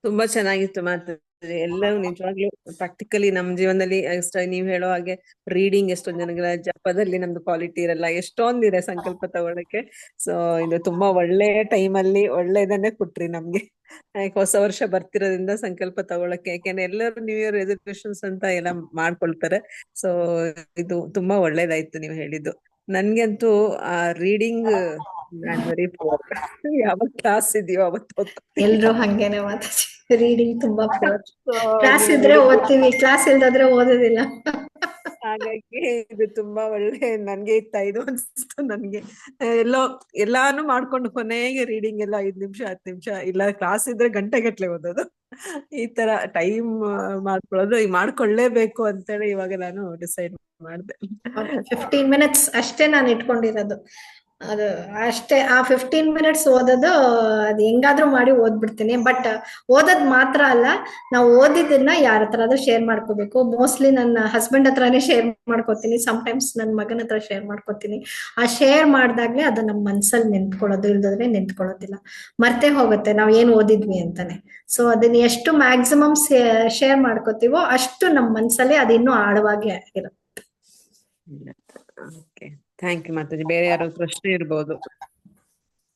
ತುಂಬಾ ಚೆನ್ನಾಗಿತ್ತು ಮಾತಾಜಿ. ಎಲ್ಲರೂ ನಿಜವಾಗ್ಲೂ ಪ್ರಾಕ್ಟಿಕಲಿ ನಮ್ ಜೀವನದಲ್ಲಿ ನೀವ್ ಹೇಳೋ ಹಾಗೆ ರೀಡಿಂಗ್ ಎಷ್ಟೊಂದ್ ಜನಗಳ ಜಪದಲ್ಲಿ ನಮ್ದು ಕ್ವಾಲಿಟಿ ಇರಲ್ಲ, ಎಷ್ಟೊಂದಿದೆ ಸಂಕಲ್ಪ ತಗೊಳಕ್ಕೆ. ಸೊ ಇದು ತುಂಬಾ ಒಳ್ಳೆ ಟೈಮ್ ಅಲ್ಲಿ ಒಳ್ಳೆದನ್ನೇ ಕೊಟ್ರಿ ನಮ್ಗೆ. ಹೊಸ ವರ್ಷ ಬರ್ತಿರೋದ್ರಿಂದ ಸಂಕಲ್ಪ ತಗೊಳಕ್ಕೆ, ಯಾಕೆಂದ್ರೆ ಎಲ್ಲರೂ ನ್ಯೂ ಇಯರ್ ರೆಸಲ್ಯೂಷನ್ಸ್ ಅಂತ ಎಲ್ಲ ಮಾಡ್ಕೊಳ್ತಾರೆ. ಸೊ ಇದು ತುಂಬಾ ಒಳ್ಳೇದಾಯ್ತು ನೀವು ಹೇಳಿದ್ದು. ನನ್ಗಂತೂ ಆ ರೀಡಿಂಗ್ ವೆರಿ ಪುವರ್. ಯಾವ ಕ್ಲಾಸ್ ಇದೆಯೋ ಅವತ್ತು ಎಲ್ರು ಹಂಗೇನೆ ಮಾತಾಡ್ಸಿ, ರೀಡಿಂಗ್ ತುಂಬಾ ಪುವರ್. ಕ್ಲಾಸ್ ಇದ್ರೆ ಓದ್ತೀವಿ, ಕ್ಲಾಸ್ ಇಲ್ದಾದ್ರೆ ಓದೋದಿಲ್ಲ. ಹಾಗಾಗಿ ಇದು ತುಂಬಾ ಒಳ್ಳೆ ನನ್ಗೆ ಇದು ಅನ್ಸ್ತು. ನನ್ಗೆ ಎಲ್ಲಾನು ಮಾಡ್ಕೊಂಡು ಕೊನೆಗೆ ರೀಡಿಂಗ್ ಎಲ್ಲ 5 ನಿಮಿಷ 10 ನಿಮಿಷ, ಇಲ್ಲ ಕ್ಲಾಸ್ ಇದ್ರೆ ಗಂಟೆಗಟ್ಲೆ ಓದೋದು, ಈ ತರ ಟೈಮ್ ಮಾಡ್ಕೊಳ್ಳೋದು ಮಾಡ್ಕೊಳ್ಳೇಬೇಕು ಅಂತೇಳಿ ಇವಾಗ ನಾನು ಡಿಸೈಡ್ ಮಾಡಿದೆ. 15 minutes ಅಷ್ಟೇ ನಾನು ಇಟ್ಕೊಂಡಿರೋದು. ಅದು ಅಷ್ಟೇ, ಆ 15 minutes ಓದೋದು ಅದು ಹೆಂಗಾದ್ರೂ ಮಾಡಿ ಓದ್ಬಿಡ್ತೀನಿ. ಬಟ್ ಓದೋದ್ ಮಾತ್ರ ಅಲ್ಲ, ನಾವು ಓದಿದ್ದನ್ನ ಯಾರ ಹತ್ರ ಆದ್ರೂ ಶೇರ್ ಮಾಡ್ಕೋಬೇಕು. ಮೋಸ್ಟ್ಲಿ ನನ್ನ ಹಸ್ಬೆಂಡ್ ಹತ್ರನೇ ಶೇರ್ ಮಾಡ್ಕೋತೀನಿ, ಸಮ್ಟೈಮ್ಸ್ ನನ್ನ ಮಗನ ಹತ್ರ ಶೇರ್ ಮಾಡ್ಕೋತೀನಿ. ಆ ಶೇರ್ ಮಾಡ್ದಾಗ್ಲೇ ಅದು ನಮ್ಮ ಮನ್ಸಲ್ಲಿ ನಿಂತ್ಕೊಳ್ಳೋದು, ಇಲ್ದಾದ್ರೆ ನಿಂತ್ಕೊಳ್ಳೋದಿಲ್ಲ, ಮರ್ತೇ ಹೋಗುತ್ತೆ ನಾವ್ ಏನ್ ಓದಿದ್ವಿ ಅಂತಾನೆ. ಸೊ ಅದನ್ನ ಎಷ್ಟು ಮ್ಯಾಕ್ಸಿಮಮ್ ಶೇರ್ ಮಾಡ್ಕೋತೀವೋ ಅಷ್ಟು ನಮ್ಮ ಮನ್ಸಲ್ಲಿ ಅದು ಇನ್ನೂ ಆಳವಾಗಿ ಇರುತ್ತೆ. Thank you Mataji. ಬೇರೆ ಯಾರೋ ಪ್ರಶ್ನೆ ಇರ್ಬೋದು,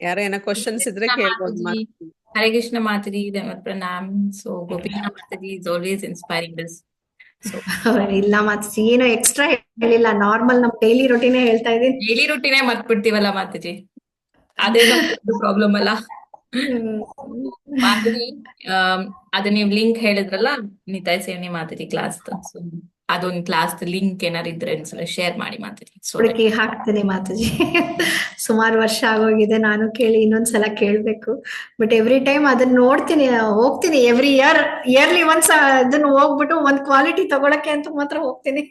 ಯಾರೋ ಏನೋ ಕ್ವಶನ್ಸ್ ಇದ್ರೆ ಕೇಳ್ಬೋದು. ಹರೇ ಕೃಷ್ಣ ಮಾತಾಜಿ, ಪ್ರಣಾಮ್. So Gopika Mataji is always inspiring us. ಇಲ್ಲ ಮಾತಾಜಿ, ಏನು ಎಕ್ಸ್ಟ್ರಾ ಹೇಳಿಲ್ಲ, ನಾರ್ಮಲ್ ನಮ್ ಡೈಲಿ ರೊಟೀನೇ ಹೇಳ್ತಾ ಇದೀನಿ. ಡೈಲಿ ರೂಟೀನೇ ಮರ್ತ್ಬಿಡ್ತೀವಲ್ಲ ಮಾತಾಜಿ, ಅದೇ ಪ್ರಾಬ್ಲಮ್ ಅಲ್ಲ ಮಾತಾಜಿ. ಅದ ನೀವ್ ಲಿಂಕ್ ಹೇಳಿದ್ರಲ್ಲ ನಿತಾಯ್ ಸೇವನಿ ಮಾತಾಜಿ ಕ್ಲಾಸ್, ಅದೊಂದು ಕ್ಲಾಸ್ ಲಿಂಕ್ ಏನಾರು ಇದ್ರೆ ಶೇರ್ ಮಾಡಿ ಮಾತಾಜಿ. ಹುಡುಕಿ ಹಾಕ್ತೀನಿ ಮಾತಾಜಿ. ಸುಮಾರು ವರ್ಷ ಆಗೋಗಿದೆ, ನಾನು ಕೇಳಿ ಇನ್ನೊಂದ್ಸಲ ಕೇಳ್ಬೇಕು. ಬಟ್ ಎವ್ರಿ ಟೈಮ್ ಅದನ್ನ ನೋಡ್ತೀನಿ, ಹೋಗ್ತೀನಿ. ಇಯರ್ಲಿ ಒನ್ಸ್ ಅದನ್ನ ಹೋಗ್ಬಿಟ್ಟು ಒಂದ್ ಕ್ವಾಲಿಟಿ ತಗೊಳಕ್ಕೆ ಅಂತ ಮಾತ್ರ ಹೋಗ್ತೀನಿ.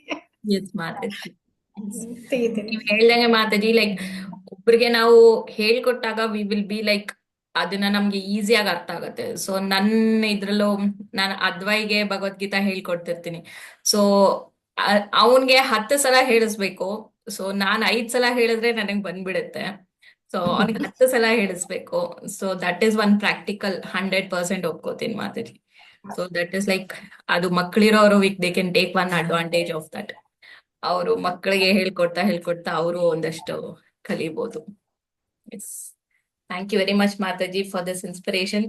ನೀವ್ ಹೇಳ್ದಂಗೆ ಮಾತಾಜಿ, ಲೈಕ್ ಒಬ್ರಿಗೆ ನಾವು ಹೇಳ್ಕೊಟ್ಟಾಗ ವಿ ವಿಲ್ ಬಿ ಲೈಕ್ ಅದನ್ನ ನಮ್ಗೆ ಈಸಿಯಾಗಿ ಅರ್ಥ ಆಗತ್ತೆ. ಸೊ ನನ್ನ ಇದ್ರಲ್ಲೂ ನಾನು ಅದ್ವೈಗೆ ಭಗವದ್ಗೀತಾ ಹೇಳ್ಕೊಡ್ತಿರ್ತೀನಿ. ಸೊ ಅವನ್ಗೆ 10 ಸಲ ಹೇಳಿಸ್ಬೇಕು. ಸೊ ನಾನ್ 5 ಸಲ ಹೇಳಿದ್ರೆ ನನಗ್ ಬಂದ್ಬಿಡುತ್ತೆ. ಸೊ ಅವ್ನಿಗೆ 10 ಸಲ ಹೇಳಿಸ್ಬೇಕು. So that is one practical 100% ಒಪ್ಕೋತೀನಿ ಮಾತಾಜಿ. ಸೊ ದಟ್ ಈಸ್ ಲೈಕ್ ಅದು ಮಕ್ಕಳಿರೋರು they can take one advantage of that. ಅವರು ಮಕ್ಕಳಿಗೆ ಹೇಳ್ಕೊಡ್ತಾ ಅವರು ಒಂದಷ್ಟು ಕಲಿಬಹುದು. Yes, thank you very much Mataji for this inspiration,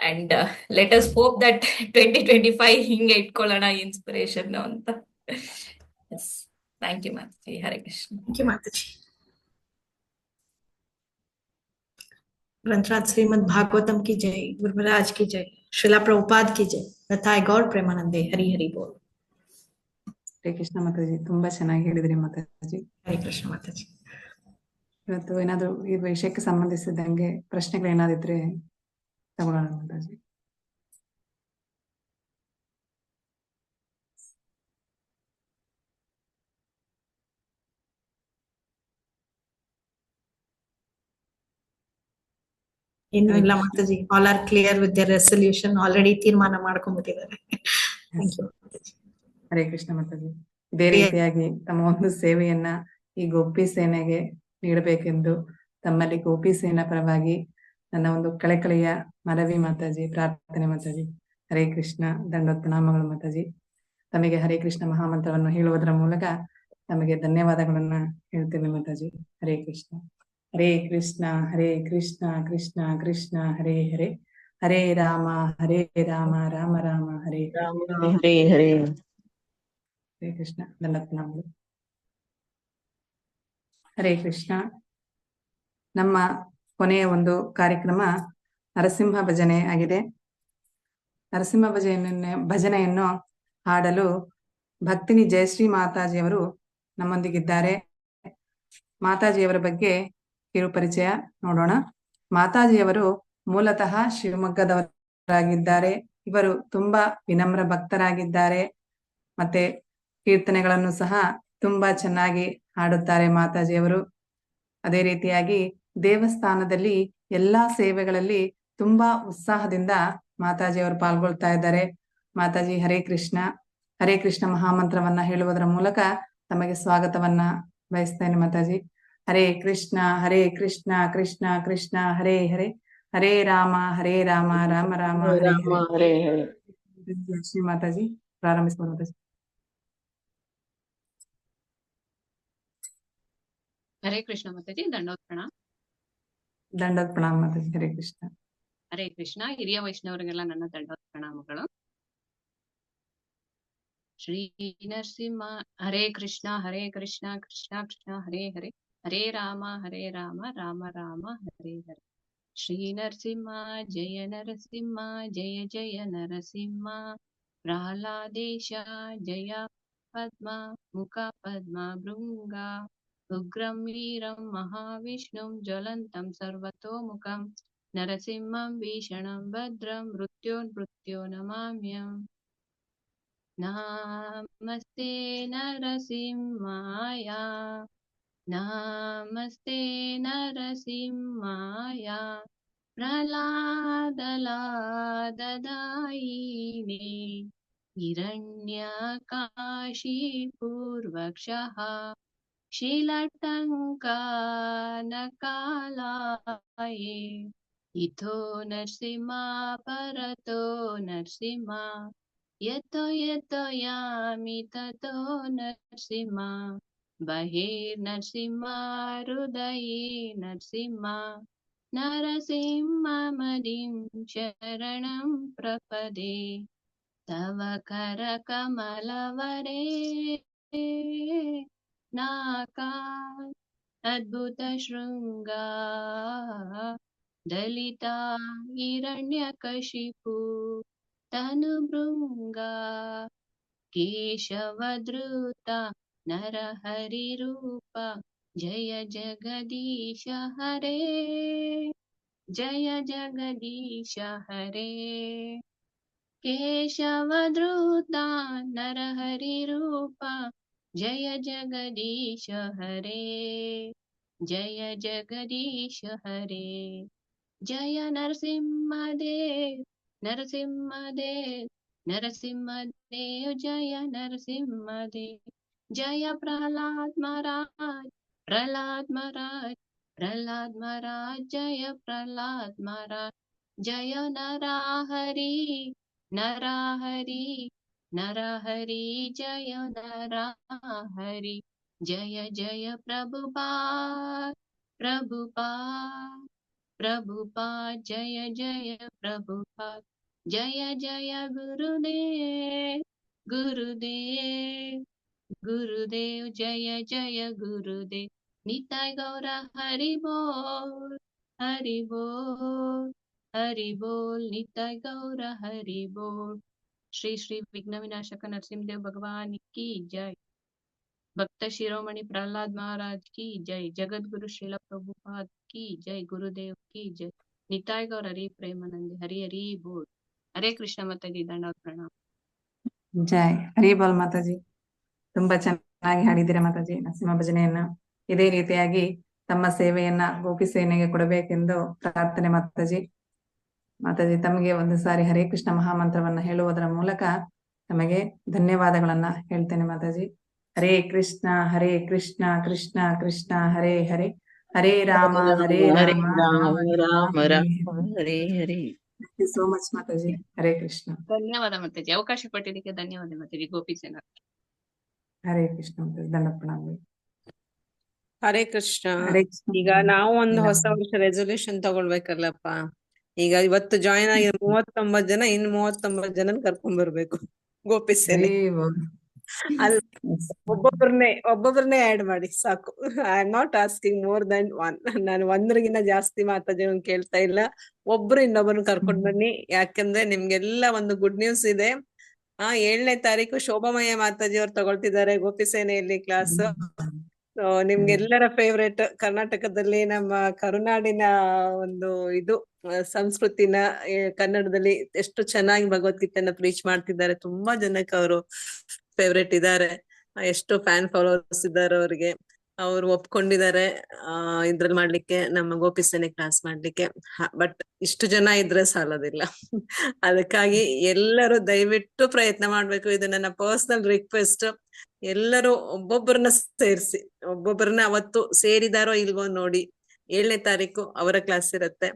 and let us hope that 2025 hinge itkolana inspiration anta. Yes, thank you Mataji. Hare Krishna. Thank you Mataji. ग्रंथराज श्रीमद् भागवतम की जय, गुरु महाराज की जय, श्रीला प्रभुपाद की जय, नथाय गौर प्रेमानंदे, हरि हरि बोल. ಹರೇ ಕೃಷ್ಣ ಮಾತಾಜಿ, ತುಂಬಾ ಚೆನ್ನಾಗಿ ಹೇಳಿದ್ರಿ ಮಾತಾಜಿ. ಹರೇ ಕೃಷ್ಣ ಮಾತಾಜಿ. ಇವತ್ತು ಏನಾದ್ರು ಈ ವಿಷಯಕ್ಕೆ ಸಂಬಂಧಿಸಿದಂಗೆ ಪ್ರಶ್ನೆಗಳು ಏನಾದಿದ್ರೆ ತಗೊಳ್ಳೋಣ ಮಾತಾಜಿ. ಏನು ಇಲ್ಲ Mataji, all are clear with the resolution, already ತೀರ್ಮಾನ ಮಾಡ್ಕೊಂಡ್ಬಿಟ್ಟಿದ್ದಾರೆ. Thank you Mataji. ಹರೇ ಕೃಷ್ಣ ಮಾತಾಜಿ. ಇದೇ ರೀತಿಯಾಗಿ ತಮ್ಮ ಒಂದು ಸೇವೆಯನ್ನ ಈ ಗೋಪಿ ಸೇನೆಗೆ ನೀಡಬೇಕೆಂದು ತಮ್ಮಲ್ಲಿ ಗೋಪಿ ಸೇನಾ ಪರವಾಗಿ ನನ್ನ ಒಂದು ಕಳೆಕಳೆಯ ಮನವಿ ಮಾತಾಜಿ, ಪ್ರಾರ್ಥನೆ ಮಾತಾಜಿ. ಹರೇ ಕೃಷ್ಣ, ದಂಡೋತ್ ಪ್ರಣಾಮಗಳು ಮಾತಾಜಿ. ತಮಗೆ ಹರೇ ಕೃಷ್ಣ ಮಹಾಮಂತ್ರವನ್ನು ಹೇಳುವುದರ ಮೂಲಕ ತಮಗೆ ಧನ್ಯವಾದಗಳನ್ನ ಹೇಳ್ತೇವೆ ಮಾತಾಜಿ. ಹರೇ ಕೃಷ್ಣ. ಹರೇ ಕೃಷ್ಣ ಹರೇ ಕೃಷ್ಣ ಕೃಷ್ಣ ಕೃಷ್ಣ ಹರೇ ಹರೇ, ಹರೇ ರಾಮ ರಾಮ ರಾಮ ಹರೇ ರಾಮ ಹರೇ ಹರೇ. ಹರೇ ಕೃಷ್ಣ. ದಂಡೋತ್ ಪ್ರಣಾಮಗಳು. ಹರೇ ಕೃಷ್ಣ. ನಮ್ಮ ಕೊನೆಯ ಒಂದು ಕಾರ್ಯಕ್ರಮ ನರಸಿಂಹ ಭಜನೆ ಆಗಿದೆ. ನರಸಿಂಹ ಭಜನೆಯನ್ನು ಹಾಡಲು ಭಕ್ತಿನಿ ಜಯಶ್ರೀ ಮಾತಾಜಿಯವರು ನಮ್ಮೊಂದಿಗಿದ್ದಾರೆ. ಮಾತಾಜಿಯವರ ಬಗ್ಗೆ ಕಿರು ಪರಿಚಯ ನೋಡೋಣ. ಮಾತಾಜಿಯವರು ಮೂಲತಃ ಶಿವಮೊಗ್ಗದವರಾಗಿದ್ದಾರೆ. ಇವರು ತುಂಬಾ ವಿನಮ್ರ ಭಕ್ತರಾಗಿದ್ದಾರೆ. ಮತ್ತೆ ಕೀರ್ತನೆಗಳನ್ನು ಸಹ ತುಂಬಾ ಚೆನ್ನಾಗಿ ಹಾಡುತ್ತಾರೆ ಮಾತಾಜಿಯವರು. ಅದೇ ರೀತಿಯಾಗಿ ದೇವಸ್ಥಾನದಲ್ಲಿ ಎಲ್ಲಾ ಸೇವೆಗಳಲ್ಲಿ ತುಂಬಾ ಉತ್ಸಾಹದಿಂದ ಮಾತಾಜಿಯವರು ಪಾಲ್ಗೊಳ್ತಾ ಇದ್ದಾರೆ. ಮಾತಾಜಿ ಹರೇ ಕೃಷ್ಣ. ಹರೇ ಕೃಷ್ಣ ಮಹಾಮಂತ್ರವನ್ನ ಹೇಳುವುದರ ಮೂಲಕ ತಮಗೆ ಸ್ವಾಗತವನ್ನ ಬಯಸ್ತೇನೆ ಮಾತಾಜಿ. ಹರೇ ಕೃಷ್ಣ ಕೃಷ್ಣ ಕೃಷ್ಣ ಹರೇ ಹರೇ, ಹರೇ ರಾಮ ರಾಮ ರಾಮ ಹರೇ ರಾಮ ಹರೇ. ಹರೇ ಹರೇ. ಶ್ರೀ ಮಾತಾಜಿ ಪ್ರಾರಂಭಿಸಬಹುದು ಮಾತಾಜಿ. ಹರೇ ಕೃಷ್ಣ ಮಾತಾಜಿ, ದಂಡೋತ್ ಪ್ರಣಾಮ್. ದಂಡೋತ್ ಪ್ರಣಾಮ ಮಾತಾಜಿ. ಹರೇ ಕೃಷ್ಣ. ಹರೇ ಕೃಷ್ಣ. ಹಿರಿಯ ವೈಷ್ಣವರಿಗೆಲ್ಲ ನನ್ನ ದಂಡೋತ್ ಪ್ರಣಾಮಗಳು. ಶ್ರೀ ನರಸಿಂಹ. ಹರೇ ಕೃಷ್ಣ ಕೃಷ್ಣ ಕೃಷ್ಣ ಹರೇ ಹರೇ, ಹರೇ ರಾಮ ರಾಮ ರಾಮ ಹರೇ ಹರೇ. ಶ್ರೀ ನರಸಿಂಹ ಜಯ ನರಸಿಂಹ, ಜಯ ಜಯ ನರಸಿಂಹ. ಪ್ರಹ್ಲಾದೇಶ ಜಯ ಪದ್ಮ ಮುಖ ಪದ್ಮ ಭೃಂಗ. ಉಗ್ರಂ ವೀರಂ ಮಹಾವಿಷ್ಣುಂ ಜ್ವಲಂತಂ ಸರ್ವತೋಮುಖಂ. ನರಸಿಂಹಂ ಭೀಷಣಂ ಭದ್ರಂ ಮೃತ್ಯೋ ನಮಾಮ್ಯಂ. ನಮಸ್ತೆ ನರಸಿಂಹಾಯ, ನಮಸ್ತೆ ನರಸಿಂಹಾಯ. ಪ್ರಹ್ಲಾದಲಾದದಾಯಿನೇ ಹಿರಣ್ಯಕಾಶಿಪೂರ್ವಕ್ಷಃ. शीलटङ्कानकालाये इथो नरसिंह परतो नरसिंह. यतो यामि ततो नरसिंह. बहिर्नरसिंह हृदये नरसिंह. नरसिंहमदिं शरणं प्रपदे. तव करकमलवरे नाका अद्भुत शृंगा. दलिता हिरण्यकशिपु तनुभृंगा. केशवधृता नरहरिरूप. जय जगदीश हरे, जय जगदीश हरे. केशवधृता नरहरिरूप. जय जगदीश हरे, जय जगदीश हरे. जय नरसिंहदेव नरसिंहदेव नरसिंहदेव. जय नरसिंहदेव. जय प्रहलाद महाराज प्रहलाद महाराज. जय प्रहलाद महाराज. जय नरहरि नरहरि. जय नरहरि. जय जय प्रभुपाद जय जय प्रभुपाद. जय जय गुरुदेव जय जय गुरुदेव. निताय गौर हरि बोल हरि बोल निताय गौर हरि बोल. श्री श्री विघ्न विनाशक नरसिंहदेव भगवान की जय। भक्त शिरोमणि प्रहलाद महाराज की जय। जगत गुरु श्रील प्रभुपाद की जय। गुरुदेव की जय। निताय गौर हरि प्रेमानंद हरि हरि बोल। हरे कृष्ण माताजी ದಂಡವತ್ ಪ್ರಣಾಮ। ಜೈ ಹರಿ ಬೋಲ್ ಮಾತಾಜಿ. ತುಂಬಾ ಚೆನ್ನಾಗಿ ಹಾಡಿದ್ದೀರಾ ಮಾತಾಜಿ ನರಸಿಂಹ ಭಜನೆಯನ್ನ. ಇದೇ ರೀತಿಯಾಗಿ ತಮ್ಮ ಸೇವೆಯನ್ನ ಗೋಪಿ ಸೇನೆಗೆ ಕೊಡಬೇಕೆಂದು ಪ್ರಾರ್ಥನೆ ಮಾತಾಜಿ. ಮಾತಾಜಿ ತಮಗೆ ಒಂದು ಸಾರಿ ಹರೇ ಕೃಷ್ಣ ಮಹಾಮಂತ್ರವನ್ನ ಹೇಳುವುದರ ಮೂಲಕ ತಮಗೆ ಧನ್ಯವಾದಗಳನ್ನ ಹೇಳ್ತೇನೆ Mataji. Hare Krishna Krishna Krishna Hare Hare, Hare Rama Hare Rama Rama Rama Rama Hare Rama Hare Hare. Thank you so much Mataji. Hare Krishna. ಧನ್ಯವಾದ ಮಾತಾಜಿ, ಅವಕಾಶ ಕೊಟ್ಟಿದ್ದಕ್ಕೆ ಧನ್ಯವಾದ ಮಾತಾಜಿ. ಗೋಪಿ ಸೇನಾ. ಹರೇ ಕೃಷ್ಣ ಮಾತಾಜಿ. ದಂಡ ಪ್ರಣಾಮ. ಹರೇ ಕೃಷ್ಣ. ಹರೇ ಕೃಷ್ಣ. ಈಗ ನಾವು ಒಂದು ಹೊಸ ವರ್ಷ ರೆಸೊಲ್ಯೂಷನ್ ತಗೊಳ್ಬೇಕಲ್ಲಪ್ಪ. ಈಗ ಇವತ್ತು ಜಾಯಿನ್ ಆಗಿರೋ 39 ಜನ, ಇನ್ನು 39 ಜನನ್ ಕರ್ಕೊಂಡ್ ಬರ್ಬೇಕು ಗೋಪಿ ಸೇನೆ. ಹರೇ ಬೋಲ್. ಅಲ್ಲಿ ಒಬ್ಬೊಬ್ಬರನ್ನೇ ಆಡ್ ಮಾಡಿ ಸಾಕು. I am not asking more than one. ನಾನು ಒಂದ್ರಿಗಿನ್ನ ಜಾಸ್ತಿ ಮಾತಾಜಿ ಕೇಳ್ತಾ ಇಲ್ಲ. ಒಬ್ರು ಇನ್ನೊಬ್ಬರನ್ನ ಕರ್ಕೊಂಡ್ ಬನ್ನಿ. ಯಾಕಂದ್ರೆ ನಿಮ್ಗೆಲ್ಲ ಒಂದು ಗುಡ್ ನ್ಯೂಸ್ ಇದೆ. 7ನೇ ತಾರೀಕು ಶೋಭಾಮಯ್ಯ ಮಾತಾಜಿ ಅವ್ರು ತಗೊಳ್ತಿದ್ದಾರೆ ಗೋಪಿ ಸೇನೆಯಲ್ಲಿ ಕ್ಲಾಸ್. ನಿಮ್ಗೆಲ್ಲರ ಫೇವ್ರೆಟ್, ಕರ್ನಾಟಕದಲ್ಲಿ ನಮ್ಮ ಕರುನಾಡಿನ ಒಂದು ಇದು ಸಂಸ್ಕೃತಿನ ಕನ್ನಡದಲ್ಲಿ ಎಷ್ಟು ಚೆನ್ನಾಗಿ ಭಗವದ್ಗೀತೆನ ಪ್ರೀಚ್ ಮಾಡ್ತಿದ್ದಾರೆ. ತುಂಬಾ ಜನಕ್ಕೆ ಅವರು ಫೇವ್ರೆಟ್ ಇದ್ದಾರೆ. ಎಷ್ಟು ಫ್ಯಾನ್ ಫಾಲೋವರ್ಸ್ ಇದ್ದಾರೆ ಅವ್ರಿಗೆ. ಅವ್ರು ಒಪ್ಕೊಂಡಿದ್ದಾರೆ ಇದ್ರಲ್ಲಿ ಮಾಡ್ಲಿಕ್ಕೆ, ನಮ್ಮ ಗೋಪಿ ಸೇನೆ ಕ್ಲಾಸ್ ಮಾಡ್ಲಿಕ್ಕೆ. ಬಟ್ ಇಷ್ಟು ಜನ ಇದ್ರೆ ಸಾಲೋದಿಲ್ಲ. ಅದಕ್ಕಾಗಿ ಎಲ್ಲರೂ ದಯವಿಟ್ಟು ಪ್ರಯತ್ನ ಮಾಡ್ಬೇಕು. ಇದು ನನ್ನ ಪರ್ಸನಲ್ ರಿಕ್ವೆಸ್ಟ್. ಎಲ್ಲರೂ ಒಬ್ಬೊಬ್ಬರನ್ನ ಸೇರಿಸಿ, ಒಬ್ಬೊಬ್ಬರನ್ನ ಅವತ್ತು ಸೇರಿದಾರೋ ಇಲ್ವೋ ನೋಡಿ. 7ನೇ ತಾರೀಕು ಅವರ ಕ್ಲಾಸ್ ಇರುತ್ತೆ.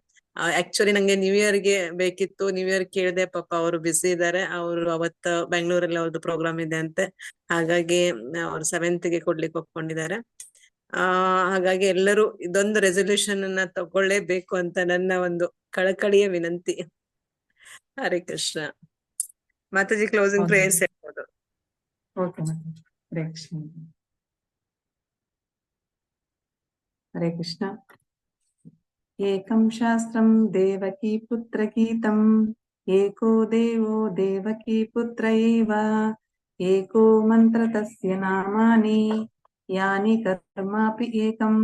ಆಕ್ಚುಲಿ ನಂಗೆ ನ್ಯೂ ಇಯರ್ಗೆ ಬೇಕಿತ್ತು. ನ್ಯೂ ಇಯರ್ ಕೇಳಿದೆ, ಪಾಪ ಅವರು ಬಿಸಿ ಇದ್ದಾರೆ. ಅವರು ಅವತ್ತ ಬೆಂಗಳೂರಲ್ಲಿ ಅವ್ರದ್ದು ಪ್ರೋಗ್ರಾಮ್ ಇದೆ ಅಂತೆ. ಹಾಗಾಗಿ ಅವ್ರು 7th ಗೆ ಕೊಡ್ಲಿಕ್ಕೆ ಒಪ್ಕೊಂಡಿದ್ದಾರೆ. ಹಾಗಾಗಿ ಎಲ್ಲರೂ ಇದೊಂದು ರೆಸೊಲ್ಯೂಷನ್ ಅನ್ನ ತಗೊಳ್ಳೇಬೇಕು ಅಂತ ನನ್ನ ಒಂದು ಕಳಕಳಿಯ ವಿನಂತಿ. ಹರೇ ಕೃಷ್ಣ. ಮಾತಾಜಿ ಕ್ಲೋಸಿಂಗ್ ಪ್ರೇಯರ್ಸ್ ಹೇಳ್ಬೋದು. ಓಕೆ ಮಾತಾಜಿ. ಹರೇ ಕೃಷ್ಣ. ಹರೇ ಕೃಷ್ಣ. ಏಕಂ ಶಾಸ್ತ್ರಂ ದೇವಕೀ ಪುತ್ರ ಗೀತಂ, ಏಕೋ ದೇವೋ ದೇವಕೀ ಪುತ್ರ ಏವ, ಏಕೋ ಮಂತ್ರ ತಸ್ಯ ನಾಮಾನಿ, ಯಾನಿ ಕರ್ಮಾಪಿ ಏಕಂ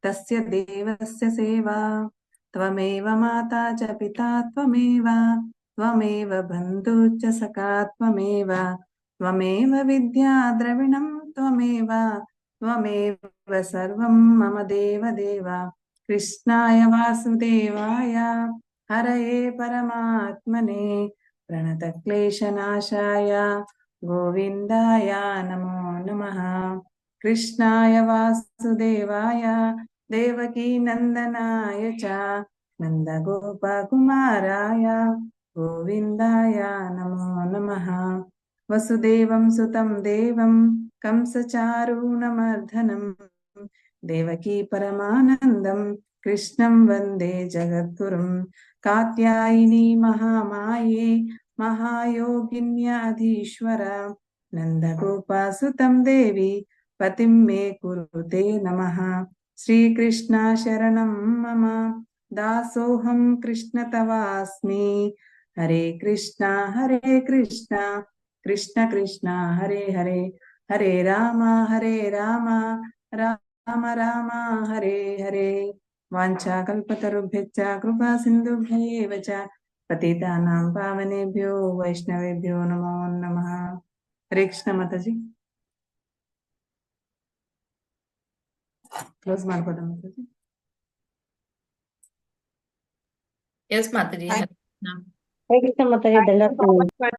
ತಸ್ಯ ದೇವಸ್ಯ ಸೇವಾ. ತ್ವಮೇವ ಮಾತಾ ಚ ಪಿತಾ ತ್ವಮೇವ, ತ್ವಮೇವ ಬಂಧು ಚ ಸಖಾ ತ್ವಮೇವ, ತ್ವಮೇವ ವಿದ್ಯಾ ದ್ರವಿಣಂ ತ್ವಮೇವ, ತ್ವಮೇವ ಸರ್ವಂ ಮಮ ದೇವ ದೇವ. ಕೃಷ್ಣಾಯ ವಾಸುದೇವಾಯ ಹರಯೇ ಪರಮಾತ್ಮನೆ ಪ್ರಣತ ಕ್ಲೇಶನಾಶಾಯ ಗೋವಿಂದಾಯ ನಮೋ ನಮಃ. ಕೃಷ್ಣಾಯ ವಾಸುದೇವಾಯ ದೇವಕೀ ನಂದನಾಯ ಚ ನಂದಗೋಪಕುಮಾರಾಯ ಗೋವಿಂದಾಯ ನಮೋ ನಮಃ. ವಸುದೇವಂ ಸುತಂ ದೇವಂ ಕಂಸಚಾರೂಣಮರ್ದನಂ ದೇವಕೀ ಪರಮಾನಂದಂ ಕೃಷ್ಣಂ ವಂದೇ ಜಗದ್ಗುರುಂ. ಕಾತ್ಯಾಯಿನಿ ಮಹಾಮಾಯೇ ಮಹಾಯೋಗಿನ್ಯಾಧೀಶ್ವರ ನಂದಗೋಪಸುತಂ ದೇವಿ ಪತಿಂ ಮೇ ಕುರುತೆ ನಮಃ. ಶ್ರೀಕೃಷ್ಣ ಶರಣಂ ಮಮ ದಾಸೋಹಂ ಕೃಷ್ಣ ತವಾಸ್ಮಿ. ಹರೇ ಕೃಷ್ಣ ಕೃಷ್ಣ ಕೃಷ್ಣ ಹರೇ ಹರೇ, ಹರೇ ರಾಮ ರಾಮ ರಾಮ ಹರೇ ಹರೇ. ವಾಂಛಾ ಕಲ್ಪತರುಭ್ಯಶ್ಚ ಕೃಪಾ ಸಿಂಧುಭ್ಯೇವ ಚ ಪತಿತಾನಾಂ ಪಾವನೇಭ್ಯೋ ವೈಷ್ಣವೇಭ್ಯೋ ನಮೋ ನಮಃ. ಹರೇ ಕೃಷ್ಣ ಮಾತಾಜಿ. ಕ್ಲೋಸ್ ಮಾಡ್ಬೋದಾ ಮಾತಾಜಿ? ಎಸ್ ಮಾತಾಜಿ. ಹರೇ ಕೃಷ್ಣ ಮಾತಾಜಿ. ದಂಡ